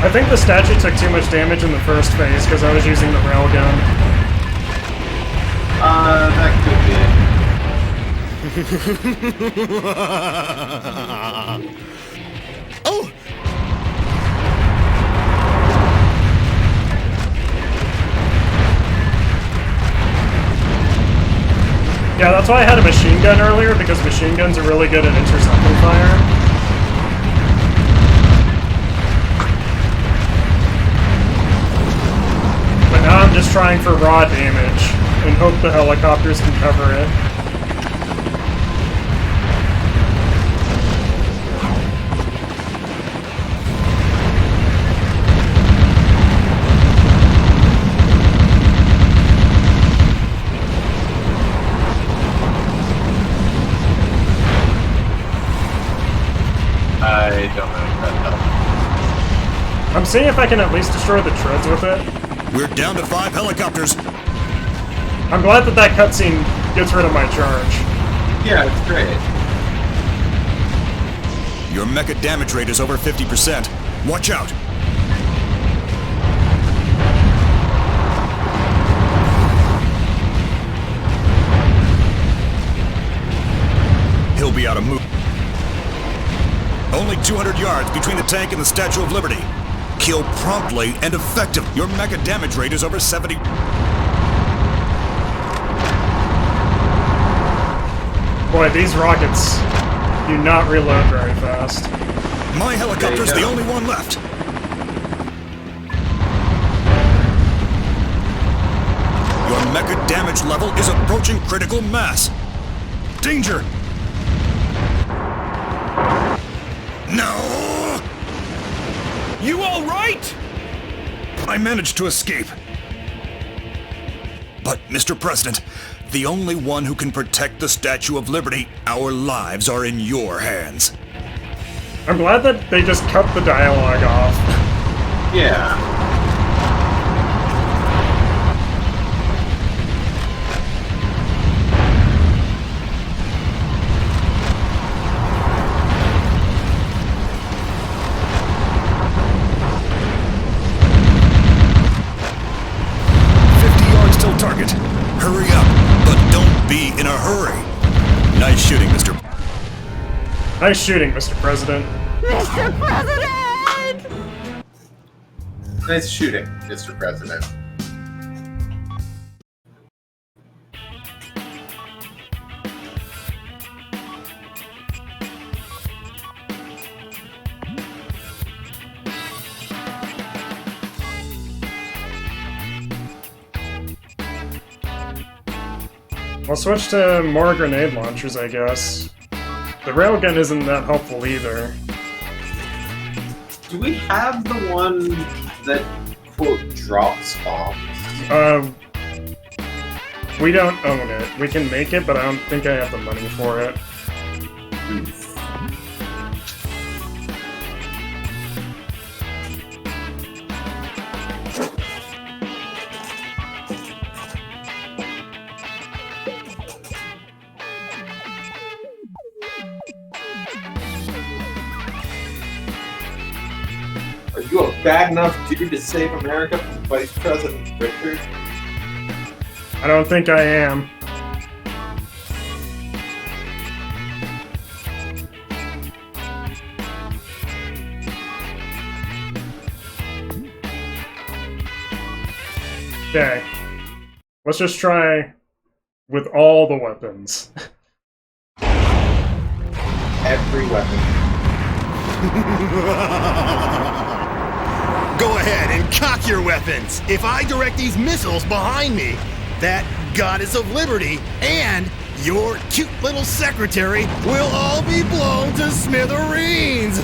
Speaker 1: I think the statue took too much damage in the first phase because I was using the railgun.
Speaker 2: That could be it.
Speaker 10: Oh!
Speaker 1: Yeah, that's why I had a machine gun earlier, because machine guns are really good at intercepting fire. But now I'm just trying for raw damage, and hope the helicopters can cover it.
Speaker 2: I don't know if that helps.
Speaker 1: I'm seeing if I can at least destroy the treads with it.
Speaker 8: We're down to 5 helicopters.
Speaker 1: I'm glad that that cutscene gets rid of my charge.
Speaker 2: Yeah, it's great.
Speaker 8: Your mecha damage rate is over 50%. Watch out. He'll be out of move. Only 200 yards between the tank and the Statue of Liberty. Kill promptly and effective. Your mecha damage rate is over 70.
Speaker 1: Boy, these rockets do not reload very fast.
Speaker 8: My helicopter's the only one left. Your mecha damage level is approaching critical mass. Danger! No!
Speaker 4: You all right?
Speaker 8: I managed to escape. But, Mr. President, the only one who can protect the Statue of Liberty, our lives are in your hands.
Speaker 1: I'm glad that they just cut the dialogue off.
Speaker 2: Yeah.
Speaker 8: Target. Hurry up, but don't be in a hurry. Nice shooting, Mr.
Speaker 1: Nice shooting, Mr. President.
Speaker 6: Mr. President!
Speaker 2: Nice shooting, Mr. President.
Speaker 1: I'll switch to more grenade launchers, I guess. The railgun isn't that helpful either.
Speaker 2: Do we have the one that, quote, drops bombs?
Speaker 1: We don't own it. We can make it, but I don't think I have the money for it.
Speaker 2: Oof. Are you a bad enough dude to save America from Vice President Richard?
Speaker 1: I don't think I am. Okay. Let's just try with all the weapons.
Speaker 2: Every weapon.
Speaker 10: Go ahead and cock your weapons. If I direct these missiles behind me, that goddess of liberty and your cute little secretary will all be blown to smithereens.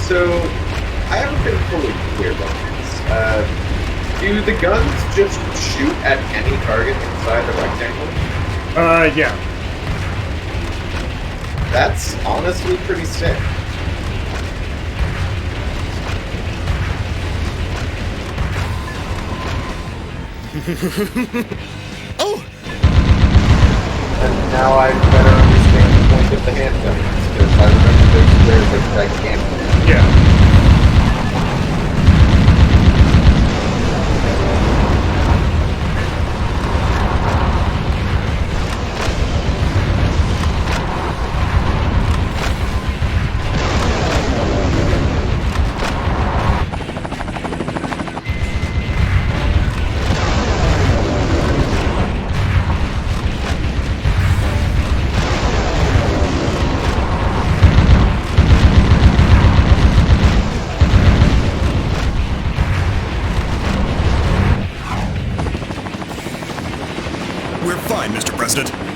Speaker 2: So, I haven't been fully clear about this. Do the guns just shoot at any target inside the rectangle?
Speaker 1: Yeah.
Speaker 2: That's honestly pretty sick.
Speaker 10: Oh!
Speaker 2: And now I better understand the point of the handguns, because I remember there's a gigantic.
Speaker 1: Yeah.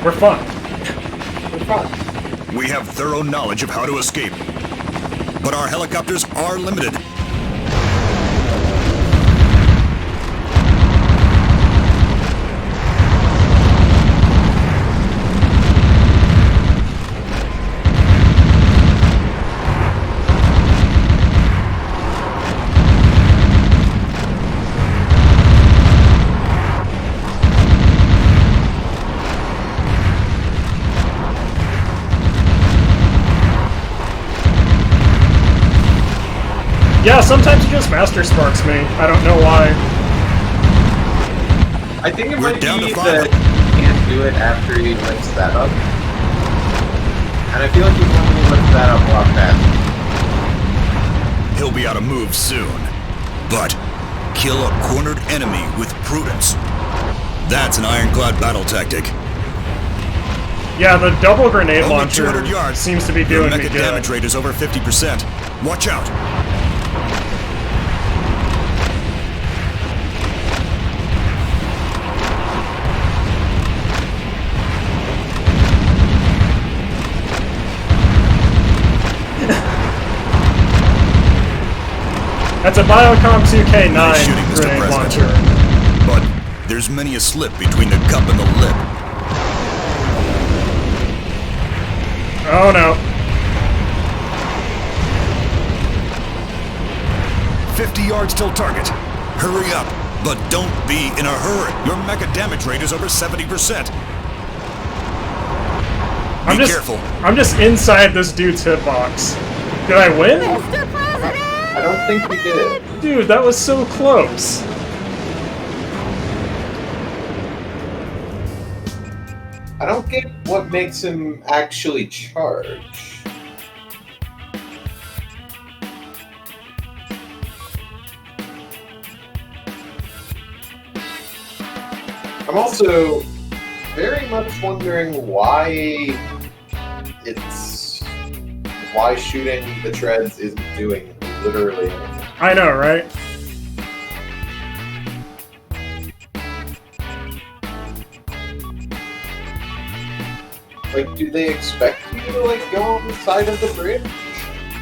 Speaker 1: We're fine.
Speaker 2: We're fine.
Speaker 8: We have thorough knowledge of how to escape. But our helicopters are limited.
Speaker 1: Yeah, sometimes he just master sparks me. I don't know why.
Speaker 2: I think it might be that he can't do it after he lifts that up. And I feel like he can only lift that up a lot faster.
Speaker 8: He'll be out of move soon. But kill a cornered enemy with prudence. That's an ironclad battle tactic.
Speaker 1: Yeah, the double grenade
Speaker 8: Only
Speaker 1: launcher
Speaker 8: 200 yards.
Speaker 1: seems to be
Speaker 8: Your
Speaker 1: doing me
Speaker 8: mecha
Speaker 1: good.
Speaker 8: damage rate is over 50%. Watch out.
Speaker 1: That's a Biocom 2K9
Speaker 8: Nice shooting, Mr.
Speaker 1: grenade
Speaker 8: President.
Speaker 1: launcher.
Speaker 8: But there's many a slip between the cup and the lip.
Speaker 1: Oh no.
Speaker 8: 50 yards till target. Hurry up, but don't be in a hurry. Your mecha damage rate is over 70%. Be careful.
Speaker 1: I'm just inside this dude's hitbox. Did I win?
Speaker 6: Mr. President!
Speaker 2: I don't think we did.
Speaker 1: Dude, that was so close.
Speaker 2: I don't get what makes him actually charge. I'm also very much wondering why shooting the treads isn't doing literally anything.
Speaker 1: I know, right?
Speaker 2: Like, do they expect you to, like, go on the side of the bridge?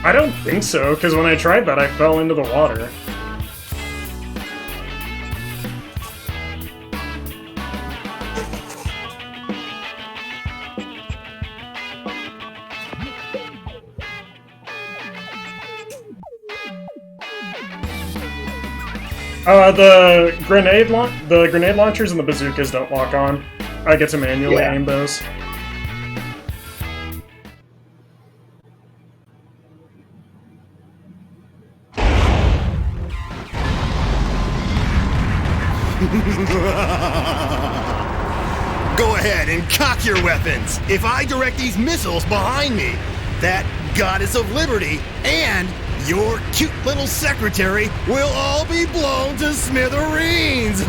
Speaker 1: I don't think so, because when I tried that, I fell into the water. The grenade launchers and the bazookas don't lock on. I get to manually aim those.
Speaker 10: Go ahead and cock your weapons. If I direct these missiles behind me, that goddess of liberty and your cute little secretary will all be blown to smithereens.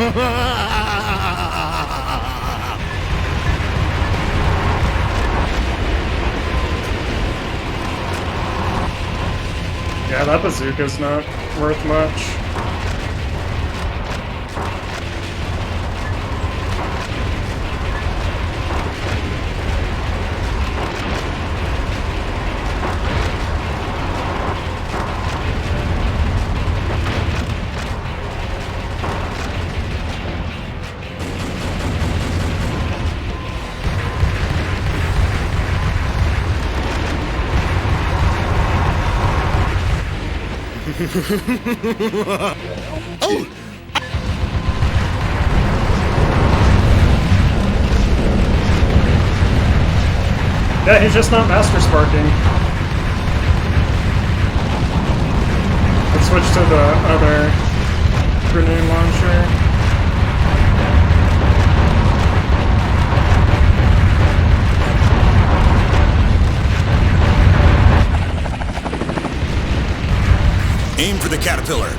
Speaker 1: Yeah, that bazooka's not worth much.
Speaker 10: Oh!
Speaker 1: Yeah, he's just not master sparking. Let's switch to the other grenade launcher.
Speaker 8: Aim for the caterpillar.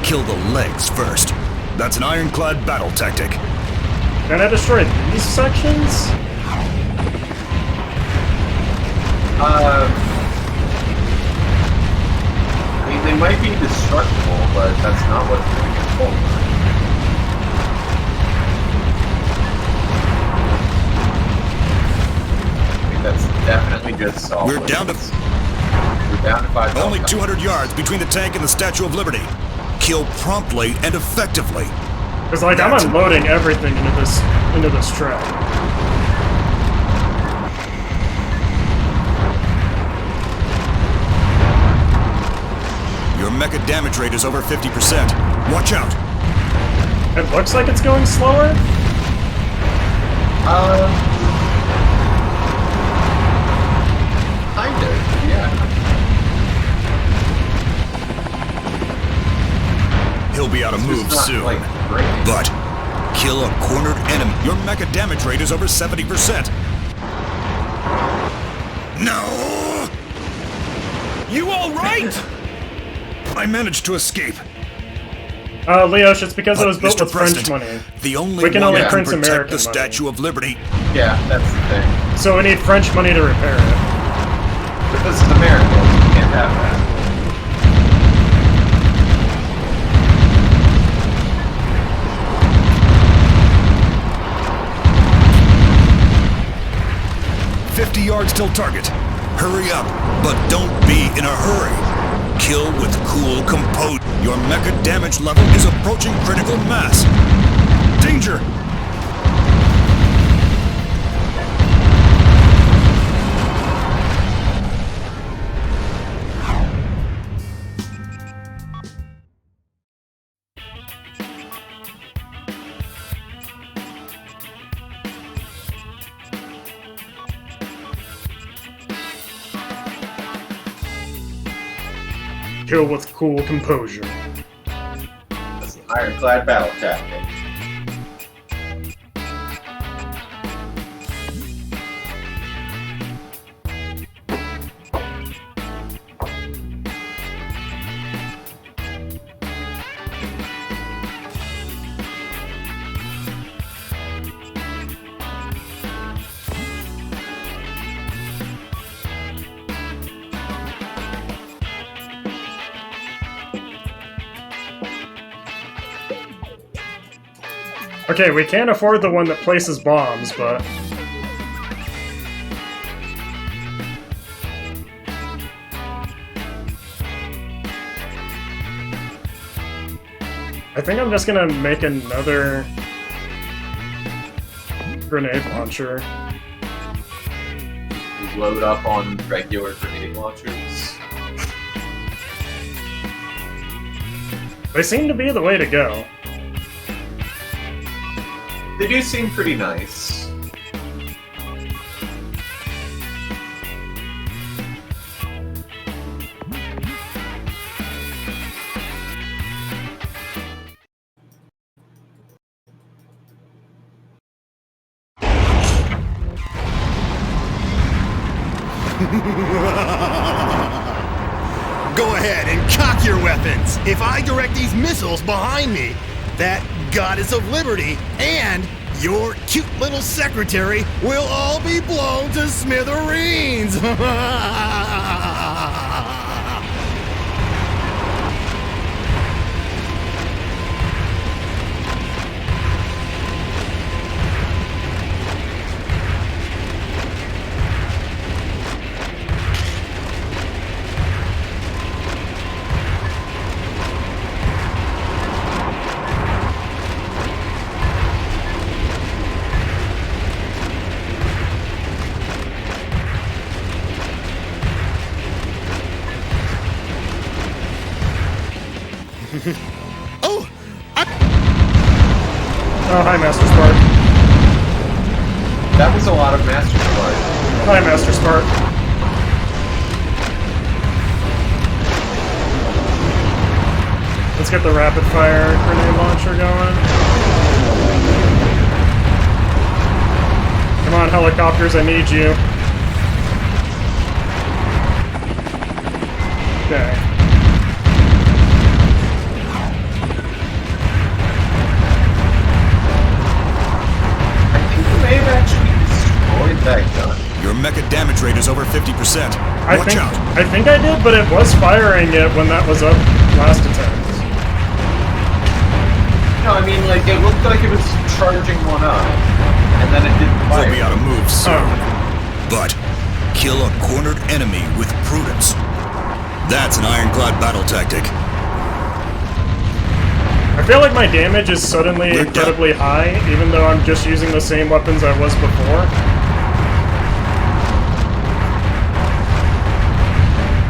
Speaker 8: Kill the legs first. That's an ironclad battle tactic.
Speaker 1: Can I destroy these sections?
Speaker 2: I mean, they might be destructible, but that's not what's going to get pulled. I think that's definitely just all.
Speaker 8: We're down to
Speaker 2: 5.
Speaker 8: Only 200 yards between the tank and the Statue of Liberty. Kill promptly and effectively.
Speaker 1: Because like I'm unloading everything into this truck.
Speaker 8: Your mecha damage rate is over 50%. Watch out.
Speaker 1: It looks like it's going slower.
Speaker 2: Kind of, yeah.
Speaker 8: He'll be out of move soon. But kill a cornered enemy. Your mecha damage rate is over 70%. No!
Speaker 4: You all right?
Speaker 8: I managed to escape.
Speaker 1: Leosh, it's because it was built
Speaker 8: Mr.
Speaker 1: with French
Speaker 8: President,
Speaker 1: money.
Speaker 8: The only
Speaker 1: we can
Speaker 8: one
Speaker 1: only
Speaker 8: that
Speaker 1: print
Speaker 8: can protect
Speaker 1: American
Speaker 8: the
Speaker 1: money.
Speaker 8: Statue of Liberty.
Speaker 2: Yeah, that's the thing.
Speaker 1: So we need French money to repair it.
Speaker 2: But this is America. You can't have that.
Speaker 8: $50 yards till target. Hurry up, but don't be in a hurry. Kill with cool composure. Your mecha damage level is approaching critical mass. Danger!
Speaker 1: Kill with cool composure.
Speaker 2: That's an ironclad battle tactic.
Speaker 1: Okay, we can't afford the one that places bombs, but... I think I'm just gonna make another grenade launcher.
Speaker 2: You load up on regular grenade launchers.
Speaker 1: They seem to be the way to go.
Speaker 2: They do seem pretty nice.
Speaker 10: Go ahead and cock your weapons. If I direct these missiles behind me, that goddess of liberty and your cute little secretary will all be blown to smithereens.
Speaker 1: Oh, hi, Master Spark.
Speaker 2: That was a lot of Master Spark.
Speaker 1: Hi, Master Spark. Let's get the rapid fire grenade launcher going. Come on, helicopters, I need you. Okay.
Speaker 2: May have actually destroyed that gun.
Speaker 4: Your mecha damage rate is over 50%. Watch out.
Speaker 1: I think I did, but it was firing it when that was up last attempt.
Speaker 2: No, I mean, like, it looked like it was charging one up, and then it didn't fire.
Speaker 4: They'll be out of moves soon. But kill a cornered enemy with prudence. That's an ironclad battle tactic.
Speaker 1: I feel like my damage is suddenly incredibly high, even though I'm just using the same weapons I was before.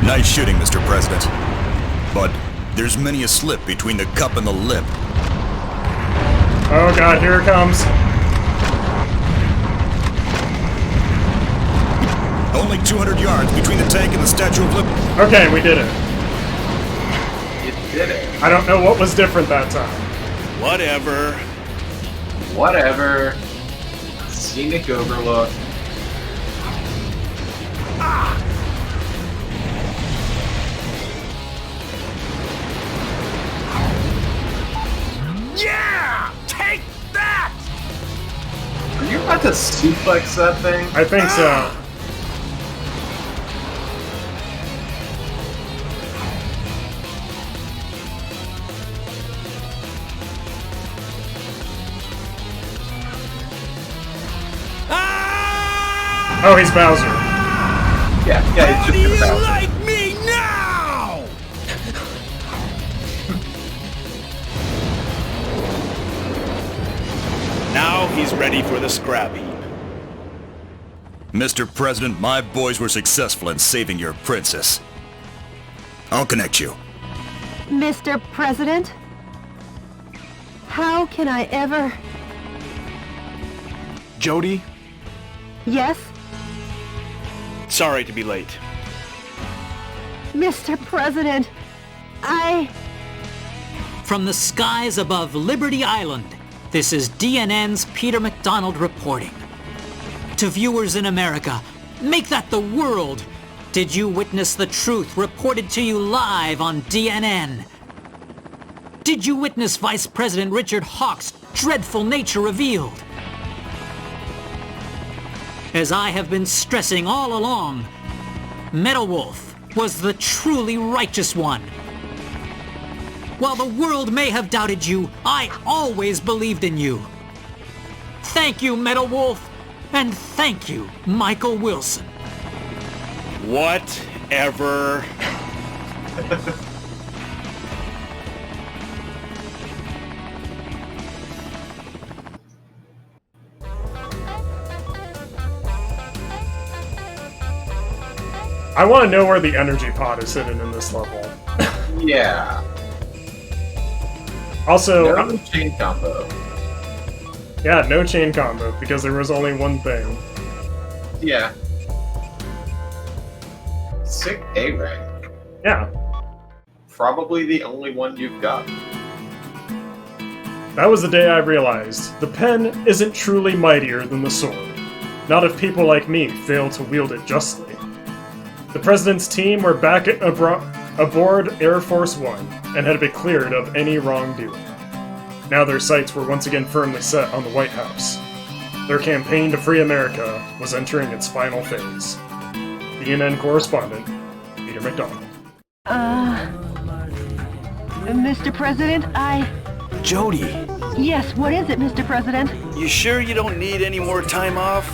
Speaker 4: Nice shooting, Mr. President. But there's many a slip between the cup and the lip.
Speaker 1: Oh god, here it comes.
Speaker 4: Only 200 yards between the tank and the Statue of Liberty.
Speaker 1: Okay, we did it.
Speaker 2: Did it.
Speaker 1: I don't know what was different that time.
Speaker 4: Whatever.
Speaker 2: Whatever. Scenic overlook.
Speaker 4: Ah! Yeah! Take that!
Speaker 2: Are you about to suplex that thing?
Speaker 1: I think so. Oh, he's Bowser.
Speaker 2: Yeah, he's just gonna Bowser.
Speaker 4: Like me now! Now he's ready for the scrap heap. Mr. President, my boys were successful in saving your princess. I'll connect you.
Speaker 6: Mr. President? How can I ever...
Speaker 4: Jody?
Speaker 6: Yes?
Speaker 4: Sorry to be late.
Speaker 6: Mr. President,
Speaker 5: From the skies above Liberty Island, this is DNN's Peter McDonald reporting. To viewers in America, make that the world. Did you witness the truth reported to you live on DNN? Did you witness Vice President Richard Hawk's dreadful nature revealed? As I have been stressing all along, Metal Wolf was the truly righteous one. While the world may have doubted you, I always believed in you. Thank you, Metal Wolf, and thank you, Michael Wilson.
Speaker 4: Whatever.
Speaker 1: I want to know where the energy pod is hidden in this level.
Speaker 2: Yeah.
Speaker 1: Also,
Speaker 2: no chain combo.
Speaker 1: Yeah, no chain combo, because there was only one thing.
Speaker 2: Yeah. Sick A rank.
Speaker 1: Yeah.
Speaker 2: Probably the only one you've got.
Speaker 1: That was the day I realized the pen isn't truly mightier than the sword. Not if people like me fail to wield it justly. The President's team were back aboard Air Force One and had been cleared of any wrongdoing. Now their sights were once again firmly set on the White House. Their campaign to free America was entering its final phase. DNN correspondent, Peter McDonald.
Speaker 3: Mr. President,
Speaker 4: Jody.
Speaker 3: Yes, what is it, Mr. President?
Speaker 4: You sure you don't need any more time off?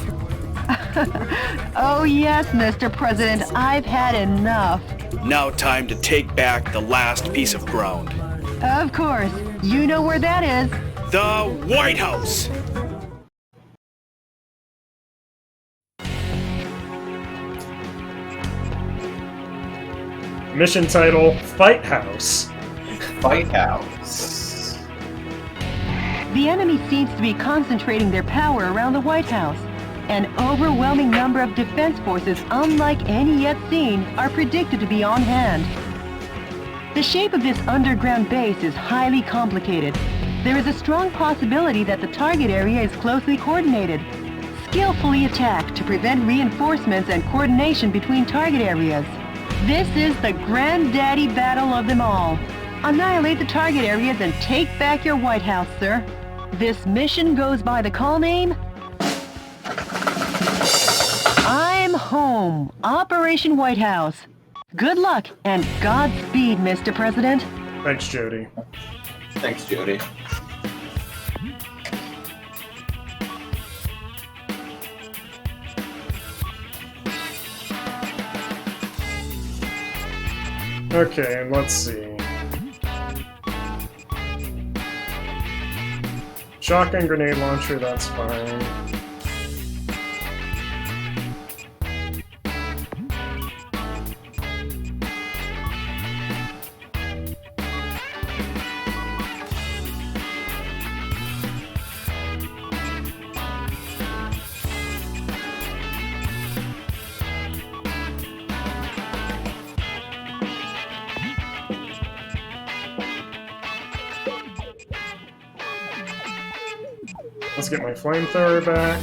Speaker 3: Oh yes, Mr. President, I've had enough.
Speaker 4: Now time to take back the last piece of ground.
Speaker 3: Of course. You know where that is.
Speaker 4: The White House!
Speaker 1: Mission title, Fight House.
Speaker 2: White House.
Speaker 3: The enemy seems to be concentrating their power around the White House. An overwhelming number of defense forces, unlike any yet seen, are predicted to be on hand. The shape of this underground base is highly complicated. There is a strong possibility that the target area is closely coordinated, skillfully attacked to prevent reinforcements and coordination between target areas. This is the granddaddy battle of them all. Annihilate the target areas and take back your White House, sir. This mission goes by the call name I'm Home, Operation White House. Good luck and Godspeed, Mr. President.
Speaker 1: Thanks, Jody.
Speaker 2: Thanks, Jody.
Speaker 1: Okay, let's see. Shotgun grenade launcher, that's fine. Let's get my flamethrower back.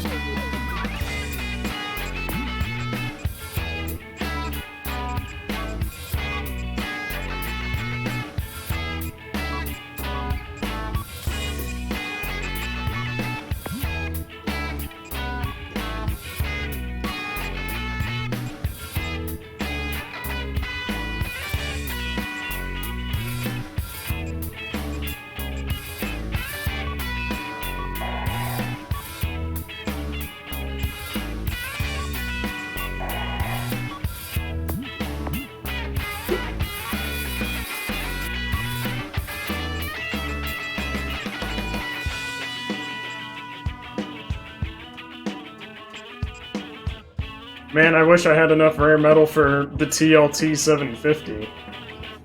Speaker 1: Man, I wish I had enough rare metal for the TLT 750.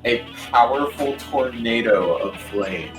Speaker 2: A powerful tornado of flame.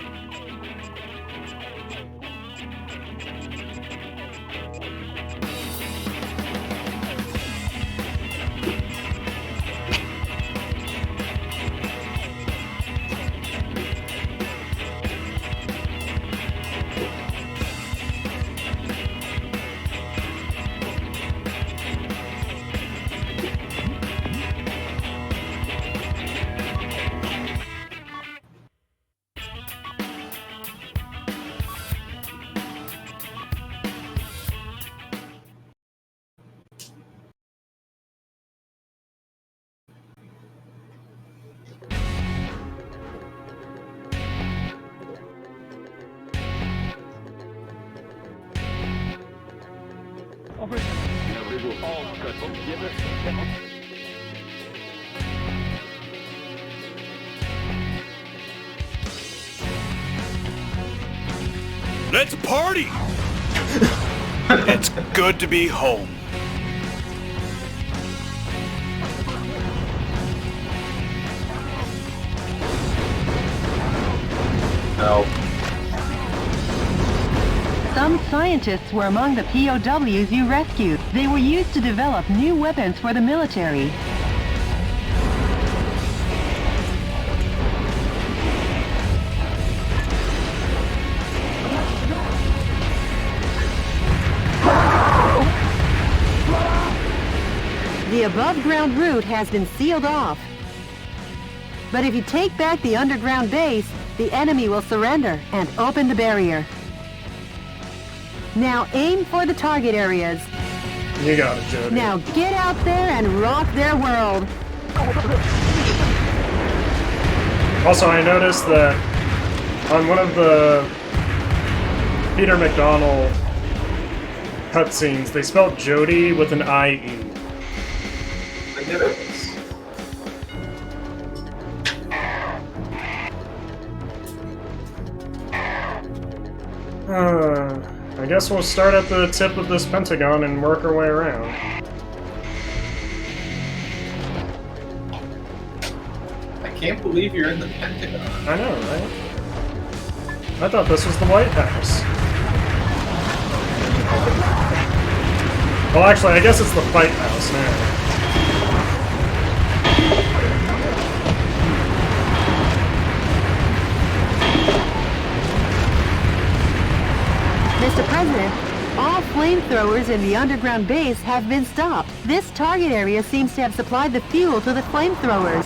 Speaker 4: Let's party! It's good to be home.
Speaker 2: No.
Speaker 3: Some scientists were among the POWs you rescued. They were used to develop new weapons for the military.
Speaker 6: The above-ground route has been sealed off. But if you take back the underground base, the enemy will surrender and open the barrier. Now aim for the target areas.
Speaker 1: You got it, Jody.
Speaker 6: Now get out there and rock their world.
Speaker 1: Also, I noticed that on one of the Peter McDonald cutscenes, they spelled Jody with an I-E.
Speaker 2: I knew it.
Speaker 1: I guess we'll start at the tip of this pentagon and work our way around.
Speaker 2: I can't believe you're in the Pentagon.
Speaker 1: I know, right? I thought this was the White House. Well, actually, I guess it's the Fight House now.
Speaker 6: Mr. President, all flamethrowers in the underground base have been stopped. This target area seems to have supplied the fuel to the flamethrowers.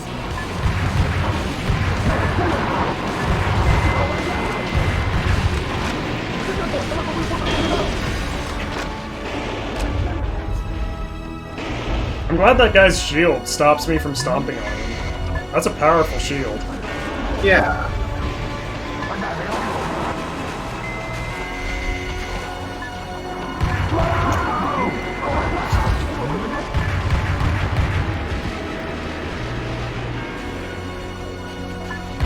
Speaker 1: I'm glad that guy's shield stops me from stomping on him. That's a powerful shield.
Speaker 2: Yeah.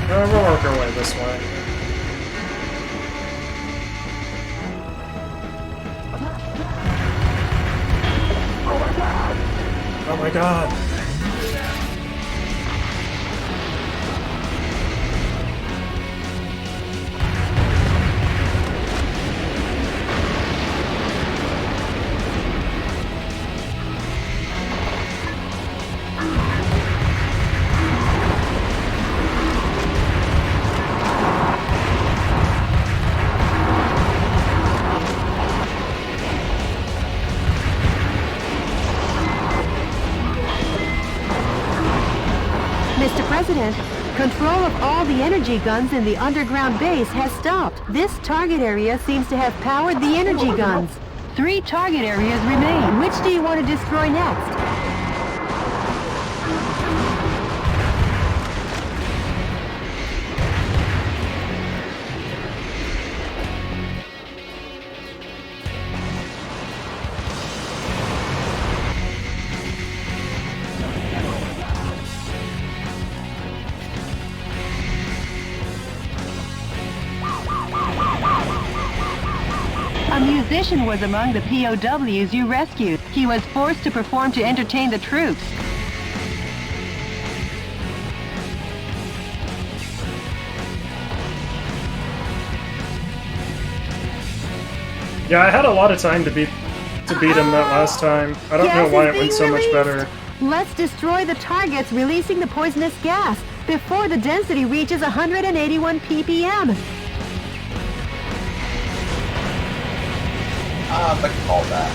Speaker 1: We'll work our way this way. Oh my god.
Speaker 6: Mr. President, control of all the energy guns in the underground base has stopped. This target area seems to have powered the energy guns.
Speaker 3: 3 target areas remain.
Speaker 6: Which do you want to destroy next?
Speaker 3: A musician was among the POWs you rescued. He was forced to perform to entertain the troops.
Speaker 1: Yeah, I had a lot of time to beat him that last time. I don't know why it went so much better.
Speaker 6: Let's destroy the targets releasing the poisonous gas before the density reaches 181 ppm.
Speaker 2: I can call that.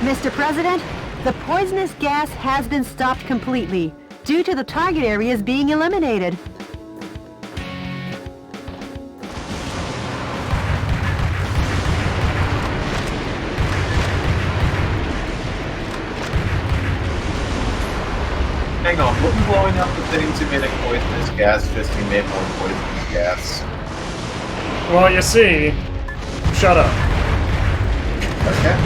Speaker 6: Mr. President, the poisonous gas has been stopped completely due to the target areas being eliminated.
Speaker 2: Hang on, wouldn't blowing up the things emitting poisonous gas just emit more poisonous gas?
Speaker 1: Well, you see... Shut up.
Speaker 2: Okay.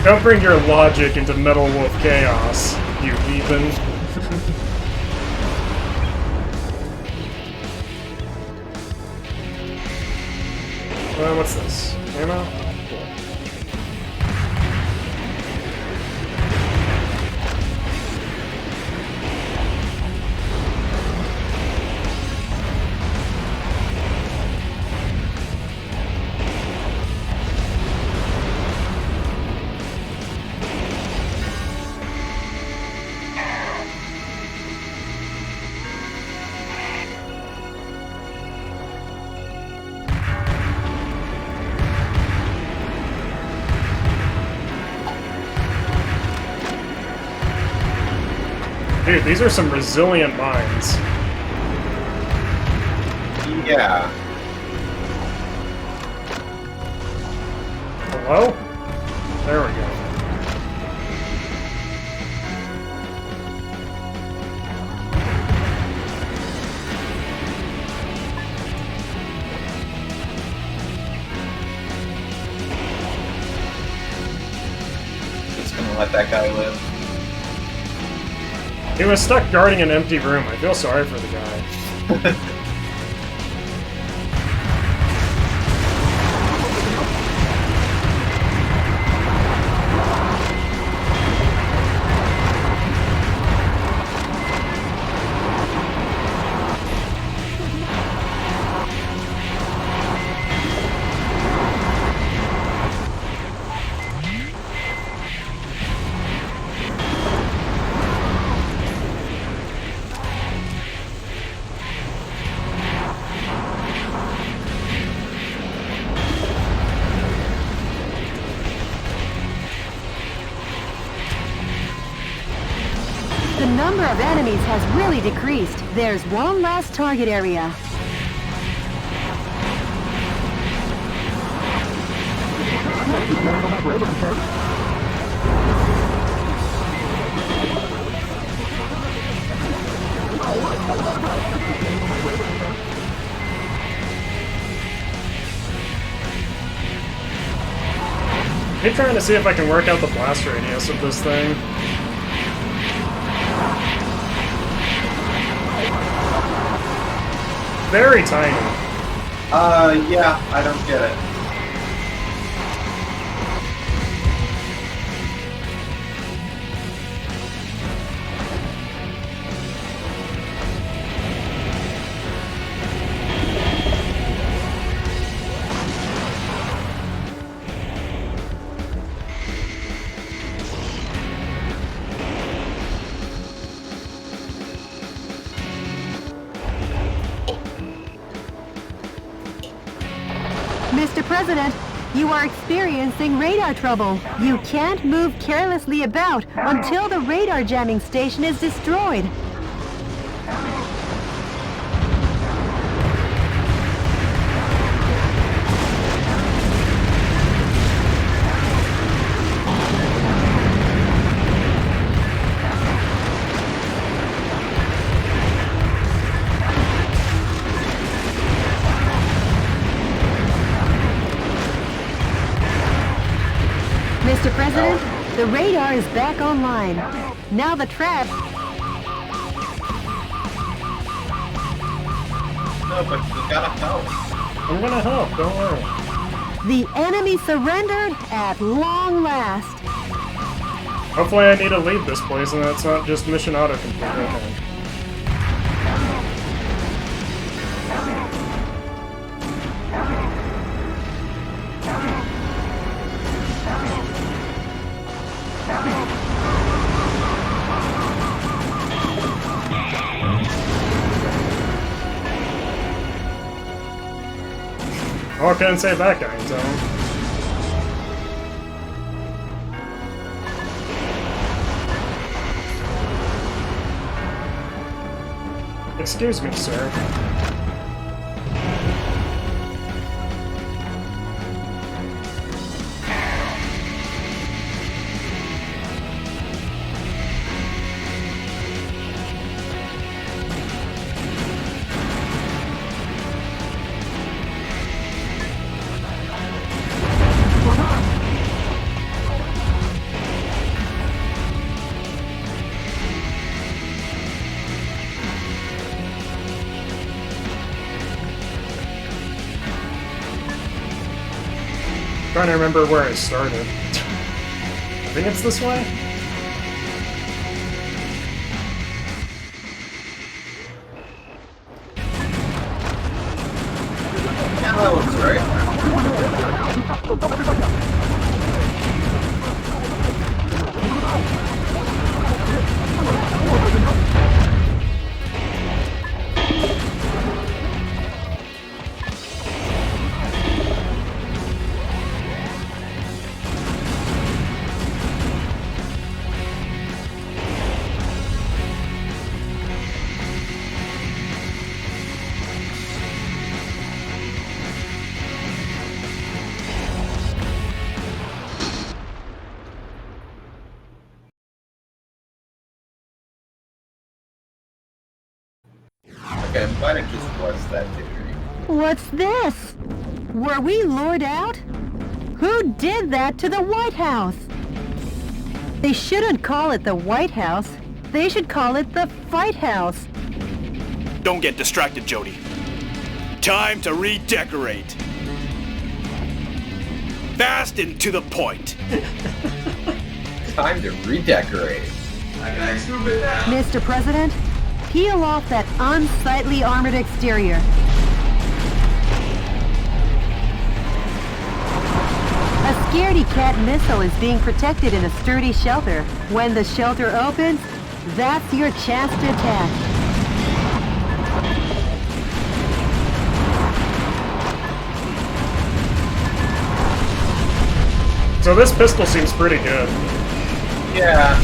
Speaker 1: Don't bring your logic into Metal Wolf Chaos, you heathen. What's this? Ammo? Dude, these are some resilient mines.
Speaker 2: Yeah.
Speaker 1: Hello? There we go.
Speaker 2: Just gonna let that guy live.
Speaker 1: He was stuck guarding an empty room. I feel sorry for the guy.
Speaker 6: The number of enemies has really decreased. There's one last target area.
Speaker 1: I'm trying to see if I can work out the blast radius of this thing. Very tiny.
Speaker 2: Yeah, I don't get it.
Speaker 6: Mr. President, you are experiencing radar trouble. You can't move carelessly about until the radar jamming station is destroyed. Mr. President, the radar is back online. Now the trap...
Speaker 2: No, but we gotta help.
Speaker 1: I'm gonna help, don't worry.
Speaker 6: The enemy surrendered at long last.
Speaker 1: Hopefully I need to leave this place and that's not just mission autocomplete. Okay. Oh, I couldn't save that guy in time. Excuse me, sir. Trying to remember where I started. I think it's this way?
Speaker 2: Yeah, that looks right. Okay, I might have just was that theory.
Speaker 6: What's this? Were we lured out? Who did that to the White House? They shouldn't call it the White House. They should call it the Fight House.
Speaker 4: Don't get distracted, Jody. Time to redecorate. Fast and to the point.
Speaker 2: Time to redecorate.
Speaker 6: Mr. President, peel off that unsightly armored exterior. A scaredy cat missile is being protected in a sturdy shelter. When the shelter opens, that's your chance to attack.
Speaker 1: So this pistol seems pretty good.
Speaker 2: Yeah.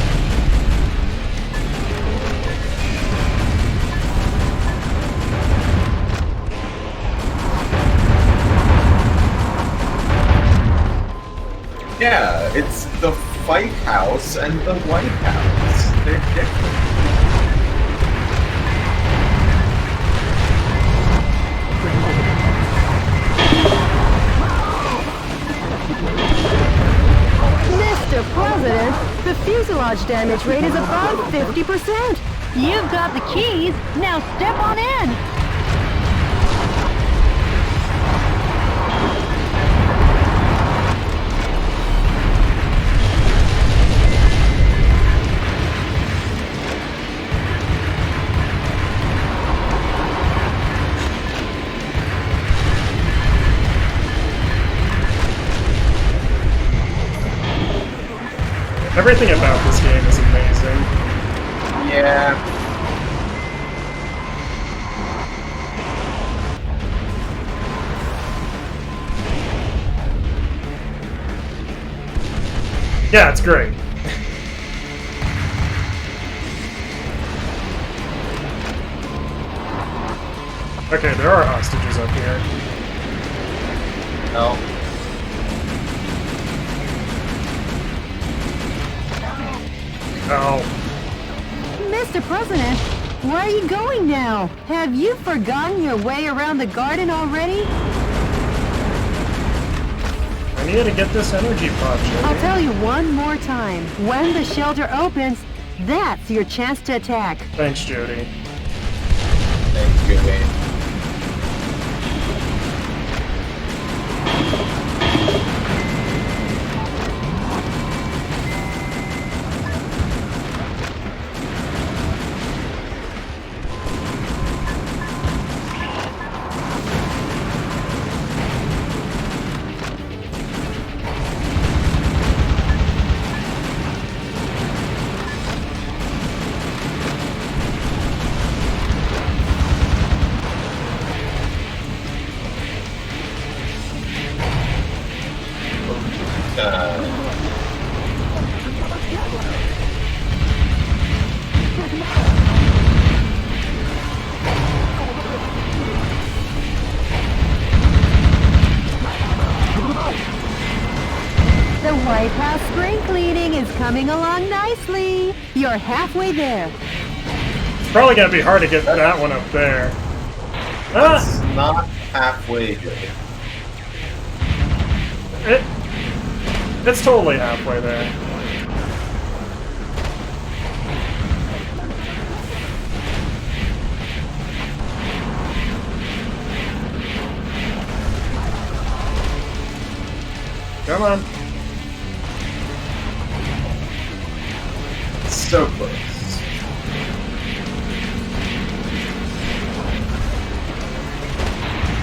Speaker 2: Yeah, it's the Fight House and the White House. They're different.
Speaker 6: Mr. President, the fuselage damage rate is above 50%.
Speaker 3: You've got the keys. Now step on in.
Speaker 1: Everything about this game is amazing.
Speaker 2: Yeah.
Speaker 1: Yeah, it's great. Okay, there are hostages up here.
Speaker 2: No.
Speaker 1: Oh.
Speaker 6: Mr. President, where are you going now? Have you forgotten your way around the garden already?
Speaker 1: I need to get this energy pod, Jody.
Speaker 6: I'll tell you one more time. When the shelter opens, that's your chance to attack.
Speaker 1: Thanks, Jody.
Speaker 2: Thanks, Jody.
Speaker 6: The White House spring cleaning is coming along nicely. You're halfway there.
Speaker 1: It's probably gonna be hard to get that one up there.
Speaker 2: That's not halfway, Jody.
Speaker 1: It's totally halfway there. Come on.
Speaker 2: So close.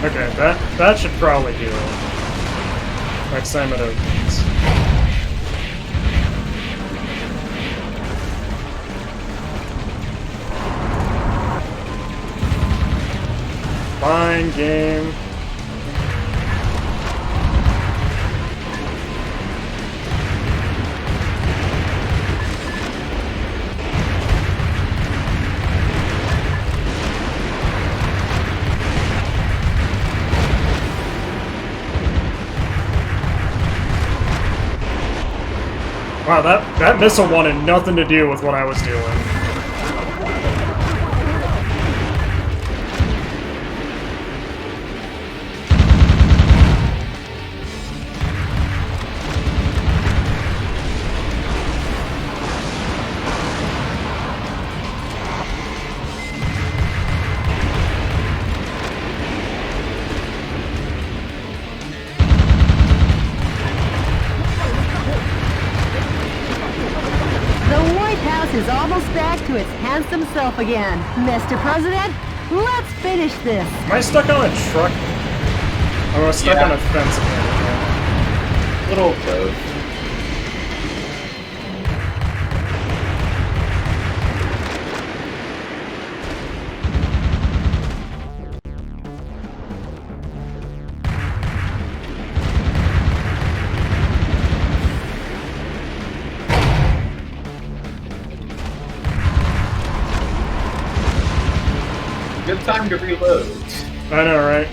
Speaker 1: Okay, that should probably do it. Next time it opens. Fine game. Wow, that missile wanted nothing to do with what I was doing.
Speaker 6: House is almost back to its handsome self again. Mr. President, let's finish this.
Speaker 1: Am I stuck on a truck? Or am I stuck on a fence again?
Speaker 2: Little of both. Good time to reload.
Speaker 1: I know, right?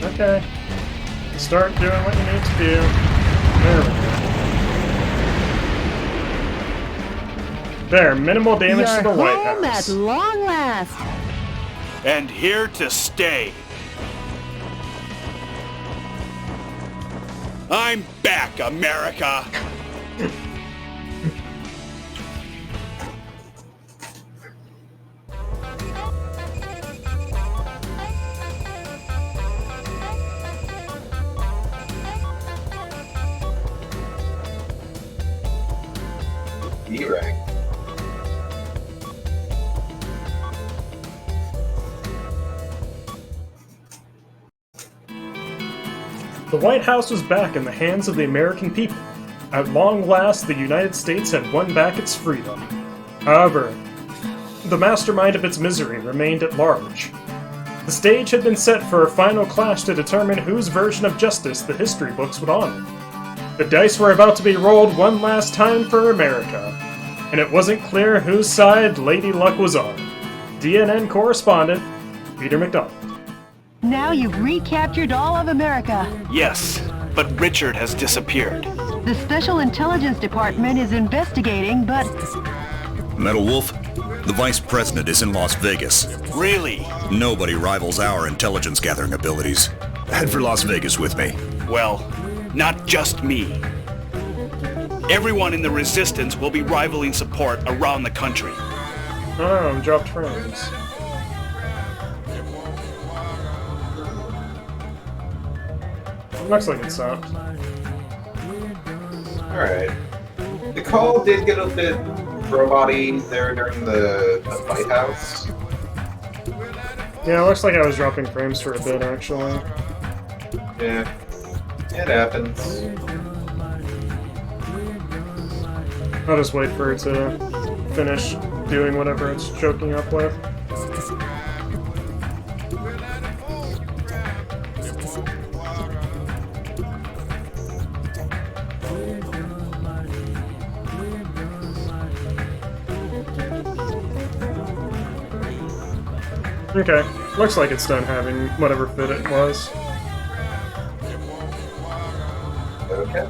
Speaker 1: Okay. Start doing what you need to do. There we go. There, minimal damage to the White
Speaker 6: home
Speaker 1: House.
Speaker 6: at long last.
Speaker 4: And here to stay. I'm back, America!
Speaker 2: D-rank.
Speaker 1: The White House was back in the hands of the American people. At long last, the United States had won back its freedom. However, the mastermind of its misery remained at large. The stage had been set for a final clash to determine whose version of justice the history books would honor. The dice were about to be rolled one last time for America, and it wasn't clear whose side Lady Luck was on. DNN correspondent, Peter McDonald.
Speaker 3: Now you've recaptured all of America.
Speaker 4: Yes, but Richard has disappeared.
Speaker 3: The Special Intelligence Department is investigating, but...
Speaker 8: Metal Wolf, the Vice President is in Las Vegas.
Speaker 4: Really?
Speaker 8: Nobody rivals our intelligence gathering abilities. Head for Las Vegas with me.
Speaker 4: Well, not just me. Everyone in the Resistance will be rivaling support around the country.
Speaker 1: Oh, dropped frames. Looks like it stopped.
Speaker 2: Alright. The call did get a bit robot-y there during the White House.
Speaker 1: Yeah, it looks like I was dropping frames for a bit, actually.
Speaker 2: Yeah. It happens.
Speaker 1: I'll just wait for it to finish doing whatever it's choking up with. Okay, looks like it's done having whatever fit it was.
Speaker 2: Okay.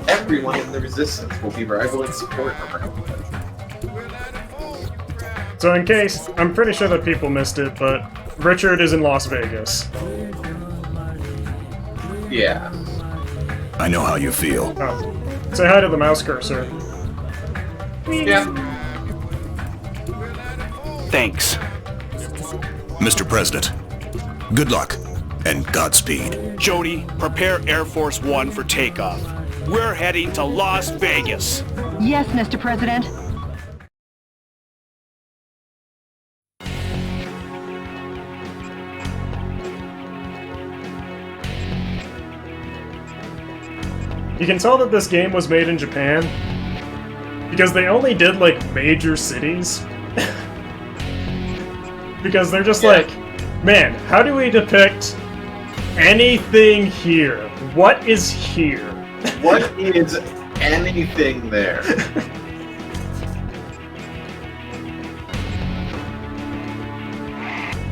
Speaker 2: Everyone in the Resistance will be rivaling support around the country.
Speaker 1: So in case, I'm pretty sure that people missed it, but Richard is in Las Vegas.
Speaker 2: Yeah.
Speaker 8: I know how you feel.
Speaker 1: Oh. Say hi to the mouse cursor.
Speaker 2: Yeah.
Speaker 4: Thanks.
Speaker 8: Mr. President, good luck and Godspeed.
Speaker 4: Jody, prepare Air Force One for takeoff. We're heading to Las Vegas.
Speaker 3: Yes, Mr. President.
Speaker 1: You can tell that this game was made in Japan because they only did like major cities. Because they're just like, man, how do we depict anything here? What is here?
Speaker 2: What is anything there?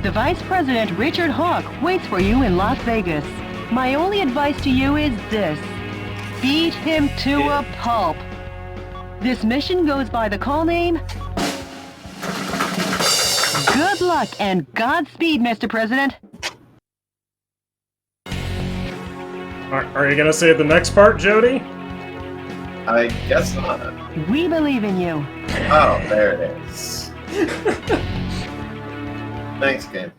Speaker 3: The Vice President, Richard Hawk, waits for you in Las Vegas. My only advice to you is this. Beat him to a pulp. This mission goes by the call name... Good luck and Godspeed, Mr. President.
Speaker 1: Are you gonna say the next part, Jody?
Speaker 2: I guess not.
Speaker 3: We believe in you.
Speaker 2: Oh, there it is. Thanks, game.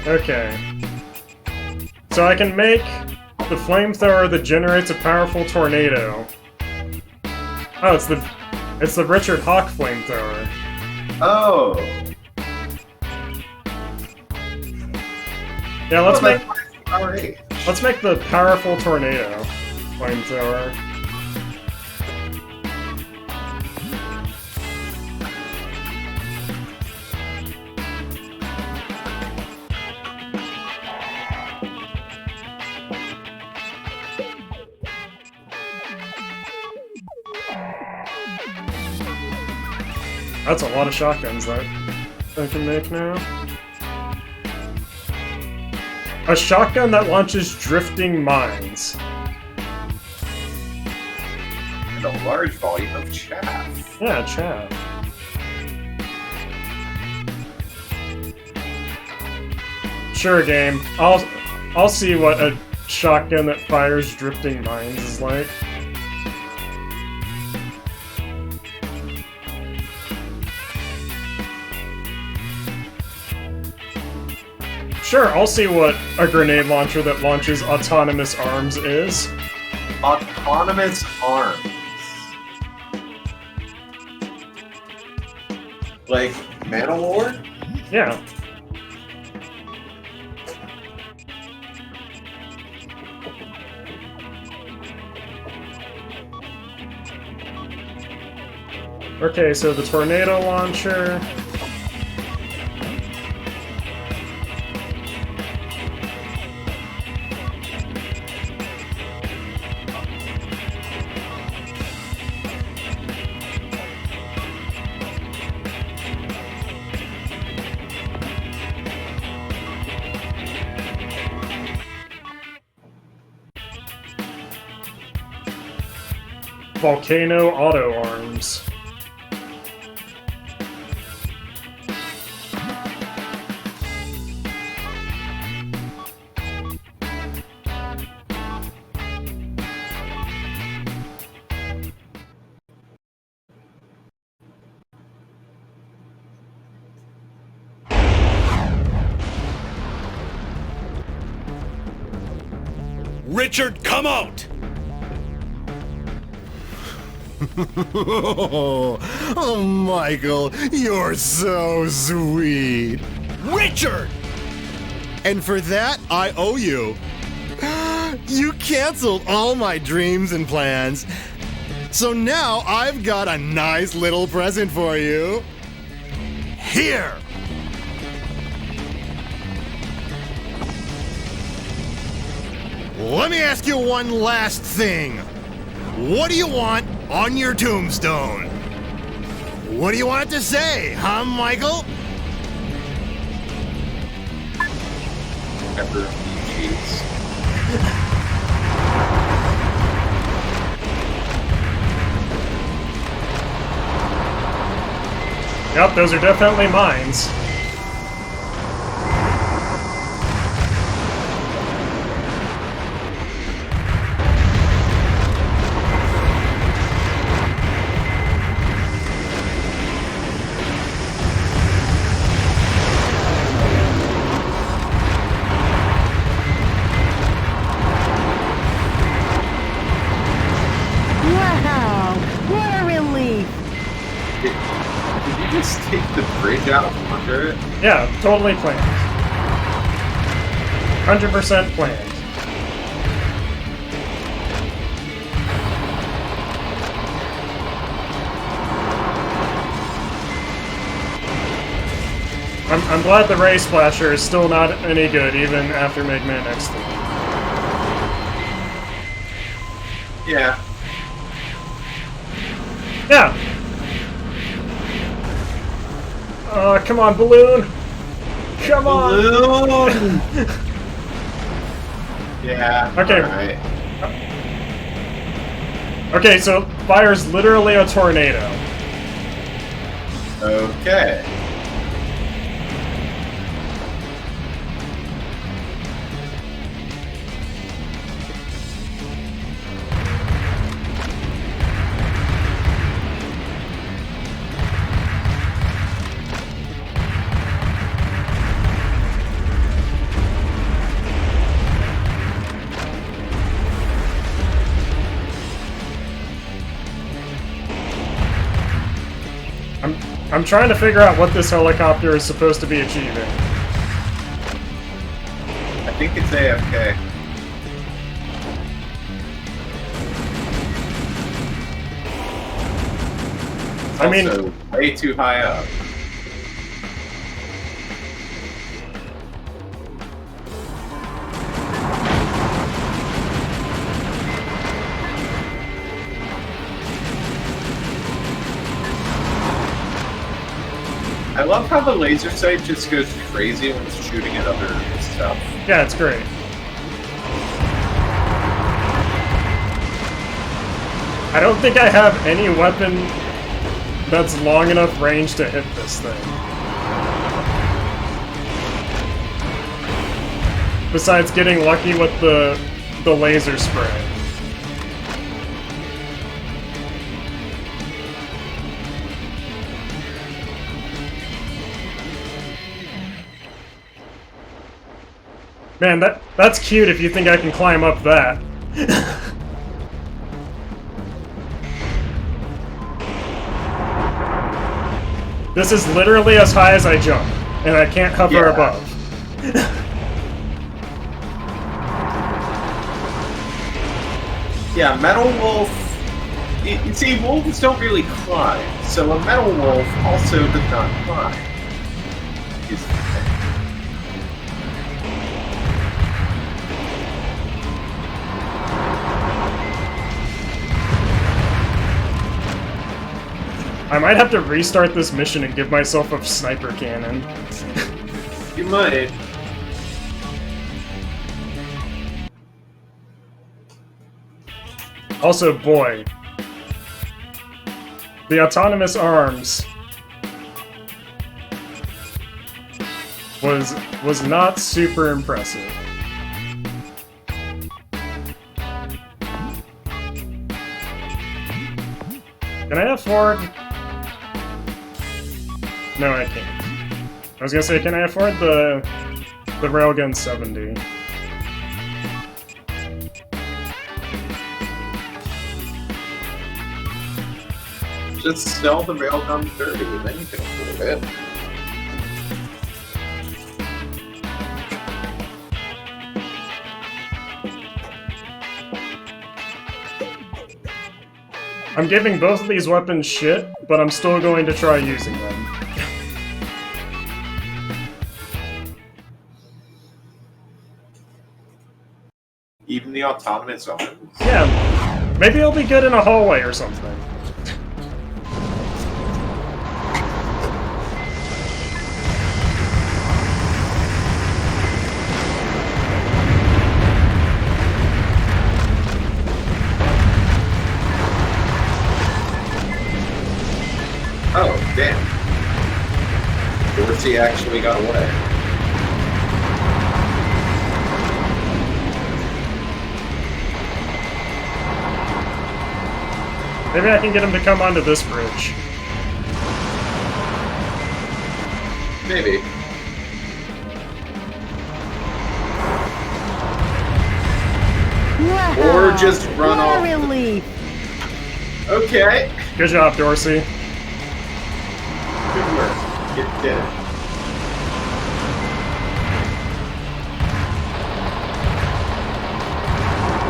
Speaker 1: Okay. So I can make the flamethrower that generates a powerful tornado. Oh, it's the Richard Hawk flamethrower.
Speaker 2: Oh.
Speaker 1: Yeah, let's make
Speaker 2: Alright.
Speaker 1: let's make the powerful tornado flamethrower. That's a lot of shotguns that I can make now. A shotgun that launches drifting mines.
Speaker 2: And a large volume of chaff.
Speaker 1: Yeah, chaff. Sure, game. I'll see what a shotgun that fires drifting mines is like. Sure, I'll see what a grenade launcher that launches autonomous arms is.
Speaker 2: Autonomous arms. Like Manowar?
Speaker 1: Yeah. Okay, so the tornado launcher. Volcano auto arms.
Speaker 4: Richard, come out!
Speaker 10: Oh, Michael, you're so sweet.
Speaker 4: Richard!
Speaker 10: And for that, I owe you. You canceled all my dreams and plans. So now I've got a nice little present for you. Here! Let me ask you one last thing. What do you want on your tombstone? What do you want it to say, huh, Michael?
Speaker 1: Yep, those are definitely mines.
Speaker 2: Take the bridge out from under it?
Speaker 1: Yeah, totally planned. 100% planned. I'm glad the Ray Splasher is still not any good, even after Mega Man X3.
Speaker 2: Yeah.
Speaker 1: Yeah! Come on, balloon! Come on!
Speaker 2: Balloon! Yeah.
Speaker 1: Okay.
Speaker 2: Right.
Speaker 1: Okay, so fire's literally a tornado.
Speaker 2: Okay.
Speaker 1: I'm trying to figure out what this helicopter is supposed to be achieving.
Speaker 2: I think it's AFK. It's
Speaker 1: I mean,
Speaker 2: also way too high up. I love how the laser sight just goes crazy when it's shooting at other stuff.
Speaker 1: Yeah, it's great. I don't think I have any weapon that's long enough range to hit this thing. Besides getting lucky with the laser spray. Man, that's cute if you think I can climb up that. This is literally as high as I jump, and I can't hover above.
Speaker 2: Yeah, Metal Wolf... You see, wolves don't really climb, so a Metal Wolf also does not climb. Is the thing.
Speaker 1: I might have to restart this mission and give myself a sniper cannon.
Speaker 2: You might.
Speaker 1: Also, boy, the autonomous arms was not super impressive. Can I afford? No, I can't. I was gonna say, can I afford the Railgun 70?
Speaker 2: Just sell the Railgun 30, then you can afford it.
Speaker 1: I'm giving both of these weapons shit, but I'm still going to try using them.
Speaker 2: Even the autonomous arms?
Speaker 1: Yeah, maybe it'll be good in a hallway or something.
Speaker 2: Oh, damn. Dorsey actually got away.
Speaker 1: Maybe I can get him to come onto this bridge.
Speaker 2: Maybe.
Speaker 6: Wow,
Speaker 2: Or just run
Speaker 6: what
Speaker 2: off.
Speaker 6: a relief.
Speaker 2: Okay.
Speaker 1: Good job, Dorsey.
Speaker 2: Good work. You did it.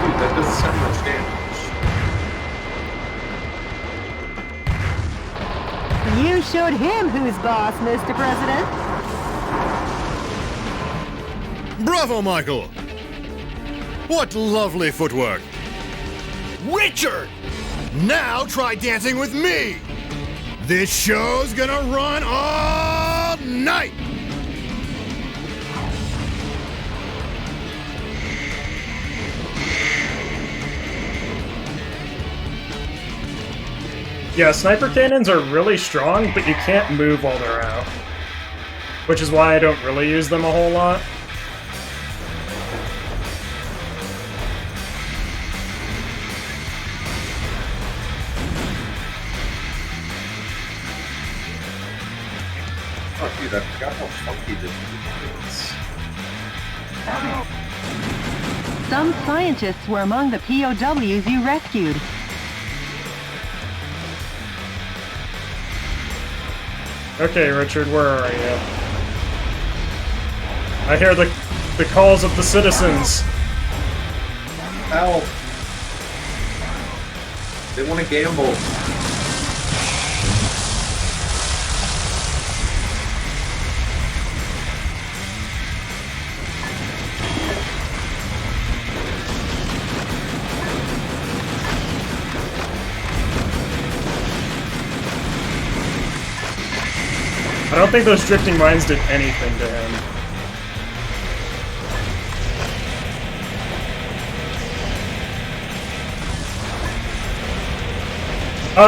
Speaker 2: Dude, that does so much damage.
Speaker 6: You showed him who's boss, Mr. President.
Speaker 10: Bravo, Michael! What lovely footwork!
Speaker 4: Richard!
Speaker 10: Now try dancing with me! This show's gonna run all night!
Speaker 1: Yeah, sniper cannons are really strong, but you can't move while they're out. Which is why I don't really use them a whole lot.
Speaker 2: Oh, dude, I forgot how funky this is.
Speaker 3: Some scientists were among the POWs you rescued.
Speaker 1: Okay, Richard, where are you? I hear the calls of the citizens.
Speaker 2: Help! They want to gamble.
Speaker 1: I don't think those drifting mines did anything to him.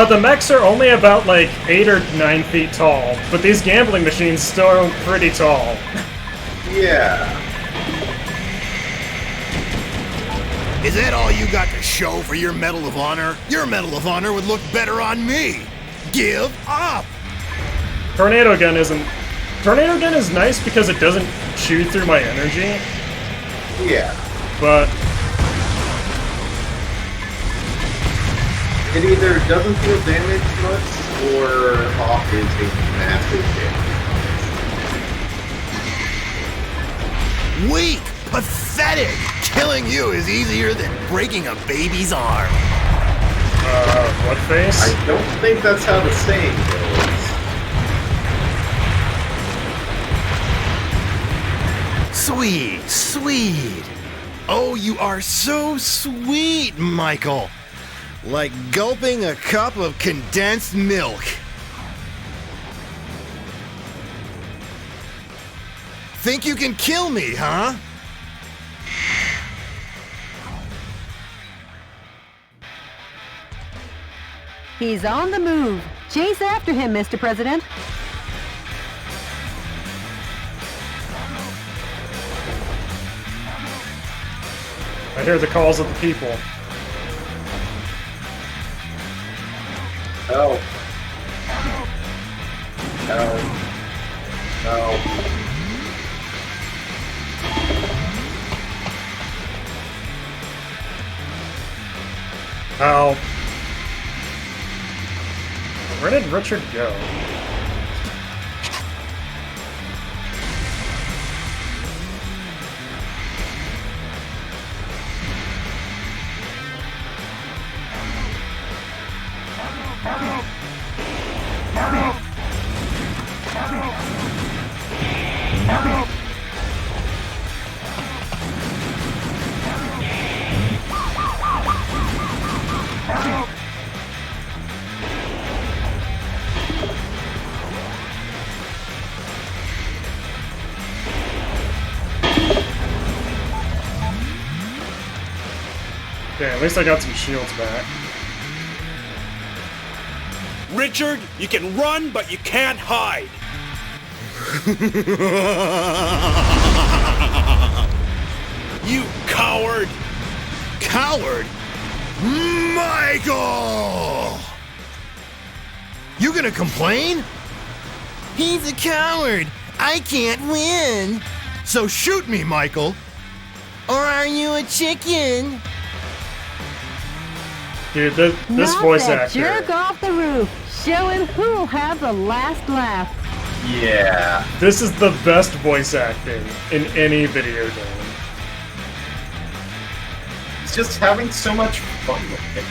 Speaker 1: The mechs are only about like 8 or 9 feet tall, but these gambling machines still are pretty tall.
Speaker 2: Yeah.
Speaker 10: Is that all you got to show for your Medal of Honor? Your Medal of Honor would look better on me. Give up!
Speaker 1: Tornado gun isn't... Tornado gun is nice because it doesn't chew through my energy.
Speaker 2: Yeah.
Speaker 1: But...
Speaker 2: it either doesn't deal damage much, or Hawk is a massive damage.
Speaker 10: Weak! Pathetic! Killing you is easier than breaking a baby's arm.
Speaker 1: What face?
Speaker 2: I don't think that's how the saying goes.
Speaker 10: Sweet, sweet. Oh, you are so sweet, Michael. Like gulping a cup of condensed milk. Think you can kill me, huh?
Speaker 6: He's on the move. Chase after him, Mr. President.
Speaker 1: I hear the calls of the people.
Speaker 2: Help. Help. Help.
Speaker 1: Help. Where did Richard go? Okay, at least I got some shields back.
Speaker 4: Richard, you can run, but you can't hide. You coward!
Speaker 10: Coward? Michael! You gonna complain? He's a coward. I can't win. So shoot me, Michael. Or are you a chicken?
Speaker 1: Dude, this
Speaker 6: Not
Speaker 1: voice
Speaker 6: that
Speaker 1: actor.
Speaker 6: jerk off the roof, showing who'll have the last laugh.
Speaker 2: Yeah.
Speaker 1: This is the best voice acting in any video game.
Speaker 2: It's just having so much fun with it.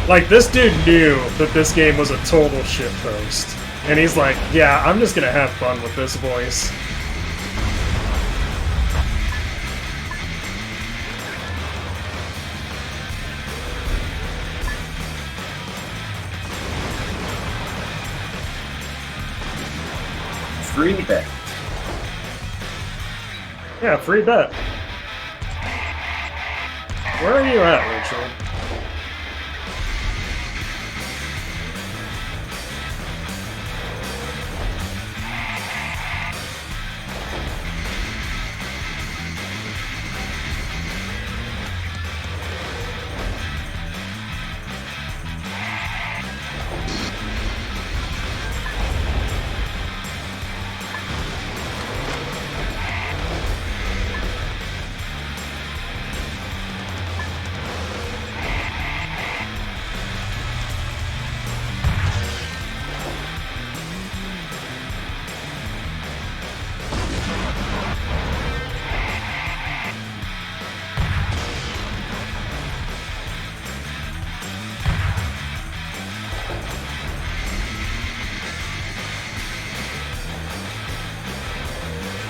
Speaker 1: Like, this dude knew that this game was a total shitpost. And he's like, yeah, I'm just gonna have fun with this voice.
Speaker 2: Free bet.
Speaker 1: Yeah, free bet. Where are you at, Rachel?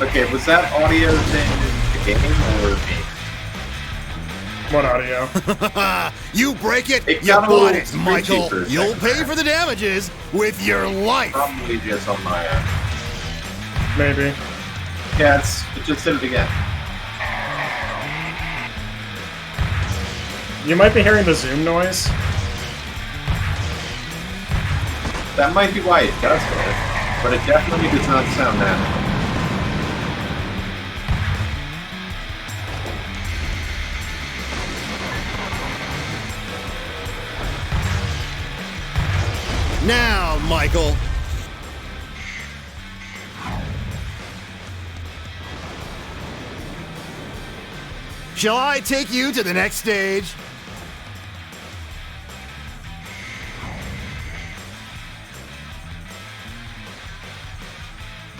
Speaker 2: Okay, was that audio thing the game or me?
Speaker 1: What audio?
Speaker 10: You break it,
Speaker 2: It
Speaker 10: you
Speaker 2: got a
Speaker 10: bought
Speaker 2: little
Speaker 10: it, Michael.
Speaker 2: screechy for a
Speaker 10: You'll
Speaker 2: second
Speaker 10: pay for the damages with your life.
Speaker 2: Probably just on my end.
Speaker 1: Maybe.
Speaker 2: Yeah, it just did it again.
Speaker 1: You might be hearing the zoom noise.
Speaker 2: That might be why it does it, but it definitely does not sound natural.
Speaker 10: Now, Michael. Shall I take you to the next stage?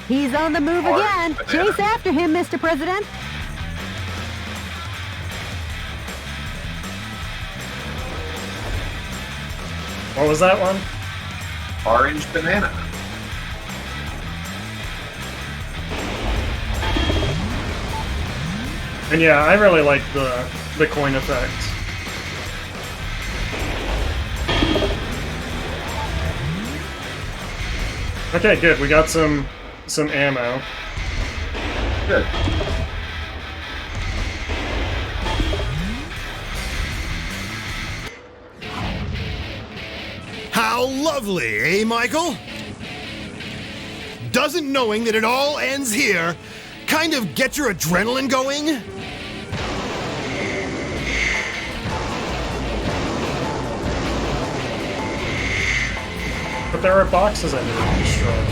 Speaker 6: He's on the move again. Chase after him, Mr. President.
Speaker 1: What was that one?
Speaker 2: Orange banana.
Speaker 1: And yeah, I really like the coin effect. Okay, good. We got some ammo.
Speaker 2: Good.
Speaker 10: How lovely, eh, Michael? Doesn't knowing that it all ends here kind of get your adrenaline going?
Speaker 1: But there are boxes I need to destroy.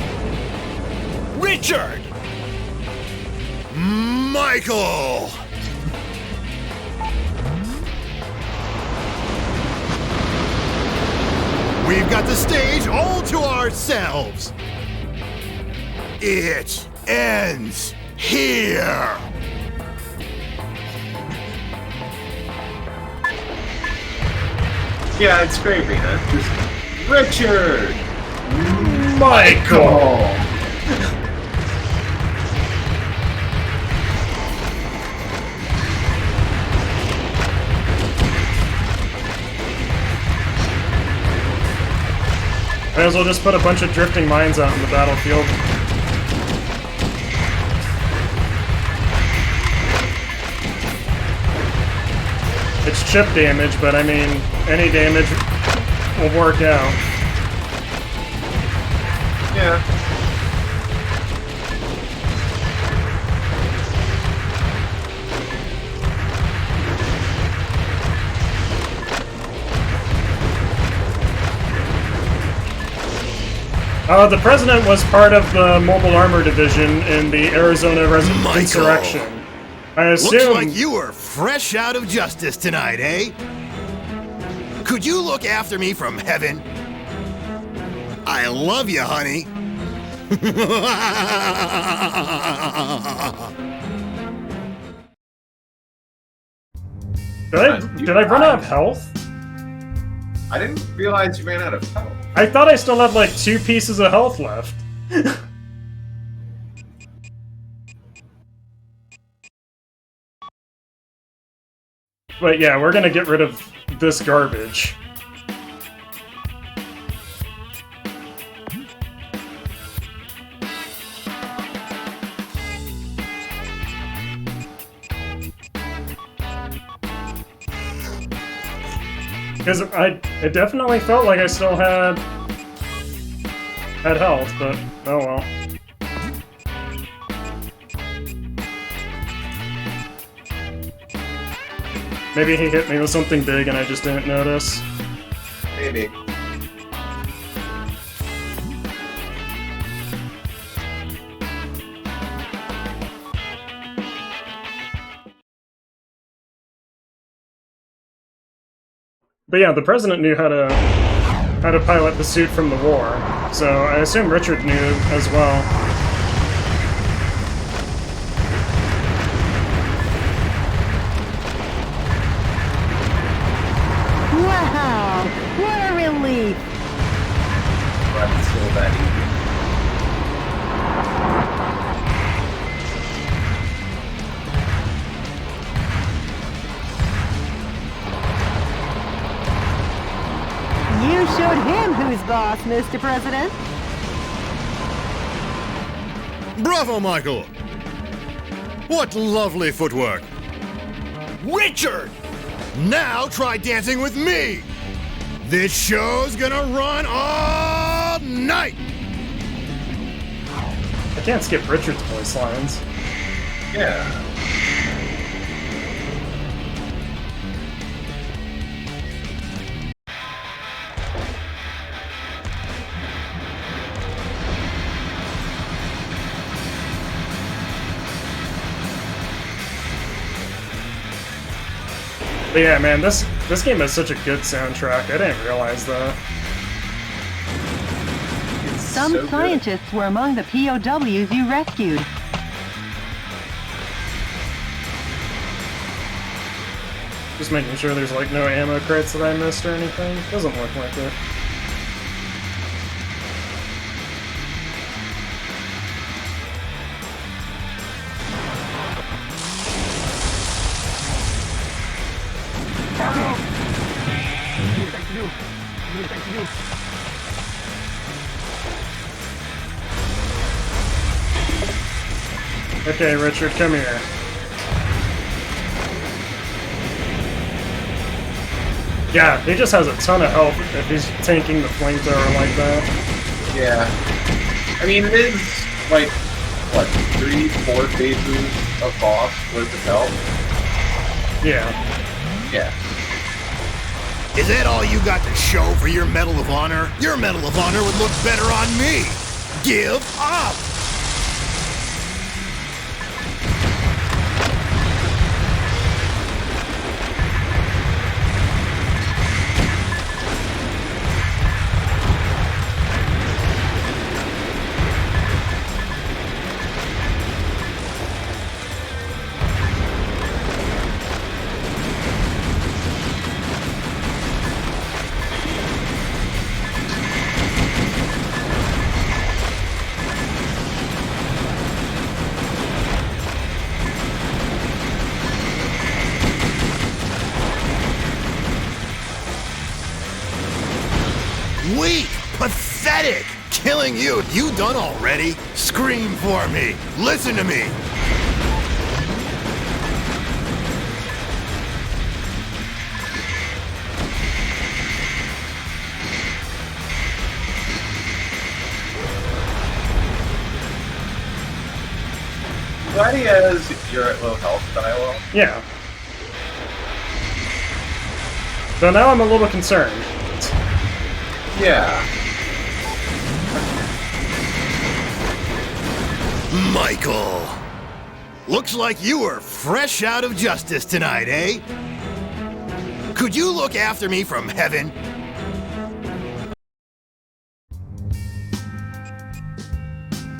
Speaker 11: Richard!
Speaker 10: Michael! We've got the stage all to ourselves. It ends here.
Speaker 2: Yeah, it's gravy, huh? Richard!
Speaker 1: Michael! Might as well just put a bunch of drifting mines out in the battlefield. It's chip damage, but I mean, any damage will work out.
Speaker 2: Yeah.
Speaker 10: The
Speaker 1: president was part of the Mobile Armor Division in the Arizona Insurrection. I assume...
Speaker 10: Looks like you were fresh out of justice tonight, eh? Could you look after me from heaven? I love you, honey.
Speaker 1: Did I run out of health?
Speaker 2: I didn't realize you ran out of health.
Speaker 1: I thought I still had like 2 pieces of health left. But yeah, we're gonna get rid of this garbage. Because it definitely felt like I still had health, but oh well. Maybe he hit me with something big and I just didn't notice.
Speaker 2: Maybe.
Speaker 1: But yeah, the president knew how to pilot the suit from the war, so I assume Richard knew as well.
Speaker 6: Wow, what a relief!
Speaker 2: Glad it's still that
Speaker 6: Mr. President?
Speaker 10: Bravo, Michael! What lovely footwork!
Speaker 4: Richard!
Speaker 10: Now try dancing with me! This show's gonna run all night!
Speaker 1: I can't skip Richard's voice lines.
Speaker 2: Yeah.
Speaker 1: But yeah, man, this game has such a good soundtrack. I didn't realize that.
Speaker 3: Some
Speaker 2: so
Speaker 3: scientists were among the POWs you rescued.
Speaker 1: Just making sure there's like no ammo crates that I missed or anything. Doesn't look like it. Okay, Richard, come here. Yeah, he just has a ton of health if he's tanking the flamethrower like that.
Speaker 2: Yeah. I mean, it is, like, what, 3-4 phases of boss worth of health?
Speaker 1: Yeah.
Speaker 2: Yeah.
Speaker 10: Is that all you got to show for your Medal of Honor? Your Medal of Honor would look better on me! Give up! Weak! Pathetic! Killing you! You done already? Scream for me! Listen to me!
Speaker 2: Glad he has you're at low health dialogue.
Speaker 1: Yeah. So now I'm a little concerned.
Speaker 2: Yeah.
Speaker 10: Michael! Looks like you were fresh out of justice tonight, eh? Could you look after me from heaven?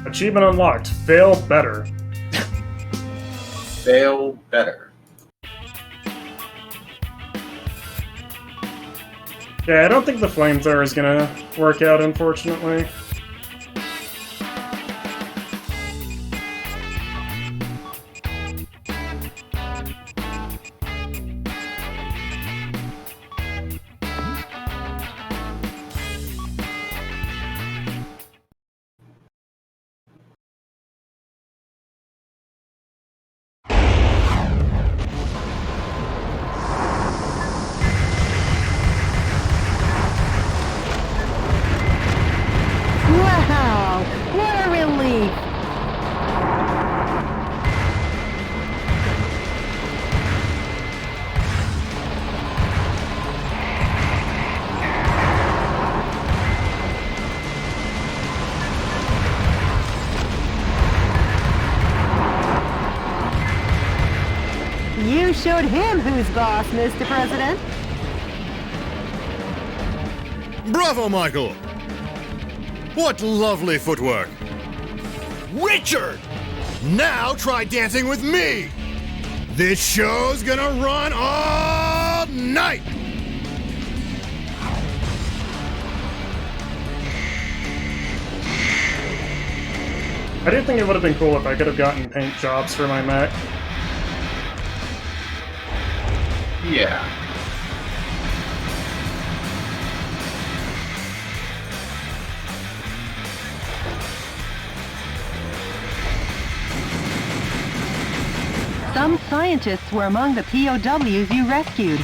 Speaker 1: Achievement unlocked. Fail better.
Speaker 2: Fail better.
Speaker 1: Yeah, I don't think the flamethrower is gonna work out, unfortunately.
Speaker 6: Wow! What a relief! You showed him who's boss, Mr. President.
Speaker 10: Bravo, Michael! What lovely footwork!
Speaker 4: Richard!
Speaker 10: Now try dancing with me! This show's gonna run all night!
Speaker 1: I do think it would have been cool if I could have gotten paint jobs for my mech.
Speaker 2: Yeah.
Speaker 3: Some scientists were among the POWs you rescued.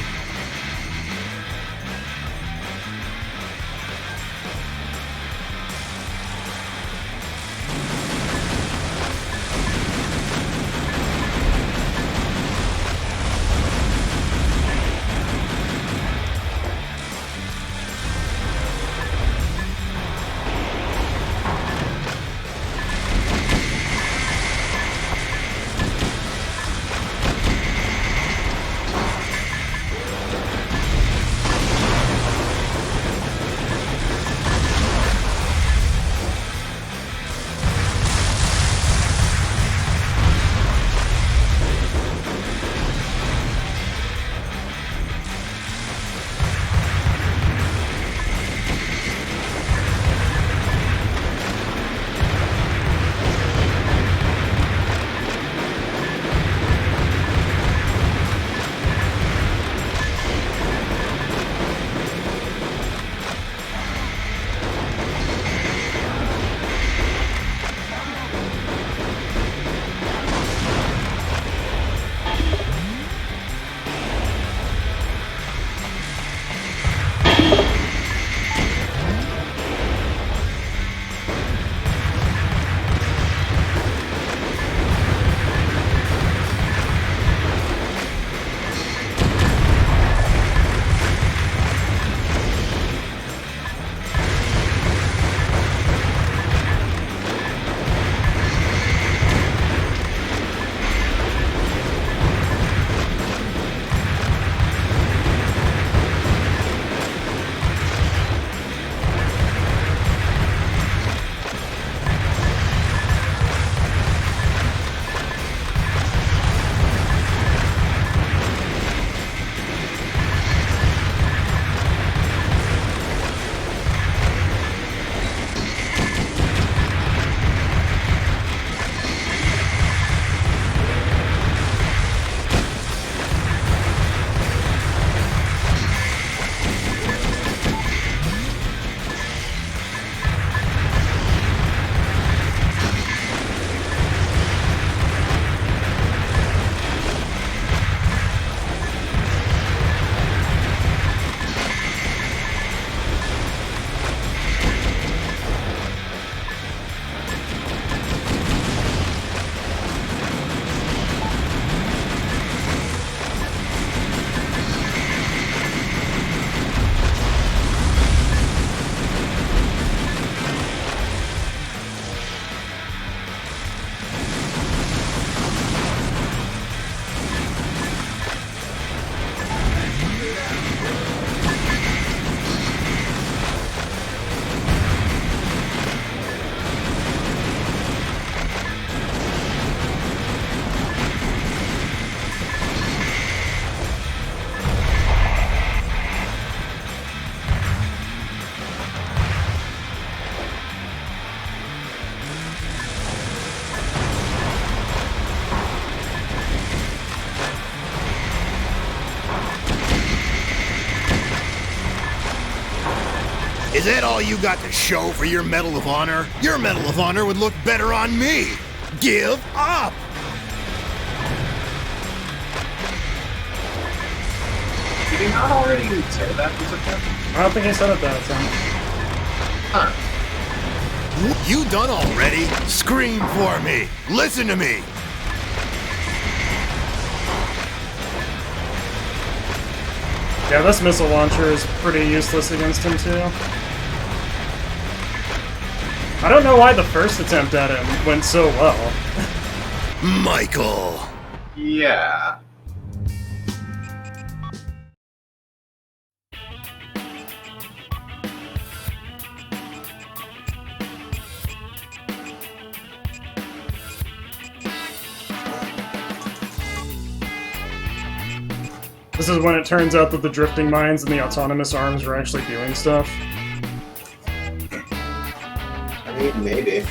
Speaker 10: Is that all you got to show for your Medal of Honor? Your Medal of Honor would look better on me. Give up!
Speaker 2: Did he not already say that was a thing?
Speaker 1: I don't think he said it that time.
Speaker 10: Huh. You done already? Scream for me. Listen to me.
Speaker 1: Yeah, this missile launcher is pretty useless against him, too. I don't know why the first attempt at him went so well.
Speaker 10: Michael!
Speaker 2: Yeah.
Speaker 1: This is when it turns out that the drifting mines and the autonomous arms are actually doing stuff.
Speaker 2: I mean, maybe.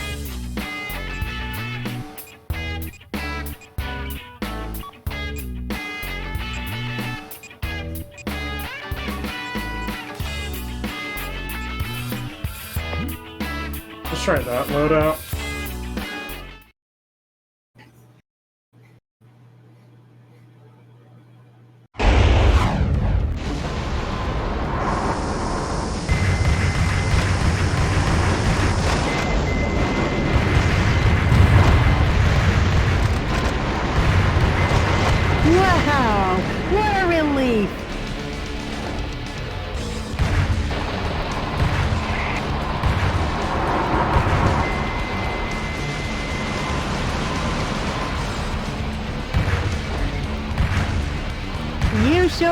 Speaker 1: Let's try that loadout.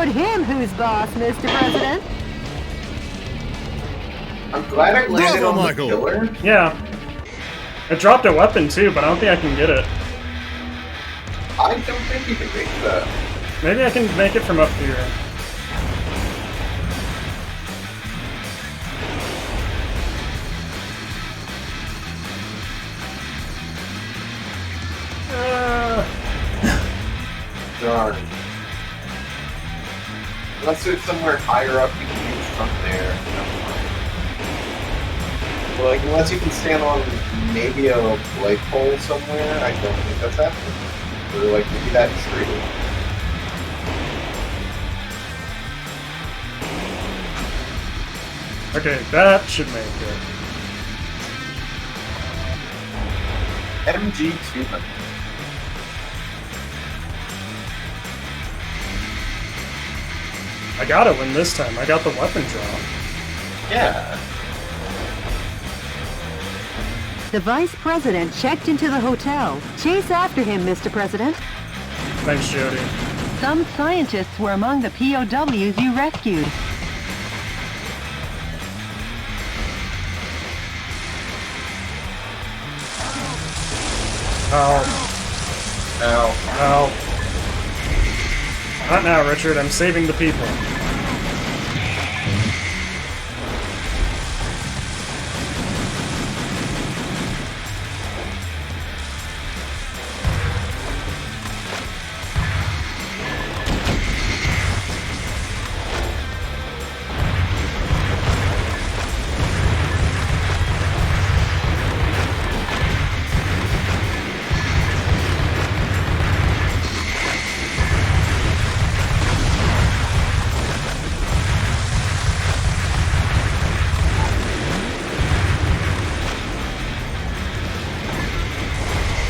Speaker 6: showed him who's boss, Mr. President.
Speaker 2: I'm glad I landed
Speaker 10: Bravo,
Speaker 2: on
Speaker 10: Michael.
Speaker 2: the pillar.
Speaker 1: Yeah. I dropped a weapon too, but I don't think I can get it.
Speaker 2: I don't think you can make that.
Speaker 1: Maybe I can make it from up here.
Speaker 2: Darn. Unless there's somewhere higher up you can use from there. Well, like, unless you can stand on maybe a light pole somewhere, I don't think that's happening. Or like maybe that tree.
Speaker 1: Okay, that should make it.
Speaker 2: MG200.
Speaker 1: I gotta win this time. I got the weapon drop.
Speaker 2: Yeah.
Speaker 6: The Vice President checked into the hotel. Chase after him, Mr. President.
Speaker 1: Thanks, Jody.
Speaker 3: Some scientists were among the POWs you rescued.
Speaker 1: Ow.
Speaker 2: Ow.
Speaker 1: Ow. Not now, Richard. I'm saving the people.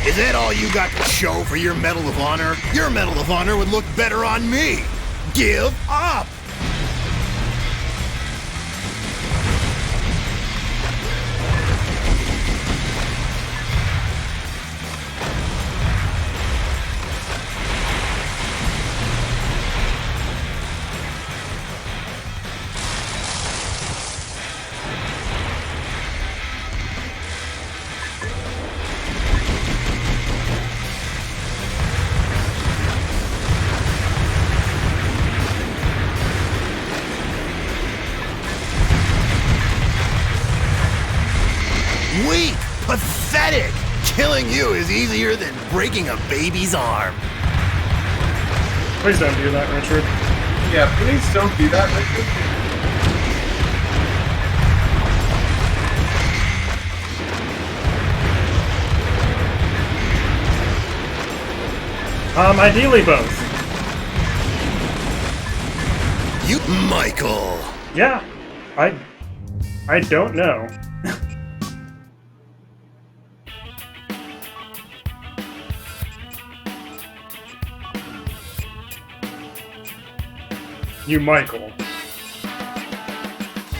Speaker 10: Is that all you got to show for your Medal of Honor? Your Medal of Honor would look better on me. Give up! Weak! Pathetic! Killing you is easier than breaking a baby's arm.
Speaker 1: Please don't do that, Richard.
Speaker 2: Yeah, please don't do that, Richard.
Speaker 1: Ideally both.
Speaker 10: You, Michael.
Speaker 1: Yeah. I don't know. You, Michael.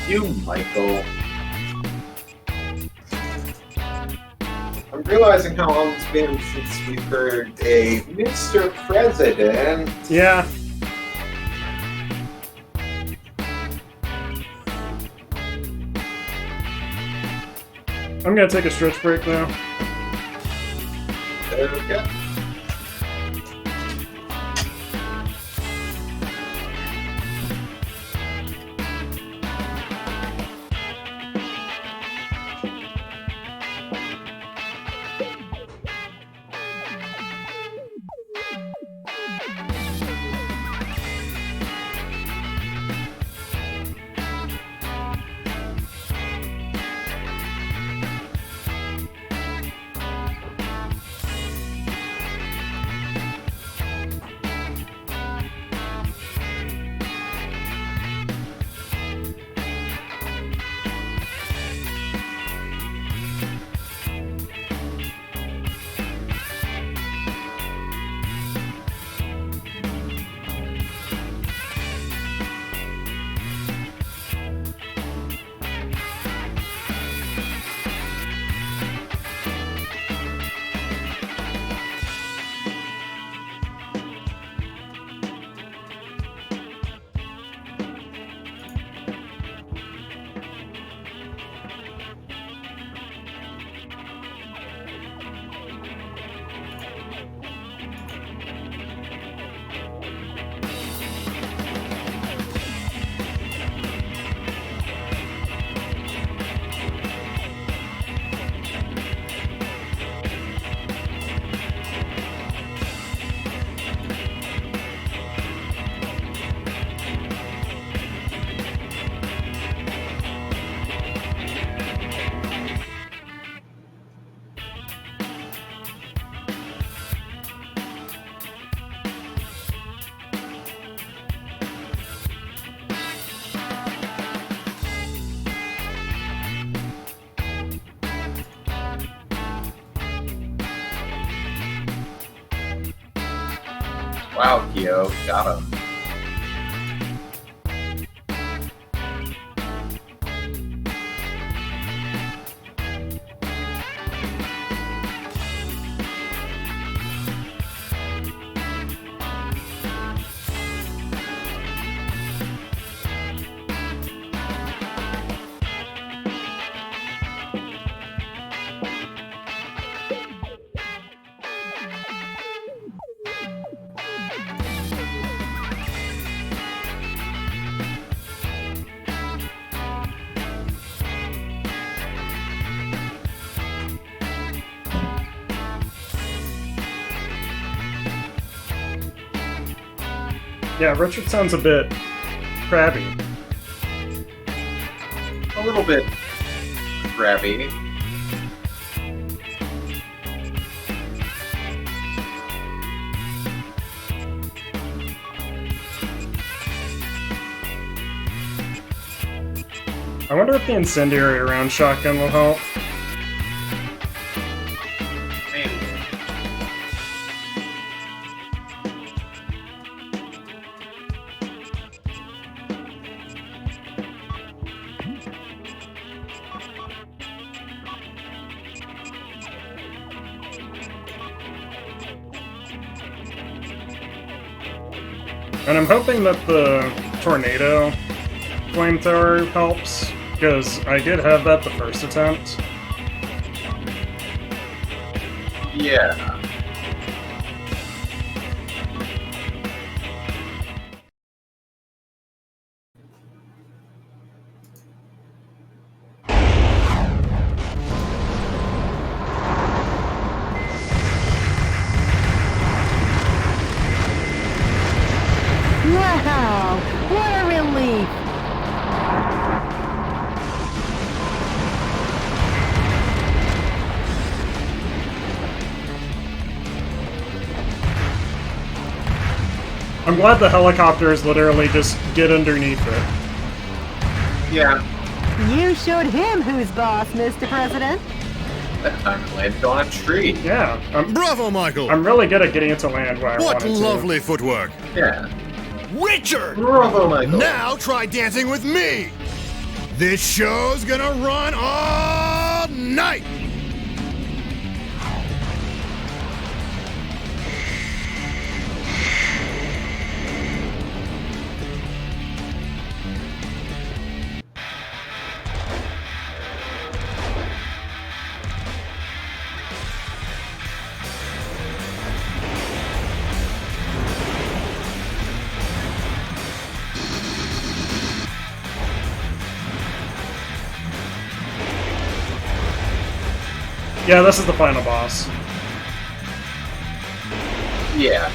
Speaker 2: You, Michael. I'm realizing how long it's been since we've heard a Mr. President.
Speaker 1: Yeah. I'm gonna take a stretch break now.
Speaker 2: Okay. Wow, Kyo, got him.
Speaker 1: Yeah, Richard sounds a bit crabby.
Speaker 2: A little bit crabby.
Speaker 1: I wonder if the incendiary round shotgun will help.
Speaker 2: Maybe.
Speaker 1: And I'm hoping that the tornado flamethrower helps, because I did have that the first attempt.
Speaker 2: Yeah.
Speaker 6: Wow! What a relief!
Speaker 1: I'm glad the helicopters literally just get underneath it.
Speaker 2: Yeah.
Speaker 6: You showed him who's boss, Mr. President.
Speaker 2: That time it landed on a tree.
Speaker 1: Yeah.
Speaker 10: Bravo, Michael!
Speaker 1: I'm really good at getting it to land where I
Speaker 10: What
Speaker 1: want it to.
Speaker 10: lovely footwork!
Speaker 2: Yeah.
Speaker 11: Richard!
Speaker 2: Bravo, Michael.
Speaker 10: Now try dancing with me! This show's gonna run all night!
Speaker 1: Yeah, this is the final boss.
Speaker 2: Yeah.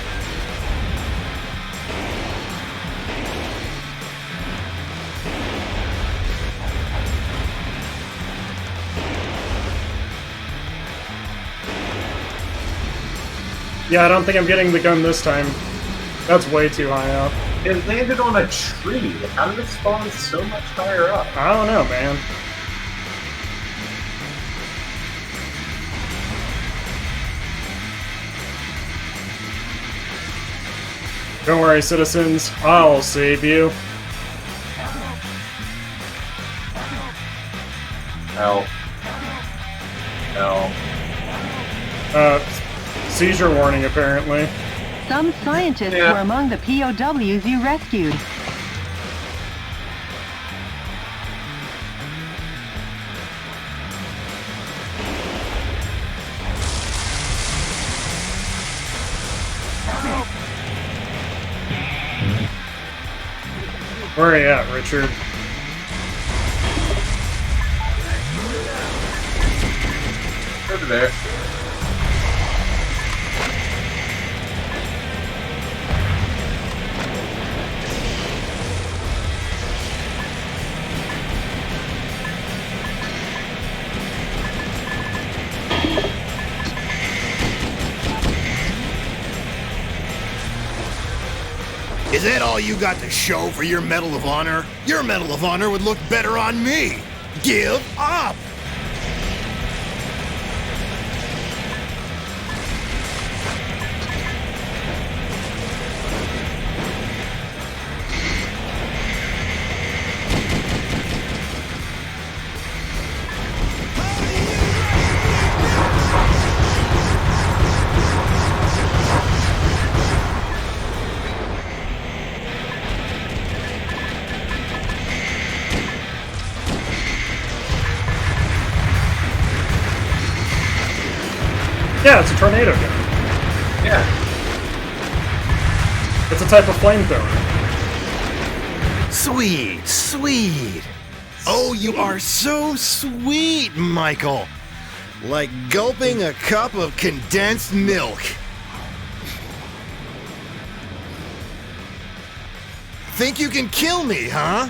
Speaker 1: Yeah, I don't think I'm getting the gun this time. That's way too high up.
Speaker 2: It landed on a tree. How did it spawn so much higher up?
Speaker 1: I don't know, man. Don't worry, citizens. I'll save you.
Speaker 2: No. No.
Speaker 1: Seizure warning, apparently.
Speaker 3: Some scientists were among the POWs you rescued.
Speaker 1: Where are you at, Richard?
Speaker 2: Over there.
Speaker 10: Is that all you got to show for your Medal of Honor? Your Medal of Honor would look better on me. Give up!
Speaker 1: Yeah, it's a tornado gun.
Speaker 2: Yeah.
Speaker 1: It's a type of flamethrower.
Speaker 10: Sweet, sweet. Oh, you are so sweet, Michael. Like gulping a cup of condensed milk. Think you can kill me, huh?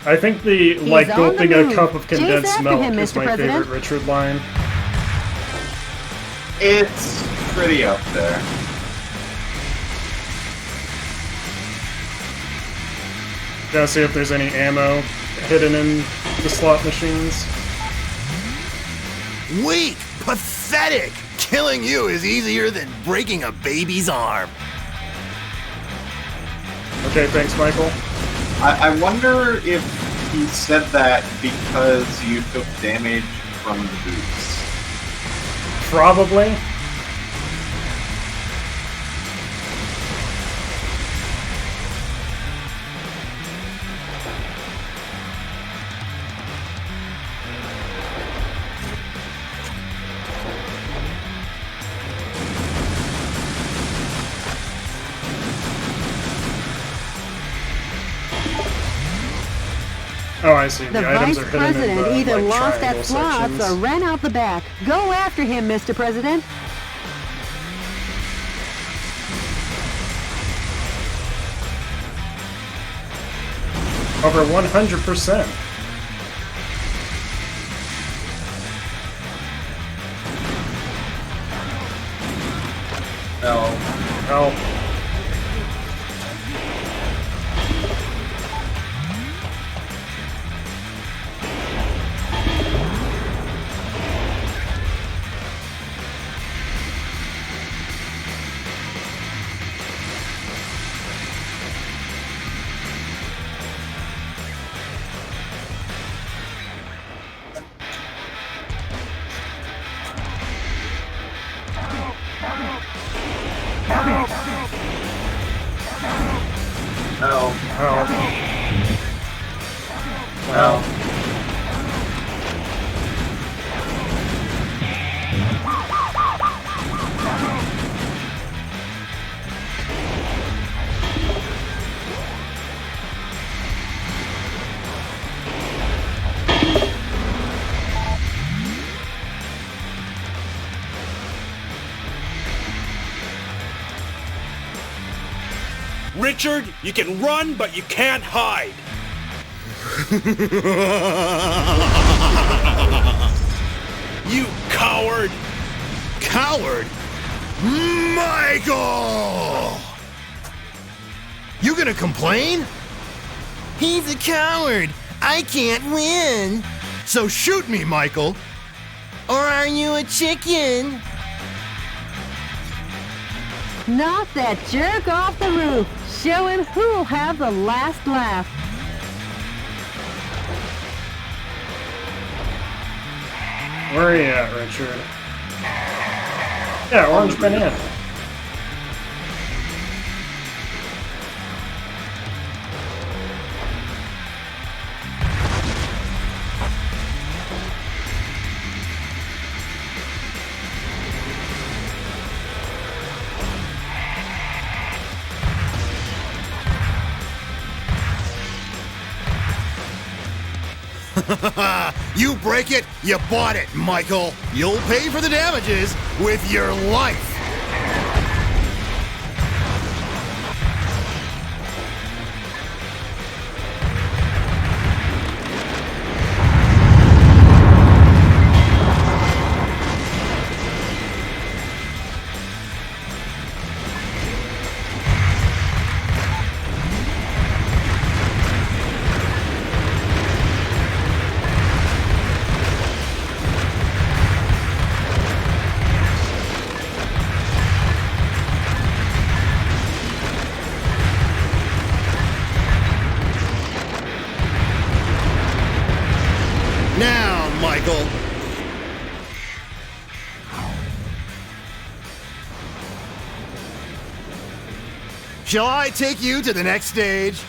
Speaker 1: I think the, like,
Speaker 6: on
Speaker 1: gulping
Speaker 6: the
Speaker 1: a
Speaker 6: move.
Speaker 1: cup of
Speaker 6: Chase
Speaker 1: condensed
Speaker 6: after
Speaker 1: milk
Speaker 6: him,
Speaker 1: is
Speaker 6: Mr.
Speaker 1: my
Speaker 6: President.
Speaker 1: favorite Richard line.
Speaker 2: It's pretty up there.
Speaker 1: Gotta see if there's any ammo hidden in the slot machines.
Speaker 10: Weak! Pathetic! Killing you is easier than breaking a baby's arm.
Speaker 1: Okay, thanks, Michael.
Speaker 2: I wonder if he said that because you took damage from the boots.
Speaker 1: Probably. Oh, I see.
Speaker 6: The
Speaker 1: The items
Speaker 6: Vice
Speaker 1: are hidden in
Speaker 6: President
Speaker 1: the,
Speaker 6: either
Speaker 1: like,
Speaker 6: lost
Speaker 1: triangle
Speaker 6: at slots
Speaker 1: sections.
Speaker 6: or ran out the back. Go after him, Mr. President.
Speaker 1: Over 100%.
Speaker 2: No.
Speaker 1: Help.
Speaker 2: No.
Speaker 1: Help.
Speaker 2: No.
Speaker 4: Richard, you can run, but you can't hide. You coward!
Speaker 10: Coward? Michael! You gonna complain? He's a coward. I can't win. So shoot me, Michael. Or are you a chicken?
Speaker 6: Knock that jerk off the roof. Show him who'll have the last laugh.
Speaker 1: Where are you at, Richard? Yeah, orange banana.
Speaker 10: You break it, you bought it, Michael. You'll pay for the damages with your life. Now, Michael. Shall I take you to the next stage?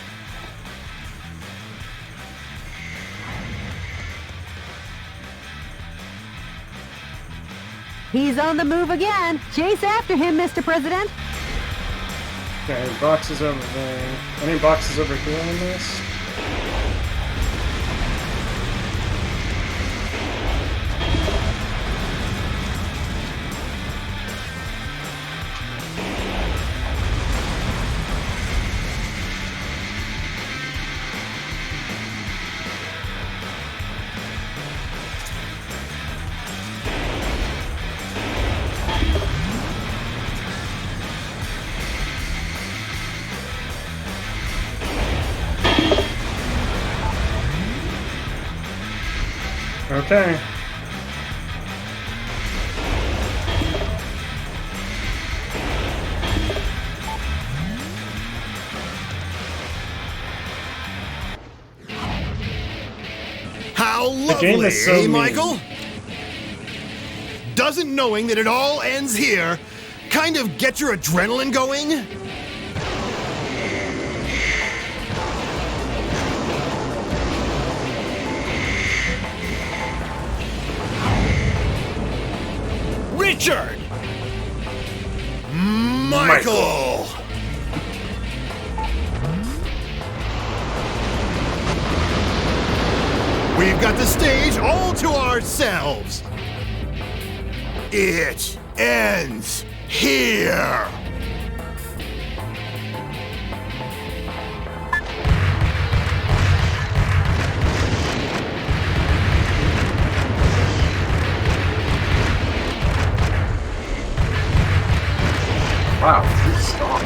Speaker 6: He's on the move again. Chase after him, Mr. President.
Speaker 1: Okay, boxes over there. Any boxes over here on this? Okay.
Speaker 10: How
Speaker 1: game
Speaker 10: lovely,
Speaker 1: is so
Speaker 10: eh,
Speaker 1: mean.
Speaker 10: Michael? Doesn't knowing that it all ends here kind of get your adrenaline going?
Speaker 4: Richard!
Speaker 10: Michael! We've got the stage all to ourselves. It ends here.
Speaker 2: Wow, this stop.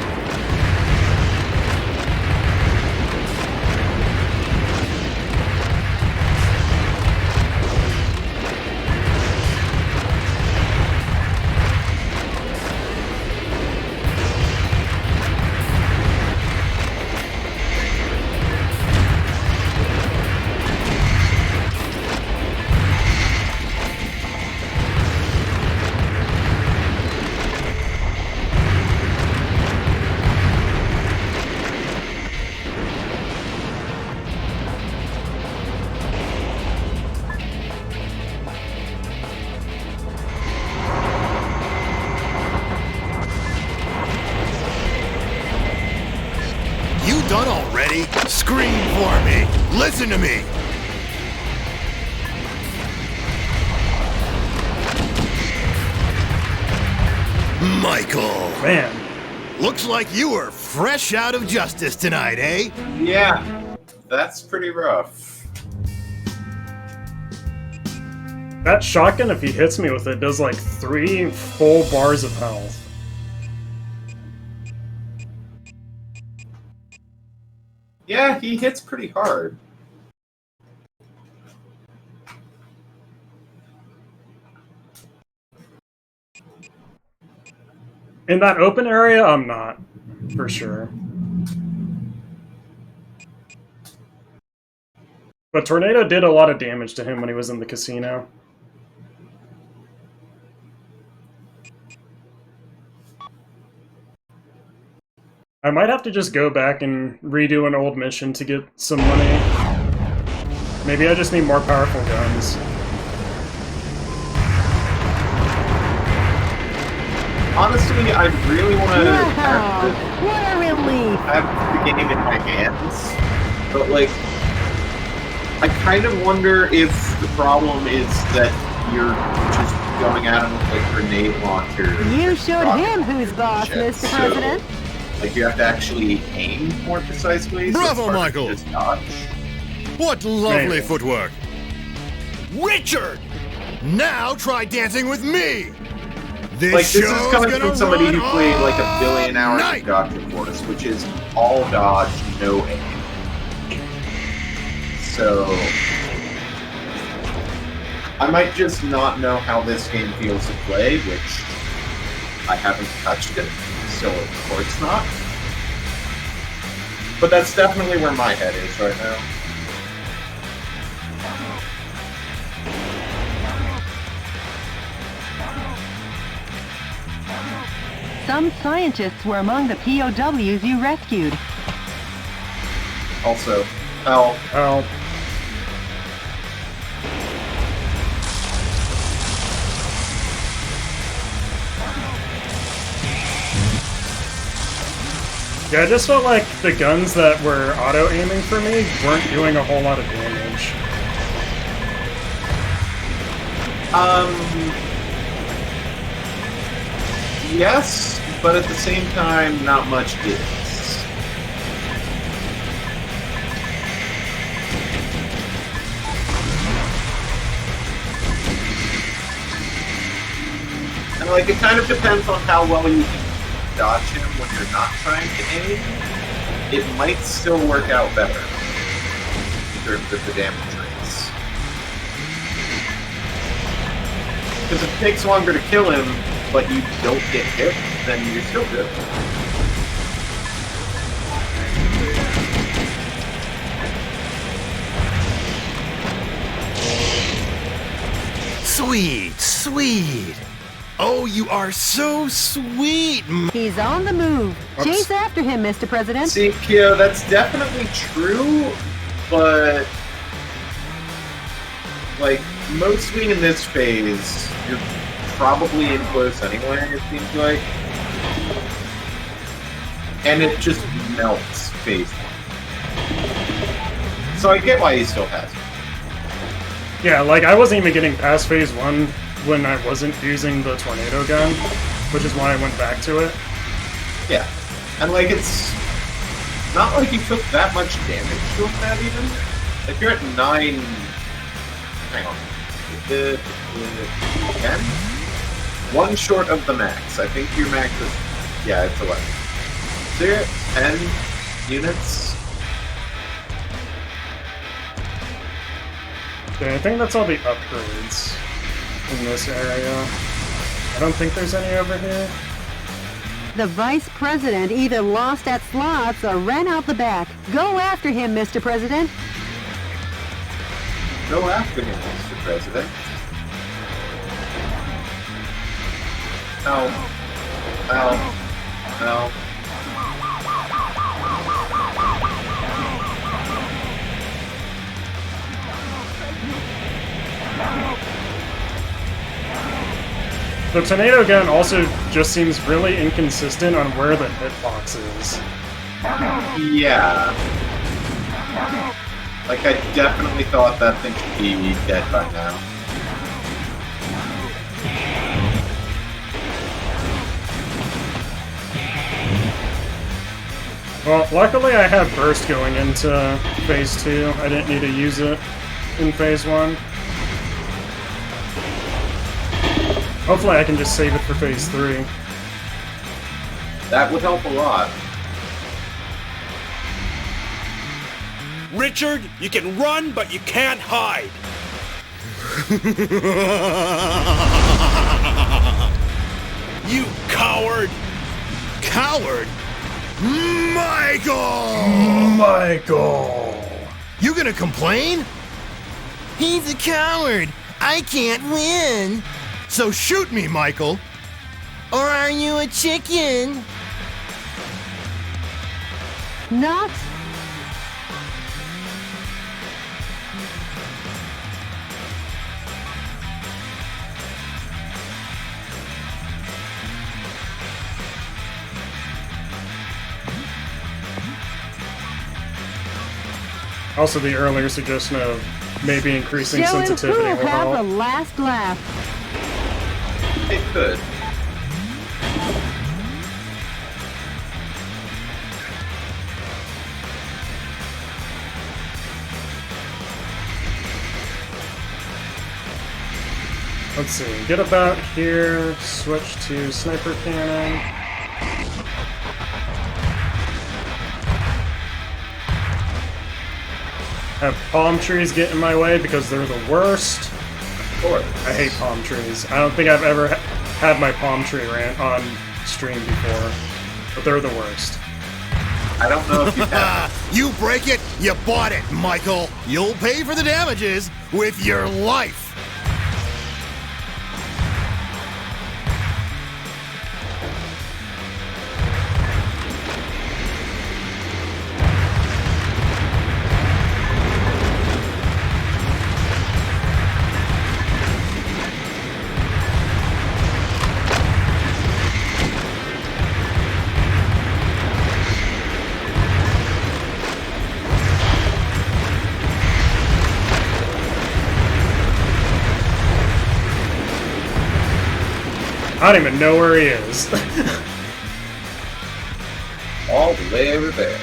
Speaker 10: You done already? Scream for me. Listen to me. Michael.
Speaker 1: Man.
Speaker 10: Looks like you were fresh out of justice tonight, eh?
Speaker 2: Yeah, that's pretty rough.
Speaker 1: That shotgun, if he hits me with it, does like 3 full bars of health.
Speaker 2: Yeah, he hits pretty hard.
Speaker 1: In that open area, I'm not, for sure. But Tornado did a lot of damage to him when he was in the casino. I might have to just go back and redo an old mission to get some money. Maybe I just need more powerful guns.
Speaker 2: Honestly, I really want to
Speaker 6: Wow, what a relief.
Speaker 2: have the game in my hands, but like, I kind of wonder if the problem is that you're just going at him with like grenade launchers.
Speaker 6: You showed
Speaker 2: rocket
Speaker 6: him who's boss,
Speaker 2: shit.
Speaker 6: Mr. President.
Speaker 2: Like, you have to actually aim more precisely. So
Speaker 10: Bravo,
Speaker 2: it's hard to
Speaker 10: Michael.
Speaker 2: just dodge.
Speaker 10: What lovely
Speaker 1: Maybe.
Speaker 10: footwork.
Speaker 4: Richard!
Speaker 10: Now try dancing with me. This
Speaker 2: Like, this is
Speaker 10: show's
Speaker 2: coming
Speaker 10: gonna
Speaker 2: from somebody
Speaker 10: run
Speaker 2: who played like a
Speaker 10: all
Speaker 2: billion hours
Speaker 10: night.
Speaker 2: of Gotcha Force, which is all dodge, no aim. So I might just not know how this game feels to play, which I haven't touched it, so of course not. But that's definitely where my head is right now.
Speaker 3: Some scientists were among the POWs you rescued.
Speaker 2: Also, help.
Speaker 1: Help. Yeah, I just felt like the guns that were auto-aiming for me weren't doing a whole lot of damage.
Speaker 2: Yes, but at the same time, not much is. And like, it kind of depends on how well you can dodge him when you're not trying to aim. It might still work out better in terms of the damage rates. Because if it takes longer to kill him, but you don't get hit, then you're still good.
Speaker 11: Sweet, sweet. Oh, you are so sweet.
Speaker 6: He's on the move. Chase after him, Mr. President.
Speaker 2: See, Kyo, that's definitely true, but like, mostly in this phase, you're probably in close anyway, it seems like. And it just melts phase 1. So I get why he still has it.
Speaker 1: Yeah, like, I wasn't even getting past phase 1 when I wasn't using the tornado gun, which is why I went back to it.
Speaker 2: Yeah. And like, it's not like you took that much damage to him, that even. If you're at 9... Hang on. 10? 1 short of the max. I think your max is... Yeah, it's 11. So you're at 10 units.
Speaker 1: Okay, I think that's all the upgrades in this area. I don't think there's any over here.
Speaker 6: The Vice President either lost at slots or ran out the back. Go after him, Mr. President.
Speaker 2: Go after him, Mr. President. Ow. Ow. Ow.
Speaker 1: The tornado gun also just seems really inconsistent on where the hitbox is.
Speaker 2: Yeah. Like, I definitely thought that thing should be dead by now.
Speaker 1: Well, luckily I had burst going into phase 2. I didn't need to use it in phase 1. Hopefully I can just save it for phase 3.
Speaker 2: That would help a lot.
Speaker 4: Richard, you can run, but you can't hide. You coward!
Speaker 11: Coward? Michael!
Speaker 1: Michael!
Speaker 11: You gonna complain? He's a coward. I can't win. So shoot me, Michael. Or are you a chicken?
Speaker 6: Not.
Speaker 1: Also, the earlier suggestion of maybe increasing
Speaker 6: Joe
Speaker 1: sensitivity
Speaker 6: and
Speaker 1: will
Speaker 6: Pooh have
Speaker 1: help.
Speaker 6: the last laugh.
Speaker 2: It could.
Speaker 1: Let's see, get about here, switch to sniper cannon. Have palm trees get in my way because they're the worst.
Speaker 2: Of course.
Speaker 1: I hate palm trees. I don't think I've ever had my palm tree rant on stream before, but they're the worst.
Speaker 2: I don't know if you have.
Speaker 11: You break it, you bought it, Michael. You'll pay for the damages with your life.
Speaker 1: I don't even know where he is.
Speaker 2: All the way over there.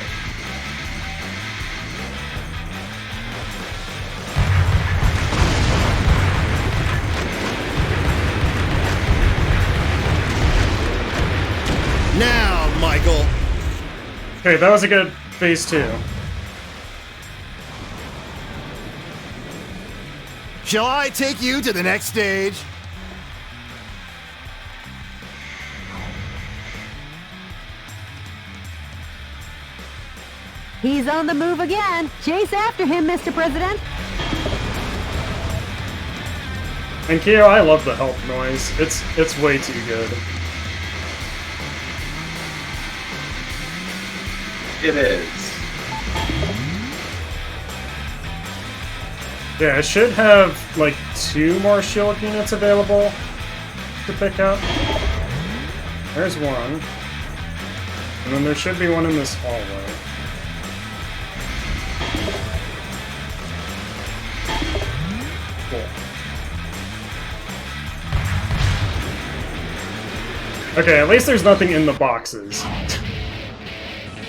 Speaker 10: Now, Michael.
Speaker 1: Okay, that was a good phase 2.
Speaker 10: Shall I take you to the next stage?
Speaker 6: He's on the move again. Chase after him, Mr. President.
Speaker 1: And Keo, I love the help noise. It's way too good.
Speaker 2: It is.
Speaker 1: Yeah, it should have like 2 more shield units available to pick up. There's one. And then there should be one in this hallway. Cool. Okay, at least there's nothing in the boxes.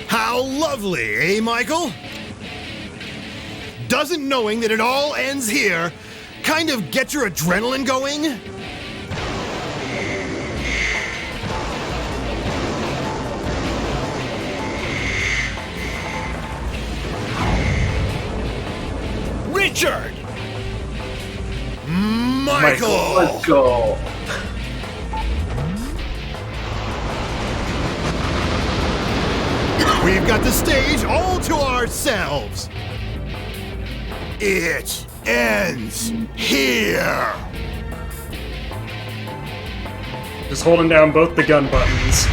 Speaker 10: How lovely, eh, Michael? Doesn't knowing that it all ends here kind of get your adrenaline going?
Speaker 4: Richard!
Speaker 10: Michael!
Speaker 2: Let's go.
Speaker 10: We've got the stage all to ourselves. It ends here.
Speaker 1: Just holding down both the gun buttons.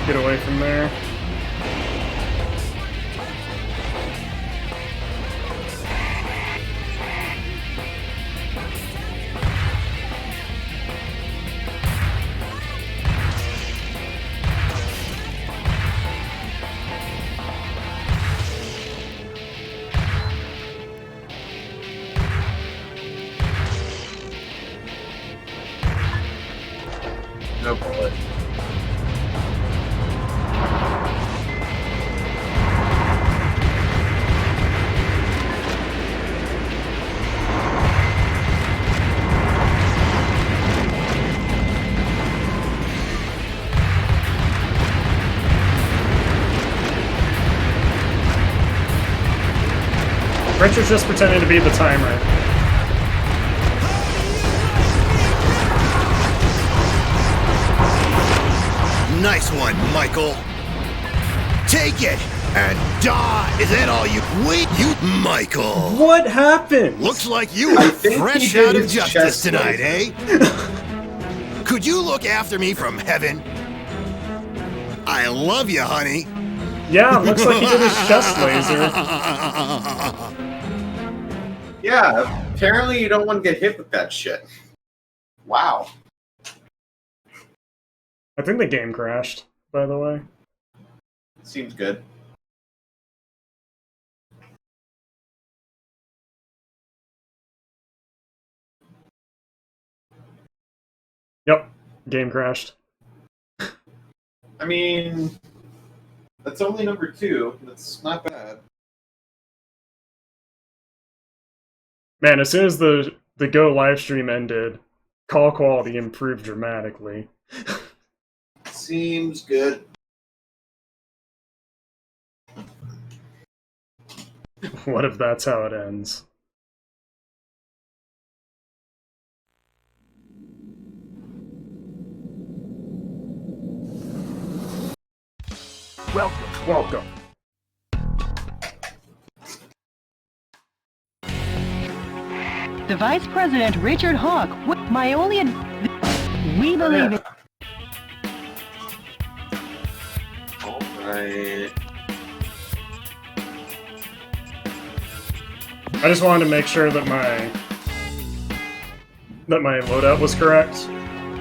Speaker 1: Get away from there.
Speaker 2: No bullet.
Speaker 1: Richard's just pretending to be the timer.
Speaker 10: Nice one, Michael. Take it and die. Is that all you? Wait, you, Michael.
Speaker 1: What happened?
Speaker 10: Looks like you were fresh out of justice tonight, eh? Could you look after me from heaven? I love you, honey.
Speaker 1: Yeah, looks like he did his chest laser.
Speaker 2: Yeah, apparently you don't want to get hit with that shit. Wow.
Speaker 1: I think the game crashed, by the way.
Speaker 2: Seems good.
Speaker 1: Yep, game crashed.
Speaker 2: I mean, that's only number 2. That's not bad.
Speaker 1: Man, as soon as the Go live stream ended, call quality improved dramatically.
Speaker 2: Seems good.
Speaker 1: What if that's how it ends? Welcome.
Speaker 3: The Vice President, Richard Hawk, my only we believe it.
Speaker 2: Alright.
Speaker 1: I just wanted to make sure that that my loadout was correct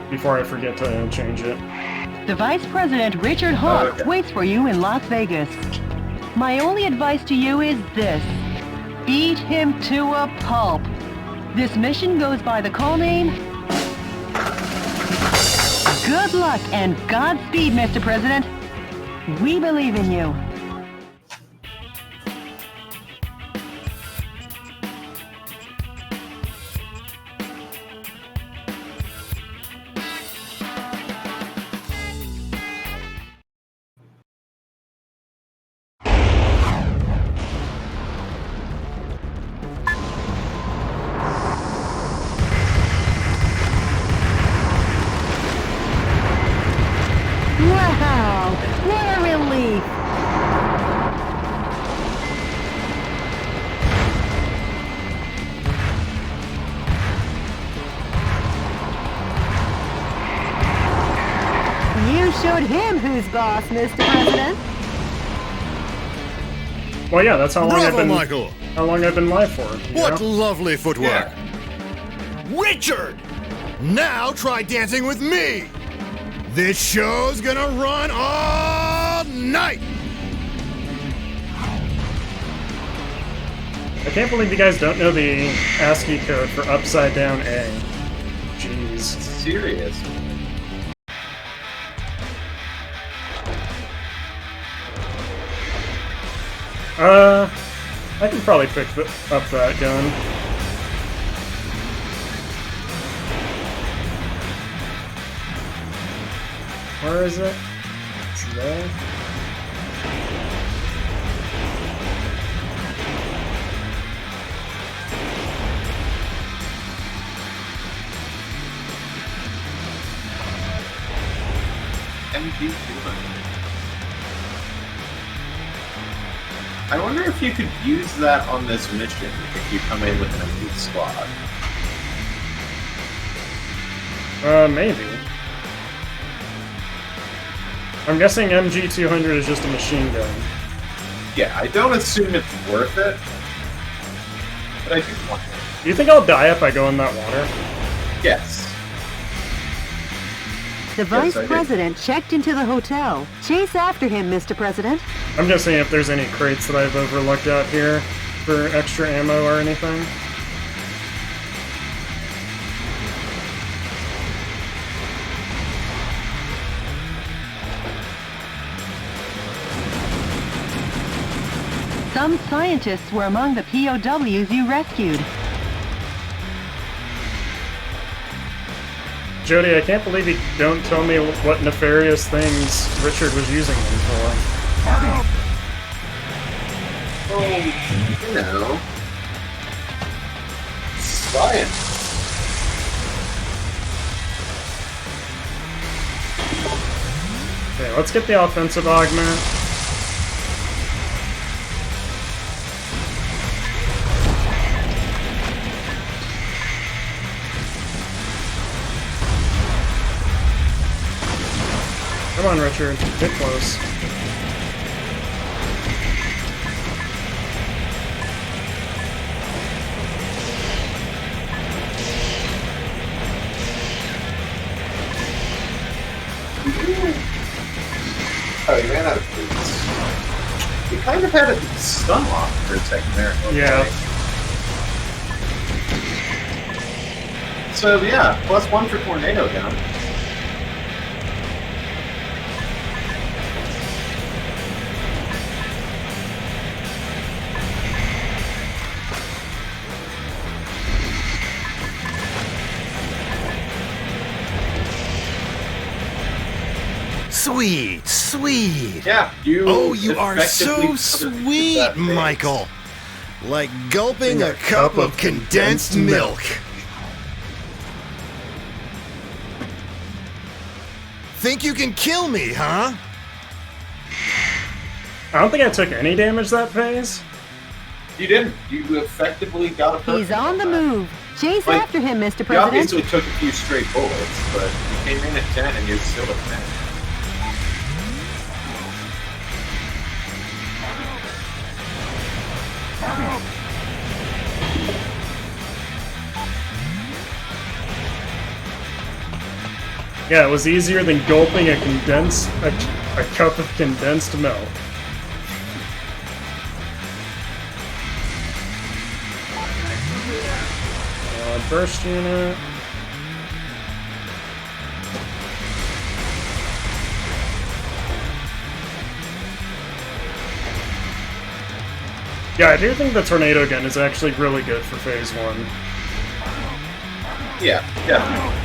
Speaker 1: before I forget to change it.
Speaker 3: The Vice President Richard Hawk
Speaker 1: Okay.
Speaker 3: waits for you in Las Vegas. My only advice to you is this. Beat him to a pulp. This mission goes by the call name... Good luck and Godspeed, Mr. President. We believe in you.
Speaker 6: Wow! What a relief! You showed him who's boss, Mr. President.
Speaker 1: Well, yeah, that's how long I've
Speaker 10: Bravo,
Speaker 1: been.
Speaker 10: Michael.
Speaker 1: How long I've been live for? you
Speaker 10: What
Speaker 1: know?
Speaker 10: lovely footwork.
Speaker 11: Richard!
Speaker 10: Now try dancing with me. This show's gonna run all night.
Speaker 1: I can't believe you guys don't know the ASCII code for upside down A. Jeez.
Speaker 2: Serious.
Speaker 1: I can probably pick up that gun. Where is it? It's there.
Speaker 2: MG200. I wonder if you could use that on this mission if you come in with an empty squad.
Speaker 1: Maybe. I'm guessing MG200 is just a machine gun.
Speaker 2: Yeah, I don't assume it's worth it, but I do wonder.
Speaker 1: Do you think I'll die if I go in that water?
Speaker 2: Yes.
Speaker 6: The Vice President checked into the hotel. Chase after him, Mr. President.
Speaker 1: I'm just seeing if there's any crates that I've overlooked out here for extra ammo or anything.
Speaker 3: Some scientists were among the POWs you rescued.
Speaker 1: Jody, I can't believe you don't tell me what nefarious things Richard was using them for.
Speaker 2: Oh, you know. Science.
Speaker 1: Okay, let's get the offensive augment. Come on, Richard. Get close.
Speaker 2: Oh, he ran out of boots. He kind of had a stun lock for a second there. Okay.
Speaker 1: Yeah.
Speaker 2: So, yeah, +1 for tornado down.
Speaker 11: Sweet, sweet.
Speaker 2: Yeah, you.
Speaker 11: Oh, you are
Speaker 2: effectively
Speaker 11: so
Speaker 2: covered
Speaker 11: sweet,
Speaker 2: that face.
Speaker 11: Michael. Like gulping a cup of condensed milk. Think you can kill me, huh?
Speaker 1: I don't think I took any damage that phase.
Speaker 2: You didn't. You effectively got a perfect
Speaker 6: He's on the move. Chase
Speaker 2: Like,
Speaker 6: after him, Mr.
Speaker 2: You
Speaker 6: President.
Speaker 2: obviously took a few straight bullets, but you came in at 10 and you're still at 10.
Speaker 1: Yeah, it was easier than gulping a cup of condensed milk. Burst unit. Yeah, I do think the tornado gun is actually really good for phase 1.
Speaker 2: Yeah, definitely.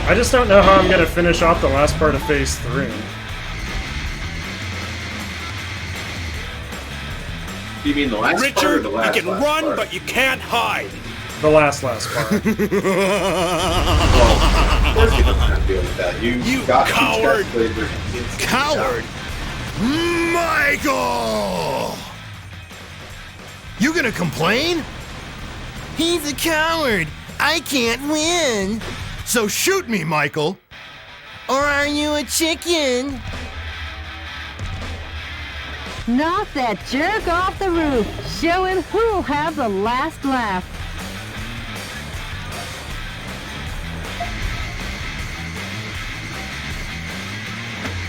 Speaker 1: I just don't know how I'm gonna finish off the last part of phase 3.
Speaker 2: You mean the last
Speaker 4: Richard,
Speaker 2: part or the last
Speaker 4: you can
Speaker 2: last
Speaker 4: run,
Speaker 2: part?
Speaker 4: but you can't hide.
Speaker 1: The last part.
Speaker 2: Well, of course you don't have to deal with that. You got
Speaker 4: coward!
Speaker 10: Coward! Michael! You gonna complain?
Speaker 11: He's a coward. I can't win.
Speaker 10: So shoot me, Michael.
Speaker 11: Or are you a chicken?
Speaker 6: Knock that jerk off the roof. Show him who'll have the last laugh.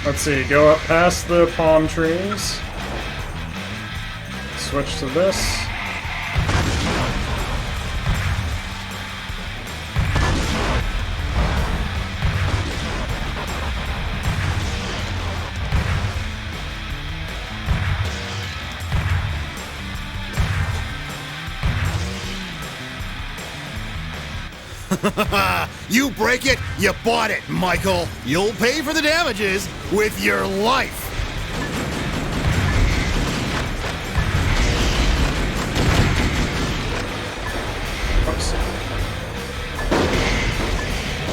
Speaker 1: Let's see, go up past the palm trees. Switch to this.
Speaker 10: You break it, you bought it, Michael. You'll pay for the damages with your life.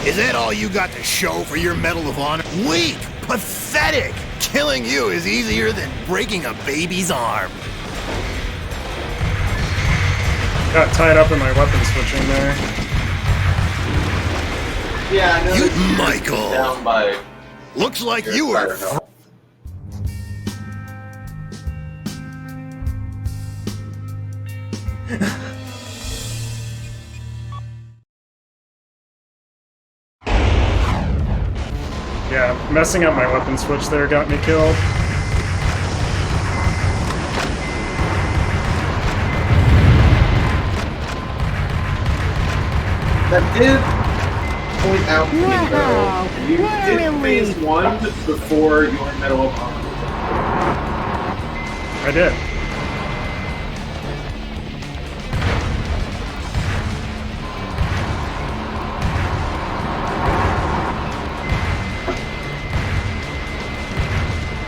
Speaker 10: Is that all you got to show for your Medal of Honor? Weak, pathetic. Killing you is easier than breaking a baby's arm.
Speaker 1: Got tied up in my weapon switching there.
Speaker 2: Yeah, I know.
Speaker 10: You,
Speaker 2: that
Speaker 10: Michael.
Speaker 2: Down by
Speaker 10: looks like you were.
Speaker 1: Yeah, messing up my weapon switch there got me killed.
Speaker 2: That did point out to me,
Speaker 6: Wow,
Speaker 2: though. You
Speaker 6: what a
Speaker 2: did
Speaker 6: relief.
Speaker 2: phase 1 before your Medal of Honor.
Speaker 1: I did.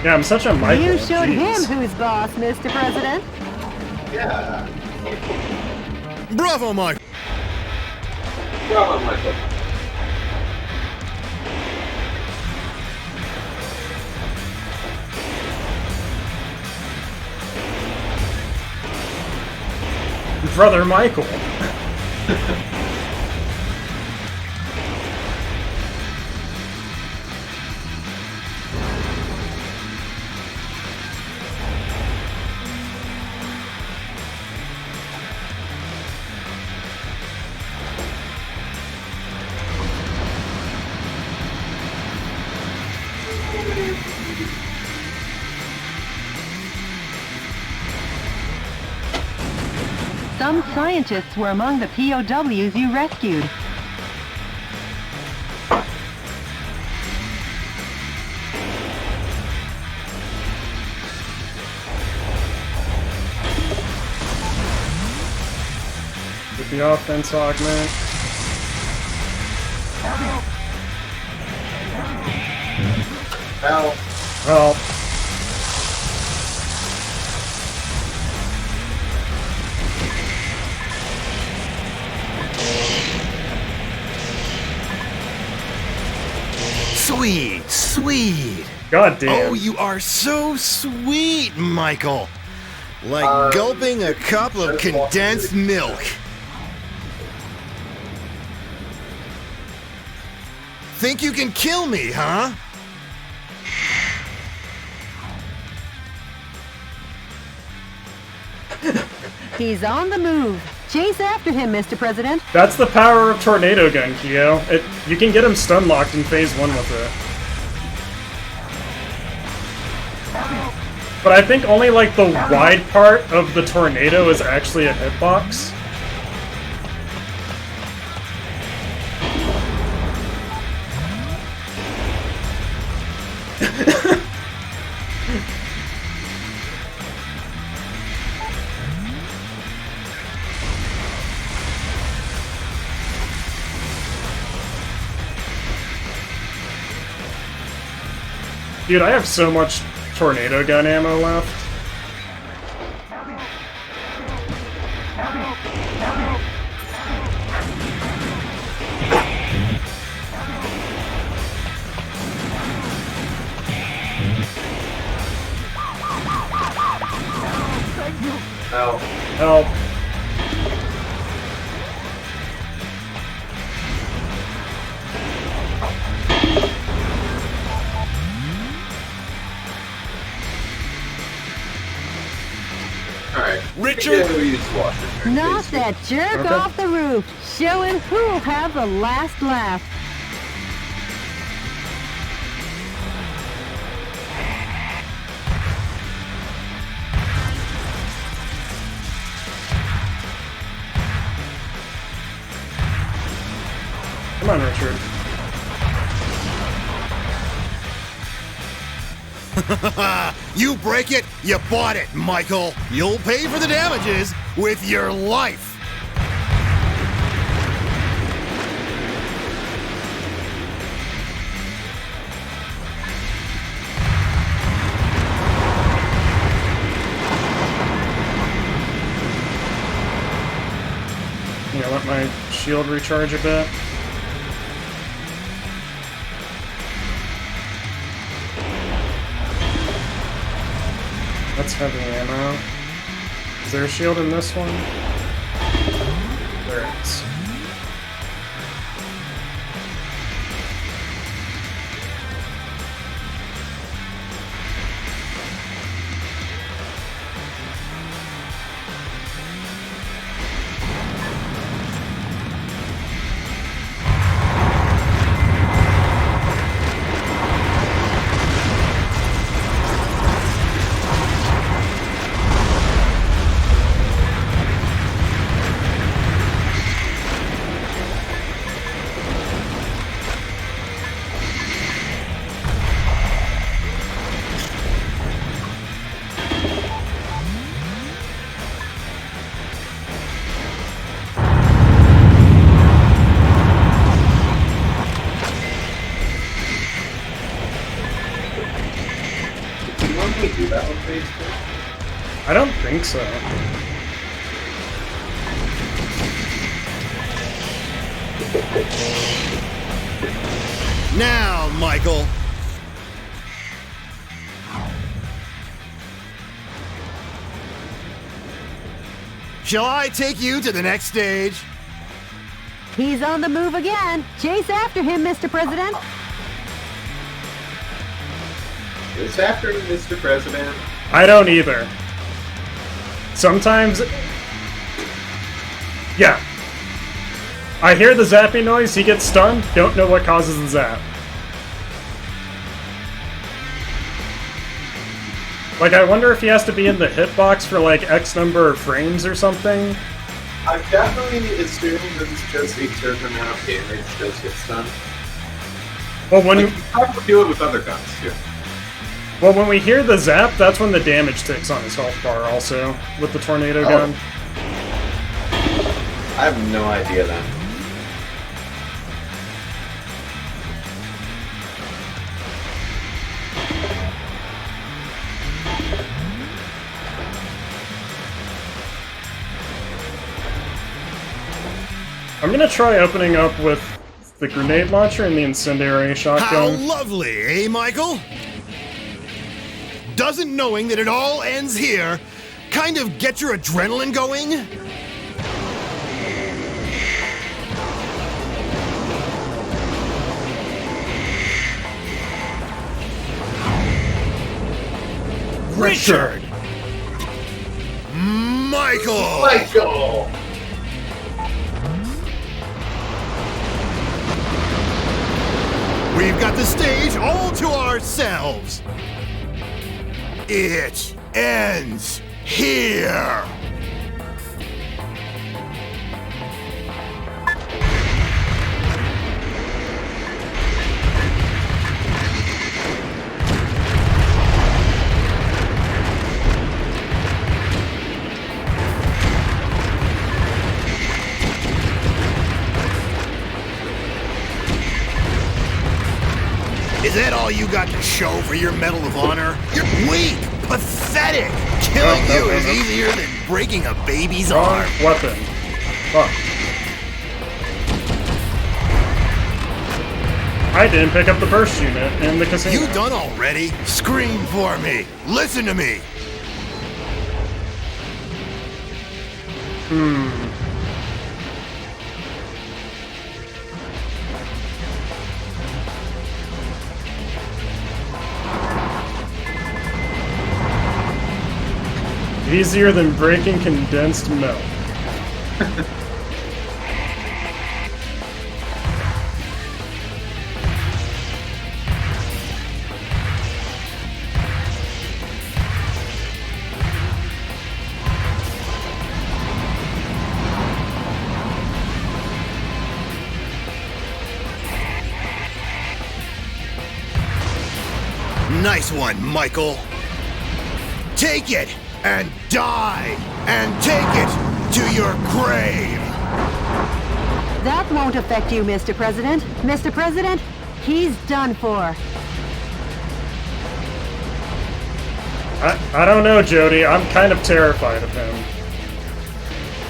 Speaker 1: Yeah, I'm such a Michael.
Speaker 6: You showed
Speaker 1: Jeez.
Speaker 6: him who's boss, Mr. President.
Speaker 2: Yeah.
Speaker 10: Bravo, Michael.
Speaker 2: Bravo, Michael.
Speaker 1: Brother Michael.
Speaker 3: Some scientists were among the POWs you rescued.
Speaker 1: With the offense augment.
Speaker 2: Help.
Speaker 1: Help.
Speaker 10: Sweet, sweet.
Speaker 1: God damn.
Speaker 10: Oh, you are so sweet, Michael.
Speaker 11: Like gulping a cup of condensed milk. Think you can kill me, huh?
Speaker 6: He's on the move. Chase after him, Mr. President.
Speaker 1: That's the power of Tornado Gun, Kyo. You can get him stun locked in phase 1 with it. But I think only like the wide part of the tornado is actually a hitbox. Dude, I have so much tornado gun ammo left.
Speaker 2: Help.
Speaker 1: Help.
Speaker 2: Alright.
Speaker 4: Richard?
Speaker 6: Knock that jerk off the roof, showing who'll have the last laugh.
Speaker 1: Come on, Richard.
Speaker 10: You break it, you bought it, Michael. You'll pay for the damages with your life.
Speaker 1: You know, let my shield recharge a bit. That's heavy ammo. Is there a shield in this one? There is.
Speaker 2: Do that with phase 2?
Speaker 1: I don't think so.
Speaker 10: Now, Michael. Shall I take you to the next stage?
Speaker 6: He's on the move again. Chase after him, Mr. President.
Speaker 2: Chase after him, Mr. President.
Speaker 1: I don't either. Sometimes... Yeah. I hear the zapping noise, he gets stunned, don't know what causes the zap. Like, I wonder if he has to be in the hitbox for, like, X number of frames or something.
Speaker 2: I've definitely assumed that it's just a certain amount of damage does get stunned.
Speaker 1: Well, when
Speaker 2: you probably do it with other guns, too.
Speaker 1: Well, when we hear the zap, that's when the damage ticks on his health bar also, with the tornado gun.
Speaker 2: I have no idea then.
Speaker 1: I'm gonna try opening up with the grenade launcher and the incendiary
Speaker 10: How
Speaker 1: shotgun.
Speaker 10: lovely, eh, Michael? Doesn't knowing that it all ends here Kind of get your adrenaline going?
Speaker 12: Richard!
Speaker 10: Michael!
Speaker 2: Michael!
Speaker 10: We've got the stage all to ourselves. It ends here. Is that all you got to show for your Medal of Honor? You're weak, pathetic. Killing you is easier than breaking a baby's arm.
Speaker 1: Weapon. Fuck. I didn't pick up the burst unit in the casino.
Speaker 10: You done already? Scream for me. Listen to me.
Speaker 1: Easier than breaking condensed milk.
Speaker 10: Nice one, Michael. Take it and die and take it to your grave.
Speaker 6: That won't affect you, Mr. President. Mr. President, he's done for.
Speaker 1: I don't know, Jody. I'm kind of terrified of him.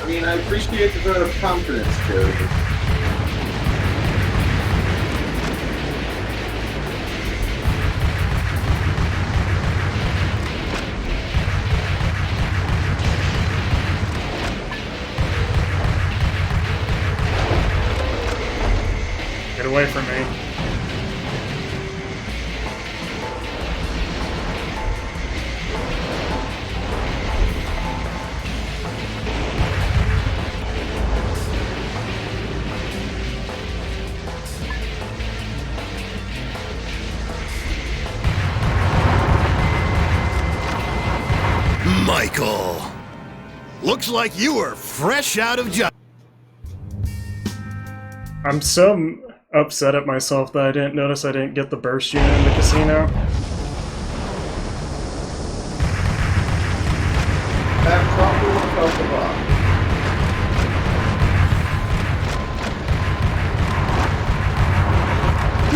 Speaker 2: I mean, I appreciate the vote of confidence, Jody.
Speaker 1: Get away from me.
Speaker 10: Michael, looks like you were fresh out of jail.
Speaker 1: I'm so upset at myself that I didn't notice I didn't get the burst unit in the casino.
Speaker 2: That probably felt the box.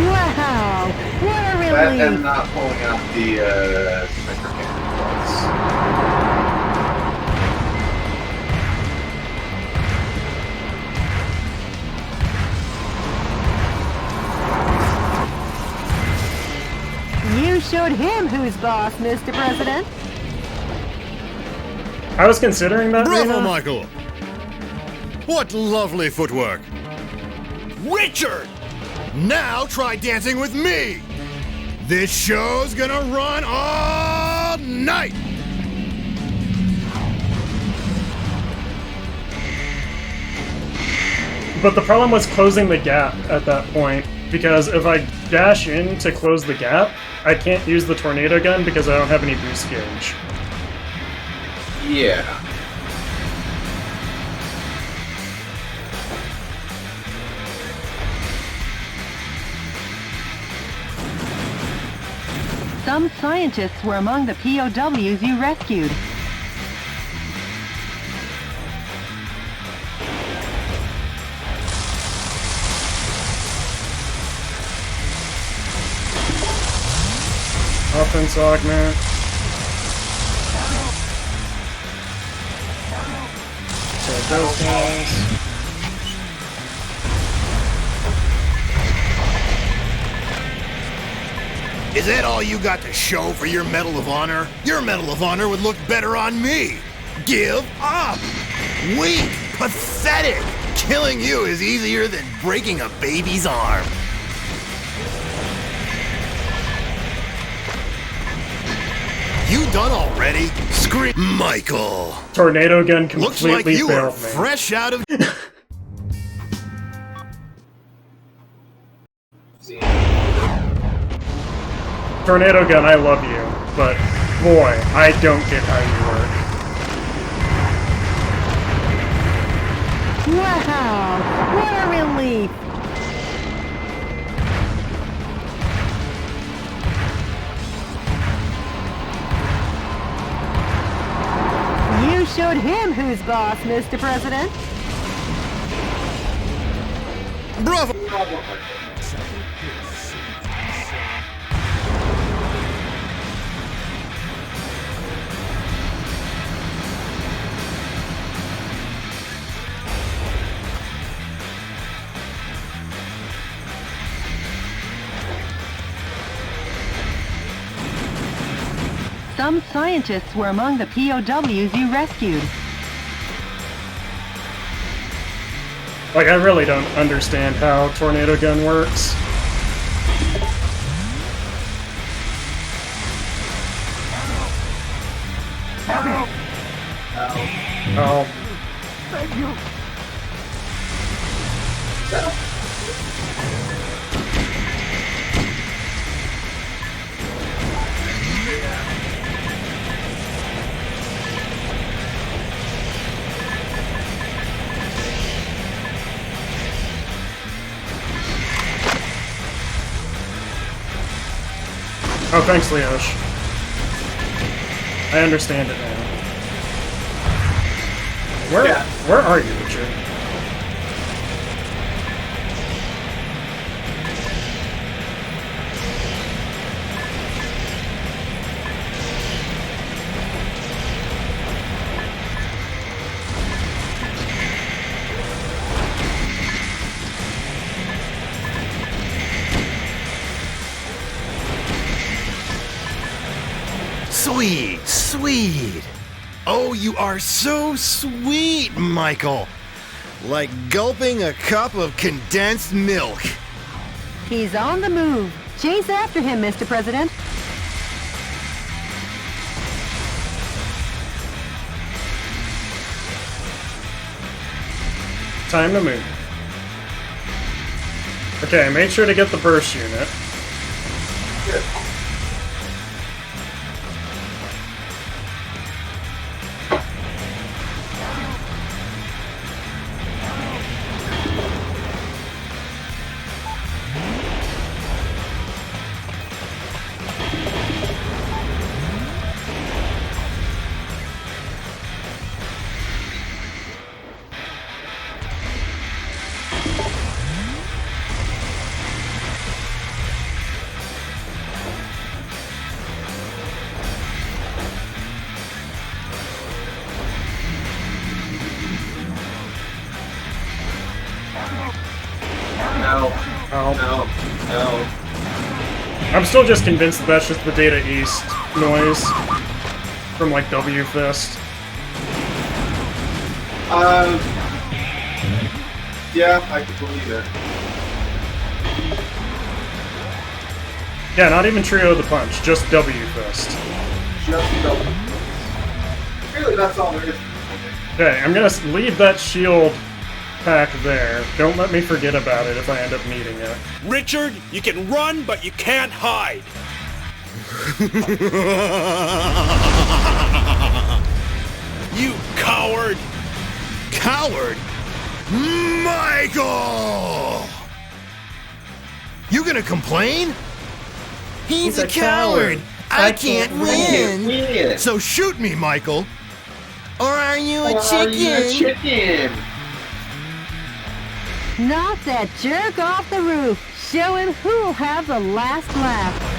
Speaker 6: Wow! What a relief!
Speaker 2: That and not pulling out the sniper cannon twice.
Speaker 6: You showed him who's boss, Mr. President.
Speaker 1: I was considering that.
Speaker 10: Bravo,
Speaker 1: Rena.
Speaker 10: Michael. What lovely footwork.
Speaker 12: Richard!
Speaker 10: Now try dancing with me. This show's gonna run all night.
Speaker 1: But the problem was closing the gap at that point, because if I dash in to close the gap, I can't use the tornado gun because I don't have any boost gauge.
Speaker 2: Yeah.
Speaker 3: Some scientists were among the POWs you rescued.
Speaker 1: Offense augment. So those guys.
Speaker 10: Is that all you got to show for your Medal of Honor? Your Medal of Honor would look better on me.
Speaker 11: Give up! Weak! Pathetic! Killing you is easier than breaking a baby's arm. You done already? Scream, Michael!
Speaker 1: Tornado gun
Speaker 11: Looks like
Speaker 1: completely
Speaker 11: you are
Speaker 1: failed me.
Speaker 11: fresh out of...
Speaker 1: Tornado gun, I love you, but boy, I don't get how you work.
Speaker 6: Wow! What a relief! You showed him who's boss, Mr. President.
Speaker 11: Bravo!
Speaker 3: Some scientists were among the POWs you rescued.
Speaker 1: Like, I really don't understand how tornado gun works. Oh.
Speaker 11: Thank you.
Speaker 1: Oh, thanks, Leosh. I understand it now. Where are you, Richard?
Speaker 11: Sweet, sweet. Oh, you are so sweet, Michael. Like gulping a cup of condensed milk.
Speaker 6: He's on the move. Chase after him, Mr. President.
Speaker 1: Time to move. Okay, I made sure to get the burst unit.
Speaker 2: Good. No.
Speaker 1: Oh.
Speaker 2: No.
Speaker 1: I'm still just convinced that that's just the Data East noise from, like, W-Fist.
Speaker 2: Yeah, I can believe it.
Speaker 1: Yeah, not even Trio of the Punch, just W-Fist.
Speaker 2: Just double. Really, that's all there is.
Speaker 1: Okay, I'm gonna leave that shield pack there. Don't let me forget about it if I end up needing it.
Speaker 4: Richard, you can run, but you can't hide. You coward!
Speaker 11: Coward? Michael! You gonna complain? He's a coward. I can't win. So shoot me, Michael. Or are you a chicken?
Speaker 6: Knock that jerk off the roof. Show him who'll have the last laugh.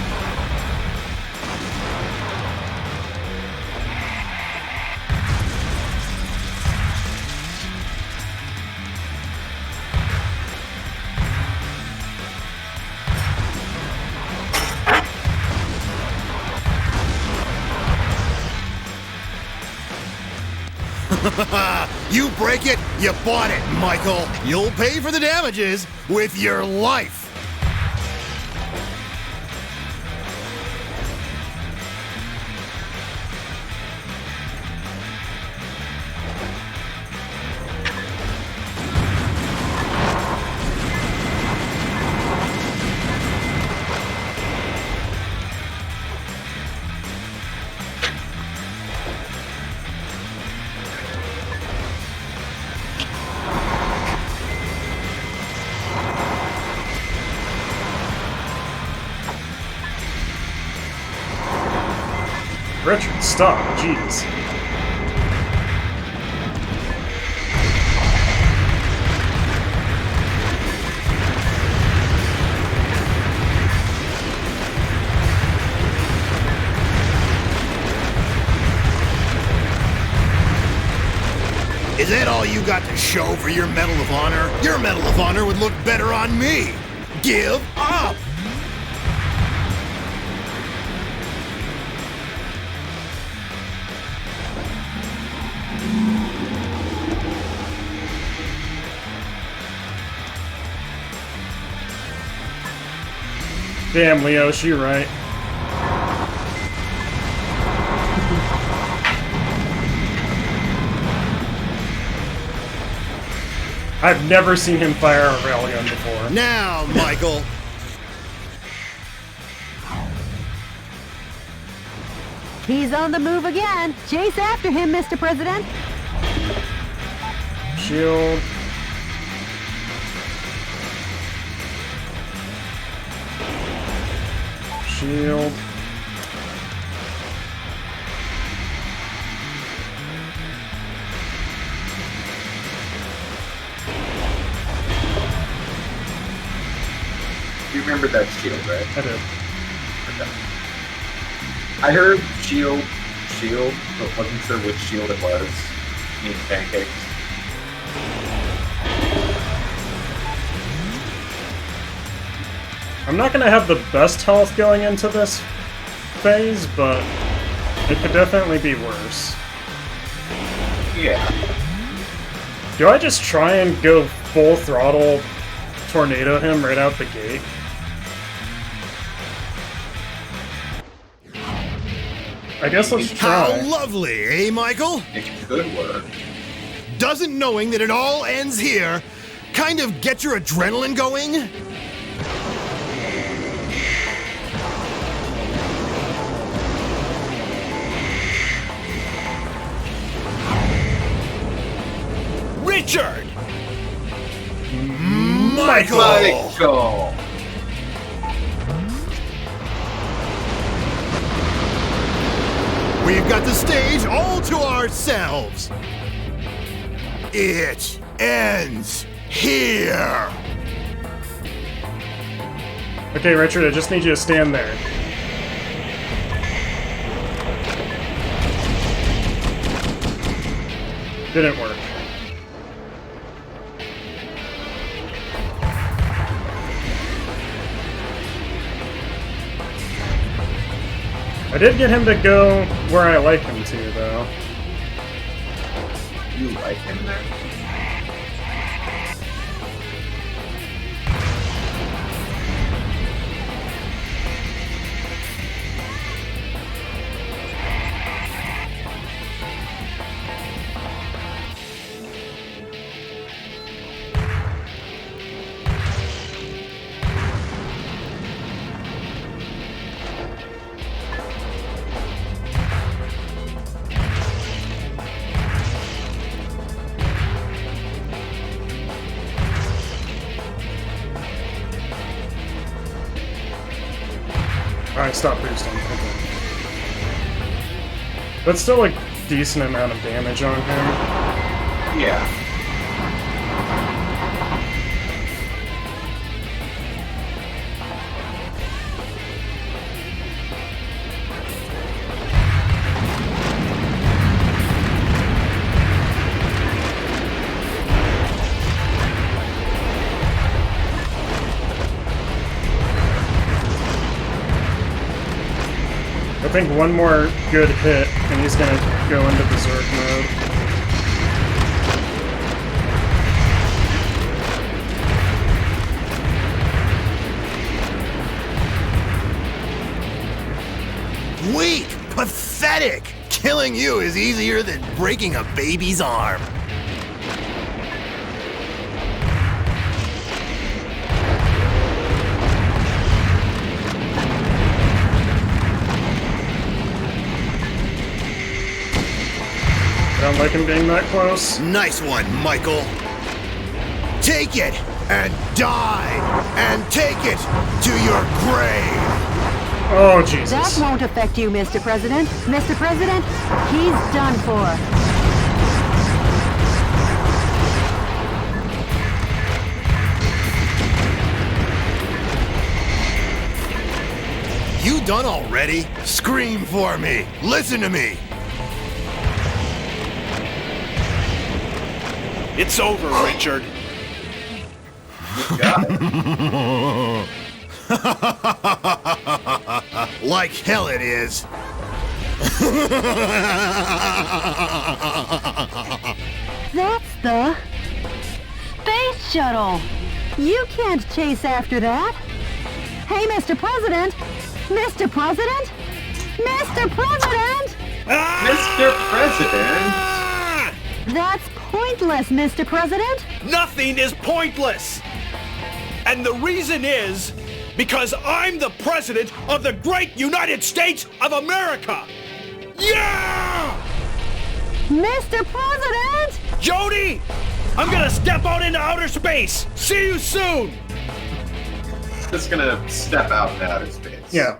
Speaker 10: You break it, you bought it, Michael. You'll pay for the damages with your life.
Speaker 1: Richard, stop. Jeez.
Speaker 10: Is that all you got to show for your Medal of Honor? Your Medal of Honor would look better on me. Give up!
Speaker 1: Damn, Leo, she right. I've never seen him fire a railgun before.
Speaker 10: Now, Michael.
Speaker 6: He's on the move again. Chase after him, Mr. President.
Speaker 1: Shield. Shield.
Speaker 2: You remember that shield, right?
Speaker 1: I do.
Speaker 2: Okay. I heard shield, but wasn't sure which shield it was. Eating pancakes.
Speaker 1: I'm not gonna have the best health going into this phase, but it could definitely be worse.
Speaker 2: Yeah.
Speaker 1: Do I just try and go full throttle tornado him right out the gate? I guess let's try.
Speaker 10: How lovely, eh, Michael?
Speaker 2: It could work.
Speaker 10: Doesn't knowing that it all ends here kind of get your adrenaline going?
Speaker 4: Richard!
Speaker 10: Michael! We've got the stage all to ourselves. It ends here.
Speaker 1: Okay, Richard, I just need you to stand there. Didn't work. I did get him to go where I like him to, though.
Speaker 2: You like him there?
Speaker 1: Alright, stop boosting. Okay. That's still a decent amount of damage on him.
Speaker 2: Yeah.
Speaker 1: I think one more good hit, and he's gonna go into berserk mode.
Speaker 11: pathetic! Killing you is easier than breaking a baby's arm.
Speaker 1: I don't like him being that close.
Speaker 11: Nice one, Michael. Take it and die and take it to your grave.
Speaker 1: Oh, Jesus.
Speaker 6: That won't affect you, Mr. President. Mr. President, he's done for.
Speaker 11: You done already? Scream for me. Listen to me.
Speaker 4: It's over, Richard.
Speaker 11: Like hell it is.
Speaker 6: That's the space shuttle. You can't chase after that. Hey, Mr. President. Mr. President? Mr. President?
Speaker 2: Mr. President?
Speaker 6: That's pointless, Mr. President.
Speaker 4: Nothing is pointless. And the reason is because I'm the president of the great United States of America. Yeah!
Speaker 6: Mr. President!
Speaker 4: Jody, I'm gonna step out into outer space. See you soon.
Speaker 2: Just gonna step out into outer space.
Speaker 1: Yeah.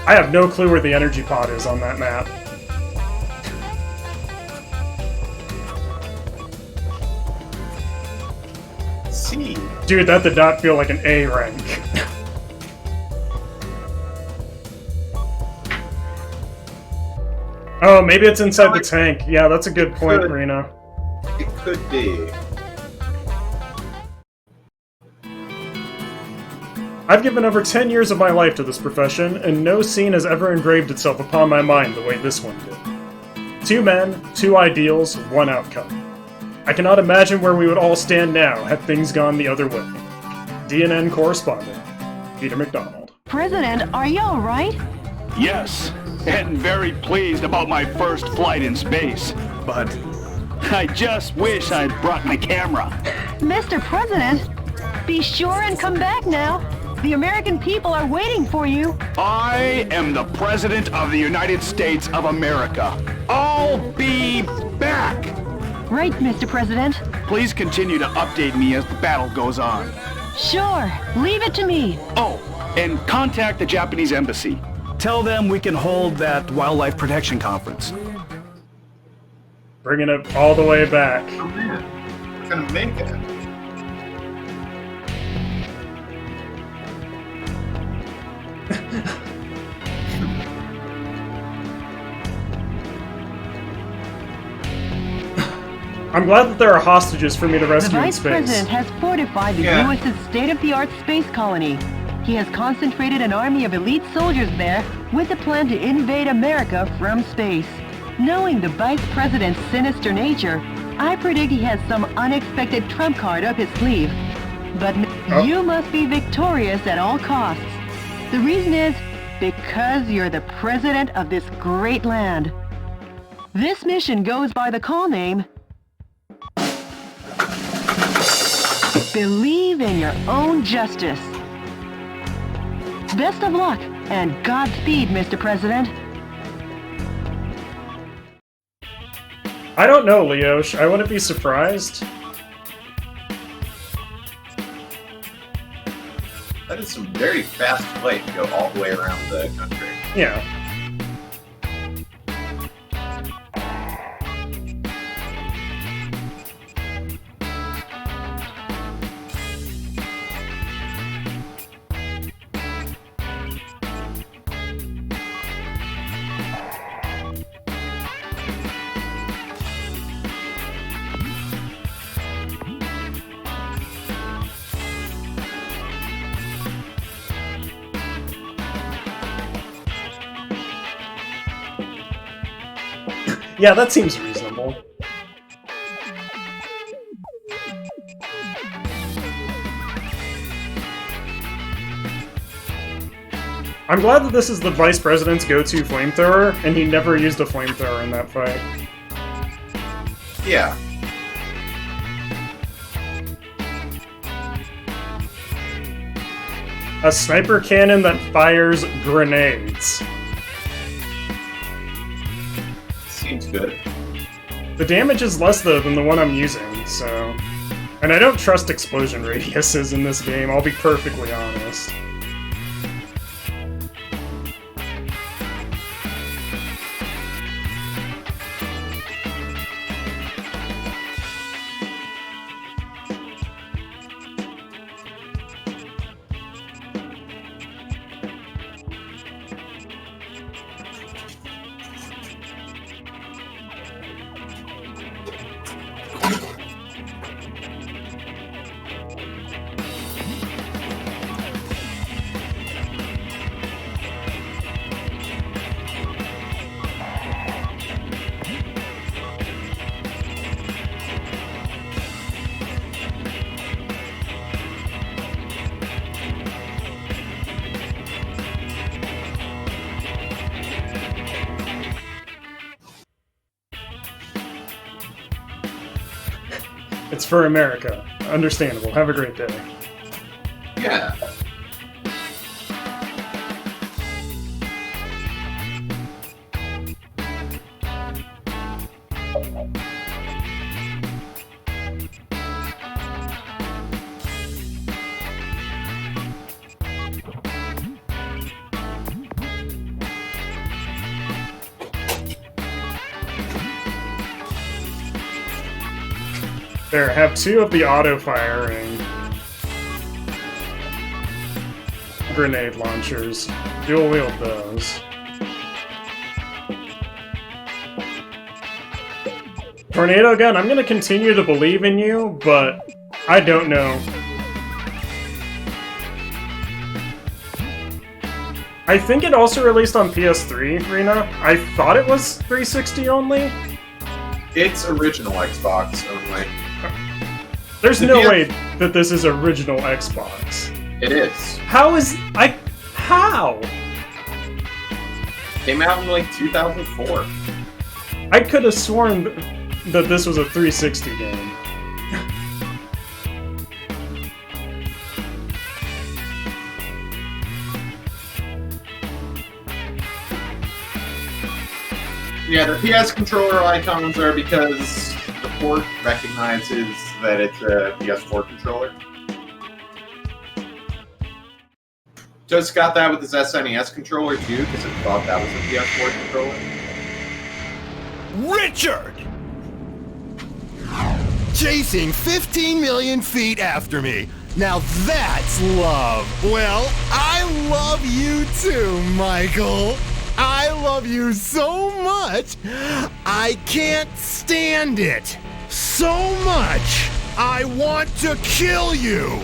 Speaker 1: I have no clue where the energy pod is on that map.
Speaker 2: C.
Speaker 1: Dude, that did not feel like an A rank. Oh, maybe it's inside the tank. Yeah, that's a good point, Rena.
Speaker 2: It could be.
Speaker 1: I've given over 10 years of my life to this profession, and no scene has ever engraved itself upon my mind the way this one did. 2 men, 2 ideals, 1 outcome. I cannot imagine where we would all stand now had things gone the other way. DNN correspondent, Peter McDonald.
Speaker 3: President, are you alright?
Speaker 4: Yes, and very pleased about my first flight in space. But I just wish I'd brought my camera.
Speaker 3: Mr. President, be sure and come back now. The American people are waiting for you.
Speaker 4: I am the President of the United States of America. I'll be back!
Speaker 3: Right, Mr. President.
Speaker 4: Please continue to update me as the battle goes on.
Speaker 3: Sure, leave it to me.
Speaker 4: Oh, and contact the Japanese embassy. Tell them we can hold that wildlife protection conference.
Speaker 1: Bringing it all the way back.
Speaker 2: Oh man, we're gonna make it.
Speaker 1: I'm glad that there are hostages for me to
Speaker 3: The
Speaker 1: rescue in
Speaker 3: Vice
Speaker 1: space.
Speaker 3: President has fortified the U.S.'s state-of-the-art space colony. He has concentrated an army of elite soldiers there with the plan to invade America from space. Knowing the Vice President's sinister nature, I predict he has some unexpected trump card up his sleeve. But you must be victorious at all costs. The reason is because you're the president of this great land. This mission goes by the call name Believe in Your Own Justice. Best of luck and Godspeed, Mr. President.
Speaker 1: I don't know, Leosh. I wouldn't be surprised.
Speaker 2: That is some very fast flight to go all the way around the country.
Speaker 1: Yeah. Yeah, that seems reasonable. I'm glad that this is the Vice President's go-to flamethrower, and he never used a flamethrower in that fight.
Speaker 2: Yeah.
Speaker 1: A sniper cannon that fires grenades.
Speaker 2: Seems good.
Speaker 1: The damage is less, though, than the one I'm using, so... And I don't trust explosion radiuses in this game, I'll be perfectly honest. It's for America. Understandable. Have a great day.
Speaker 2: Yeah.
Speaker 1: There, have 2 of the auto-firing grenade launchers. Dual-wield those. Tornado Gun, I'm gonna continue to believe in you, but I don't know. I think it also released on PS3, Rena. I thought it was 360 only.
Speaker 2: It's original Xbox only.
Speaker 1: There's no way that this is original Xbox.
Speaker 2: It is.
Speaker 1: How is... How?
Speaker 2: Came out in like 2004.
Speaker 1: I could have sworn that this was a 360 game.
Speaker 2: Yeah, the PS controller icons are because the port recognizes that it's a PS4 controller. Just got that with his SNES controller too, because it thought that was a PS4 controller.
Speaker 10: Richard! Chasing 15 million feet after me. Now that's love. Well, I love you too, Michael. I love you so much, I can't stand it. So much, I want to kill you.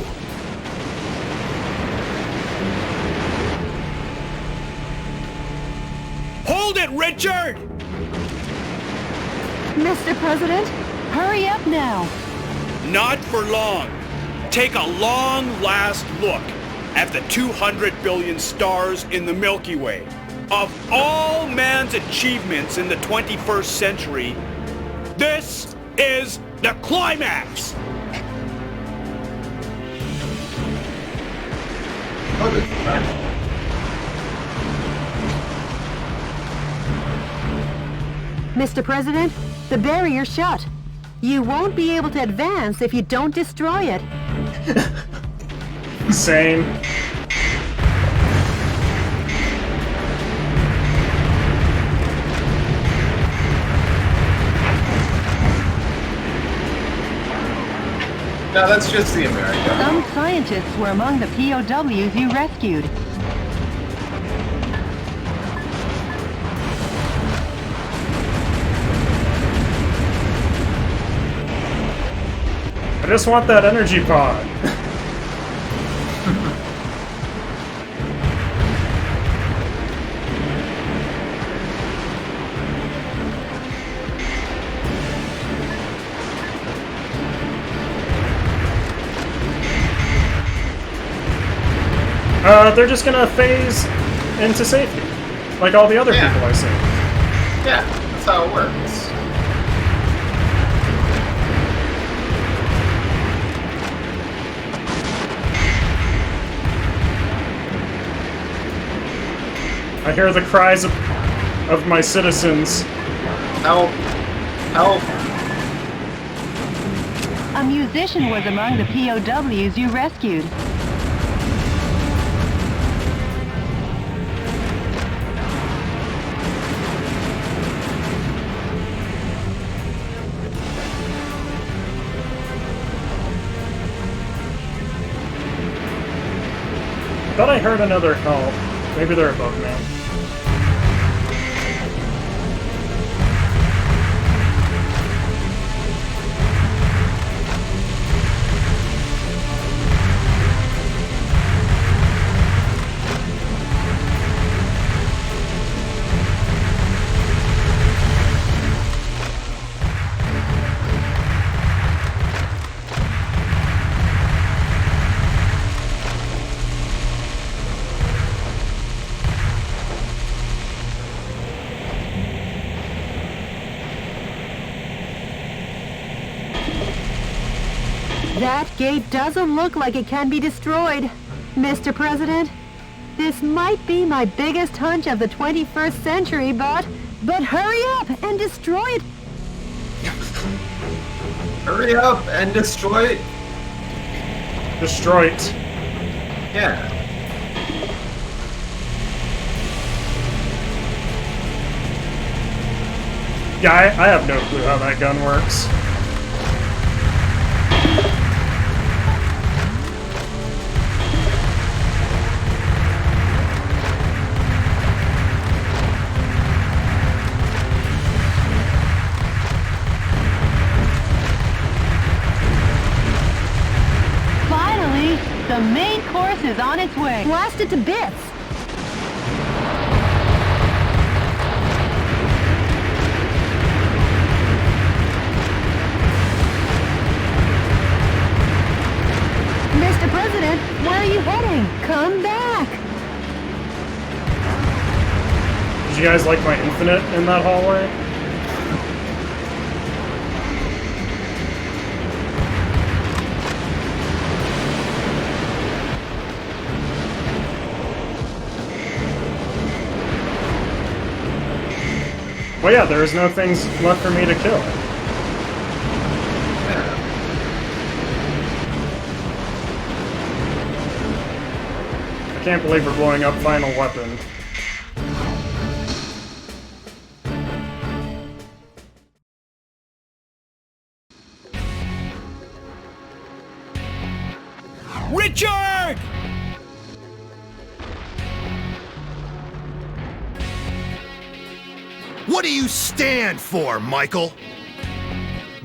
Speaker 4: Hold it, Richard!
Speaker 3: Mr. President, hurry up now.
Speaker 4: Not for long. Take a long last look at the 200 billion stars in the Milky Way. Of all man's achievements in the 21st century, this is the climax!
Speaker 6: Mr. President, the barrier's shut. You won't be able to advance if you don't destroy it.
Speaker 1: Same.
Speaker 2: No, that's just the America.
Speaker 3: Some scientists were among the POWs you rescued.
Speaker 1: I just want that energy pod. They're just gonna phase into safety, like all the other people I saved.
Speaker 2: Yeah, that's how it works.
Speaker 1: I hear the cries of my citizens.
Speaker 2: Help! Help!
Speaker 3: A musician was among the POWs you rescued.
Speaker 1: Thought I heard another call. Maybe they're above me.
Speaker 6: That gate doesn't look like it can be destroyed. Mr. President, this might be my biggest hunch of the 21st century, but hurry up and destroy it.
Speaker 2: Hurry up and destroy it.
Speaker 1: Destroy it.
Speaker 2: Yeah.
Speaker 1: Yeah, I have no clue how that gun works.
Speaker 3: Finally, the main course is on its way.
Speaker 6: Blast it to bits. Mr. President, where are you heading? Come back!
Speaker 1: Did you guys like my infinite in that hallway? Well, yeah, there is no things left for me to kill. I can't believe we're blowing up Final Weapon.
Speaker 4: Richard!
Speaker 10: What do you stand for, Michael?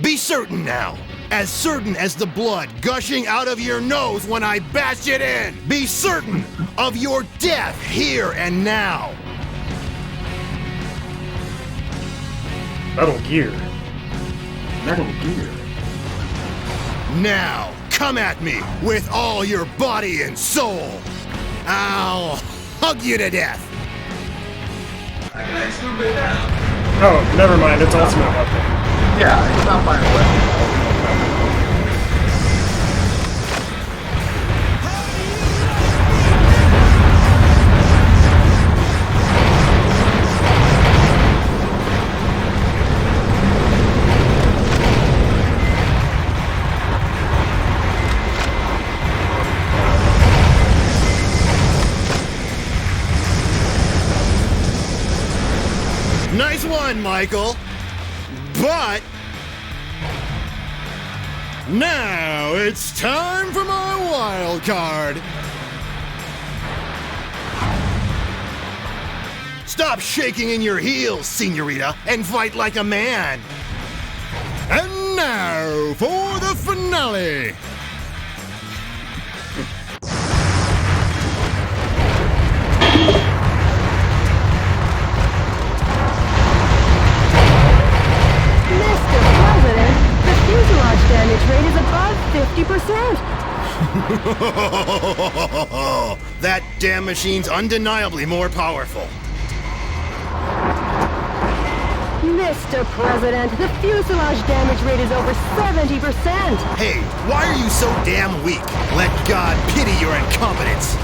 Speaker 10: Be certain now. As certain as the blood gushing out of your nose when I bash it in. Be certain of your death here and now.
Speaker 1: Metal Gear. Metal Gear.
Speaker 10: Now, come at me with all your body and soul. I'll hug you to death.
Speaker 1: Oh, never mind, it's Ultimate Weapon.
Speaker 2: Yeah, it's not Final Weapon.
Speaker 10: Nice one, Michael. But now it's time for my wild card. Stop shaking in your heels, senorita, and fight like a man. And now for the finale.
Speaker 6: Mr. President, the fuselage damage rate is above 50%.
Speaker 10: That damn machine's undeniably more powerful.
Speaker 6: Mr. President, the fuselage damage rate is over 70%.
Speaker 10: Hey, why are you so damn weak? Let God pity your incompetence.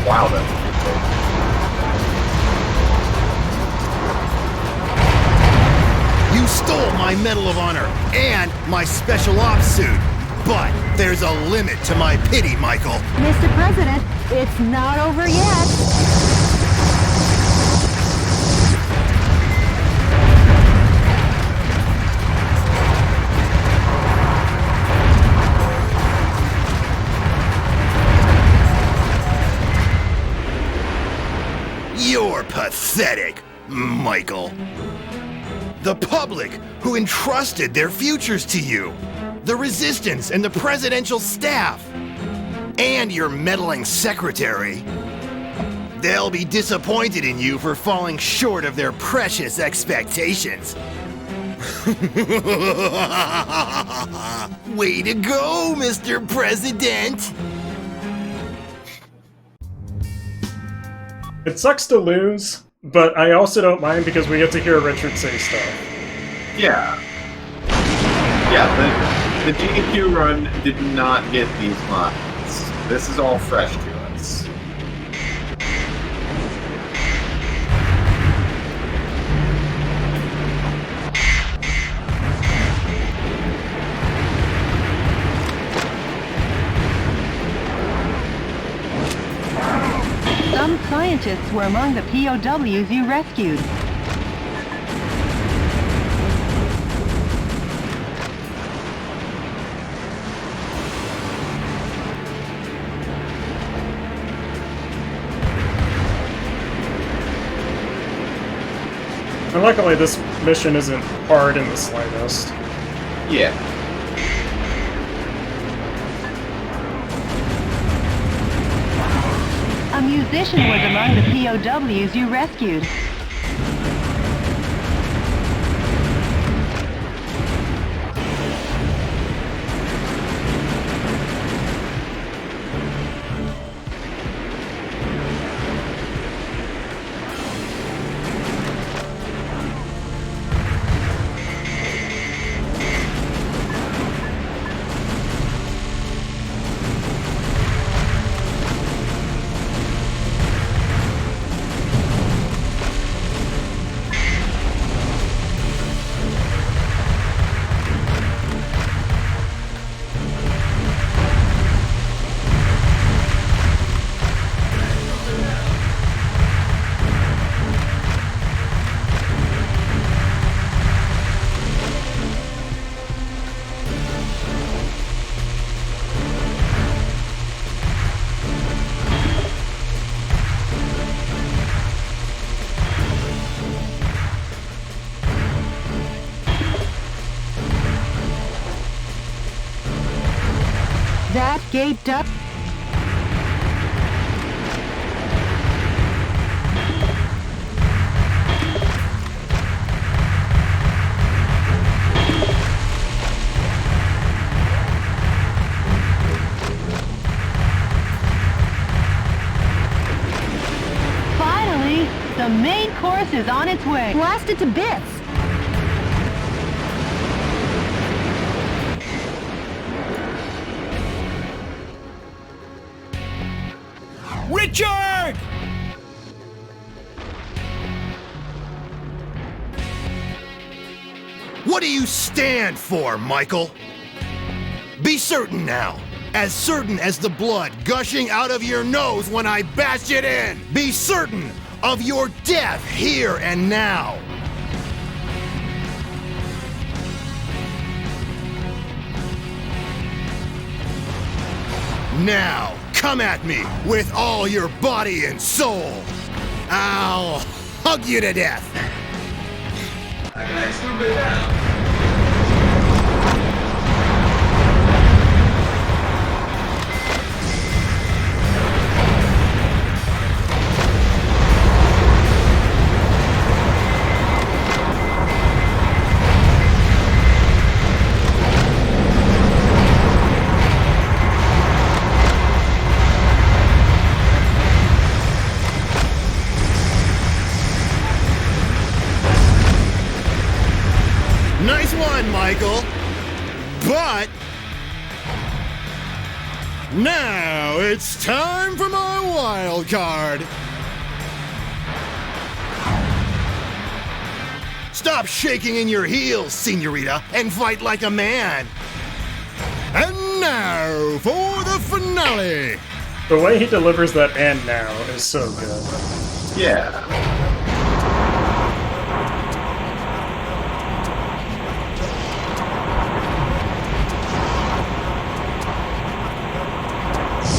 Speaker 2: Wow, that's
Speaker 10: You stole my Medal of Honor and my Special Ops suit. But there's a limit to my pity, Michael.
Speaker 6: Mr. President, it's not over yet.
Speaker 10: You're pathetic, Michael. The public who entrusted their futures to you. The resistance and the presidential staff. And your meddling secretary. They'll be disappointed in you for falling short of their precious expectations. Way to go, Mr. President!
Speaker 1: It sucks to lose, but I also don't mind because we get to hear Richard say stuff.
Speaker 2: Yeah. Yeah, the GDQ run did not get these lines. This is all fresh to us.
Speaker 3: Some scientists were among the POWs you rescued.
Speaker 1: And luckily this mission isn't hard in the slightest.
Speaker 2: Yeah.
Speaker 3: A musician was among the POWs you rescued. That gaped up. Finally, the main course is on its way.
Speaker 6: Blast it to bits.
Speaker 4: Richard!
Speaker 10: What do you stand for, Michael? Be certain now. As certain as the blood gushing out of your nose when I bash it in. Be certain of your death here and now. Now, come at me with all your body and soul. I'll hug you to death. Nice one, Michael. But now it's time for my wild card. Stop shaking in your heels, senorita, and fight like a man. And now for the finale.
Speaker 1: The way he delivers that "and now" is so good.
Speaker 2: Yeah.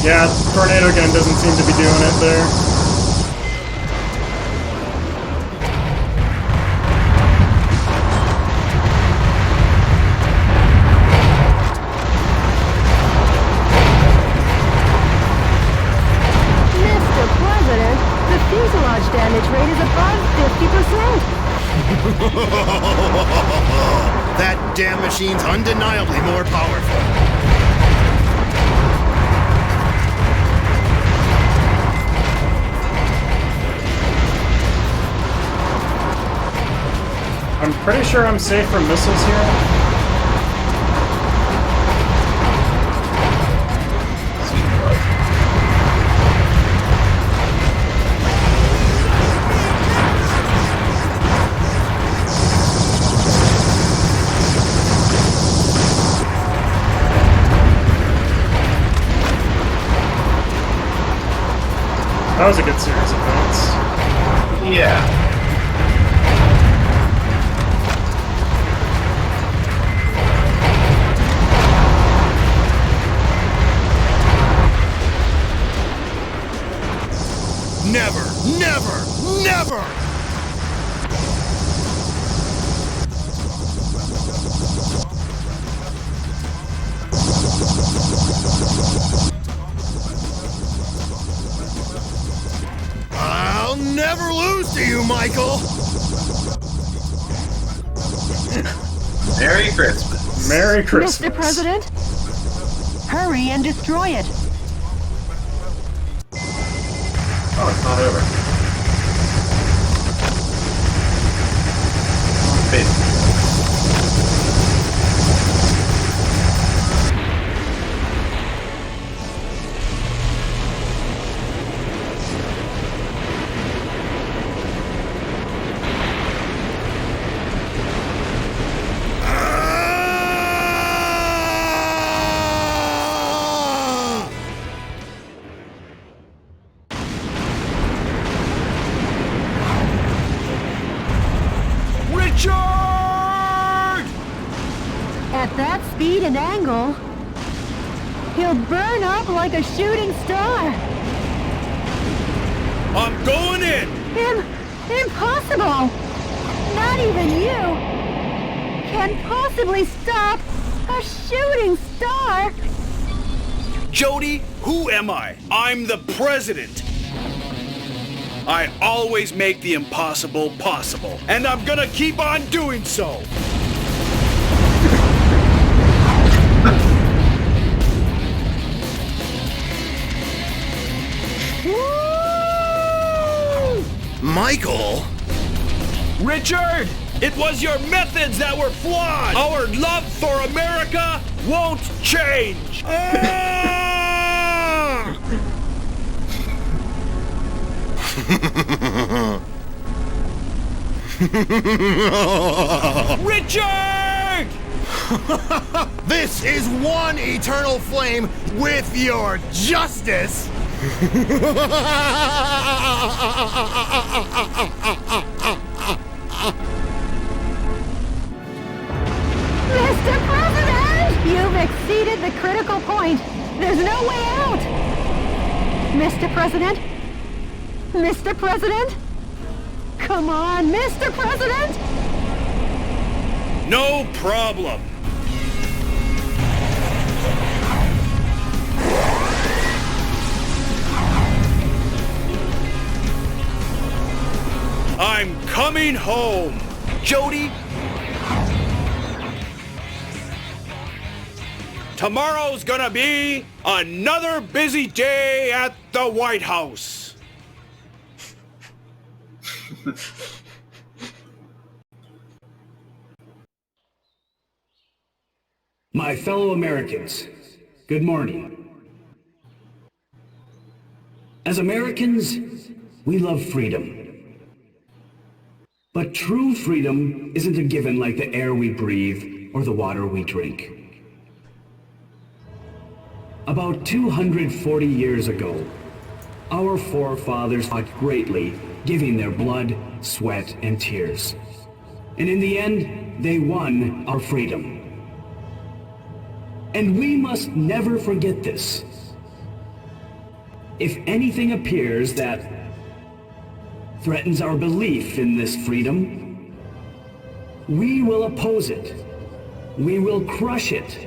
Speaker 1: Yeah, Tornado Gun doesn't seem to be doing it there.
Speaker 6: Mr. President, the fuselage damage rate is above 50%.
Speaker 10: That damn machine's undeniably more powerful.
Speaker 1: I'm pretty sure I'm safe from missiles here. That was a good series of events.
Speaker 2: Yeah.
Speaker 10: Never, never, never! I'll never lose to you, Michael!
Speaker 2: Merry Christmas.
Speaker 1: Merry Christmas.
Speaker 3: Mr. President, hurry and destroy it.
Speaker 2: Oh, it's not over. Basically.
Speaker 6: At that speed and angle, he'll burn up like a shooting star.
Speaker 4: I'm going in!
Speaker 6: Impossible! Not even you can possibly stop a shooting star!
Speaker 4: Jody, who am I? I'm the president! I always make the impossible possible, and I'm gonna keep on doing so!
Speaker 10: Michael?
Speaker 4: Richard! It was your methods that were flawed! Our love for America won't change! Richard!
Speaker 10: This is one eternal flame with your justice!
Speaker 6: Mr. President! You've exceeded the critical point. There's no way out! Mr. President? Mr. President? Come on, Mr. President!
Speaker 4: No problem. I'm coming home. Jody, tomorrow's gonna be another busy day at the White House.
Speaker 16: My fellow Americans, good morning. As Americans, we love freedom. But true freedom isn't a given like the air we breathe or the water we drink. About 240 years ago, our forefathers fought greatly, giving their blood, sweat, and tears. And in the end, they won our freedom. And we must never forget this. If anything appears that threatens our belief in this freedom, we will oppose it. We will crush it.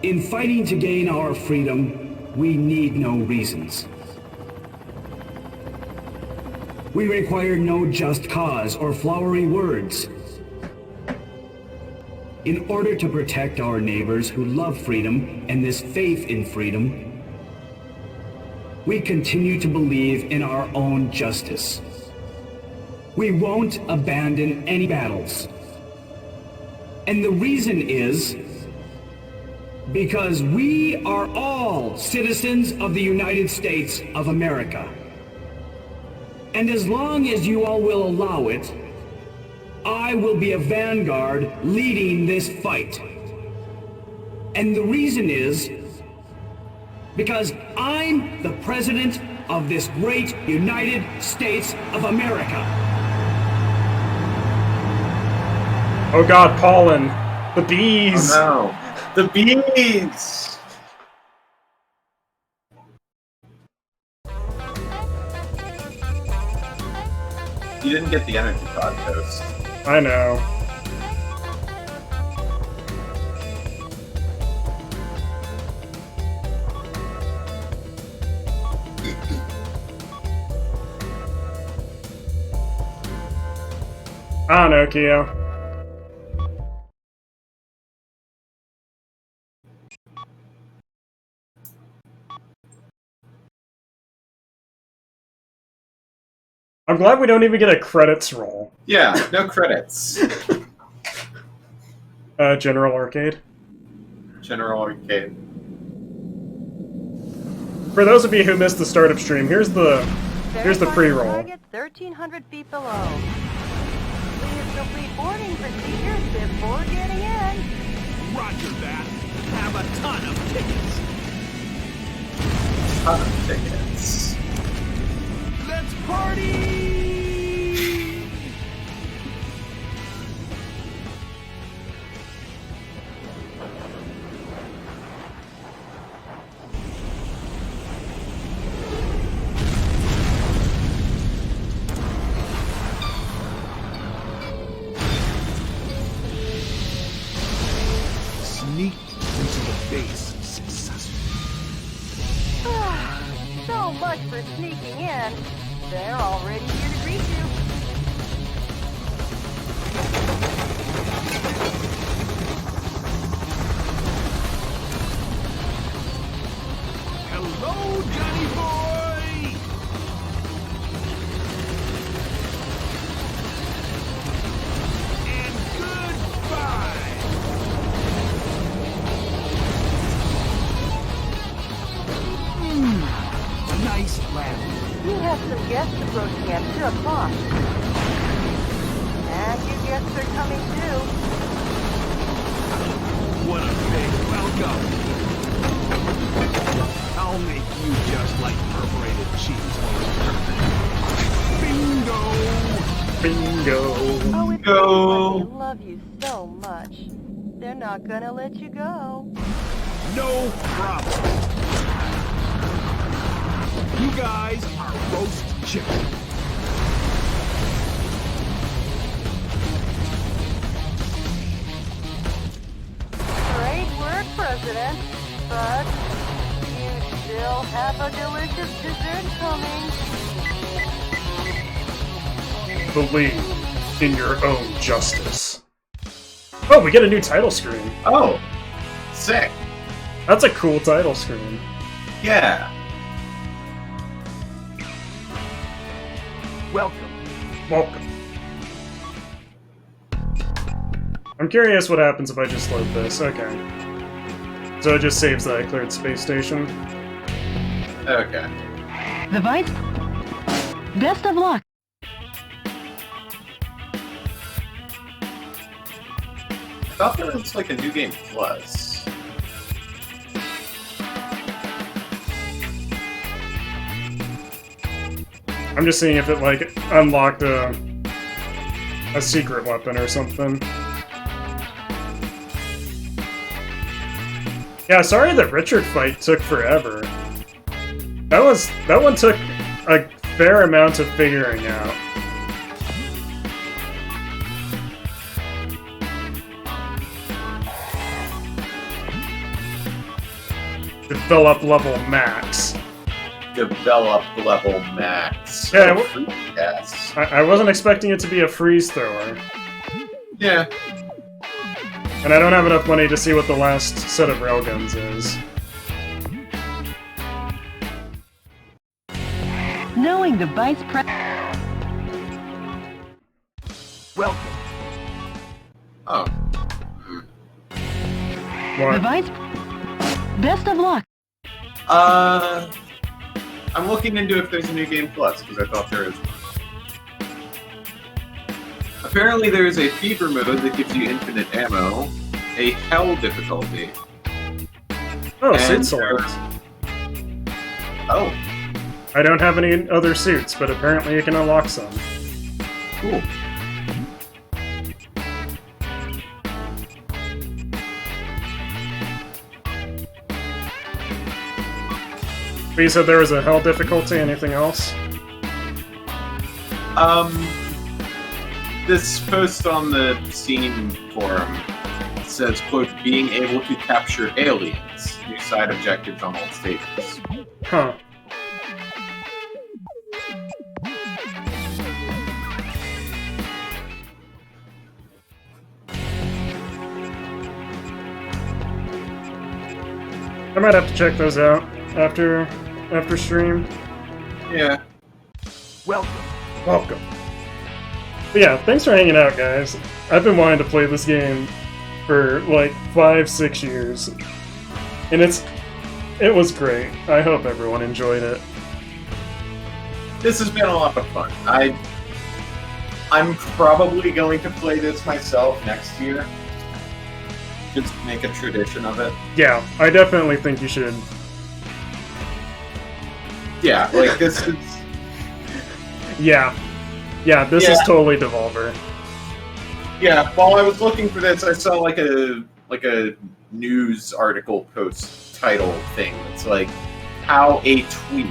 Speaker 16: In fighting to gain our freedom, we need no reasons. We require no just cause or flowery words. In order to protect our neighbors who love freedom and this faith in freedom, we continue to believe in our own justice. We won't abandon any battles. And the reason is because we are all citizens of the United States of America. And as long as you all will allow it, I will be a vanguard leading this fight. And the reason is because I'm the President of this great United States of America.
Speaker 1: Oh God, pollen. The bees.
Speaker 2: Oh no. The bees! You didn't get the energy pod toast.
Speaker 1: I know. I don't know, Keo. I'm glad we don't even get a credits roll.
Speaker 2: Yeah, no credits.
Speaker 1: General Arcade.
Speaker 2: General Arcade.
Speaker 1: For those of you who missed the start of stream, here's the pre-roll.
Speaker 6: Target 1,300 feet below. Please complete boarding procedures before getting in.
Speaker 4: Roger that. Have a ton of tickets.
Speaker 2: Ton of tickets.
Speaker 4: Let's party!
Speaker 12: Sneaked into the base successfully.
Speaker 6: So much for sneaking in. They're already here to greet you.
Speaker 4: Hello, Johnny boy! And goodbye! Nice landing.
Speaker 6: You have some guests approaching at 2 o'clock. And you guests are coming too.
Speaker 4: What a big welcome! I'll make you just like perforated cheese. Bingo!
Speaker 1: Bingo!
Speaker 6: Oh, it's
Speaker 2: Bingo!
Speaker 6: they love you so much. They're not gonna let you go.
Speaker 4: No problem. You guys are roast chicken.
Speaker 6: Great work, President. But you still have a delicious dessert coming.
Speaker 1: Believe in your own justice. Oh, we get a new title screen.
Speaker 2: Oh, sick.
Speaker 1: That's a cool title screen.
Speaker 2: Yeah.
Speaker 12: Welcome.
Speaker 1: Welcome. I'm curious what happens if I just load this. Okay. So it just saves that I cleared space station.
Speaker 2: Okay.
Speaker 3: The Vice... Best of luck.
Speaker 2: I thought there was like a New Game Plus.
Speaker 1: I'm just seeing if it, like, unlocked a secret weapon or something. Yeah, sorry that Richard fight took forever. That one took a fair amount of figuring out. Develop level max.
Speaker 2: Develop level max.
Speaker 1: Yeah,
Speaker 2: yes.
Speaker 1: I wasn't expecting it to be a freeze thrower.
Speaker 2: Yeah.
Speaker 1: And I don't have enough money to see what the last set of railguns is.
Speaker 3: Knowing the Vice President...
Speaker 12: Welcome.
Speaker 2: Oh.
Speaker 1: What?
Speaker 3: The Vice... Best of luck.
Speaker 2: I'm looking into if there's a New Game Plus, because I thought there is one. Apparently there's a Fever mode that gives you infinite ammo, a Hell difficulty.
Speaker 1: Oh,
Speaker 2: and
Speaker 1: suit select.
Speaker 2: Oh.
Speaker 1: I don't have any other suits, but apparently you can unlock some.
Speaker 2: Cool.
Speaker 1: But you said there was a Hell difficulty, anything else?
Speaker 2: This post on the Steam forum says, quote, being able to capture aliens. New side objectives on all stages.
Speaker 1: Huh. I might have to check those out after stream.
Speaker 2: Yeah.
Speaker 1: Welcome. But yeah, thanks for hanging out, guys. I've been wanting to play this game for like 5-6 years. And it was great. I hope everyone enjoyed it.
Speaker 2: This has been a lot of fun. I'm probably going to play this myself next year. Just make a tradition of it.
Speaker 1: Yeah, I definitely think you should.
Speaker 2: Yeah, like this is...
Speaker 1: Yeah, this is totally Devolver.
Speaker 2: Yeah, while I was looking for this, I saw like a news article post title thing. It's like how a tweet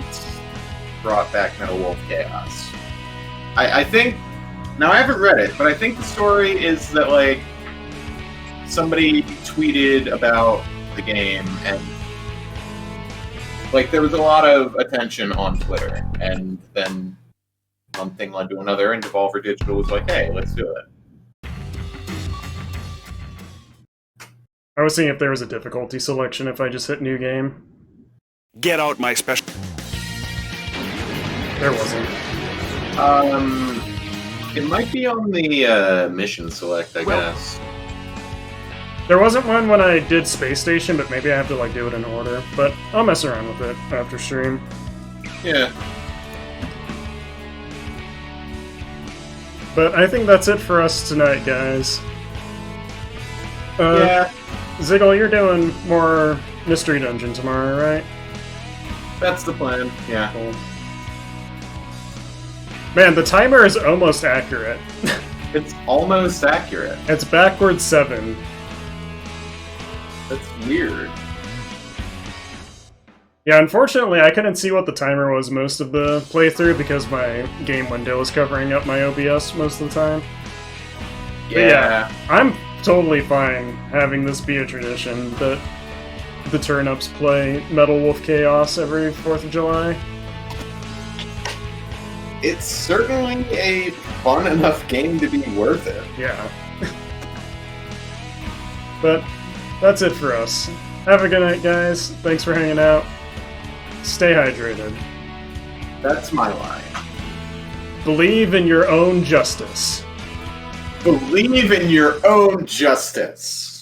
Speaker 2: brought back Metal Wolf Chaos. I think now I haven't read it, but I think the story is that like somebody tweeted about the game and like there was a lot of attention on Twitter, and then one thing led to another, and Devolver Digital was like, "Hey, let's do it."
Speaker 1: I was seeing if there was a difficulty selection if I just hit new game.
Speaker 4: Get out my special.
Speaker 1: There wasn't.
Speaker 2: It might be on the mission select, I guess.
Speaker 1: There wasn't one when I did Space Station, but maybe I have to like do it in order. But I'll mess around with it after stream.
Speaker 2: Yeah.
Speaker 1: But I think that's it for us tonight, guys.
Speaker 2: Yeah.
Speaker 1: Ziggle, you're doing more Mystery Dungeon tomorrow, right?
Speaker 2: That's the plan, yeah.
Speaker 1: Cool. Man, the timer is almost accurate.
Speaker 2: It's almost accurate.
Speaker 1: It's backwards 7.
Speaker 2: That's weird.
Speaker 1: Yeah, unfortunately, I couldn't see what the timer was most of the playthrough because my game window was covering up my OBS most of the time.
Speaker 2: Yeah.
Speaker 1: I'm totally fine having this be a tradition that the turn-ups play Metal Wolf Chaos every 4th of July.
Speaker 2: It's certainly a fun enough game to be worth it.
Speaker 1: Yeah. But that's it for us. Have a good night, guys. Thanks for hanging out. Stay hydrated.
Speaker 2: That's my line.
Speaker 1: Believe in your own justice.
Speaker 2: Believe in your own justice.